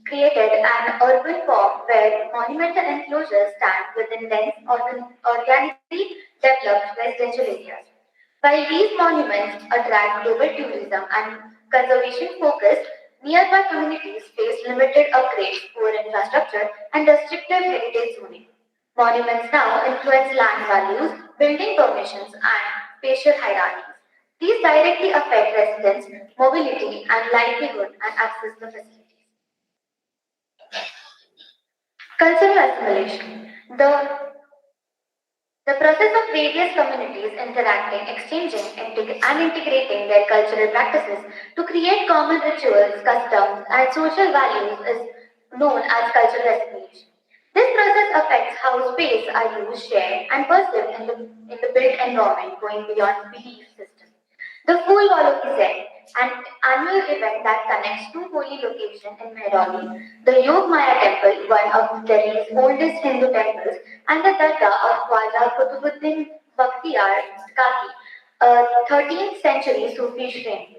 created an urban form where monumental enclosures stand within dense, organically developed residential areas. While these monuments attract global tourism and conservation focus, nearby communities face limited upgrades, poor infrastructure, and restrictive heritage zoning. Monuments now influence land values, building permissions, and spatial hierarchies. These directly affect residents' mobility and livelihood and access to facilities. Cultural assimilation. The process of various communities interacting, exchanging, and integrating their cultural practices to create common rituals, customs, and social values is known as cultural assimilation. This process affects how space are used, shared, and perceived in the built environment, going beyond belief systems. The Phool Walo ki Zain, an annual event that connects two holy locations in Mehrauli, the Yog Maya temple, one of Delhi's oldest Hindu temples, and the Dargah of Khwaja Qutbuddin Bakhtiyar Kaki, a 13th century Sufi shrine,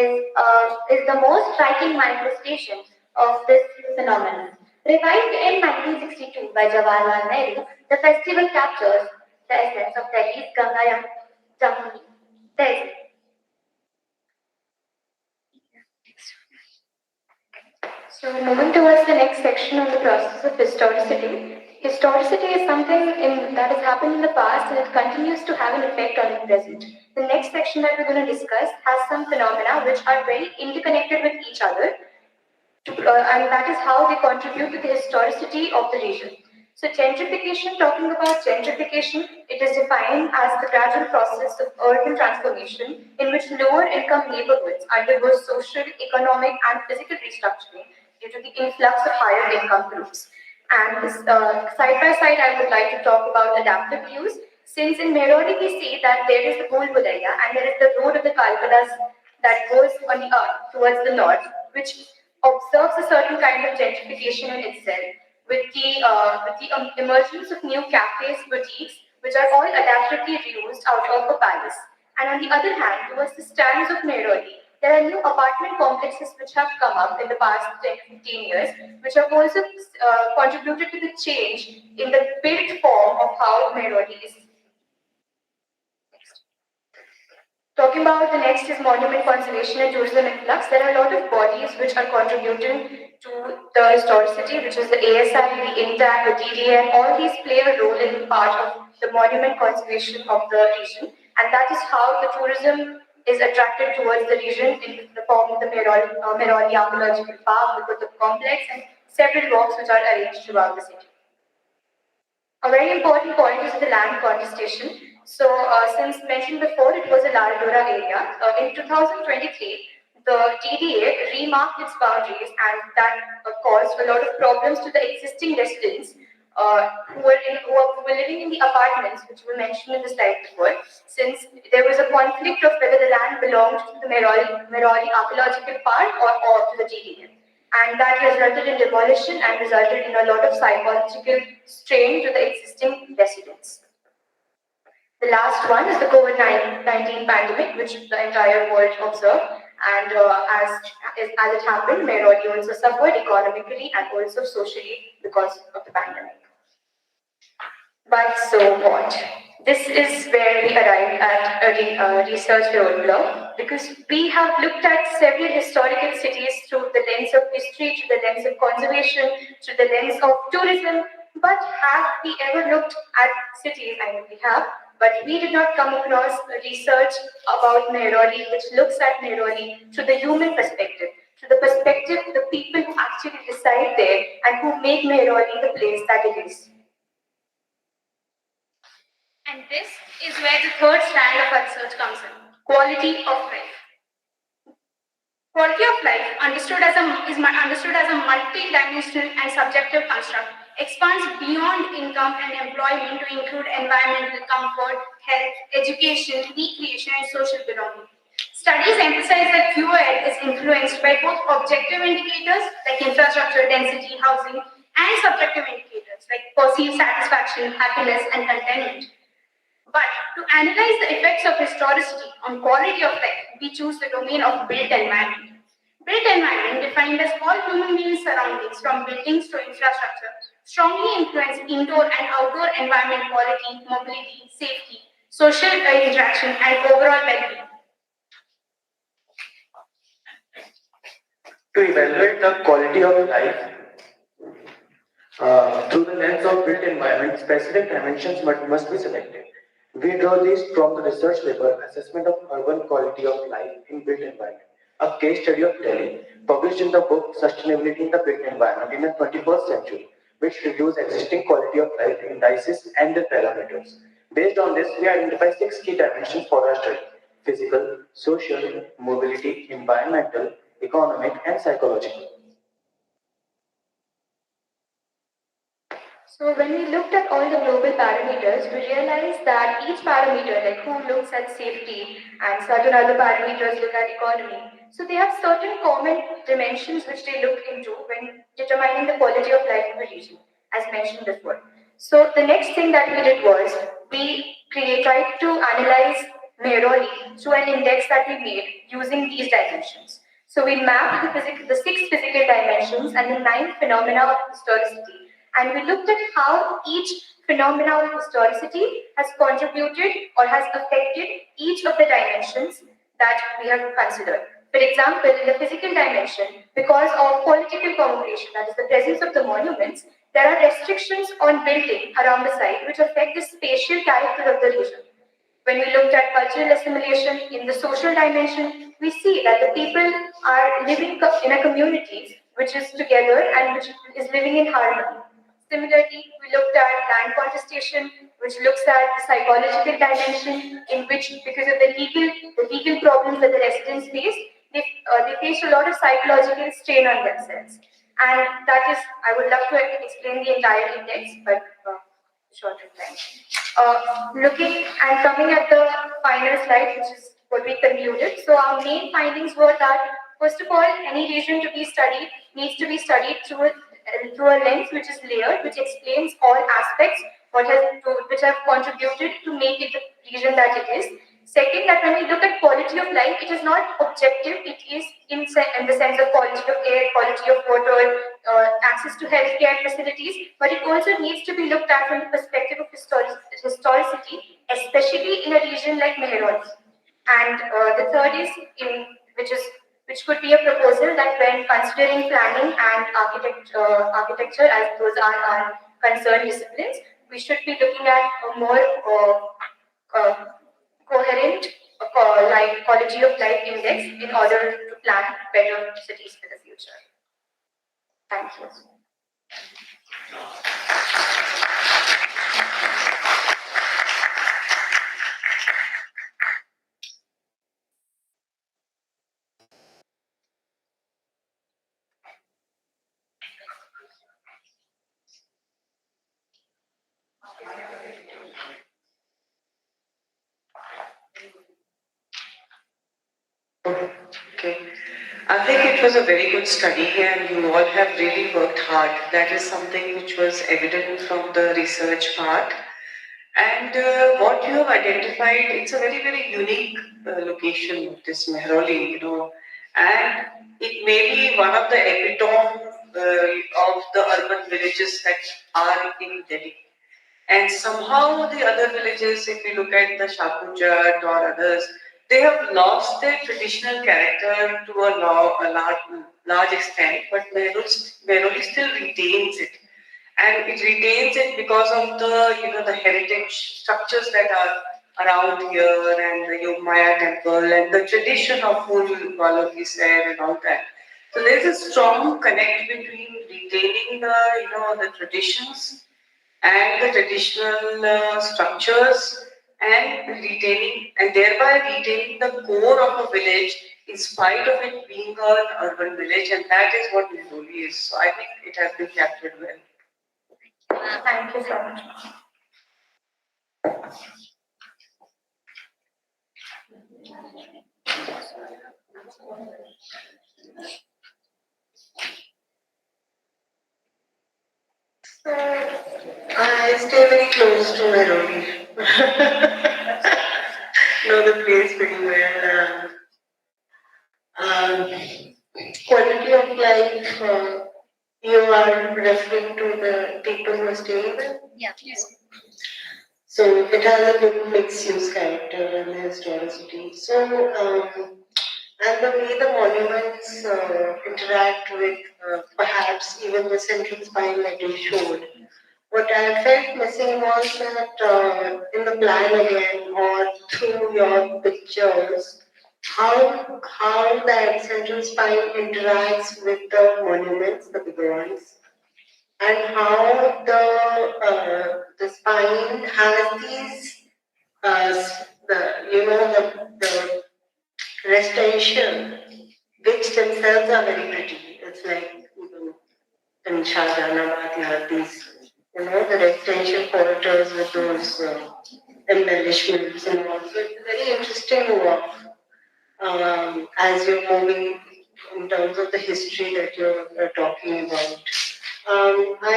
is the most striking manifestation of this phenomenon. Revived in 1962 by Jawaharlal Nehru, the festival captures the essence of Delhi's Ganga Jamuni Tehzeeb. So moving towards the next section on the process of historicity. Historicity is something that has happened in the past and it continues to have an effect on the present. The next section that we're going to discuss has some phenomena which are very interconnected with each other, and that is how they contribute to the historicity of the region. So gentrification, talking about gentrification, it is defined as the gradual process of urban transformation in which lower income neighborhoods undergo social, economic and physical restructuring due to the influx of higher income groups. And this, side by side, I would like to talk about adaptive use. Since in Mehrauli we see that there is the Bhul Bhulaiya and there is the road of the Kalpadas that goes on the towards the north, which observes a certain kind of gentrification in itself, with the emergence of new cafes, boutiques, which are all adaptively reused out of a palace. And on the other hand, towards the stands of Mehrauli, there are new apartment complexes which have come up in the past 10 to 15 years, which have also contributed to the change in the built form of how Mehrauli is. Talking about the next is monument conservation and tourism influx. There are a lot of bodies which are contributing to the historicity, which is the ASI, the INTAC, the DDN. All these play a role in part of the monument conservation of the region, and that is how the tourism is attracted towards the region in the form of the Mehrauli Archaeological Park, the Qutub Complex, and several walks which are arranged throughout the city. A very important point is the land contestation. So, since mentioned before, it was a Lardora area. In 2023, the DDA remarked its boundaries, and that caused a lot of problems to the existing residents who were living in the apartments, which were mentioned in the slide before. Since there was a conflict of whether the land belonged to the Mehrauli Archaeological Park or to the DDA. And that resulted in demolition and resulted in a lot of psychological strain to the existing residents. The last one is the COVID-19 pandemic, which the entire world observed. And as it happened, Mehrauli also suffered economically and also socially because of the pandemic. But so what? This is where we arrived at a research roadblock, because we have looked at several historical cities through the lens of history, through the lens of conservation, through the lens of tourism. But have we ever looked at cities? I mean, we have, but we did not come across research about Mehrauli, which looks at Mehrauli through the human perspective, through the perspective of the people who actually reside there and who make Mehrauli the place that it is. And this is where the third strand of our research comes in: quality of life. Quality of life, understood as a multi-dimensional and subjective construct, expands beyond income and employment to include environmental comfort, health, education, recreation, and social belonging. Studies emphasize that QoL is influenced by both objective indicators like infrastructure, density, housing, and subjective indicators like perceived satisfaction, happiness, and contentment. But to analyze the effects of historicity on quality of life, we choose the domain of built environment. Built environment, defined as all human being surroundings from buildings to infrastructure, strongly influence indoor and outdoor environment quality, mobility, safety, social interaction, and overall well-being. To evaluate the quality of life through the lens of built environment, specific dimensions must be selected. We draw these from the research paper Assessment of Urban Quality of Life in Built Environment, a case study of Delhi, published in the book Sustainability in the Built Environment in the 21st Century, which reviews existing quality of life indices and their parameters. Based on this, we identify 6 key dimensions for our study: physical, social, mobility, environmental, economic, and psychological. So when we looked at all the global parameters, we realized that each parameter, like who looks at safety and certain other parameters look at economy. So they have certain common dimensions which they look into when determining the quality of life of a region, as mentioned before. So the next thing that we did was we tried to analyze Mehrauli through an index that we made using these dimensions. So we mapped the 6 physical dimensions and the 9 phenomena of historicity. And we looked at how each phenomena of historicity has contributed or has affected each of the dimensions that we have considered. For example, in the physical dimension, because of political congregation, that is the presence of the monuments, there are restrictions on building around the site which affect the spatial character of the region. When we looked at cultural assimilation in the social dimension, we see that the people are living in a community which is together and which is living in harmony. Similarly, we looked at land contestation, which looks at the psychological dimension in which, because of the legal problems that the residents face, they face a lot of psychological strain on themselves. And that is, I would love to explain the entire index, but short of time. Looking and coming at the final slide, which is what we concluded. So our main findings were that, first of all, any region to be studied needs to be studied through a lens which is layered, which explains all aspects which have contributed to make it the region that it is. Second, that when we look at quality of life, it is not objective, it is in the sense of quality of air, quality of water, access to healthcare facilities, but it also needs to be looked at from the perspective of historicity, especially in a region like Mehrauli. And the third is, which could be a proposal that when considering planning and architecture, as those are our concerned disciplines, we should be looking at a more coherent quality of life index in order to plan better cities for the future. Thank you. Okay. I think it was a very good study and you all have really worked hard. That is something which was evident from the research part. And what you have identified, it's a very, very unique location, this Mehrauli, and it may be one of the epitome of the urban villages that are in Delhi. And somehow the other villages, if you look at the Shapurjat or others, they have lost their traditional character to a large extent, but Mehrauli still retains it. And it retains it because of the heritage structures that are around here and the Yogmaya temple and the tradition of Phul Waloti Sair and all that. So there's a strong connect between retaining the traditions and the traditional structures and thereby retaining the core of a village in spite of it being an urban village, and that is what Mehrauli is. So I think it has been captured well. Thank you so much. I stay very close to Mehrauli. Know the place pretty well. Quality of life, you are referring to the people who are staying there? Yeah, yes. So it has a good mixed use character and historicity. So, and the way the monuments interact with perhaps even the central spine that you showed. What I felt missing was that in the plan again or through your pictures, how that central spine interacts with the monuments, the bigger ones, and how the spine has these the restoration, which themselves are very pretty. It's like in Shah Jahanabad you have these the residential corridors with those embellishments and all. So it's a very interesting work as you're moving in terms of the history that you're talking about. I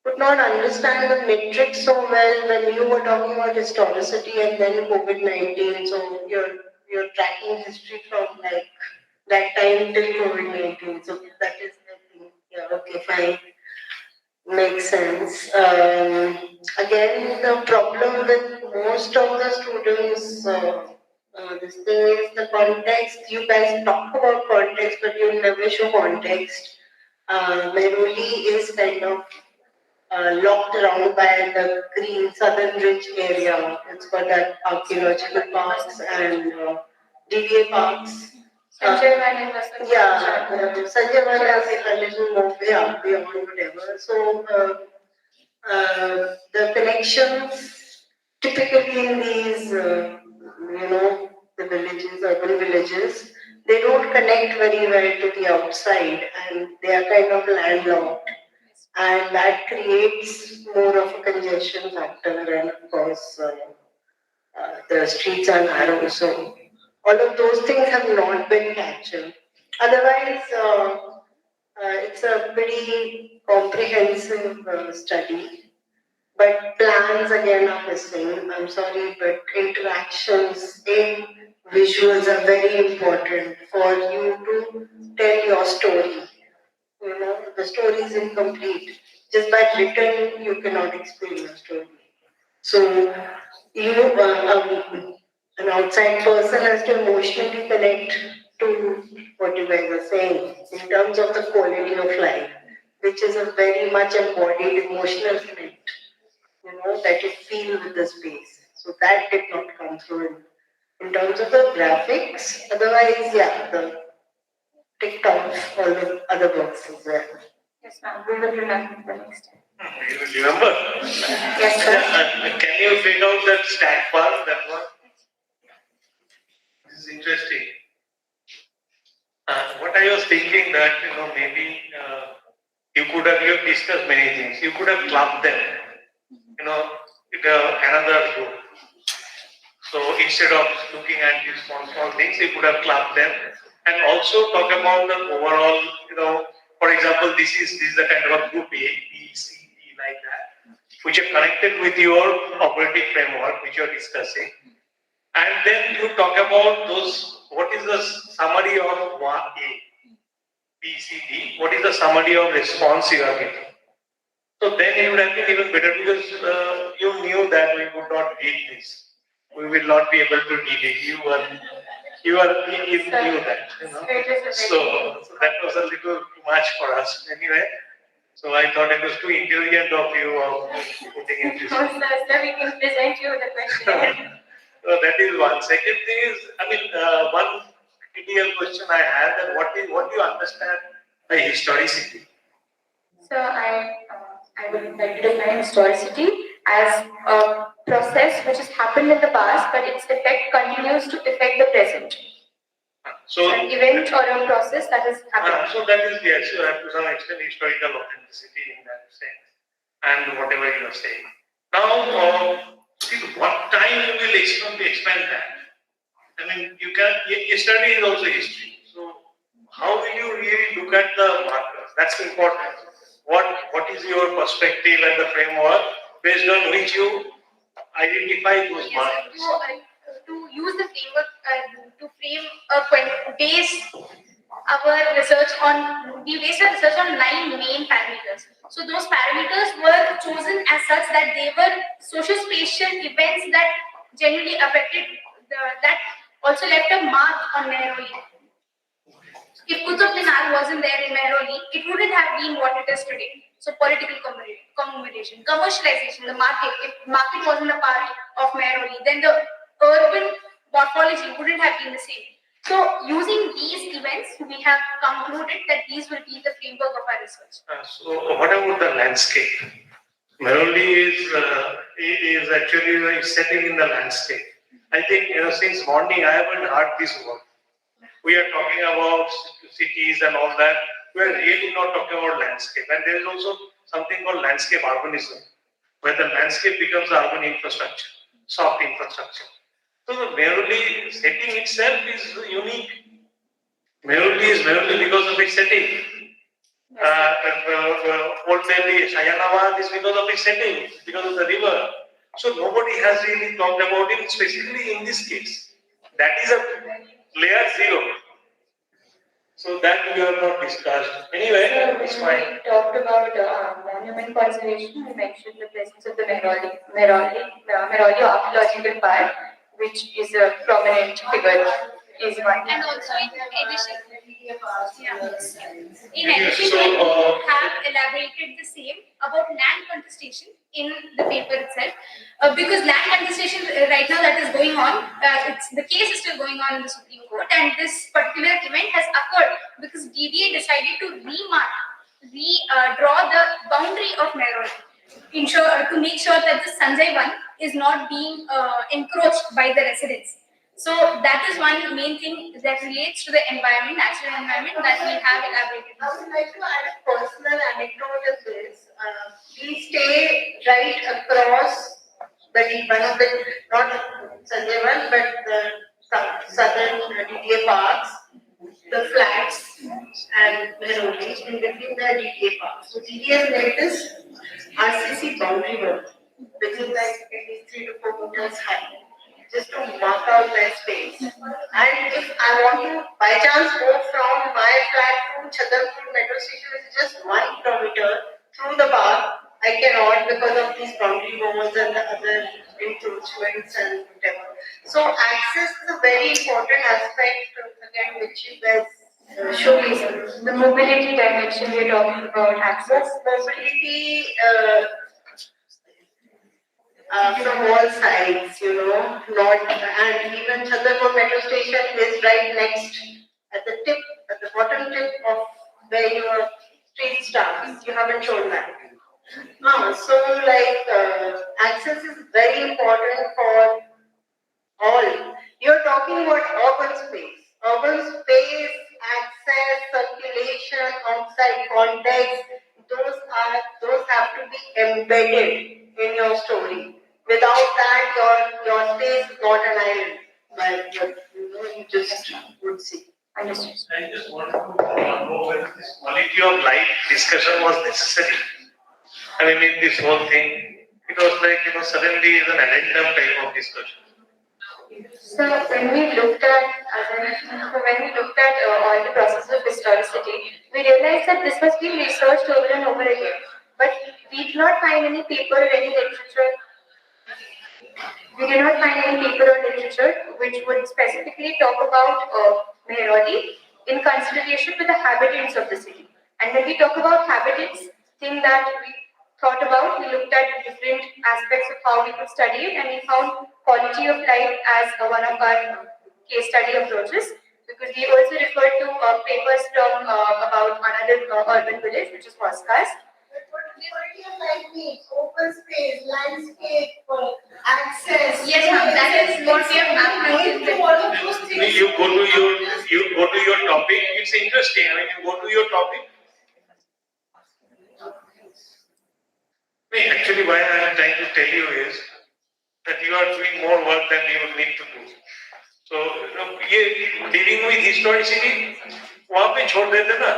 could not understand the metrics so well when you were talking about historicity and then COVID-19. So you're tracking history from like that time till COVID-19. So that is, I think, yeah, okay, fine. Makes sense. Again, the problem with most of the students, this thing is the context. You guys talk about context, but you never show context. Mehrauli is kind of locked around by the green Southern Ridge area. It's got that archaeological parks and DDA parks. Sanjay Mani was the Yeah, Sanjay Mani has a little more, yeah, beyond whatever. So, the connections typically in these, the villages, urban villages, they don't connect very well to the outside and they are kind of landlocked. And that creates more of a congestion factor and of course the streets are narrow. So all of those things have not been captured. Otherwise, it's a pretty comprehensive study, but plans again are missing. I'm sorry, but interactions in visuals are very important for you to tell your story. The story is incomplete. Just by written, you cannot explain your story. So, an outside person has to emotionally connect to what you guys are saying in terms of the quality of life, which is a very much embodied emotional connect, that you feel with the space. So that did not come through in terms of the graphics. Otherwise, yeah, the TikTok, all the other boxes there. Yes, ma'am. We will remember the next time. You will remember? Yes, sir. Can you figure out that stack bar, that one? This is interesting. What I was thinking that, maybe you could have discussed many things. You could have clubbed them, in another group. So instead of looking at these small things, you could have clubbed them and also talk about the overall, for example, this is the kind of a group A, B, C, D, like that, which are connected with your operating framework, which you are discussing. And then you talk about what is the summary of A, B, C, D, what is the summary of response you are getting. So then it would have been even better because you knew that we would not read this. We will not be able to read it. You knew that. So that was a little too much for us anyway. So I thought it was too intelligent of you of putting in this. So we can present you the question. So that is one. Second thing is, one critical question I had that what do you understand by historicity? So I would like to define historicity as a process which has happened in the past, but its effect continues to affect the present. So an event or a process that has happened. So that is, yes, you have to some extent historical authenticity in that sense, and whatever you are saying. Now, what time you will expand that? Yesterday is also history. So how will you really look at the markers? That's important. What is your perspective and the framework based on which you identify those markers? To use the framework to frame base our research on, we based our research on 9 main parameters. So those parameters were chosen as such that they were socio-spatial events that generally affected that also left a mark on Mehrauli. If Qutub Minar wasn't there in Mehrauli, it wouldn't have been what it is today. So political accommodation, commercialization, the market. If market wasn't a part of Mehrauli, then the urban morphology wouldn't have been the same. So using these events, we have concluded that these will be the framework of our research. So what about the landscape? Mehrauli is actually setting in the landscape. I think since morning I haven't heard this word. We are talking about cities and all that. We are really not talking about landscape. And there is also something called landscape urbanism, where the landscape becomes urban infrastructure, soft infrastructure. So the Mehrauli setting itself is unique. Mehrauli is Mehrauli because of its setting. Old Delhi, Shayanabad is because of its setting, because of the river. So nobody has really talked about it specifically in this case. That is a layer 0. So that we have not discussed. Anyway, it's fine. We talked about monument conservation. We mentioned the presence of the Mehrauli archaeological park, which is a prominent figure. Is one. And also in addition, In addition, we have elaborated the same about land contestation in the paper itself, because land contestation right now that is going on, the case is still going on in the Supreme Court, and this particular event has occurred because DDA decided to draw the boundary of Mehrauli, to make sure that the Sanjay one is not being encroached by the residents. So that is one main thing that relates to the environment, natural environment, that we have elaborated. I would like to add a personal anecdote of this. We stay right across one of the, not Sanjay one, but the southern DDA parks, the flats and Mehrauli in between the DDA parks. So DDA has made this RCC boundary wall, which is like at least 3 to 4 meters high, just to mark out their space. And if I want to by chance go from my flat to Chhatarpur metro station, which is just 1 kilometer through the park, I cannot because of these boundary walls and the other encroachments and whatever. So access is a very important aspect, again, which you guys showcase. The mobility dimension we're talking about, access. Mobility from all sides, and even Chhatarpur metro station is right next at the bottom tip of where your street starts. You haven't shown that. Access is very important for all. You're talking about urban space. Urban space, access, circulation, outside context, those have to be embedded in your story. Without that, your space is not an island, but you just would see. I just want to know whether this quality of life discussion was necessary. I mean, in this whole thing, it was like, suddenly is an addendum type of discussion. So when we looked at, all the processes of historicity, we realized that this was being researched over and over again. But we did not find any paper or any literature. We did not find any paper or literature which would specifically talk about Mehrauli in consideration with the habitants of the city. And when we talk about habitants, thing that we thought about, we looked at different aspects of how we could study it, and we found quality of life as one of our case study approaches, because we also referred to papers from about another urban village, which is Koskas. Quality of life means open space, landscape, access. Yes, ma'am, that is what we have mapped. You go to your topic. It's interesting. I mean, you go to your topic. Actually, why I am trying to tell you is that you are doing more work than you need to do. So, dealing with historicity, वहाँ पे छोड़ देते ना.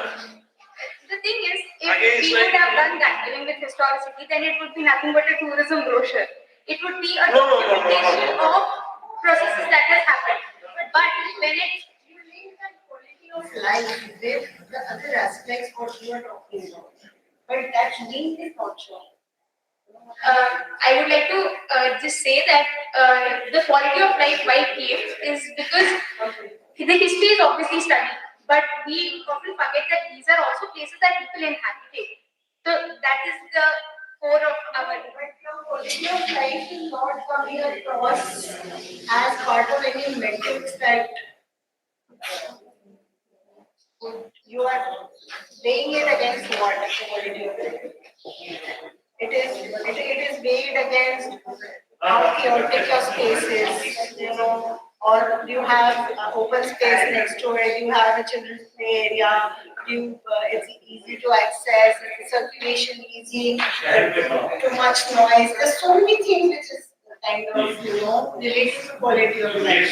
The thing is, if we would have done that, dealing with historicity, then it would be nothing but a tourism brochure. It would be a documentation of processes that has happened. But when it of life with the other aspects what you are talking about, but that link is not sure. I would like to just say that the quality of life by caves is because the history is obviously studied, but we often forget that these are also places that people inhabited. So that is the core of our. Quality of life is not coming across as part of any metrics that you are weighing it against what quality of life. It is weighed against how chaotic your space is, or you have open space next to it, you have a children's play area, it's easy to access, circulation easy, too much noise. There's so many things which is kind of, related to quality of life.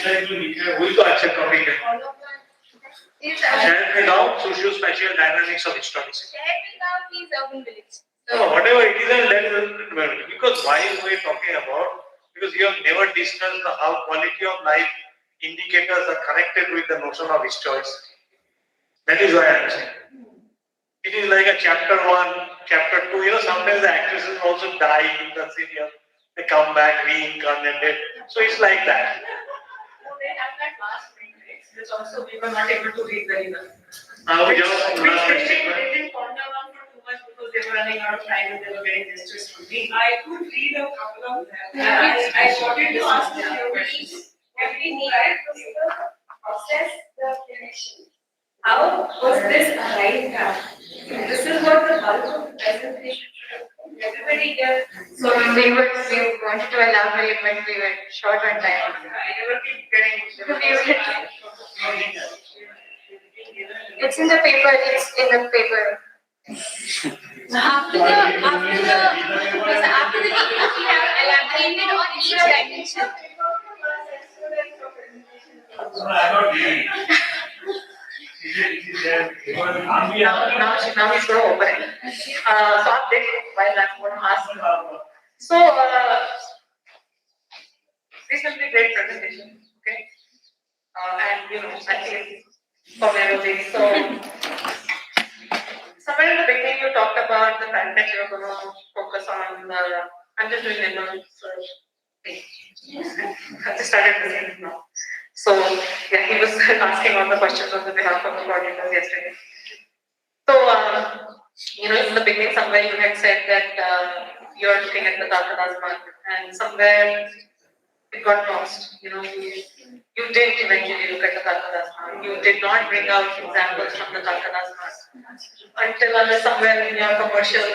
Share without socio-spatial dynamics of historicity. Share without means urban village. No, whatever it is, let it because why we are talking about, because you have never discussed how quality of life indicators are connected with the notion of historicity. That is why I am saying. It is like a chapter 1, chapter 2, sometimes the actresses also die in the serial. They come back reincarnated. So it's like that. They have that last matrix, which also we were not able to read very well. Just last They statement. didn't ponder on for too much because they were running out of time and they were getting distressed from me. I could read a couple of them. I wanted to ask you a few questions. Every need to process the clinician. How was this arrived at? This is what the bulk of the presentation. Everybody gets. So we wanted to elaborate, but we were short on time. It's in the paper. It's in the paper. After the details we have elaborated on each dimension. Now it's going to open it. So I'll take it while I'm going to ask you. So, this will be a great presentation, okay? And you know, I think for Nairobi. So, somewhere in the beginning, you talked about the fact that you're going to focus on the. I'm just doing labor search. I just started listening now. So, yeah, he was asking all the questions on the behalf of the coordinators yesterday. So, you know, in the beginning, somewhere you had said that you're looking at the Kalkadas mark, and somewhere it got lost. You know, you did eventually look at the Kalkadas mark. You did not bring out examples from the Kalkadas mark until somewhere in your commercial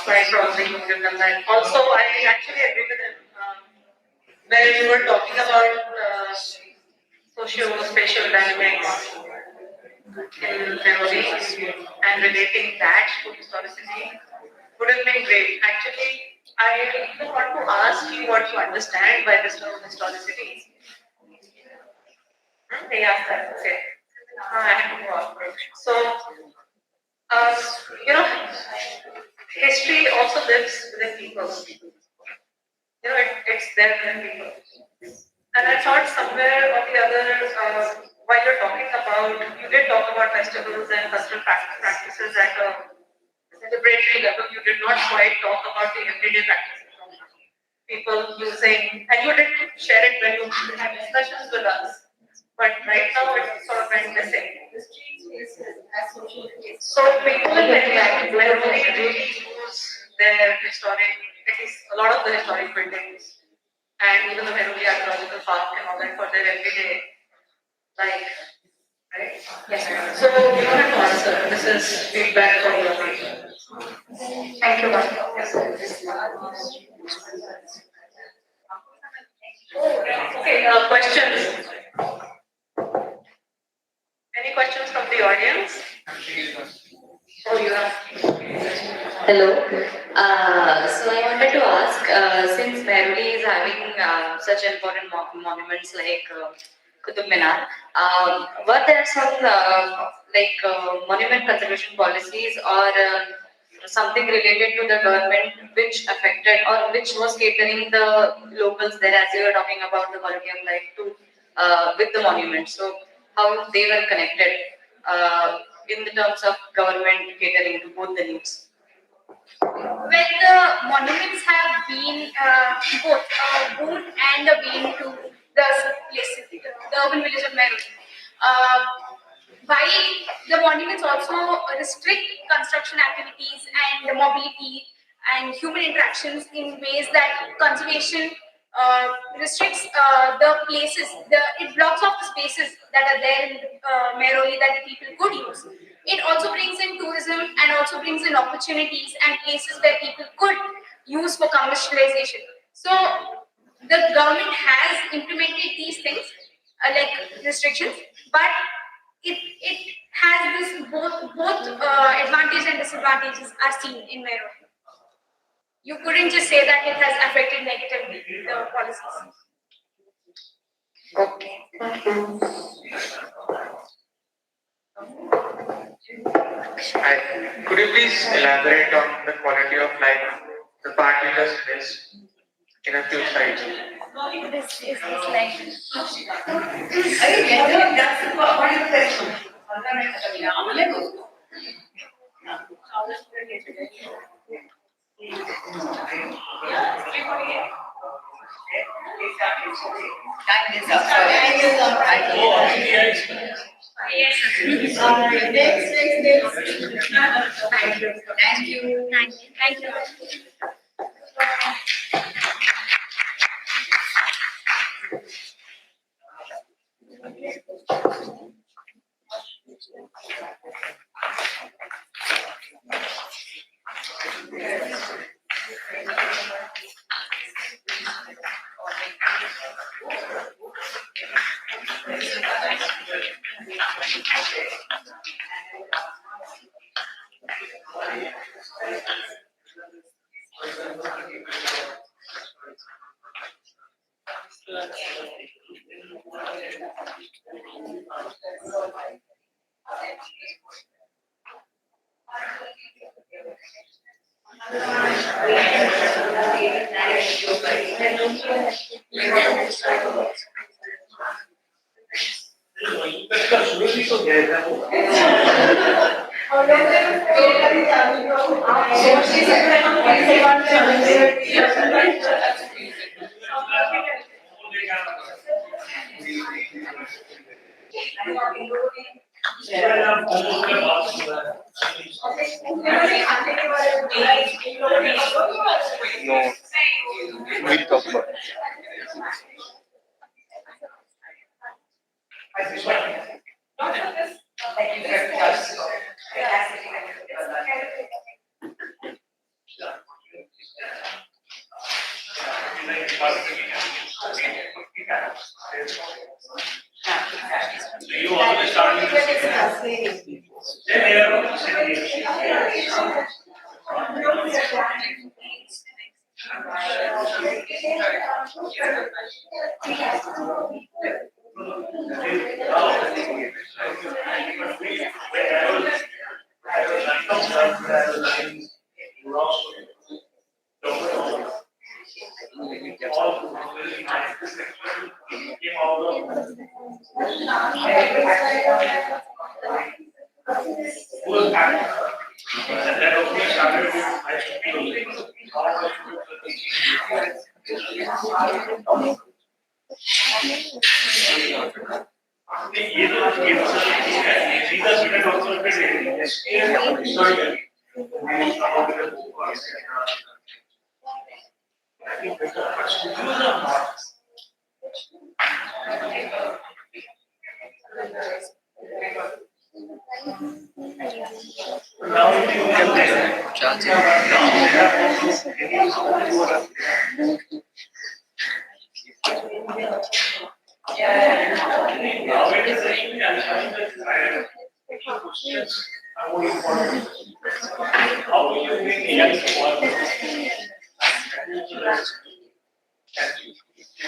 slide, probably you would have done that. Also, I actually agree with him. Where you were talking about socio-spatial dynamics in Nairobi and relating that to historicity would have been great. Actually, I even want to ask you what you understand by this term historicity. They asked that, okay. I have to go on. So, you know, history also lives within people. You know, it's there within people. And I thought somewhere or the other, while you're talking about, you did talk about festivals and cultural practices at a celebratory level. You did not quite talk about the everyday practices of people using, and you did share it when you had discussions with us. But right now it's sort of went missing. So people in Nairobi really use their historic, at least a lot of the historic buildings, and even the Nairobi Archaeological Park and all that for their everyday life, right? Yes. So you don't have to answer. This is feedback from your paper. Thank you, Okay, questions? Any questions from the audience? Oh, you have. Hello. So I wanted to ask, since Nairobi is having such important monuments like Qutub Minar, were there some monument conservation policies or something related to the government which affected or which was catering the locals there, as you were talking about the quality of life to with the monuments? So how they were connected in the terms of government catering to both the needs? When the monuments have been both a boon and a bane to the places, the urban village of Nairobi. While the monuments also restrict construction activities and mobility and human interactions in ways that conservation restricts the places, it blocks off the spaces that are there in Nairobi that people could use. It also brings in tourism and also brings in opportunities and places where people could use for commercialization. So the government has implemented these things like restrictions, but it has this both advantages and disadvantages are seen in Nairobi. You couldn't just say that it has affected negatively the policies. Okay. Could you please elaborate on the quality of life the part you just missed in a few slides? This is the slide. Time is up. Yes. Next. Thank you. Thank you. Thank you. No, we'll talk about it. You always start with the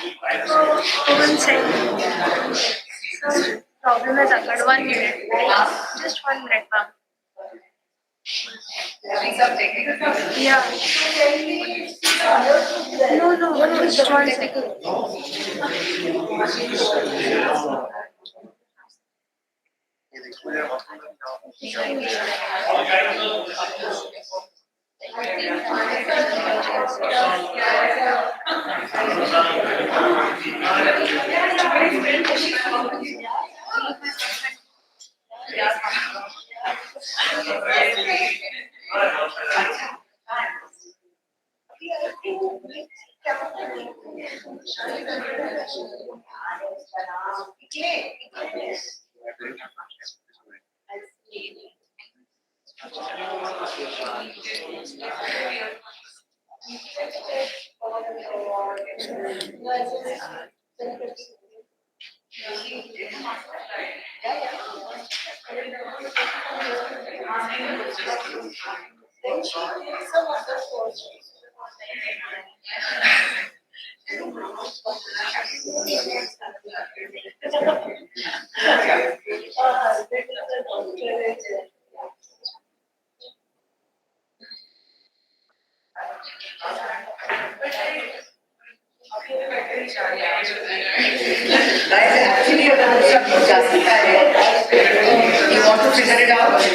One second. Some problem has occurred. 1 minute. Just 1 minute, ma'am. Yeah. No, just 1 second.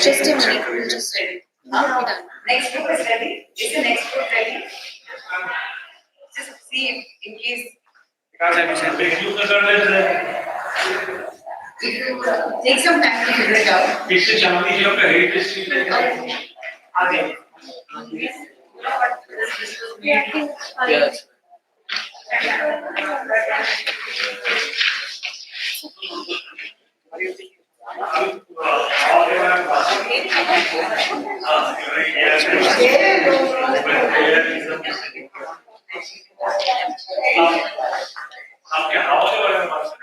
Just a minute. We'll just next group is ready. Is the next group ready? Just see in case. Take some time to figure it out. इससे चांदी जी आपका heritage street है आगे Yes. आपके हवा के बारे में बात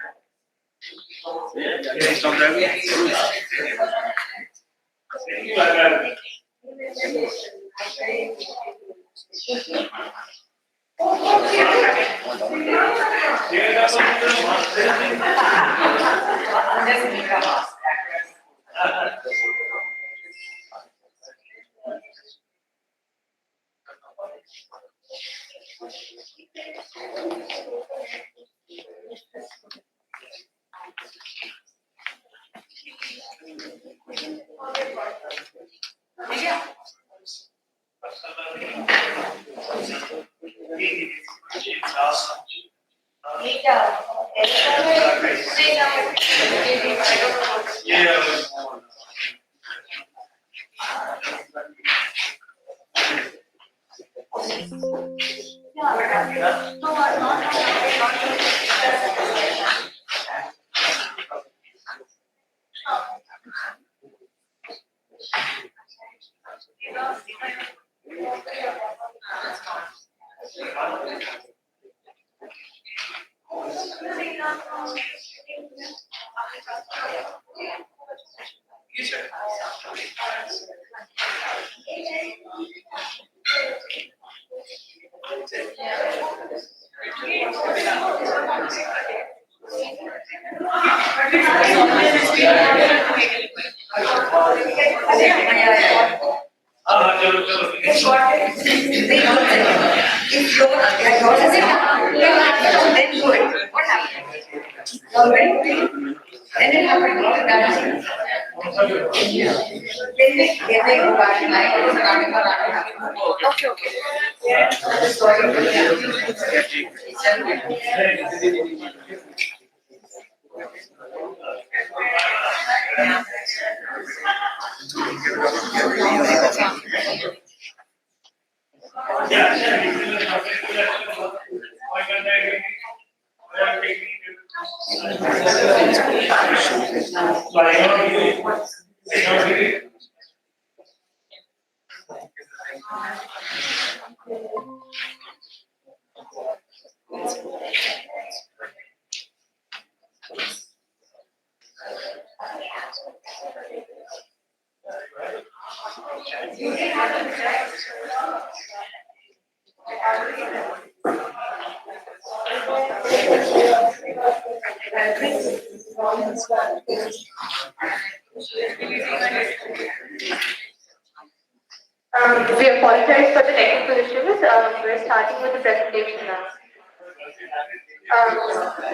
We apologize for the technical issues. We're starting with the presentation now.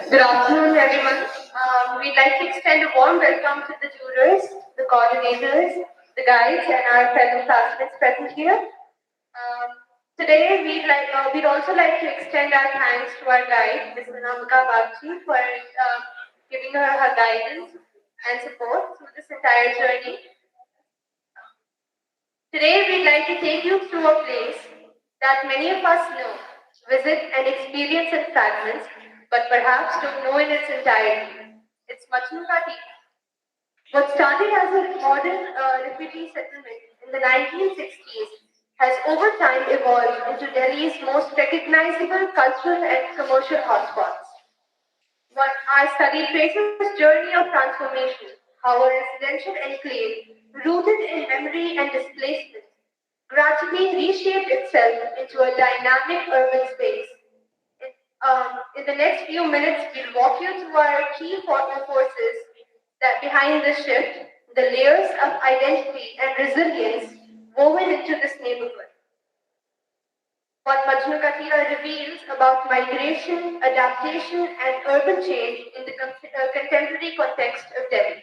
Good afternoon, everyone. We'd like to extend a warm welcome to the jurors, the coordinators, the guides, and our fellow classmates present here. Today, we'd also like to extend our thanks to our guide, Ms. Anamika Bagchi, for giving her guidance and support through this entire journey. Today, we'd like to take you through a place that many of us know, visit and experience in fragments, but perhaps don't know in its entirety. It's Majnu Ka Tila. What started as a modern refugee settlement in the 1960s has over time evolved into Delhi's most recognizable cultural and commercial hotspots. Our study traces this journey of transformation, how a residential enclave rooted in memory and displacement gradually reshaped itself into a dynamic urban space. In the next few minutes, we'll walk you through our key forces that behind this shift, the layers of identity and resilience woven into this neighborhood. What Majnu Ka Tila reveals about migration, adaptation, and urban change in the contemporary context of Delhi.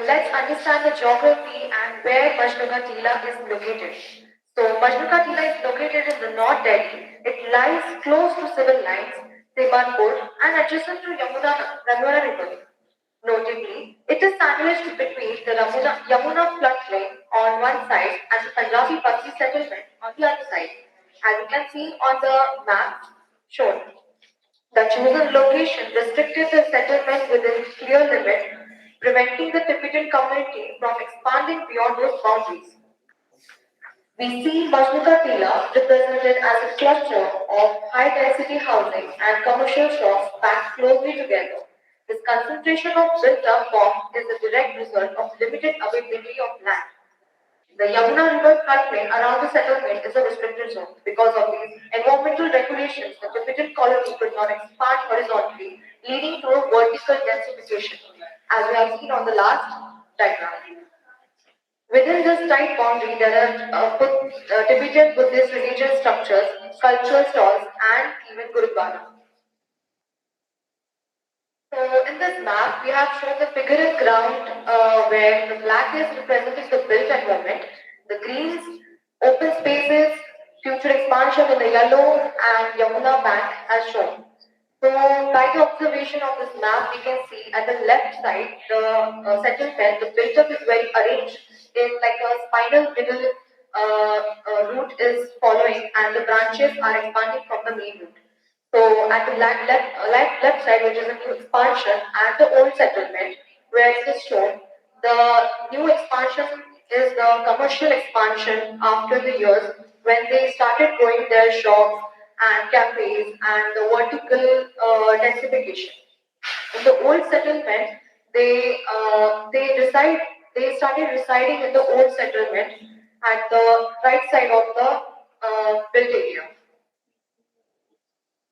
Let's understand the geography and where Majnu Ka Tila is located. So Majnu Ka Tila is located in the North Delhi. It lies close to civil lines, Sebanpur, and adjacent to Yamuna River. Notably, it is sandwiched between the Yamuna floodplain on one side and the Punjabi Basti settlement on the other side, as you can see on the map shown. The chosen location restricted the settlement within clear limits, preventing the Tibetan community from expanding beyond those boundaries. We see Majnu Ka Tila represented as a cluster of high-density housing and commercial shops packed closely together. This concentration of built-up form is a direct result of limited availability of land. The Yamuna River floodplain around the settlement is a restricted zone. Because of these environmental regulations, the Tibetan colony could not expand horizontally, leading to a vertical densification, as we have seen on the last diagram. Within this tight boundary, there are Tibetan Buddhist religious structures, cultural stalls, and even Gurudwara. So in this map, we have shown the figure in ground where the black is representing the built environment, the greens, open spaces, future expansion in the yellow, and Yamuna bank as shown. So by the observation of this map, we can see at the left side, the settlement, the built-up is very arranged in like a spiral middle route is following, and the branches are expanding from the main route. So at the left side, which is a new expansion, and the old settlement, where it is shown, the new expansion is the commercial expansion after the years when they started growing their shops and cafes and the vertical densification. In the old settlement, they started residing in the old settlement at the right side of the built area.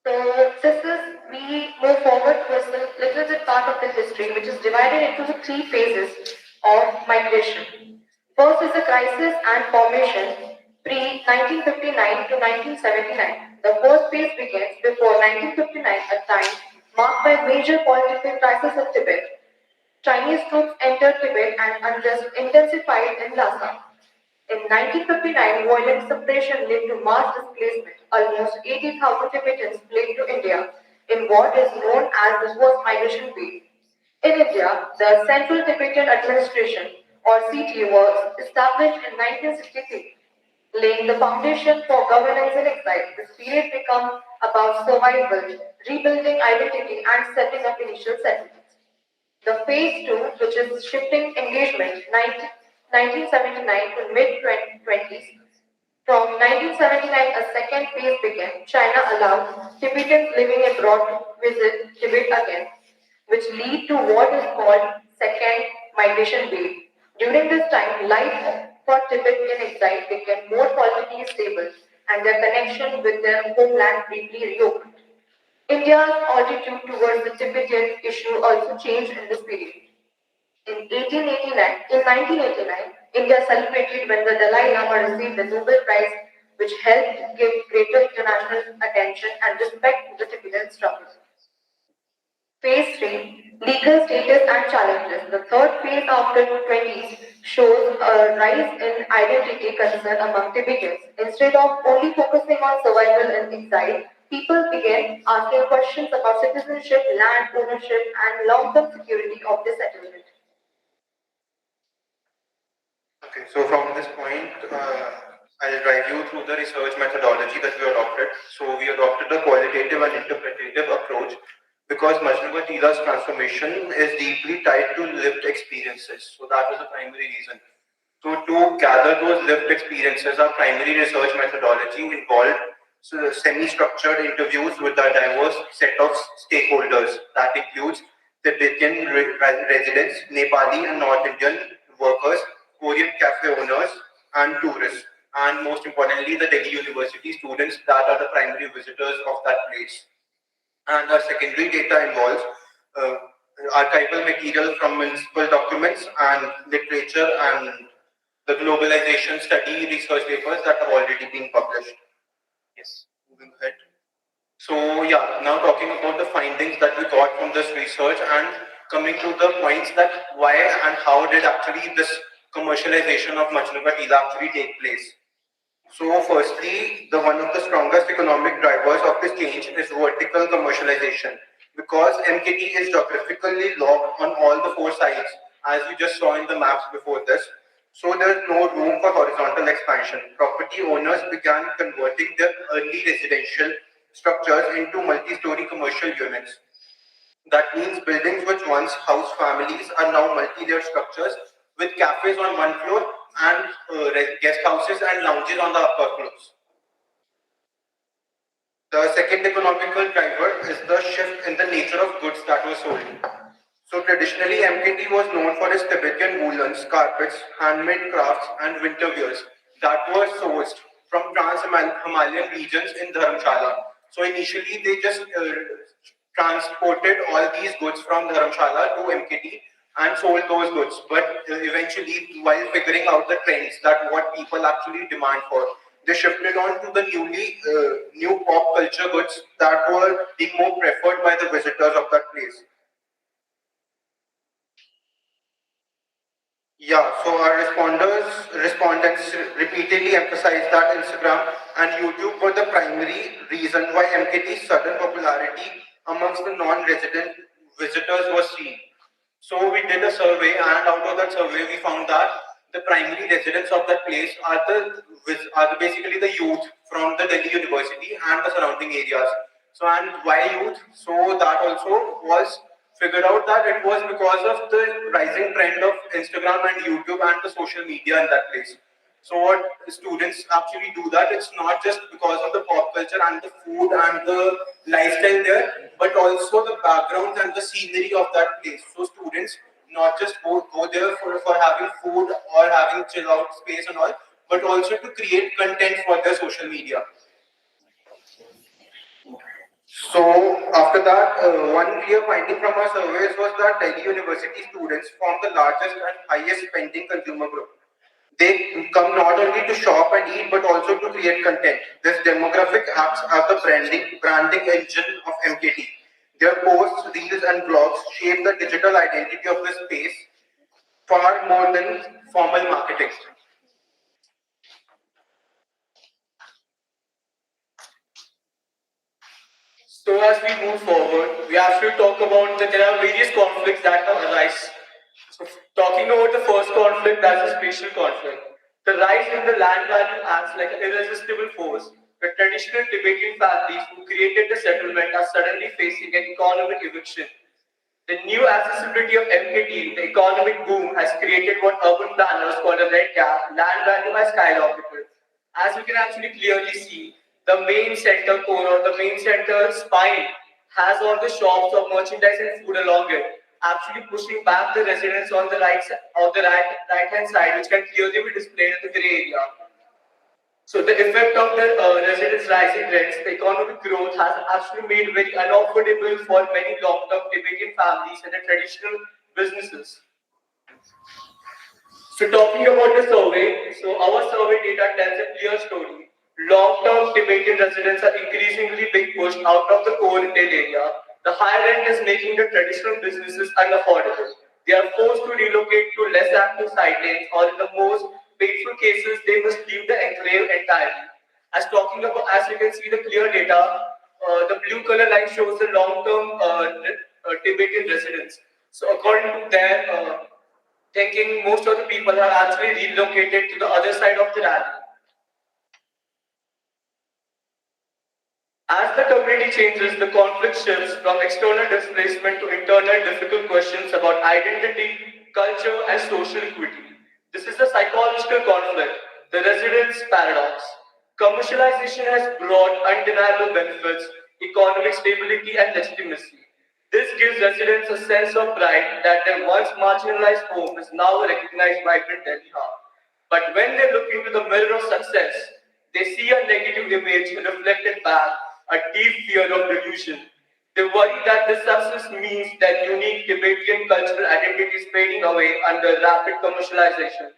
So this is, we move forward towards the little bit part of the history, which is divided into the three phases of migration. First is the crisis and formation pre-1959 to 1979. The first phase begins before 1959, a time marked by major political crisis in Tibet. Chinese troops entered Tibet and unrest intensified in Lhasa. In 1959, violent suppression led to mass displacement. Almost 80,000 Tibetans fled to India in what is known as the Reverse Migration Wave. In India, the Central Tibetan Administration, or CT, was established in 1963, laying the foundation for governance in exile. This period becomes about survival, rebuilding identity, and setting up initial settlements. The phase two, which is shifting engagement, 1979 to mid-20s. From 1979, a second phase began. China allowed Tibetans living abroad to visit Tibet again, which lead to what is called second migration wave. During this time, life for Tibetan exile became more politically stable and their connection with their homeland briefly reopened. India's attitude towards the Tibetan issue also changed in this period. In 1989, India celebrated when the Dalai Lama received the Nobel Prize, which helped give greater international attention and respect to the Tibetan struggle. Phase 3, legal status and challenges. The third phase after the 20s shows a rise in identity concern among Tibetans. Instead of only focusing on survival and exile, people began asking questions about citizenship, land ownership, and long-term security of the settlement. Okay, so from this point, I'll drive you through the research methodology that we adopted. So we adopted a qualitative and interpretative approach because Majnu Ka Tila's transformation is deeply tied to lived experiences. So that was the primary reason. So to gather those lived experiences, our primary research methodology involved semi-structured interviews with a diverse set of stakeholders. That includes Tibetan residents, Nepali and North Indian workers, Korean cafe owners, and tourists. And most importantly, the Delhi University students that are the primary visitors of that place. And our secondary data involves archival material from municipal documents and literature and the globalization study research papers that have already been published. Yes, moving ahead. So yeah, now talking about the findings that we got from this research and coming to the points that why and how did actually this commercialization of Majnu Ka Tila actually take place. So, firstly, one of the strongest economic drivers of this change is vertical commercialization because MKT is geographically locked on all the four sides, as you just saw in the maps before this. So, there is no room for horizontal expansion. Property owners began converting their early residential structures into multi story commercial units. That means buildings which once housed families are now multi-layered structures with cafes on one floor and guest houses and lounges on the upper floors. The second economical driver is the shift in the nature of goods that were sold. So traditionally, MKT was known for its Tibetan woolens, carpets, handmade crafts, and winter wears that were sourced from trans-Himalayan regions in Dharamshala. So initially, they just transported all these goods from Dharamshala to MKT and sold those goods. But eventually, while figuring out the trends that what people actually demand for, they shifted on to the new pop culture goods that were being more preferred by the visitors of that place. Yeah, so our respondents repeatedly emphasized that Instagram and YouTube were the primary reason why MKT's sudden popularity amongst the non-resident visitors was seen. So we did a survey, and out of that survey, we found that the primary residents of that place are basically the youth from the Delhi University and the surrounding areas. So and why youth? So that also was figured out that it was because of the rising trend of Instagram and YouTube and the social media in that place. So what students actually do that, it's not just because of the pop culture and the food and the lifestyle there, but also the backgrounds and the scenery of that place. So students not just go there for having food or having chill out space and all, but also to create content for their social media. So after that, one clear finding from our surveys was that Delhi University students form the largest and highest spending consumer group. They come not only to shop and eat, but also to create content. This demographic acts as the branding engine of MKT. Their posts, reels, and blogs shape the digital identity of the space far more than formal marketing. So as we move forward, we have to talk about that there are various conflicts that have arise. So talking about the first conflict, that's a spatial conflict. The rise in the land value acts like an irresistible force. The traditional Tibetan families who created the settlement are suddenly facing an economic eviction. The new accessibility of MKT, the economic boom, has created what urban planners call a red gap. Land value has skyrocketed. As you can actually clearly see, the main center core or the main center spine has all the shops of merchandise and food along it, actually pushing back the residents on the right hand side, which can clearly be displayed in the grey area. So the effect of the residents' rising rents, the economic growth has actually made very unaffordable for many long-term Tibetan families and the traditional businesses. So talking about the survey, so our survey data tells a clear story. Long-term Tibetan residents are increasingly being pushed out of the core retail area. The high rent is making the traditional businesses unaffordable. They are forced to relocate to less active side lanes, or in the most painful cases, they must leave the enclave entirely. As you can see the clear data, the blue color line shows the long-term Tibetan residents. So according to their thinking, most of the people have actually relocated to the other side of the rally. As the community changes, the conflict shifts from external displacement to internal difficult questions about identity, culture, and social equity. This is a psychological conflict, the residence paradox. Commercialization has brought undeniable benefits, economic stability, and legitimacy. This gives residents a sense of pride that their once marginalized home is now a recognized vibrant Delhi hub. But when they look into the mirror of success, they see a negative image reflected back, a deep fear of delusion. They worry that this success means that unique Tibetan cultural identity is fading away under rapid commercialization.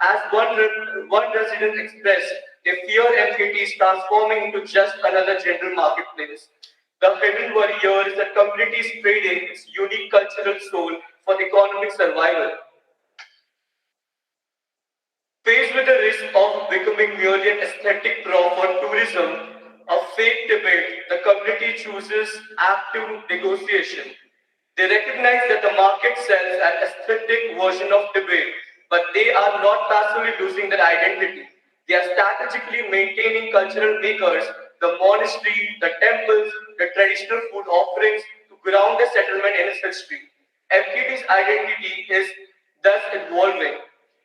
As one resident expressed, they fear MKT is transforming into just another general marketplace. The hidden worry here is that community is trading its unique cultural soul for economic survival. Faced with the risk of becoming merely an aesthetic prop for tourism, a fake debate, the community chooses active negotiation. They recognize that the market sells an aesthetic version of debate, but they are not passively losing their identity. They are strategically maintaining cultural makers, the monastery, the temples, the traditional food offerings to ground the settlement in its history. MKT's identity is thus evolving.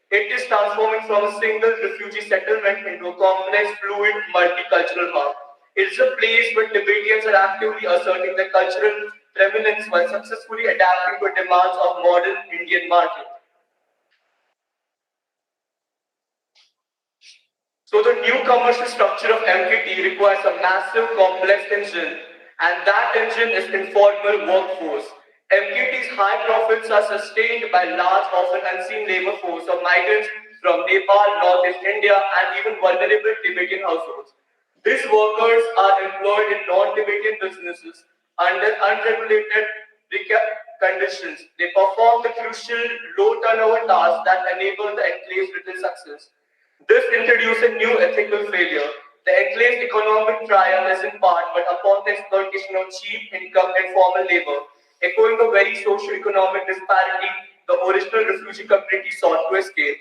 It is transforming from a single refugee settlement into a complex, fluid, multicultural hub. It is a place where Tibetans are actively asserting their cultural preeminence while successfully adapting to the demands of modern Indian market. So the new commercial structure of MKT requires a massive, complex engine, and that engine is informal workforce. MKT's high profits are sustained by large, often unseen labor force of migrants from Nepal, Northeast India, and even vulnerable Tibetan households. These workers are employed in non-Tibetan businesses under unregulated conditions. They perform the crucial low turnover tasks that enable the enclave's little success. This introduced a new ethical failure. The enclave's economic triumph is in part but upon the exploitation of cheap income and formal labor, echoing the very socio-economic disparity the original refugee community sought to escape.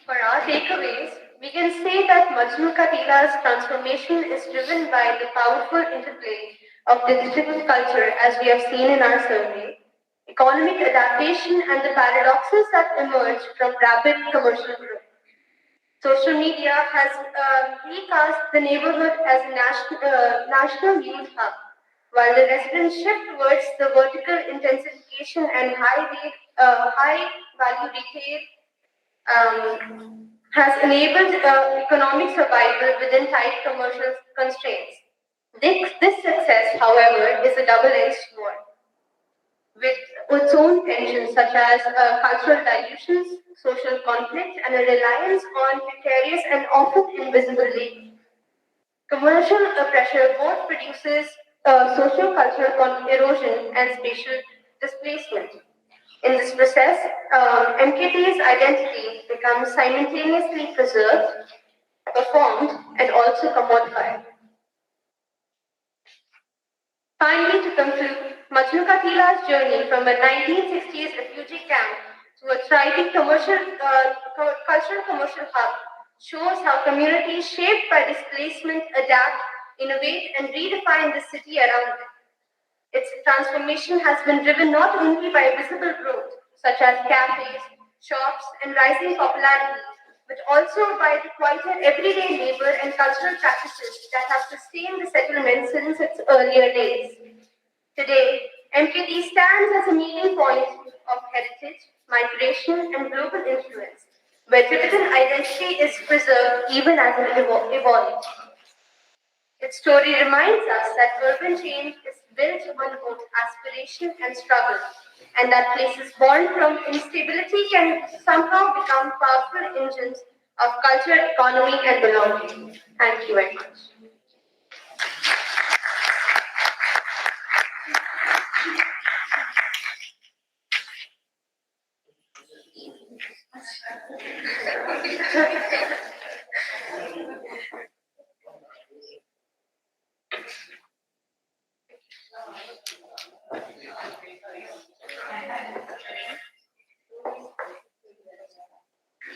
For our takeaways, we can say that Majnu Katila's transformation is driven by the powerful interplay of digital culture as we have seen in our survey, economic adaptation and the paradoxes that emerge from rapid commercial growth. Social media has recast the neighborhood as a national youth hub, while the residents shift towards the vertical intensification and high value retail has enabled economic survival within tight commercial constraints. This success, however, is a double-edged sword with its own tensions such as cultural dilutions, social conflict, and a reliance on precarious and often invisible labor. Commercial pressure both produces socio-cultural erosion and spatial displacement. In this process, MKT's identity becomes simultaneously preserved, performed, and also commodified. Finally, to conclude, Majnu Kathila's journey from a 1960s refugee camp to a thriving cultural commercial hub shows how communities shaped by displacement adapt, innovate, and redefine the city around them. Its transformation has been driven not only by visible growth, such as cafes, shops, and rising popularity, but also by the quieter everyday labor and cultural practices that have sustained the settlement since its earlier days. Today, MKT stands as a meeting point of heritage, migration, and global influence, where Tibetan identity is preserved even as it evolves. Its story reminds us that urban change is built on both aspiration and struggle, and that places born from instability can somehow become powerful engines of culture, economy, and belonging. Thank you very much.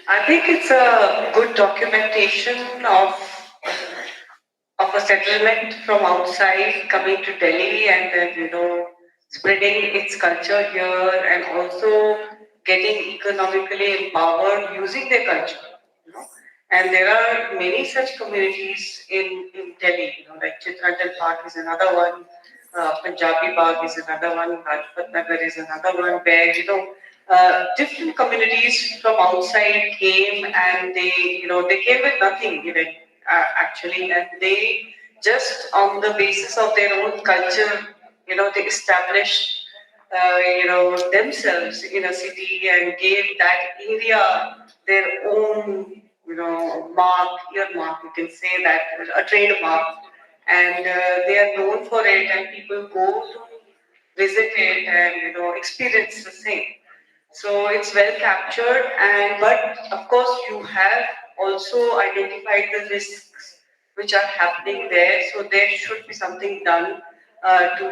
I think it's a good documentation of a settlement from outside coming to Delhi and then spreading its culture here and also getting economically empowered using their culture. And there are many such communities in Delhi, like Chitranjan Park is another one, Punjabi Bagh is another one, Rajpat Nagar is another one, where different communities from outside came and they came with nothing even actually, and they just on the basis of their own culture, they established themselves in a city and gave that area their own earmark, you can say that, a trademark, and they are known for it, and people go to visit it and experience the same. So it's well captured, and but of course you have also identified the risks which are happening there. So there should be something done to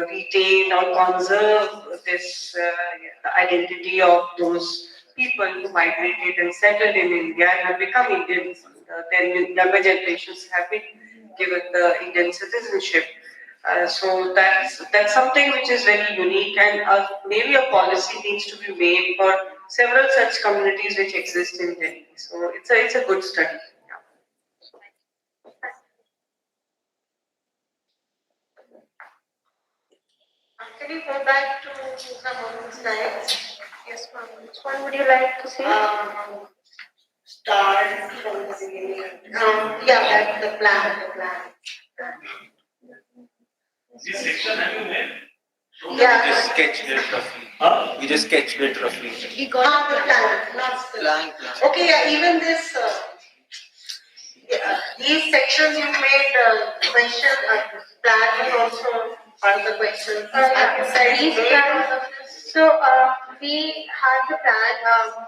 retain or conserve this the identity of those people who migrated and settled in India and have become Indians. Then younger generations have been given the Indian citizenship. So that's something which is very unique, and maybe a policy needs to be made for several such communities which exist in Delhi. So it's a good study. Can you go back to some of the slides? Yes, ma'am. Which one would you like to see? Start from the beginning. Yeah, that's the plan. This section have you made? Yeah. We just sketched it roughly. We just sketched it roughly. We got the plan, not the Plan. Okay, yeah, even this, these sections you made question, plan is also part of the question. These plans. So we had the plan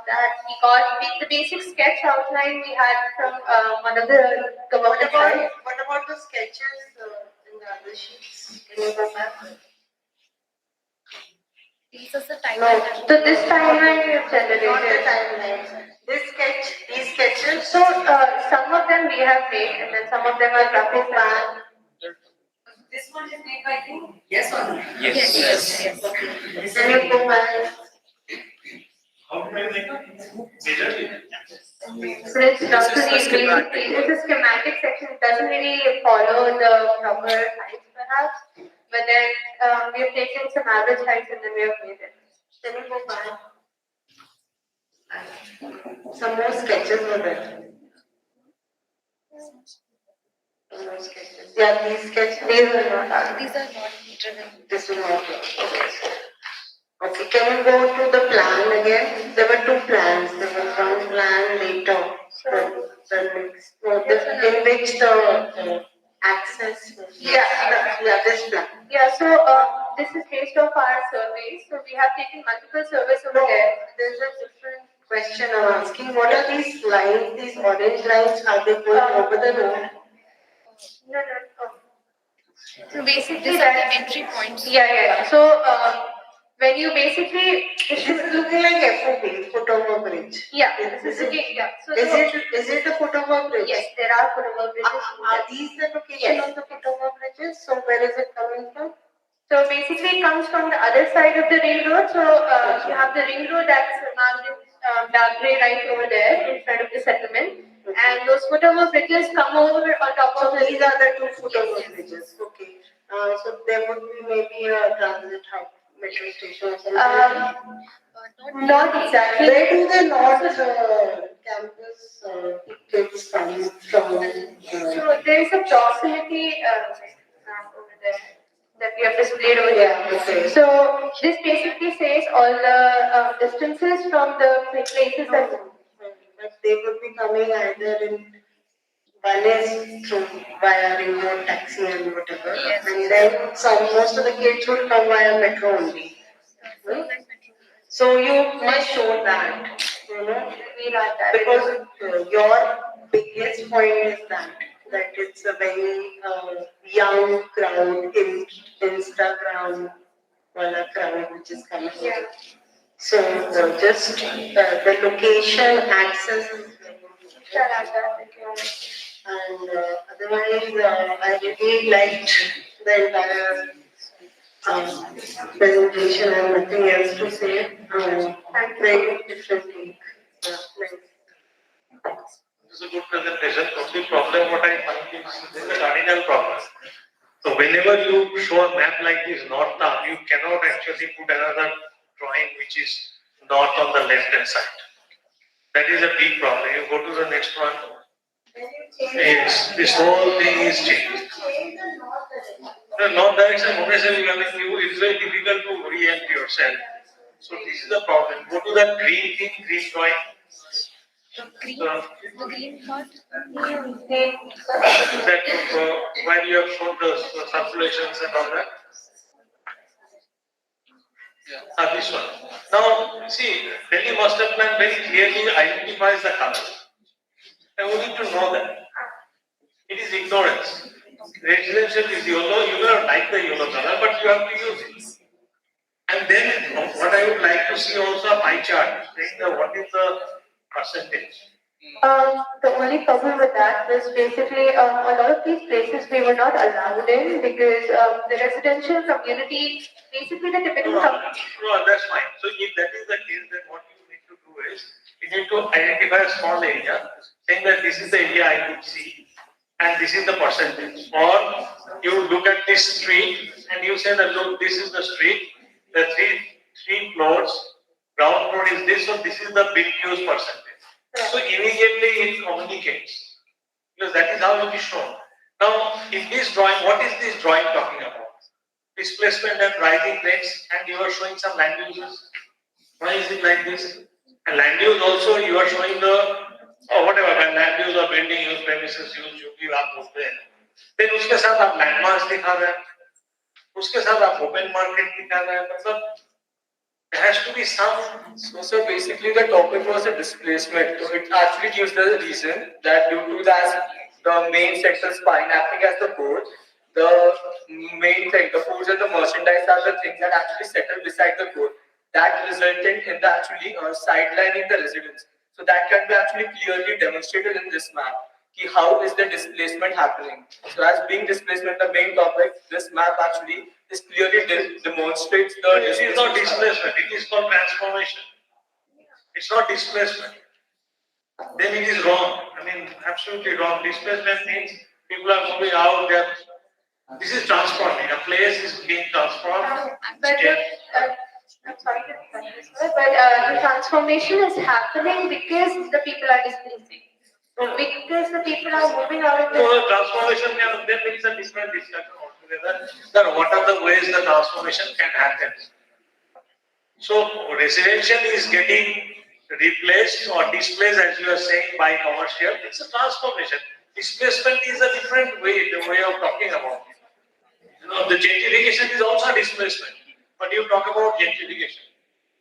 that we got the basic sketch outline we had from one of the government sites. What about the sketches in the other sheets? Can you go back? These are the timeline. So this timeline we have generated. Not the timeline. These sketches. So some of them we have made, and then some of them are graphic plan. This one is made by you? Yes or no? Yes. Can you go back? How do you make it? So it's not so basically it's a schematic section. It doesn't really follow the proper heights perhaps, but then we have taken some average heights and then we have made it. Can you go back? Some more sketches were there. Some more sketches. Yeah, these sketches. These are not driven. This is not. Okay. Okay, can you go to the plan again? There were two plans. There was one plan later. In which the access. Yeah, this plan. Yeah, so this is based off our surveys. So we have taken multiple surveys over there. There's a different question I'm asking. What are these lines, these orange lines? Are they going over the road? No. So basically, These are the entry points. Yeah. So when you basically, It's looking like FOB, foot over bridge. yeah, this is again, yeah. So Is it a foot over bridge? yes, there are football bridges. Are these the location of the foot over bridges? So where is it coming from? So basically, it comes from the other side of the ring road. So you have the ring road that's marked in dark gray right over there in front of the settlement, and those football bridges come over on top of So these are the two foot over bridges. Okay. So there would be maybe a transit hub, metro station or something. Not exactly. Where do the North campus kids come from? So there is a proximity over there that we have displayed over here. Okay. So this basically says all the distances from the places that. But they would be coming either in one is through via ring road, taxi and whatever, and then most of the kids would come via metro only. So you must show that, because your biggest point is that it's a very young crowd, Instagram crowd which is coming. Yeah. So just the location, access is very important. And otherwise, I really liked the entire presentation and nothing else to say. Very differently. This is a good presentation. Only problem what I find is the cardinal problem. So whenever you show a map like this north down, you cannot actually put another drawing which is north on the left hand side. That is a big problem. You go to the next one. This whole thing is changed. The north direction, obviously, you have a view. It's very difficult to orient yourself. So this is the problem. Go to that green thing, green drawing. The green part. That where you have shown the circulations and all that. This one. Now, see, Delhi master plan very clearly identifies the color. And we need to know that. It is ignorance. Residential is yellow, you may not like the yellow color, but you have to use it. And then what I would like to see also a pie chart saying what is the percentage. The only problem with that is basically a lot of these places we were not allowed in because the residential community, basically the typical community. No, that's fine. So if that is the case, then what you need to do is you need to identify a small area, saying that this is the area I could see, and this is the percentage. Or you look at this street and you say that look, this is the street, the three floors, ground floor is this, so this is the bill use percentage. So immediately it communicates because that is how it is shown. Now, in this drawing, what is this drawing talking about? Displacement and rising rates, and you are showing some land uses. Why is it like this? And land use also you are showing the whatever land use or building use, premises use जो भी आप बोलते हैं. Then उसके साथ आप landmarks दिखा रहे हैं. उसके साथ आप open market दिखा रहे हैं. मतलब there has to be some. So basically the topic was a displacement. So it actually gives the reason that due to that the main central spine acting as the core, the main thing, the foods and the merchandise are the things that actually settle beside the core. That resulted in the actually sidelining the residents. So that can be actually clearly demonstrated in this map. How is the displacement happening? So as being displacement the main topic, this map actually is clearly demonstrates the It is not displacement, it is called transformation. It's not displacement. Then it is wrong. I mean, absolutely wrong. Displacement means people are moving out there. This is transforming. A place is being transformed. I'm sorry to cut this, but the transformation is happening because the people are displacing. Because the people are moving out of the. So the transformation can, there is a different discussion altogether. That what are the ways the transformation can happen? So residential is getting replaced or displaced, as you are saying, by commercial. It's a transformation. Displacement is a different way, the way of talking about it. You know, the gentrification is also a displacement, but you talk about gentrification.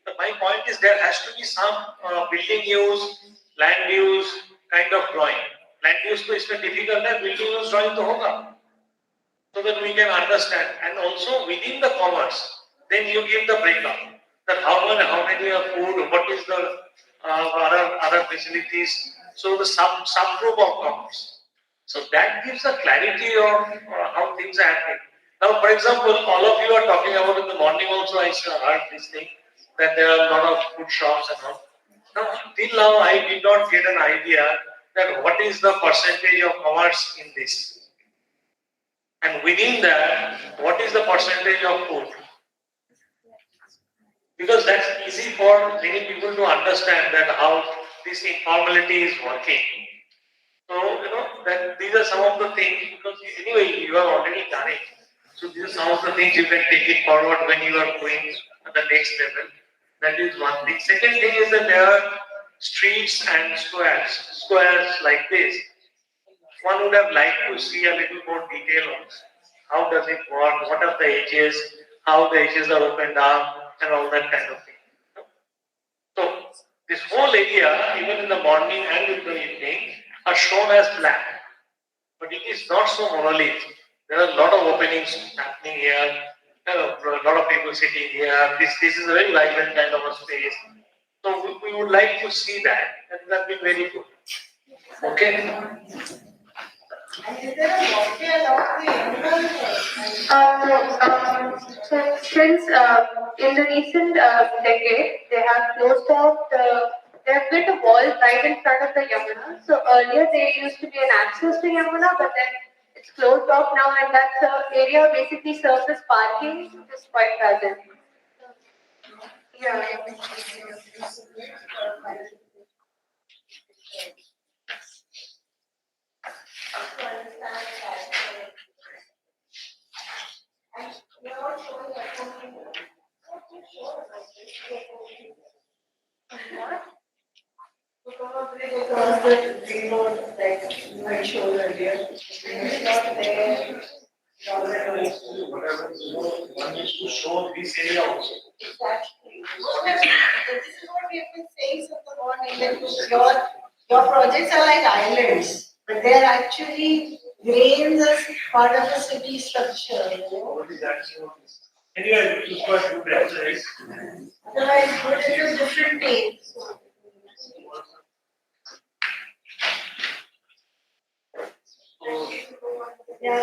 So my point is there has to be some building use, land use kind of drawing. Land use to इसमें difficult है, building use drawing तो होगा, so that we can understand. And also within the commerce, then you give the breakup that how many are food, what is the other facilities. So the subgroup of commerce. So that gives a clarity of how things are happening. Now, for example, all of you are talking about in the morning also. I heard this thing that there are a lot of food shops and all. Now, till now, I did not get an idea that what is the percentage of commerce in this, and within that, what is the percentage of food? Because that's easy for many people to understand that how this informality is working. So, you know, that these are some of the things, because anyway, you have already done it. So these are some of the things you can take it forward when you are going at the next level. That is one thing. Second thing is that there are streets and squares like this. One would have liked to see a little more detail on this. How does it work? What are the edges? How the edges are opened up and all that kind of thing. So this whole area, even in the morning and in the evening, are shown as black. But it is not so monolithic. There are a lot of openings happening here. There are a lot of people sitting here. This is a very vibrant kind of a space. So we would like to see that, and that will be very good. Okay. And is there a walkway along the animal? So since in the recent decade, they have closed off they have built a wall right in front of the Yamuna. So earlier there used to be an access to Yamuna, but then it's closed off now, and that area basically serves as parking, which is quite crowded. Yeah. Probably because the remote, like you had shown earlier, is not there. One needs to show this area also. Exactly. This is what we have been saying since the morning, that your projects are like islands, but they are actually grains as part of the city structure, you know. What is that? Anyway, it's quite good exercise. Otherwise, what is a different take? Yeah,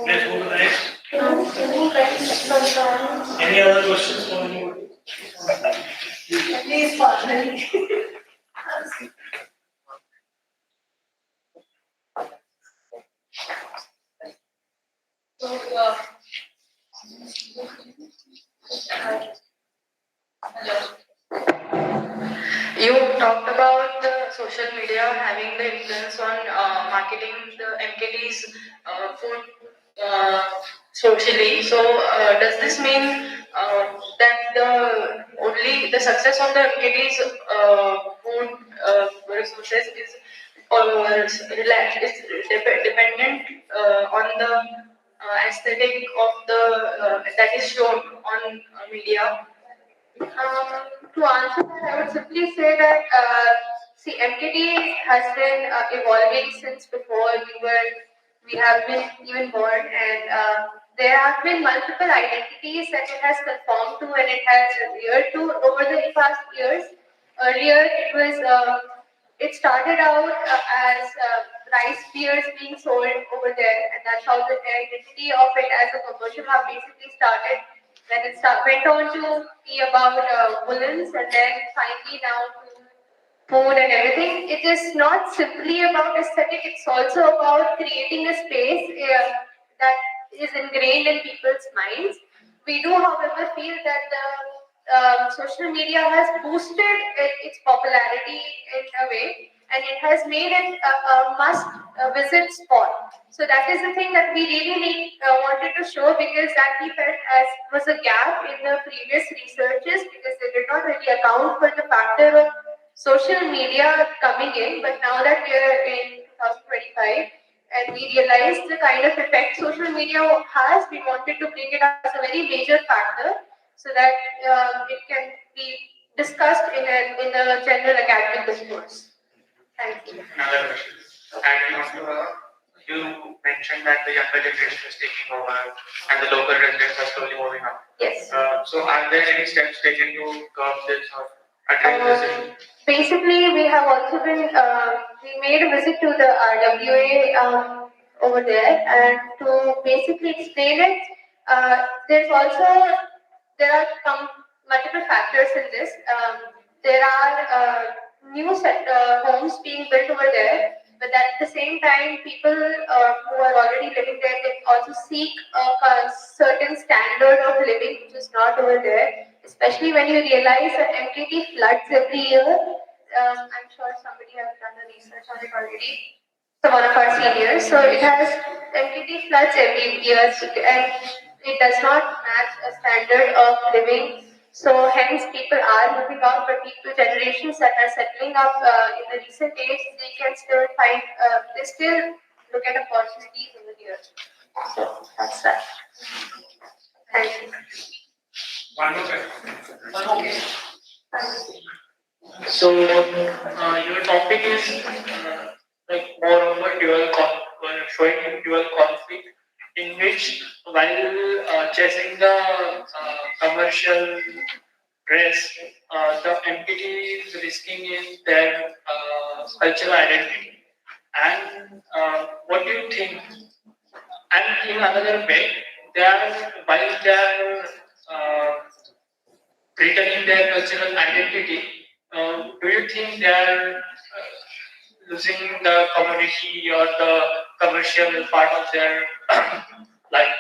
Let's go to the next. next. Any other questions from you? Please, Padmani. So, You talked about the social media having the influence on marketing the MKT's food socially. So, does this mean that the success of the MKT's food resources is dependent on the aesthetic of the that is shown on media? To answer that, I would simply say that see, MKT has been evolving since before we have been even born, and there have been multiple identities that it has conformed to and it has adhered to over the past years. Earlier, it started out as rice beers being sold over there, and that's how the identity of it as a commercial hub basically started. Then went on to be about woolens, and then finally now to food and everything. It is not simply about aesthetic, it's also about creating a space that is ingrained in people's minds. We do, however, feel that the social media has boosted its popularity in a way, and it has made it a must visit spot. So that is the thing that we really wanted to show, because that we felt as was a gap in the previous researches, because they did not really account for the factor of social media coming in. But now that we are in 2025 and we realize the kind of effect social media has, we wanted to bring it up as a very major factor so that it can be discussed in the general academic discourse. Thank you. Another question. You mentioned that the younger generation is taking over and the local residents are slowly moving up. Yes. So are there any steps taken to curb this or address this issue? Basically, we have also been, we made a visit to the RWA over there, and to basically explain it, there are multiple factors in this. There are new homes being built over there, but at the same time, people who are already living there, they also seek a certain standard of living which is not over there. Especially when you realize that MKT floods every year. I'm sure somebody has done the research on it already. So one of our seniors. So it has MKT floods every year, and it does not match a standard of living. So hence people are moving out, but people generations that are settling up in the recent age, they can still find, they still look at opportunities over here. So that's that. Thank you. One more question. So your topic is like more of a showing dual conflict, in which while chasing the commercial race, the MPT is risking in their cultural identity. And what do you think? And in another way, while they are retaining their cultural identity, do you think they are losing the community or the commercial part of their life?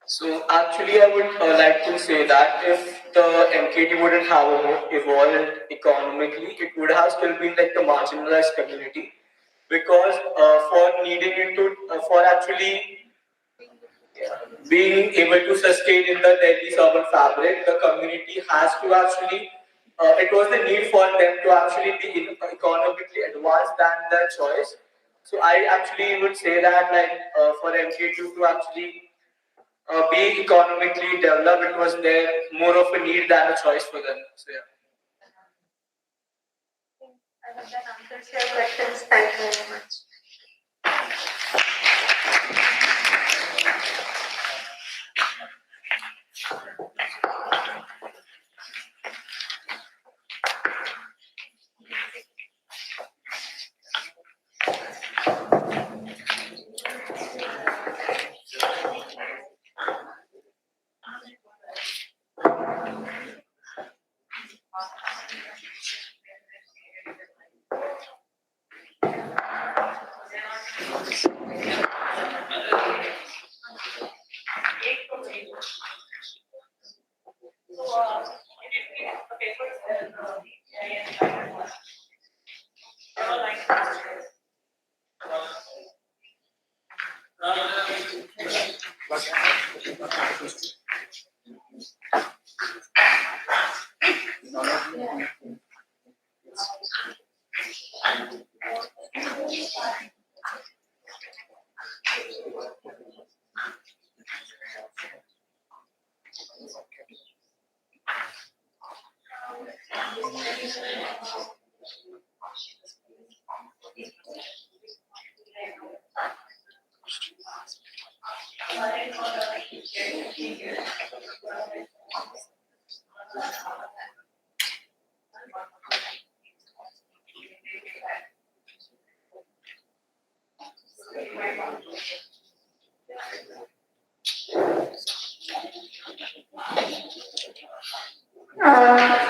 So actually, I would like to say that if the MKT wouldn't have evolved economically, it would have still been like the marginalized community, because for needing it to, for actually being able to sustain in the Delhi urban fabric, the community has to actually, it was the need for them to actually be economically advanced than their choice. So I actually would say that like for MK2 to actually be economically developed, it was there more of a need than a choice for them. So yeah. I hope that answers your questions. Thank you very much.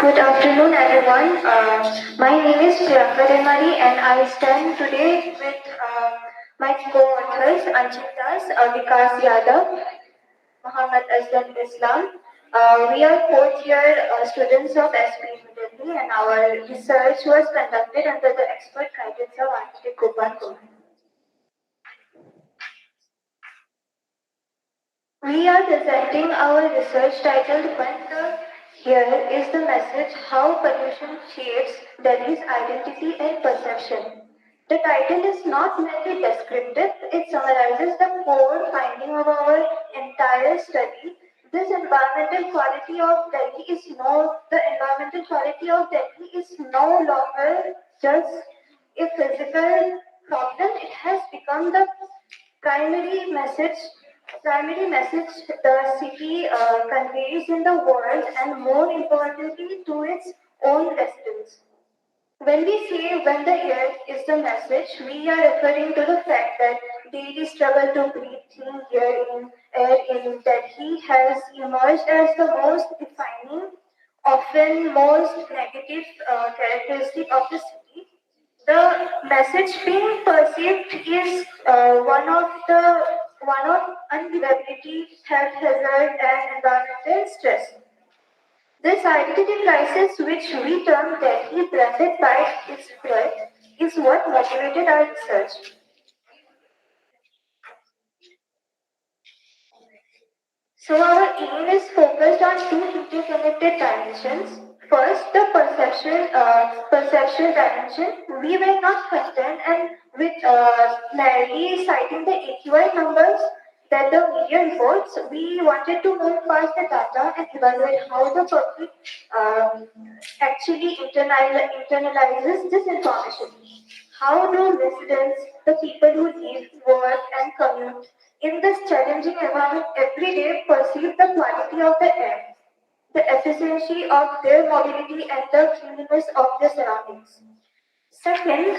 Good afternoon, everyone. My name is Priyanka Demari, and I stand today with my co-authors Anchit Das, Vikas Yadav, Muhammad Aslam Islam. We are fourth year students of SP New Delhi, and our research was conducted under the expert guidance of Architect Gopal Kumar. We are presenting our research titled When the Here is the Message How Pollution Shapes Delhi's Identity and Perception. The title is not merely descriptive, it summarizes the core finding of our entire study. The environmental quality of Delhi is no longer just a physical problem, it has become the primary message the city conveys in the world, and more importantly to its own residents. When we say when the air is the message, we are referring to the fact that daily struggle to breathe clean air in Delhi has emerged as the most defining, often most negative characteristic of the city. The message being perceived is one of unlivability, health hazard, and environmental stress. This identity crisis, which we term Delhi branded by its threat, is what motivated our research. So our aim is focused on two interconnected dimensions. First, the perceptual dimension. We were not content and with narrowly citing the AQI numbers that the media reports, we wanted to move past the data and evaluate how the public actually internalizes this information. How do residents, the people who live, work, and commute in this challenging environment every day, perceive the quality of the air, the efficiency of their mobility, and the cleanliness of their surroundings? Second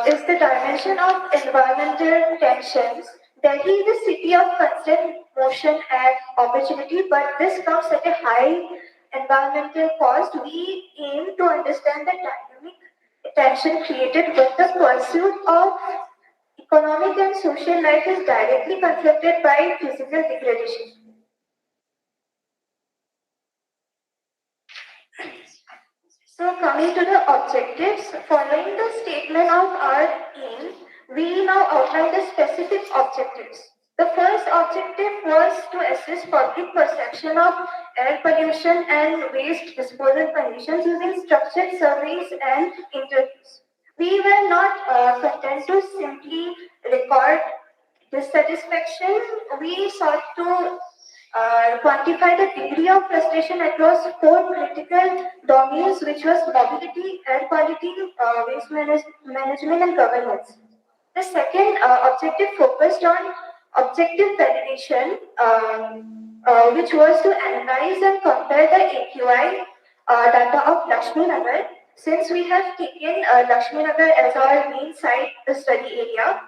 is the dimension of environmental tensions. Delhi is a city of constant motion and opportunity, but this comes at a high environmental cost. We aim to understand the dynamic tension created when the pursuit of economic and social life is directly confronted by physical degradation. So coming to the objectives, following the statement of our aim, we now outline the specific objectives. The first objective was to assess public perception of air pollution and waste disposal conditions using structured surveys and interviews. We were not content to simply record dissatisfaction. We sought to quantify the degree of frustration across four critical domains, which was mobility, air quality, management, and governance. The second objective focused on objective validation, which was to analyze and compare the AQI data of Lakshmi Nagar. Since we have taken Lakshmi Nagar as our main site, the study area,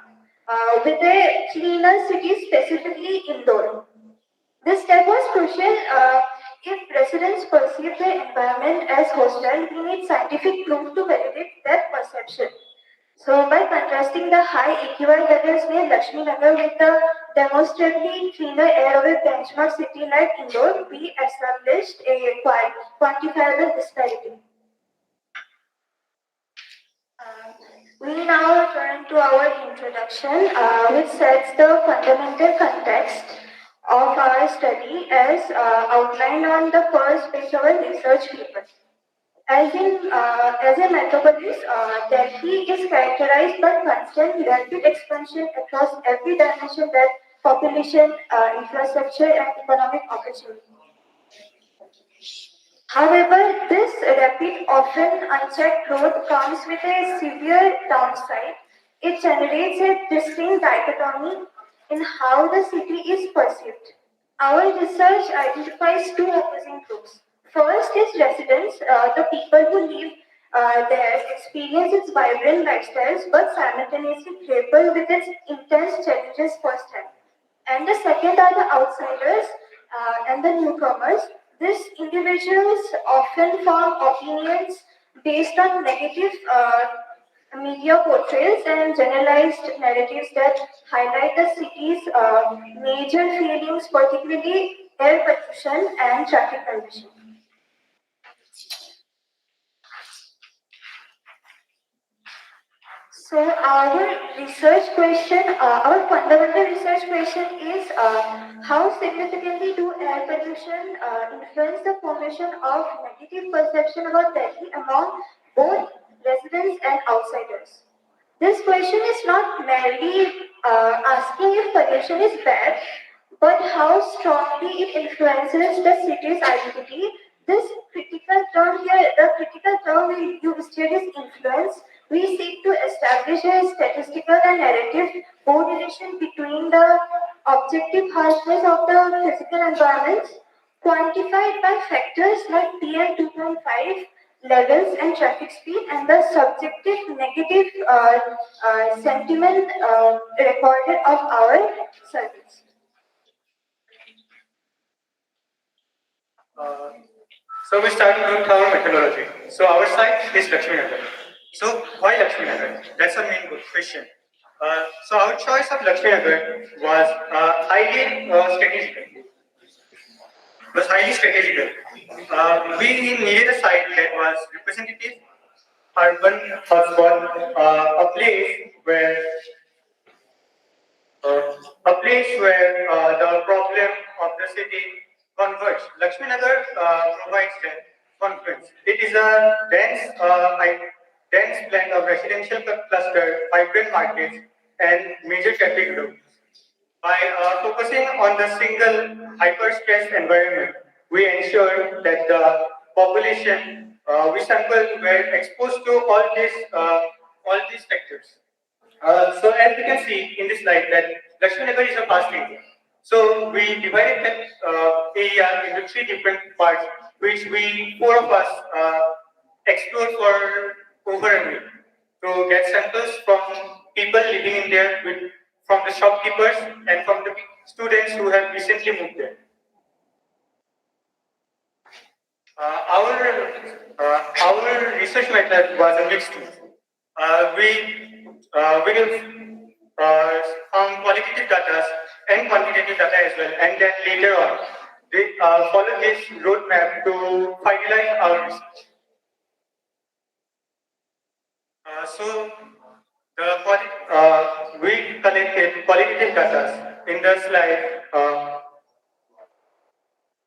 with a cleaner city, specifically Indore. This step was crucial. If residents perceive the environment as hostile, we need scientific proof to validate their perception. So, by contrasting the high AQI levels near Lakshmi Nagar with the demonstrably cleaner air of a benchmark city like Indore, we established a quantifiable disparity. We now turn to our introduction, which sets the fundamental context of our study as outlined on the first page of our research paper. As a metropolis, Delhi is characterized by constant rapid expansion across every dimension that population, infrastructure, and economic opportunity. However, this rapid, often unchecked growth comes with a severe downside. It generates a distinct dichotomy in how the city is perceived. Our research identifies two opposing groups. First is residents, the people who live there experience its vibrant lifestyles but simultaneously grapple with its intense challenges firsthand. And the second are the outsiders and the newcomers. These individuals often form opinions based on negative media portrayals and generalized narratives that highlight the city's major failings, particularly air pollution and traffic congestion. So our fundamental research question is how significantly do air pollution influence the formation of negative perception about Delhi among both residents and outsiders? This question is not merely asking if pollution is bad, but how strongly it influences the city's identity. This critical term here, the critical term we use here is influence. We seek to establish a statistical and narrative correlation between the objective harshness of the physical environment, quantified by factors like PM 2.5 levels and traffic speed, and the subjective negative sentiment recorded of our surveys. So we start with our methodology. So our site is Lakshmi Nagar. So why Lakshmi Nagar? That's the main good question. So our choice of Lakshmi Nagar was highly strategical. We needed a site that was representative, urban hotspot, a place where the problem of the city converge. Lakshmi Nagar provides that confluence. It is a dense blend of residential cluster, vibrant markets, and major traffic routes. By focusing on the single hyper-stressed environment, we ensure that the population we sampled were exposed to all these factors. So as we can see in this slide that Lakshmi Nagar is a vast area. So we divided that area into three different parts, which four of us explored for over a week to get samples from people living in there, from the shopkeepers and from the students who have recently moved there. Our research method was a mixed tool. We found qualitative data and quantitative data as well, and then later on, we followed this roadmap to finalize our research. We collected qualitative data in the slide.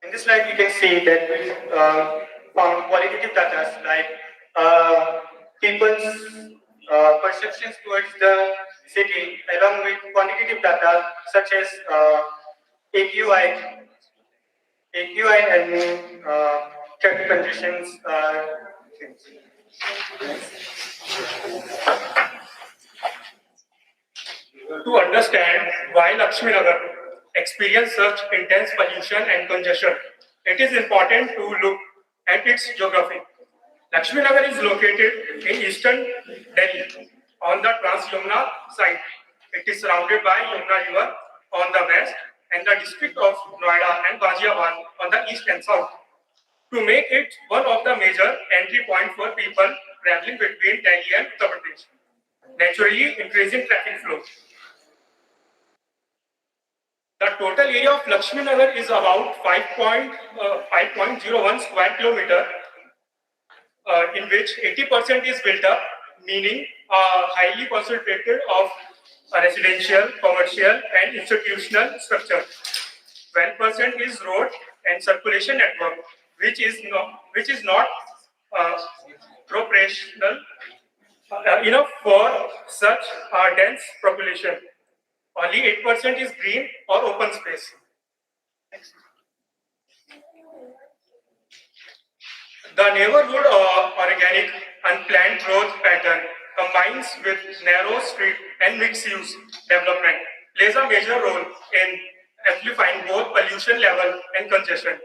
In this slide, you can see that we found qualitative data like people's perceptions towards the city along with quantitative data such as AQI, and traffic conditions. To understand why Lakshmi Nagar experiences such intense pollution and congestion, it is important to look at its geography. Lakshmi Nagar is located in eastern Delhi on the Trans-Yamuna side. It is surrounded by Yamuna River on the west and the district of Noida and Ghaziabad on the east and south. To make it one of the major entry points for people traveling between Delhi and Uttar Pradesh, naturally increasing traffic flow. The total area of Lakshmi Nagar is about 5.01 square kilometer, in which 80% is built up, meaning highly concentrated of residential, commercial, and institutional structure. 12% is road and circulation network, which is not proportional enough for such a dense population. Only 8% is green or open space. The neighborhood organic unplanned growth pattern combines with narrow street and mixed-use development plays a major role in amplifying both pollution level and congestion.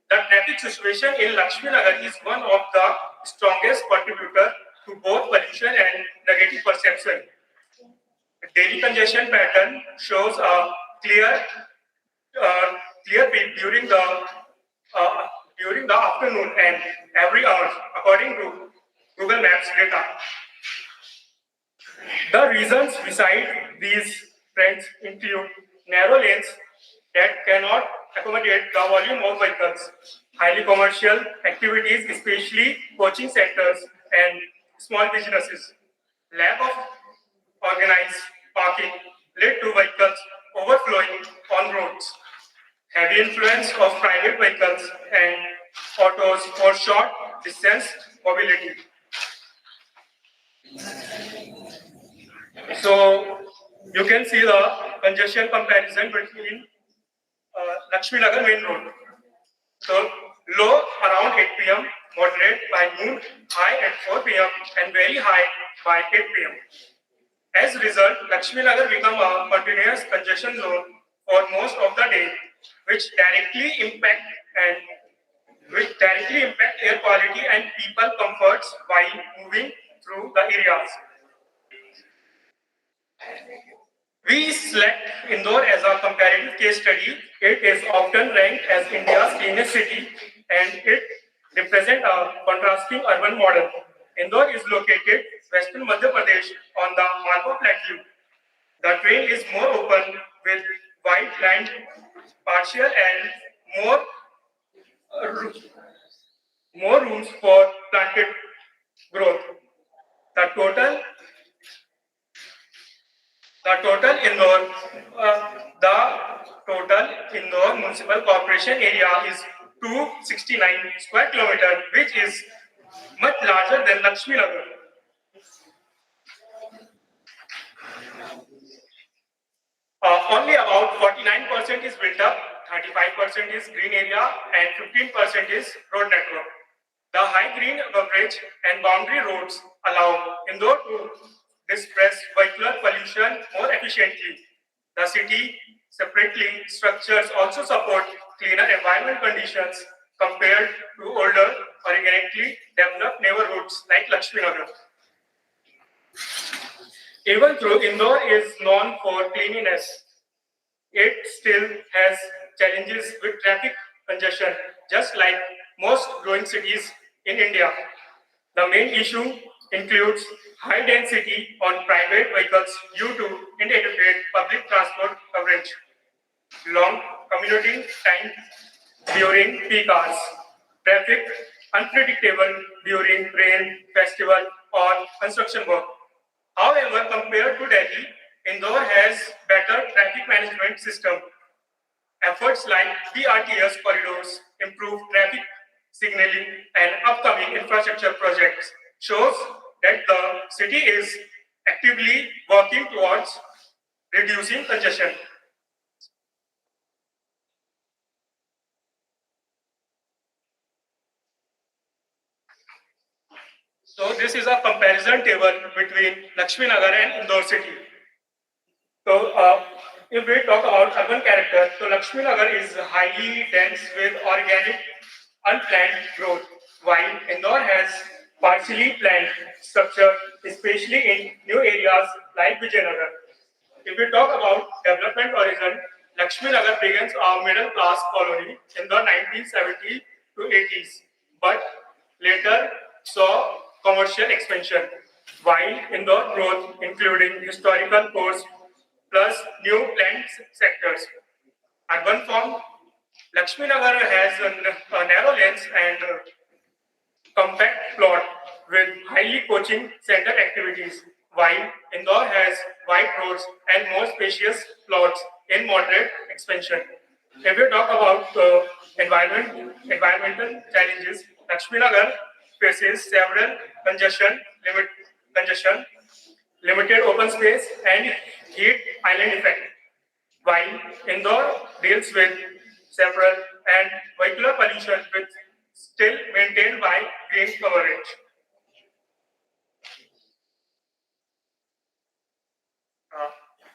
The traffic situation in Lakshmi Nagar is one of the strongest contributors to both pollution and negative perception. The daily congestion pattern shows a clear peak during the afternoon and every hour, according to Google Maps data. The reasons beside these trends include narrow lanes that cannot accommodate the volume of vehicles, highly commercial activities, especially coaching centers and small businesses, lack of organized parking led to vehicles overflowing on roads, heavy influence of private vehicles and autos for short distance mobility. So you can see the congestion comparison between Lakshmi Nagar main road. So low around 8 p.m., moderate by noon, high at 4 p.m. and very high by 8 p.m. As a result, Lakshmi Nagar become a continuous congestion zone for most of the day, which directly impact air quality and people comforts while moving through the areas. We select Indore as a comparative case study. It is often ranked as India's cleanest city and it represents a contrasting urban model. Indore is located western Madhya Pradesh on the Malwa Plateau. The terrain is more open with wide land, partial and more rooms for planted growth. The total Indore Municipal Corporation area is 269 square kilometers, which is much larger than Lakshmi Nagar. Only about 49% is built up, 35% is green area, and 15% is road network. The high green coverage and boundary roads allow Indore to disperse vehicular pollution more efficiently. The city separately structures also support cleaner environment conditions compared to older organically developed neighborhoods like Lakshmi Nagar. Even though Indore is known for cleanliness, it still has challenges with traffic congestion, just like most growing cities in India. The main issue includes high density on private vehicles due to inadequate public transport coverage, long commuting time during peak hours, traffic unpredictable during rain, festival, or construction work. However, compared to Delhi, Indore has better traffic management system. Efforts like BRTS corridors, improved traffic signaling, and upcoming infrastructure projects shows that the city is actively working towards reducing congestion. So this is a comparison table between Lakshmi Nagar and Indore city. So if we talk about urban character, so Lakshmi Nagar is highly dense with organic unplanned growth, while Indore has partially planned structure, especially in new areas like Vijayanagar. If we talk about development origin, Lakshmi Nagar begins a middle class colony in the 1970s to 80s, but later saw commercial expansion, while Indore growth, including historical cores plus new planned sectors. Urban form, Lakshmi Nagar has a narrow lanes and compact plot with highly coaching center activities, while Indore has wide roads and more spacious plots in moderate expansion. If we talk about environmental challenges, Lakshmi Nagar faces several congestion, limited open space, and heat island effect, while Indore deals with several and vehicular pollution with still maintained by green coverage.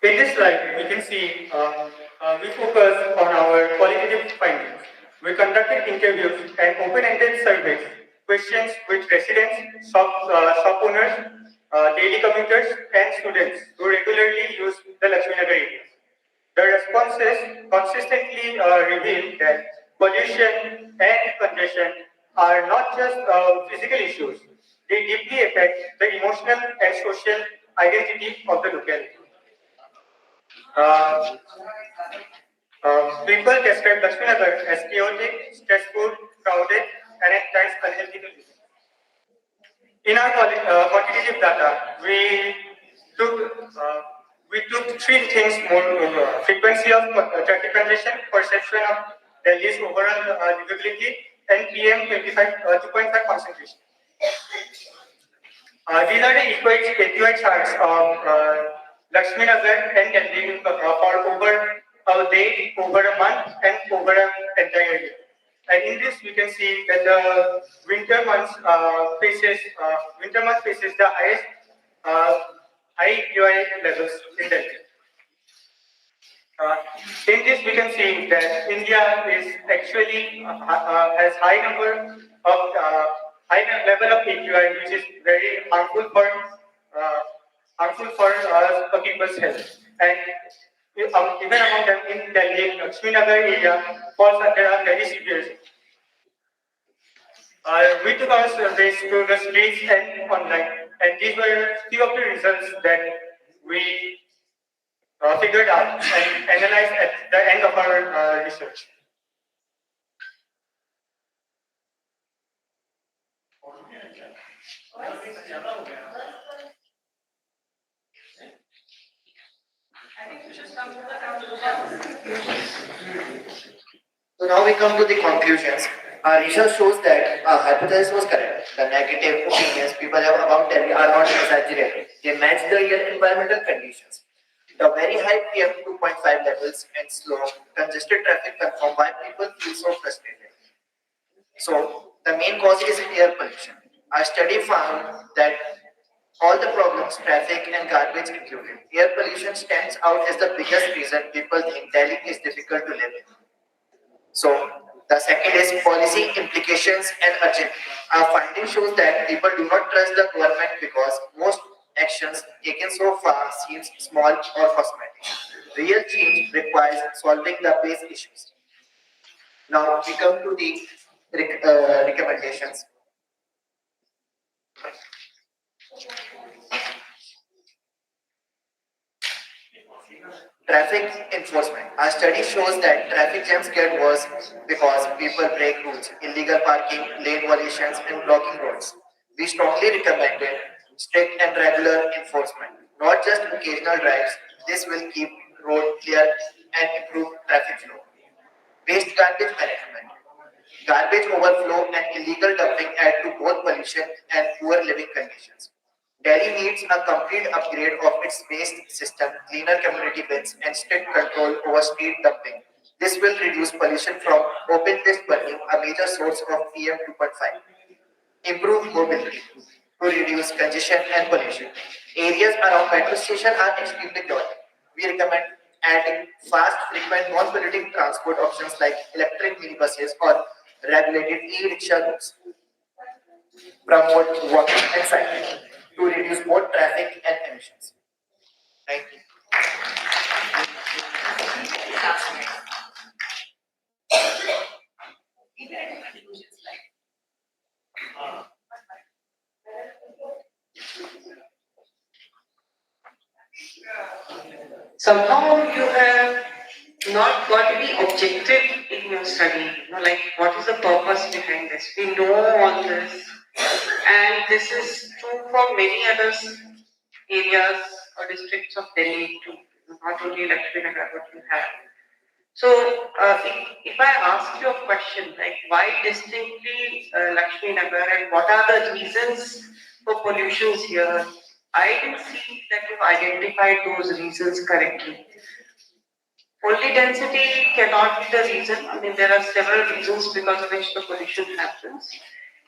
In this slide, we can see we focus on our qualitative findings. We conducted interviews and open-ended surveys, questions with residents, shop owners, daily commuters, and students who regularly use the Lakshmi Nagar area. The responses consistently reveal that pollution and congestion are not just physical issues, they deeply affect the emotional and social identity of the locality. Uh, People describe Lakshminagar as chaotic, stressful, crowded, and at times unhealthy to live. In our quantitative data, we took three things more: frequency of traffic congestion, perception of Delhi's overall livability, and PM 2.5 concentration. These are the AQI charts of Lakshmi Nagar and Delhi for over a day, over a month, and over an entire year. And in this, we can see that the winter month faces the highest high AQI levels in Delhi. In this, we can see that India is actually has high level of AQI, which is very harmful for people's health. And even among them in Delhi, Lakshmi Nagar area falls under a very severe. We took our surveys to the streets and online, and these were few of the results that we figured out and analyzed at the end of our research. So now we come to the conclusions. Our research shows that our hypothesis was correct. The negative opinions people have about Delhi are not exaggerated. They match the real environmental conditions. The very high PM 2.5 levels and slow, congested traffic confirm why people feel so frustrated. So the main cause is air pollution. Our study found that all the problems, traffic and garbage included, air pollution stands out as the biggest reason people think Delhi is difficult to live in. So the second is policy implications and urgency. Our finding shows that people do not trust the government because most actions taken so far seems small or cosmetic. Real change requires solving the base issues. Now we come to the recommendations. Traffic enforcement. Our study shows that traffic jams get worse because people break rules, illegal parking, lane violations, and blocking roads. We strongly recommended strict and regular enforcement, not just occasional drives. This will keep road clear and improve traffic flow. Waste garbage management. Garbage overflow and illegal dumping add to both pollution and poor living conditions. Delhi needs a complete upgrade of its waste system, cleaner community bins, and strict control over street dumping. This will reduce pollution from open pit burning, a major source of PM 2.5. Improve mobility to reduce congestion and pollution. Areas around metro station are extremely crowded. We recommend adding fast, frequent, non-polluting transport options like electric minibuses or regulated e-rickshaw routes. Promote walking and cycling to reduce both traffic and emissions. Thank you. Somehow you have not got to be objective in your study. Like what is the purpose behind this? We know all this, and this is true for many other areas or districts of Delhi too. Not only Lakshmi Nagar, what you have. So, if I ask you a question, like why distinctly Lakshmi Nagar and what are the reasons for pollutions here, I didn't see that you've identified those reasons correctly. Only density cannot be the reason. I mean, there are several reasons because of which the pollution happens.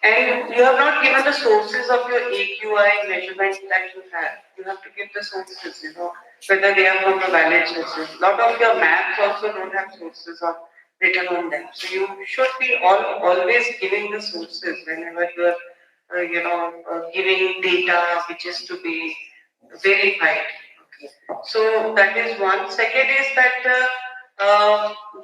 And you have not given the sources of your AQI measurement that you have. You have to give the sources, whether they are from the valid sources. A lot of your maps also don't have sources or written on them. So you should be always giving the sources whenever you are, giving data which is to be verified. So that is one. Second is that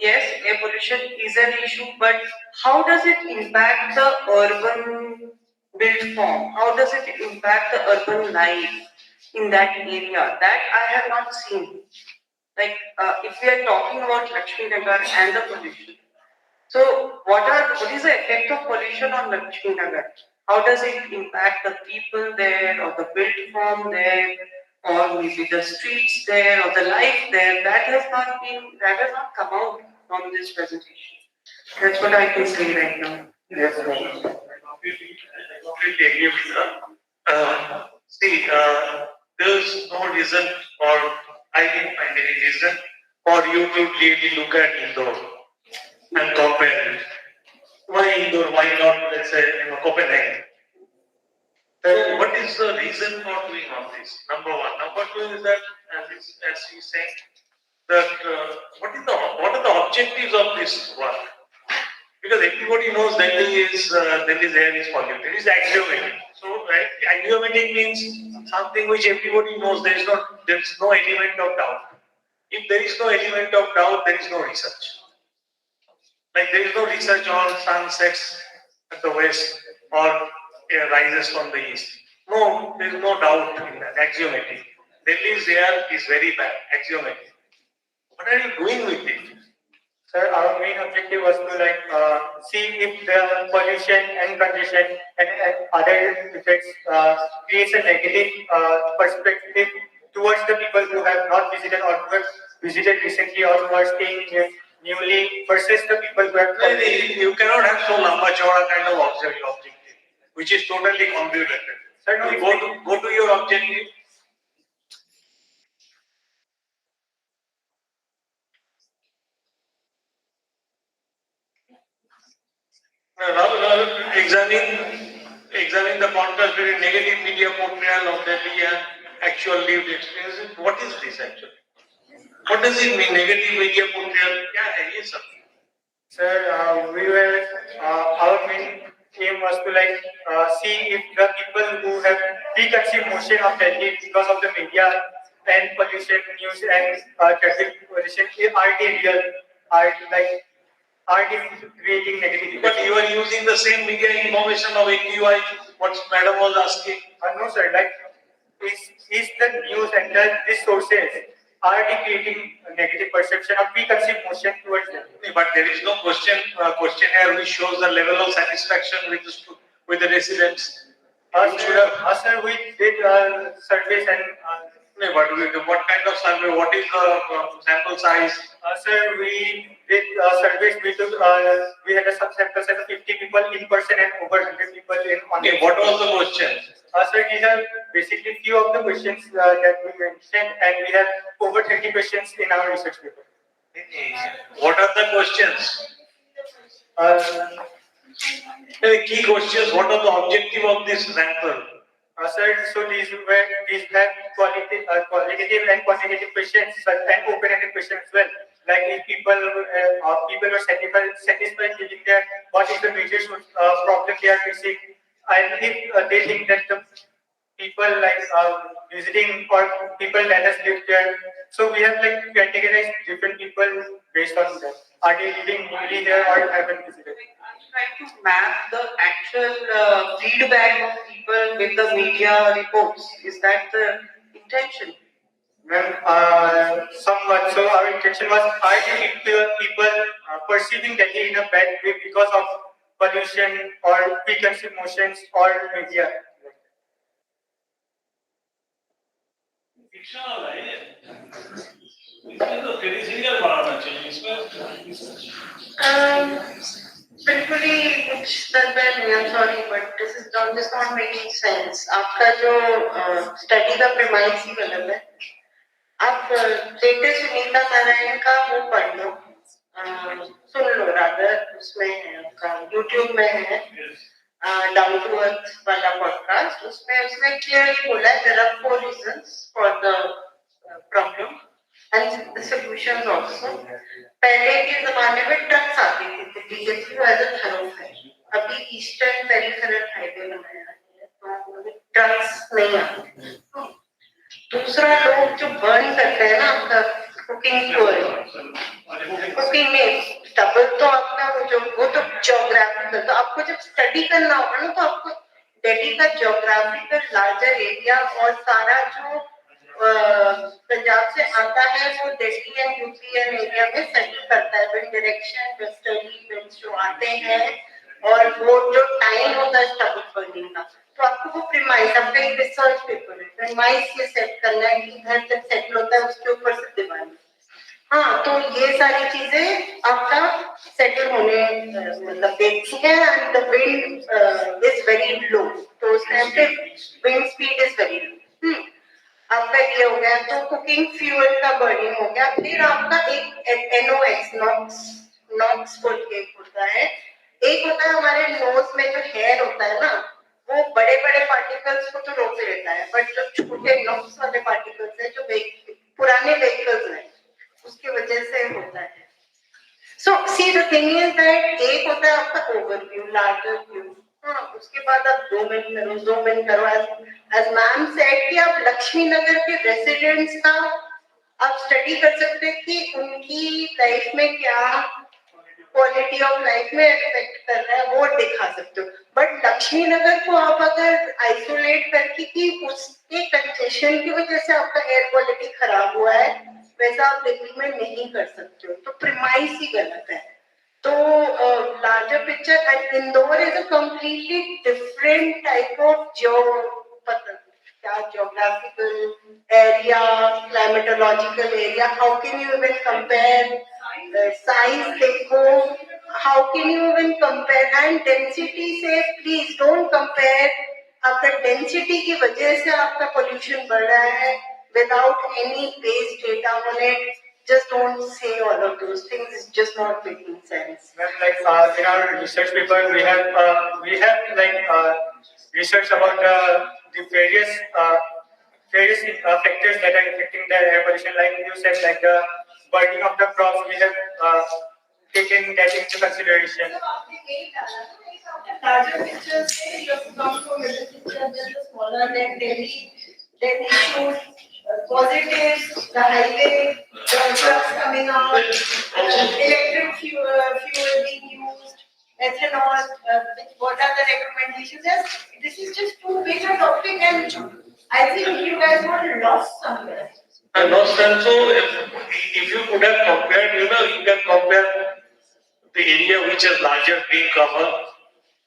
yes, air pollution is an issue, but how does it impact the urban built form? How does it impact the urban life in that area? That I have not seen. Like if we are talking about Lakshmi Nagar and the pollution, so what is the effect of pollution on Lakshmi Nagar? How does it impact the people there or the built form there? Or maybe the streets there or the life there, that has not come out from this presentation. That's what I can say right now. Yes, I completely agree with her. See, there is no reason, or I didn't find any reason for you to really look at Indore and compare it. Why Indore? Why not, let's say, Copenhagen? So, what is the reason for doing all this? Number one. Number two is that, as you saying, that what are the objectives of this work? Because everybody knows Delhi's air is polluted. It is axiomatic. So, axiomatic means something which everybody knows. There is no element of doubt. If there is no element of doubt, there is no research. Like there is no research on sun sets at the west or rises from the east. No, there is no doubt in that. Axiomatic. Delhi's air is very bad. Axiomatic. What are you doing with it? Sir, our main objective was to see if the pollution and congestion and other effects creates a negative perspective towards the people who have not visited or who have visited recently or who are staying newly versus the people who have. You cannot have so lamba chauda kind of objective, which is totally convoluted. Sir, no, go to your objective. Examine the contrast between negative media portrayal of Delhi and actual lived experience. What is this actually? What does it mean, negative media portrayal? Yeah, yes, sir. Sir, our main aim was to see if the people who have preconceived notion of Delhi because of the media and pollution news and traffic pollution are they real? Are they creating negativity? But you are using the same media information of AQI, what Madam was asking. No, sir. Is the news and these sources are they creating a negative perception or preconceived notion towards them? But there is no questionnaire which shows the level of satisfaction with the residents. Sir, we did surveys and. What kind of survey? What is the sample size? Sir, we did surveys. We had a sample size of 50 people in person and over 100 people in online. Okay, what was the question? Sir, these are basically few of the questions that we mentioned, and we have over 30 questions in our research paper. What are the questions? The key questions, what are the objective of this sample? Sir, so these have qualitative and quantitative questions, and open-ended questions as well. Like if people are satisfied giving their what is the major problem they are facing, and if they think that the people like visiting or people that has lived there. So we have like categorized different people based on that. Are they living newly there or haven't visited? Trying to map the actual feedback of people with the media reports. Is that the intention? Somewhat. So our intention was, are the people perceiving Delhi in a bad way because of pollution or preconceived notions or media? बिल्कुल ही कुछ दरबार नहीं, I'm sorry, but this not making sense. आपका जो study का premise ही गलत है. आप देखते सुनीता नारायण का वो पढ़ लो, सुन लो रादर, उसमें है आपका YouTube में है डाउन टू अर्थ वाला पॉडकास्ट. उसमें उसने क्लियरली बोला है there are 4 reasons for the problem and the solutions also. पहले के जमाने में ट्रक्स आती थी दिल्ली के थ्रू एज अ थरोफेयर. अभी ईस्टर्न पेरिफेरल हाईवे बनाया है तो ट्रक्स नहीं आते. दूसरा, लोग जो बर्न करते हैं ना आपका कुकिंग में डबल, तो आपका वो तो ज्योग्राफिकल, तो आपको जब स्टडी करना होगा ना तो आपको दिल्ली का ज्योग्राफिकल लार्जर एरिया और सारा जो पंजाब से आता है वो दिल्ली एंड यूपीएन एरिया में सेटल करता है. विंड डायरेक्शन, वेस्टर्ली विंड्स जो आते हैं और वो जो टाइम होता है स्टबल बर्निंग का, तो आपको वो प्रीमाइस, आपका एक रिसर्च पेपर है, प्रीमाइस ये सेट करना है कि इधर तक सेटल होता है, उसके ऊपर से डिवाइड. हाँ, तो ये सारी चीजें आपका सेटल होने मतलब देखती है. And the wind is very low, तो उस टाइम पे wind speed is very low. आपका ये हो गया, तो कुकिंग फ्यूल का बर्निंग हो गया. फिर आपका एक NOx नॉक्स बोल के होता है. एक होता है हमारे नोज में जो हेयर होता है ना, वो बड़े बड़े पार्टिकल्स को तो रोक लेता है, बट जो छोटे नॉक्स वाले पार्टिकल्स है जो पुराने व्हीकल्स हैं उसकी वजह से होता है. So see the thing is that एक होता है आपका ओवरव्यू, लार्जर व्यू. हाँ, उसके बाद आप ज़ूम इन करो. एज मैम सेड कि आप लक्ष्मी नगर के रेसिडेंट्स का आप स्टडी कर सकते हैं कि उनकी लाइफ में क्या क्वालिटी ऑफ लाइफ में इफेक्ट कर रहा है, वो दिखा सकते हो. बट लक्ष्मी नगर को आप अगर आइसोलेट करके कि उसके कंजेशन की वजह से आपका एयर क्वालिटी खराब हुआ है, वैसा आप दिल्ली में नहीं कर सकते हो. तो प्रीमाइस ही गलत है. तो larger picture and Indore is a completely different type of geographical area, climatological area. How can you even compare size? देखो, how can you even compare? And density से please don't compare. आपका density की वजह से आपका pollution बढ़ रहा है without any base data on it. Just don't say all of those things. It's just not making sense. Well, like in our research paper, we have research about the various factors that are affecting the air pollution. Like you said, like the burning of the crops, we have taken that into consideration. Larger pictures say you have to come to a middle picture, then the smaller, then Delhi, then issues, positives, the highway, the trucks coming out, electric fuel being used, ethanol, what are the recommendations? Yes, this is just too big a topic, and I think you guys got lost somewhere. Lost, and so if you could have compared, you can compare the area which has larger green cover,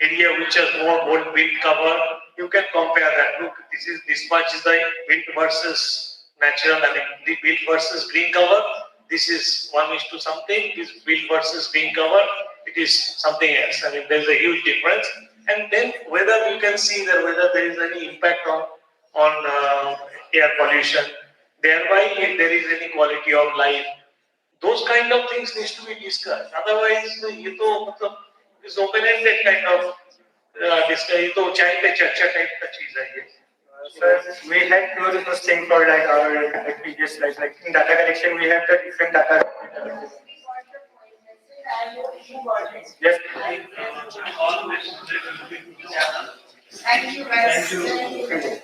area which has more wind cover. You can compare that. Look, this much is the wind versus natural, the wind versus green cover. This is 1:something. This wind versus green cover, it is something else. There is a huge difference. and then whether you can see that whether there is any impact on air pollution, thereby if there is any quality of life. Those kind of things needs to be discussed. Otherwise, ये तो मतलब is open-ended kind of discuss. ये तो चाय पे चर्चा type का चीज है ये. Sir, we had to do this thing for like our previous slides. Like in data collection, we have the different data. Yes. Thank you very much.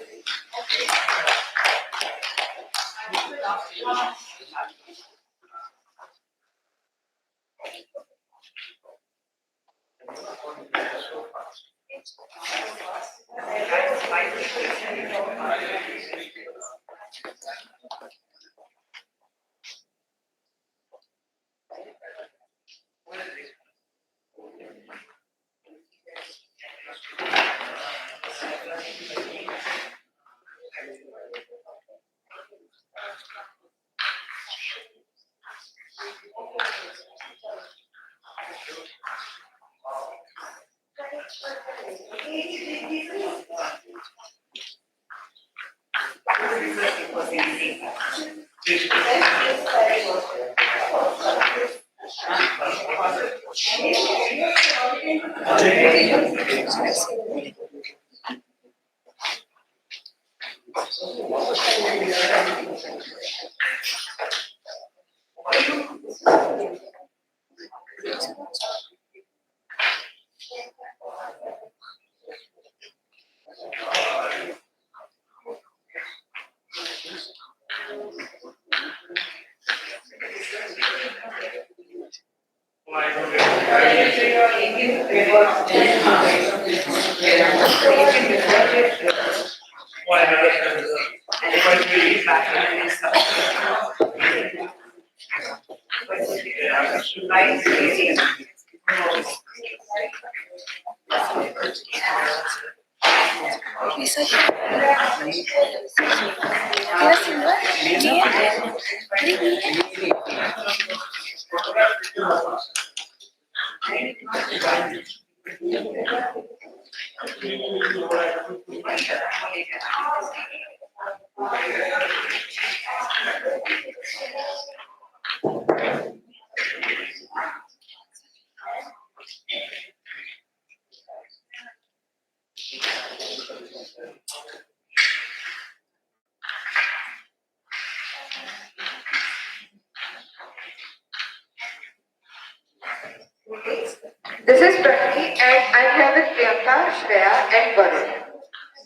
This is Pranati and I'm here with Priyanka, Shreya and Varun.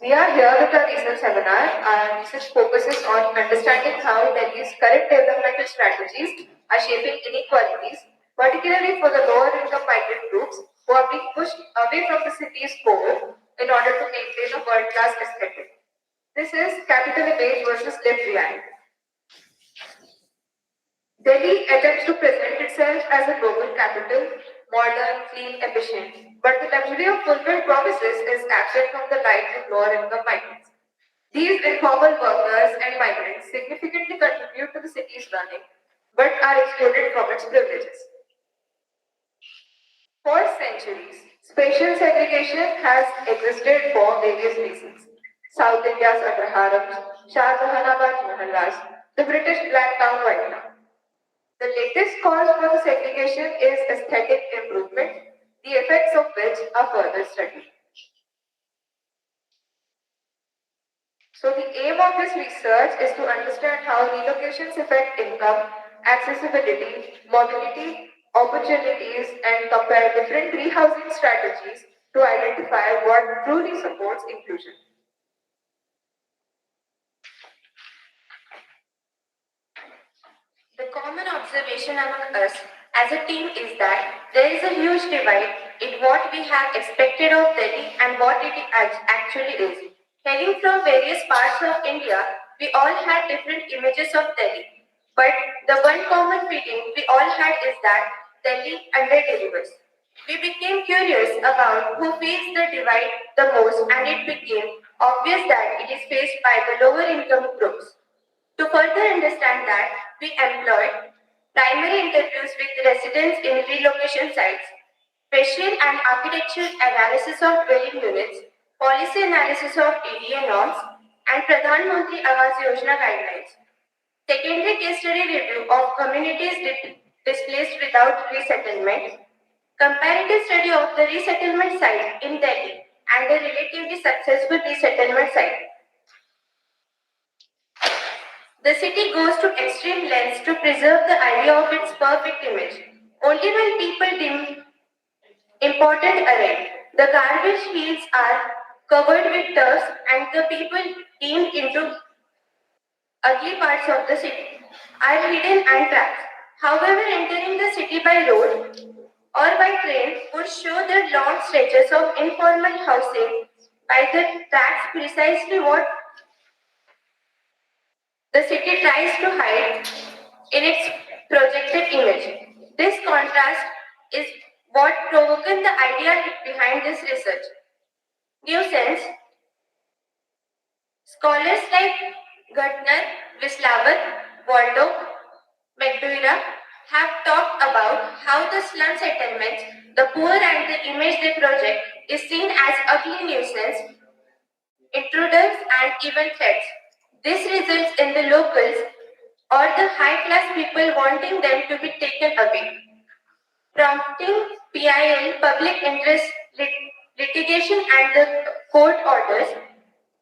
We are here with our research seminar. Our research focuses on understanding how Delhi's current developmental strategies are shaping inequalities, particularly for the lower income migrant groups who are being pushed away from the city's core in order to maintain a world-class aesthetic. This is capital image versus lived reality. Delhi attempts to present itself as a global capital, modern, clean, efficient, but the luxury of fulfilled promises is absent from the lives of lower income migrants. These informal workers and migrants significantly contribute to the city's running, but are excluded from its privileges. For centuries, spatial segregation has existed for various reasons. South India's Agraharams, Shahjahanabad Mahallas, the British Black Town White Town. The latest cause for the segregation is aesthetic improvement, the effects of which are further studied. So the aim of this research is to understand how relocations affect income, accessibility, mobility, opportunities, and compare different rehousing strategies to identify what truly supports inclusion. The common observation among us as a team is that there is a huge divide in what we have expected of Delhi and what it actually is. Hailing from various parts of India, we all had different images of Delhi. But the one common feeling we all had is that Delhi under-delivers. We became curious about who feels the divide the most, and it became obvious that it is faced by the lower income groups. To further understand that, we employed primary interviews with residents in relocation sites, special and architectural analysis of dwelling units, policy analysis of ADA norms, and Pradhan Mantri Awas Yojana guidelines. Secondary case study review of communities displaced without resettlement, comparative study of the resettlement site in Delhi and the relatively successful resettlement site. The city goes to extreme lengths to preserve the idea of its perfect image. Only when people deem important arrive, the garbage fields are covered with turfs and the people deemed into ugly parts of the city are hidden and trapped. However, entering the city by road or by train would show the long stretches of informal housing by the tracks precisely what the city tries to hide in its projected image. This contrast is what provoked the idea behind this research. New sense, scholars like Gardner, Wislavar, Waldo, McDoira have talked about how the slum settlements, the poor and the image they project is seen as ugly nuisance, intruders and even threats. This results in the locals or the high-class people wanting them to be taken away, prompting PIL, public interest litigation and the court orders,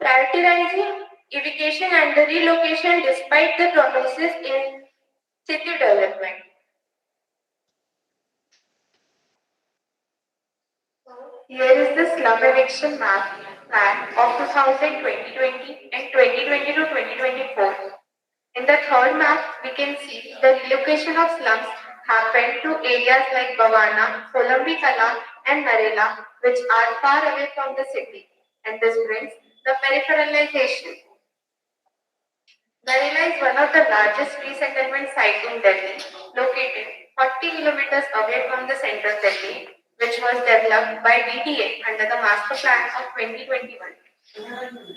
prioritizing evacuation and the relocation despite the promises in city development. Here is the slum eviction map plan of 2020 and 2020 to 2024. In the third map, we can see the relocation of slums happened to areas like Bhavana, Kolambi Kala, and Narela, which are far away from the city, and this brings the peripheralization. Narela is one of the largest resettlement sites in Delhi, located 40 kilometers away from the central Delhi, which was developed by DDA under the Master Plan of 2021.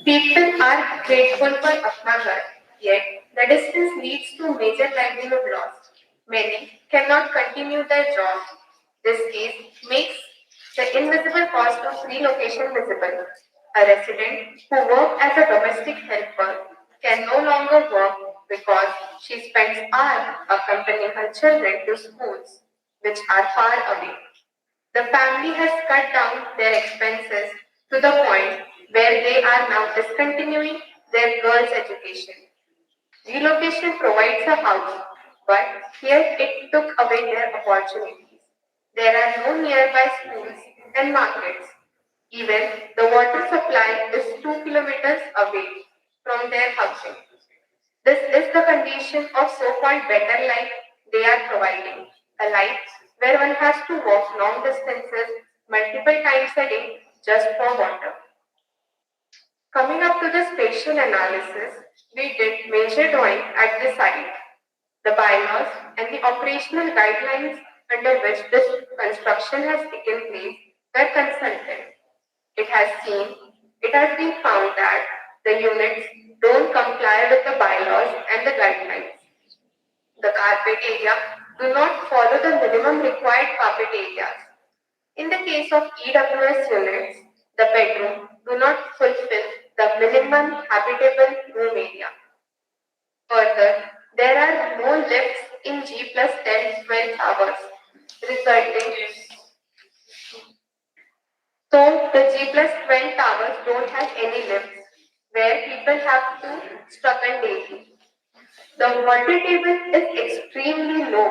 People are grateful for Apna Ghar, yet the distance leads to major livelihood loss. Many cannot continue their jobs. This case makes the invisible cost of relocation visible. A resident who worked as a domestic helper can no longer work because she spends hours accompanying her children to schools which are far away. The family has cut down their expenses to the point where they are now discontinuing their girls' education. Relocation provides a house, but here it took away their opportunities. There are no nearby schools and markets. Even the water supply is 2 kilometers away from their housing. This is the condition of so-called better life they are providing, a life where one has to walk long distances multiple times a day just for water. Coming up to the spatial analysis, we did major drawing at the site. The bylaws and the operational guidelines under which this construction has taken place were consulted. It has been found that the units don't comply with the bylaws and the guidelines. The carpet area do not follow the minimum required carpet areas. In the case of EWS units, the bedroom do not fulfill the minimum habitable room area. Further, there are no lifts in G plus 10 12 towers, resulting so the G plus 12 towers don't have any lifts where people have to struggle daily. The water table is extremely low,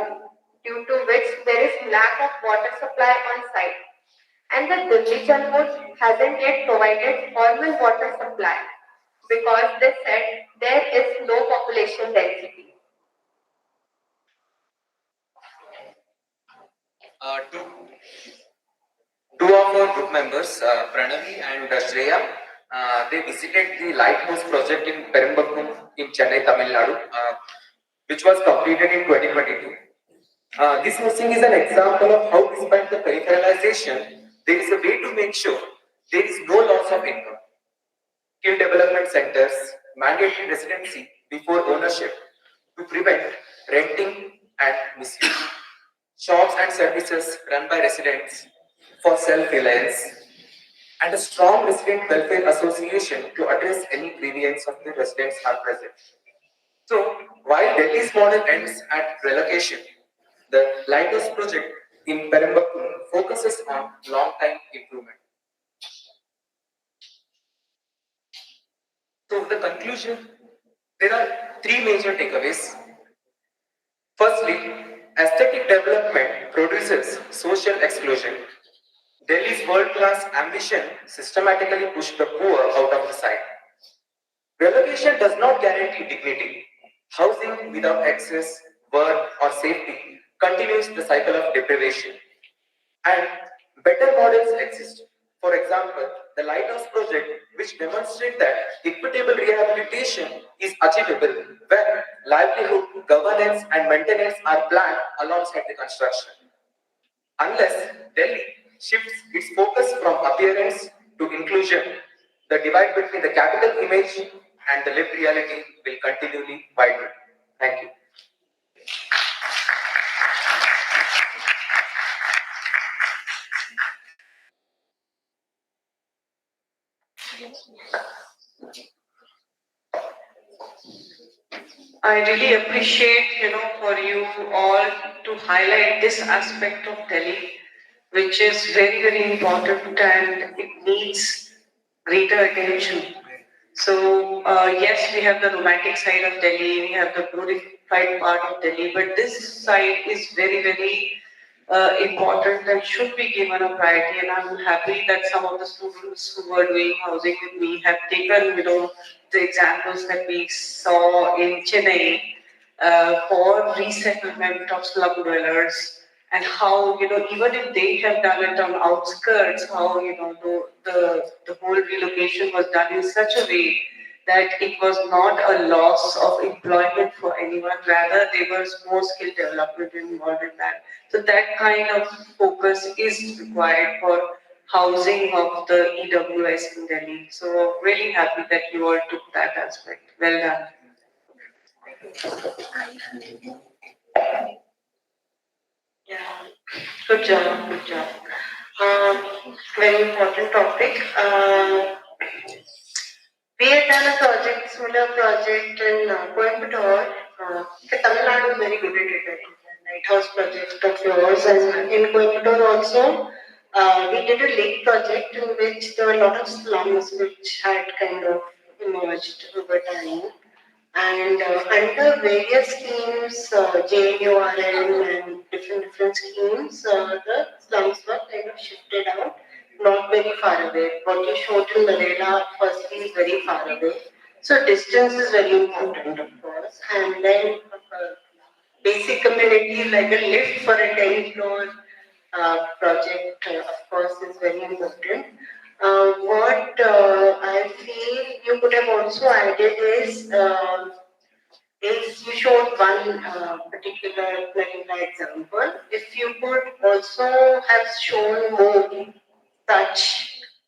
due to which there is lack of water supply on site, and the Delhi Jal Board hasn't yet provided formal water supply because they said there is low population density. Two of our group members, Pranavi and Shreya, they visited the Lighthouse project in Perambakkum in Chennai, Tamil Nadu, which was completed in 2022. This housing is an example of how, despite the peripheralization, there is a way to make sure there is no loss of income. Skill development centers, mandatory residency before ownership to prevent renting and misuse. Shops and services run by residents for self-reliance, and a strong resident welfare association to address any grievance of the residents are present. So, while Delhi's model ends at relocation, the Lighthouse project in Perambakku focuses on long-time improvement. So, the conclusion, there are three major takeaways. Firstly, aesthetic development produces social exclusion. Delhi's world-class ambition systematically pushed the poor out of the sight. Relocation does not guarantee dignity. Housing without access, work, or safety continues the cycle of deprivation. And better models exist. For example, the Lighthouse Project, which demonstrates that equitable rehabilitation is achievable when livelihood, governance, and maintenance are planned alongside the construction. Unless Delhi shifts its focus from appearance to inclusion, the divide between the capital image and the lived reality will continually widen. Thank you. I really appreciate, for you all to highlight this aspect of Delhi, which is very, very important and it needs greater attention. So, yes, we have the romantic side of Delhi, we have the glorified part of Delhi, but this side is very, very important and should be given a priority. And I'm happy that some of the students who were doing housing with me have taken, the examples that we saw in Chennai for resettlement of slum dwellers and how, even if they have done it on outskirts, how, the whole relocation was done in such a way that it was not a loss of employment for anyone, rather there was more skill development involved in that. So that kind of focus is required for housing of the EWS in Delhi. So really happy that you all took that aspect. Well done. Yeah, good job, good job. Very important topic. We had done a project, similar project in Coimbatore. Tamil Nadu is very good at it. Lighthouse project of yours, and in Coimbatore also, we did a lake project in which there were a lot of slums which had kind of emerged over time. And under various schemes, JNURM and different schemes, the slums were kind of shifted out, not very far away. What you showed in Narela firstly is very far away. So distance is very important, of course. And then basic amenities like a lift for a 10-floor project, of course, is very important. What I feel you could have also added is you showed one particular Narela example. If you could also have shown more such,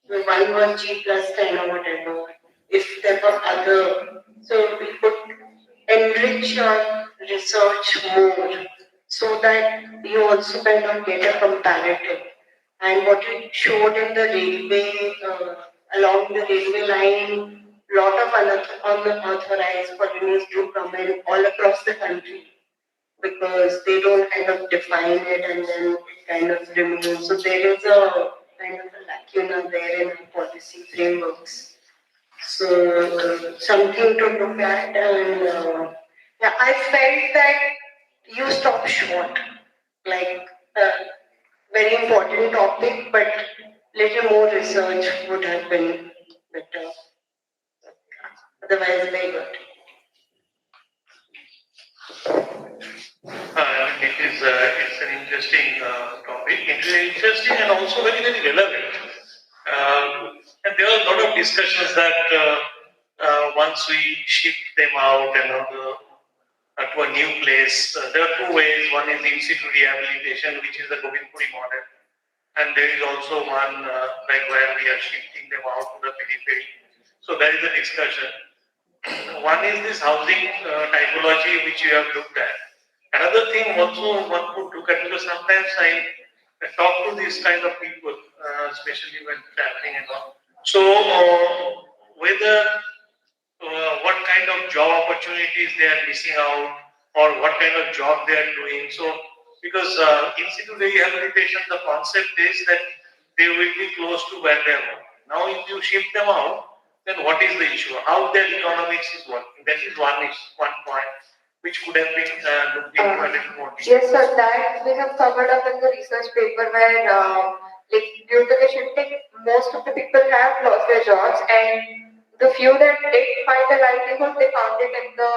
one was G+10 or whatever, if there were other, so we could enrich your research more so that you also kind of get a comparative. And what you showed in the railway, along the railway line, lot of unauthorized colonies do come in all across the country because they don't kind of define it and then it kind of remains. So there is a kind of a lacuna there in the policy frameworks. So something to look at, and yeah, I felt that you stopped short, like very important topic, but little more research would have been better. Otherwise, very good. It's an interesting topic. It's interesting and also very, very relevant. And there are a lot of discussions that once we shift them out and to a new place, there are two ways. One is in situ rehabilitation, which is the Govindpuri model, and there is also one like where we are shifting them out to the periphery. So there is a discussion. One is this housing typology which you have looked at. Another thing also one could look at, because sometimes I talk to these kind of people especially when traveling and all. So, whether what kind of job opportunities they are missing out, or what kind of job they are doing. So, because in situ rehabilitation, the concept is that they will be close to where they are working. Now, if you shift them out, then what is the issue? How their economics is working? That is one point which could have been looked into a little more. Yes, sir, that we have covered up in the research paper where, like, due to the shifting, most of the people have lost their jobs, and the few that did find a livelihood, they found it in the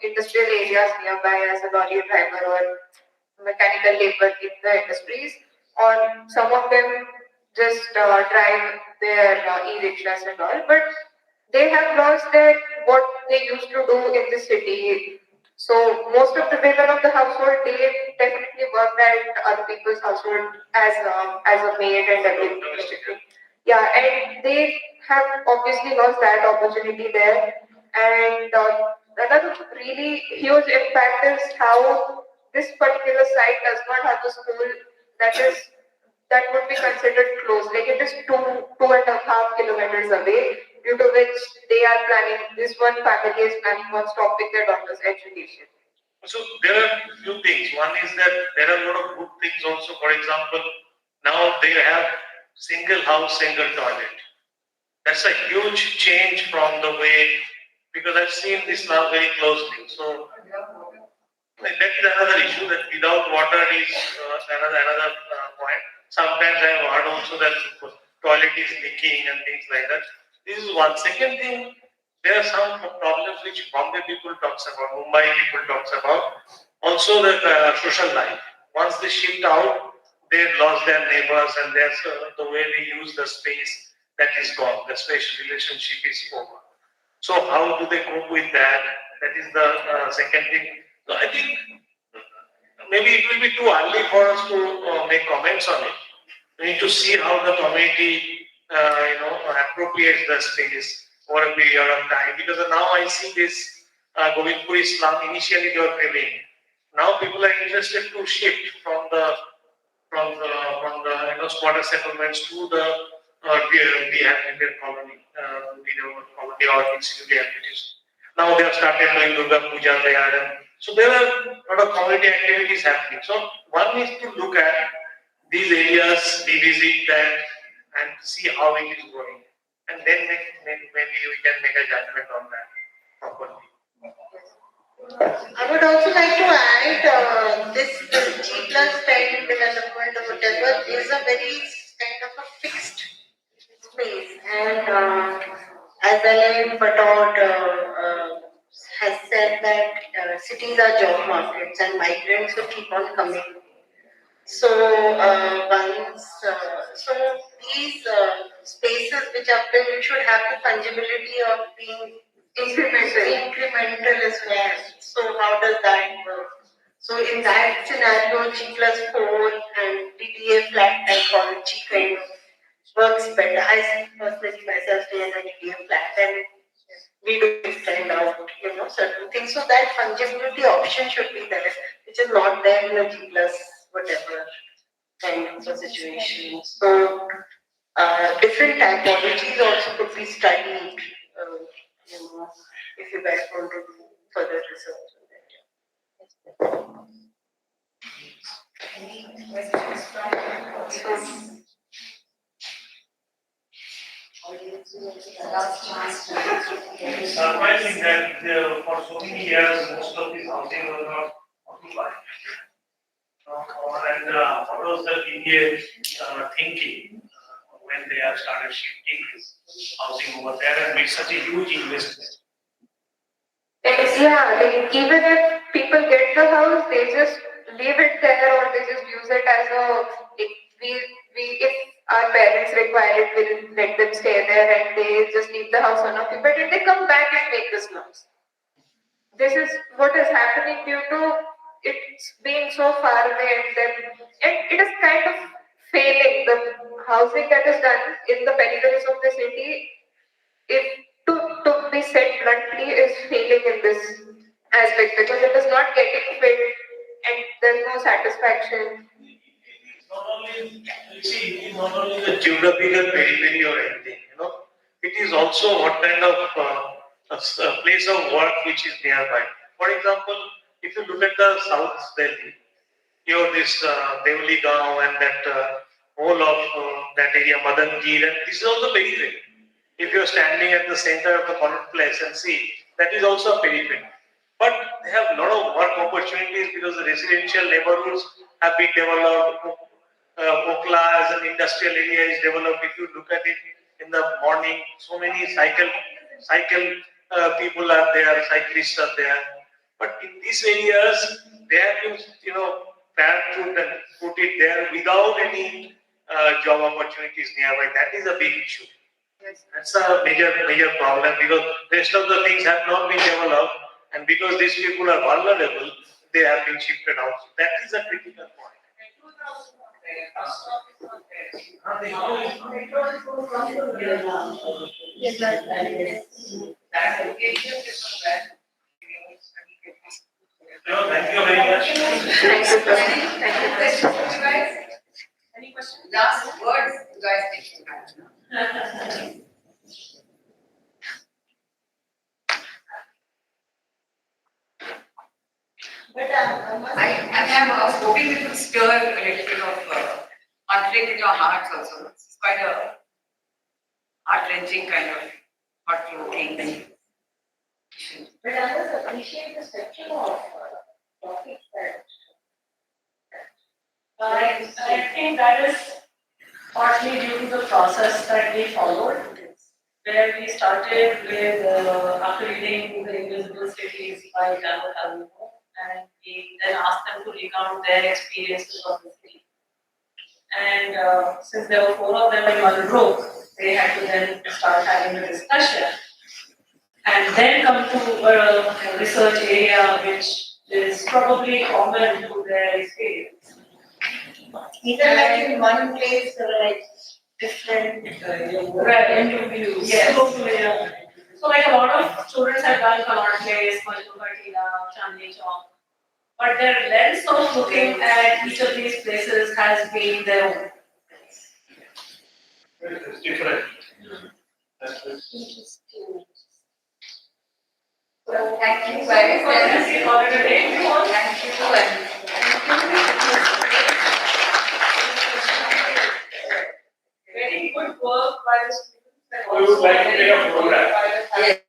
industrial areas nearby as a lorry driver or mechanical labor in the industries, or some of them just drive their e-rickshaws and all, but they have lost their what they used to do in the city. So most of the women of the household, they definitely work at other people's household as a maid and everything. Yeah, and they have obviously lost that opportunity there. And another really huge impact is how this particular site does not have a school that would be considered close. Like it is 2.5 kilometers away, due to which they are planning. This one family is planning on stopping their daughter's education. So there are few things. One is that there are a lot of good things also. For example, now they have single house, single toilet. That's a huge change from the way, because I've seen this now very closely. So that is another issue, that without water is another point. Sometimes I have heard also that toilet is leaking and things like that. This is one. Second thing, there are some problems which Bombay people talks about, Mumbai people talks about. Also the social life. Once they shift out, they lost their neighbors, and there's the way they use the space, that is gone. The spatial relationship is over. So how do they cope with that? That is the second thing. So I think maybe it will be too early for us to make comments on it. We need to see how the community, appropriates the space over a period of time. Because now I see this Govindpuri slum. Initially they were failing. Now people are interested to shift from the squatter settlements to the rehabilitated colony, colony or institute rehabilitation. Now they have started doing Durga Puja there, and so there are a lot of community activities happening. So one needs to look at these areas, revisit that, and see how it is going, and then maybe we can make a judgment on that properly. I would also like to add this G+10 development or whatever is a very kind of a fixed space, and as Ellen Patod has said that cities are job markets and migrants will keep on coming. So so these spaces which are built should have the fungibility of being incremental as well. So how does that work? So in that scenario, G+4 and DDA flat type policy kind of works better. I personally myself stay in a DDA flat, and we do extend out, certain things. So that fungibility option should be there, which is not there in a G+ whatever kind of a situation. So different typologies also could be studied. If you guys want to do further research on that. Surprising that for so many years most of this housing was not occupied. And what was the DDA thinking when they have started shifting this housing over there and made such a huge investment? Yeah, even if people get the house, they just leave it there, or they just use it as a, if our parents require it, we'll let them stay there, and they just leave the house unoccupied, and they come back and make the slums. This is what is happening due to it's being so far away, and it is kind of failing. The housing that is done in the peripheries of the city, to be said bluntly, is failing in this aspect, because it is not getting filled and there's no satisfaction. not only, you see, not only the geographical periphery or anything, it is also what kind of a place of work which is nearby. For example, if you look at the South Delhi, you have this Devali Gaon and that whole of that area, Madangir, and this is also periphery. If you are standing at the center of the Connaught Place and see, that is also a periphery. But they have a lot of work opportunities because the residential neighborhoods have been developed. Okla as an industrial area is developed. If you look at it in the morning, so many cycle people are there, cyclists are there. But in these areas, they have been, parachute and put it there without any job opportunities nearby. That is a big issue. That's a major problem because rest of the things have not been developed, and because these people are vulnerable, they have been shifted out. So that is a critical point. Thank you very much. Thank you, guys. Any questions? Last words, you guys take. But I was hoping it would stir a little bit of conflict in your hearts also. It's quite a heart-wrenching kind of thought-provoking thing. But I always appreciate the spectrum of topics that. I think that is partly due to the process that we followed, where we started with after reading The Invisible Cities by Galo Calvino, and we then asked them to recount their experiences of the city. And since there were 4 of them in one group, they had to then start having a discussion and then come to a research area which is probably common to their experience. Even like in one place, there were like different interviews. Yes. So like a lot of students have done Connaught Place, Madhukatila, Chandni Chowk. But their lens of looking at each of these places has been their own. It's different. So thank you guys. Thank you. Very good work by the students. We would like to take a program. Yes.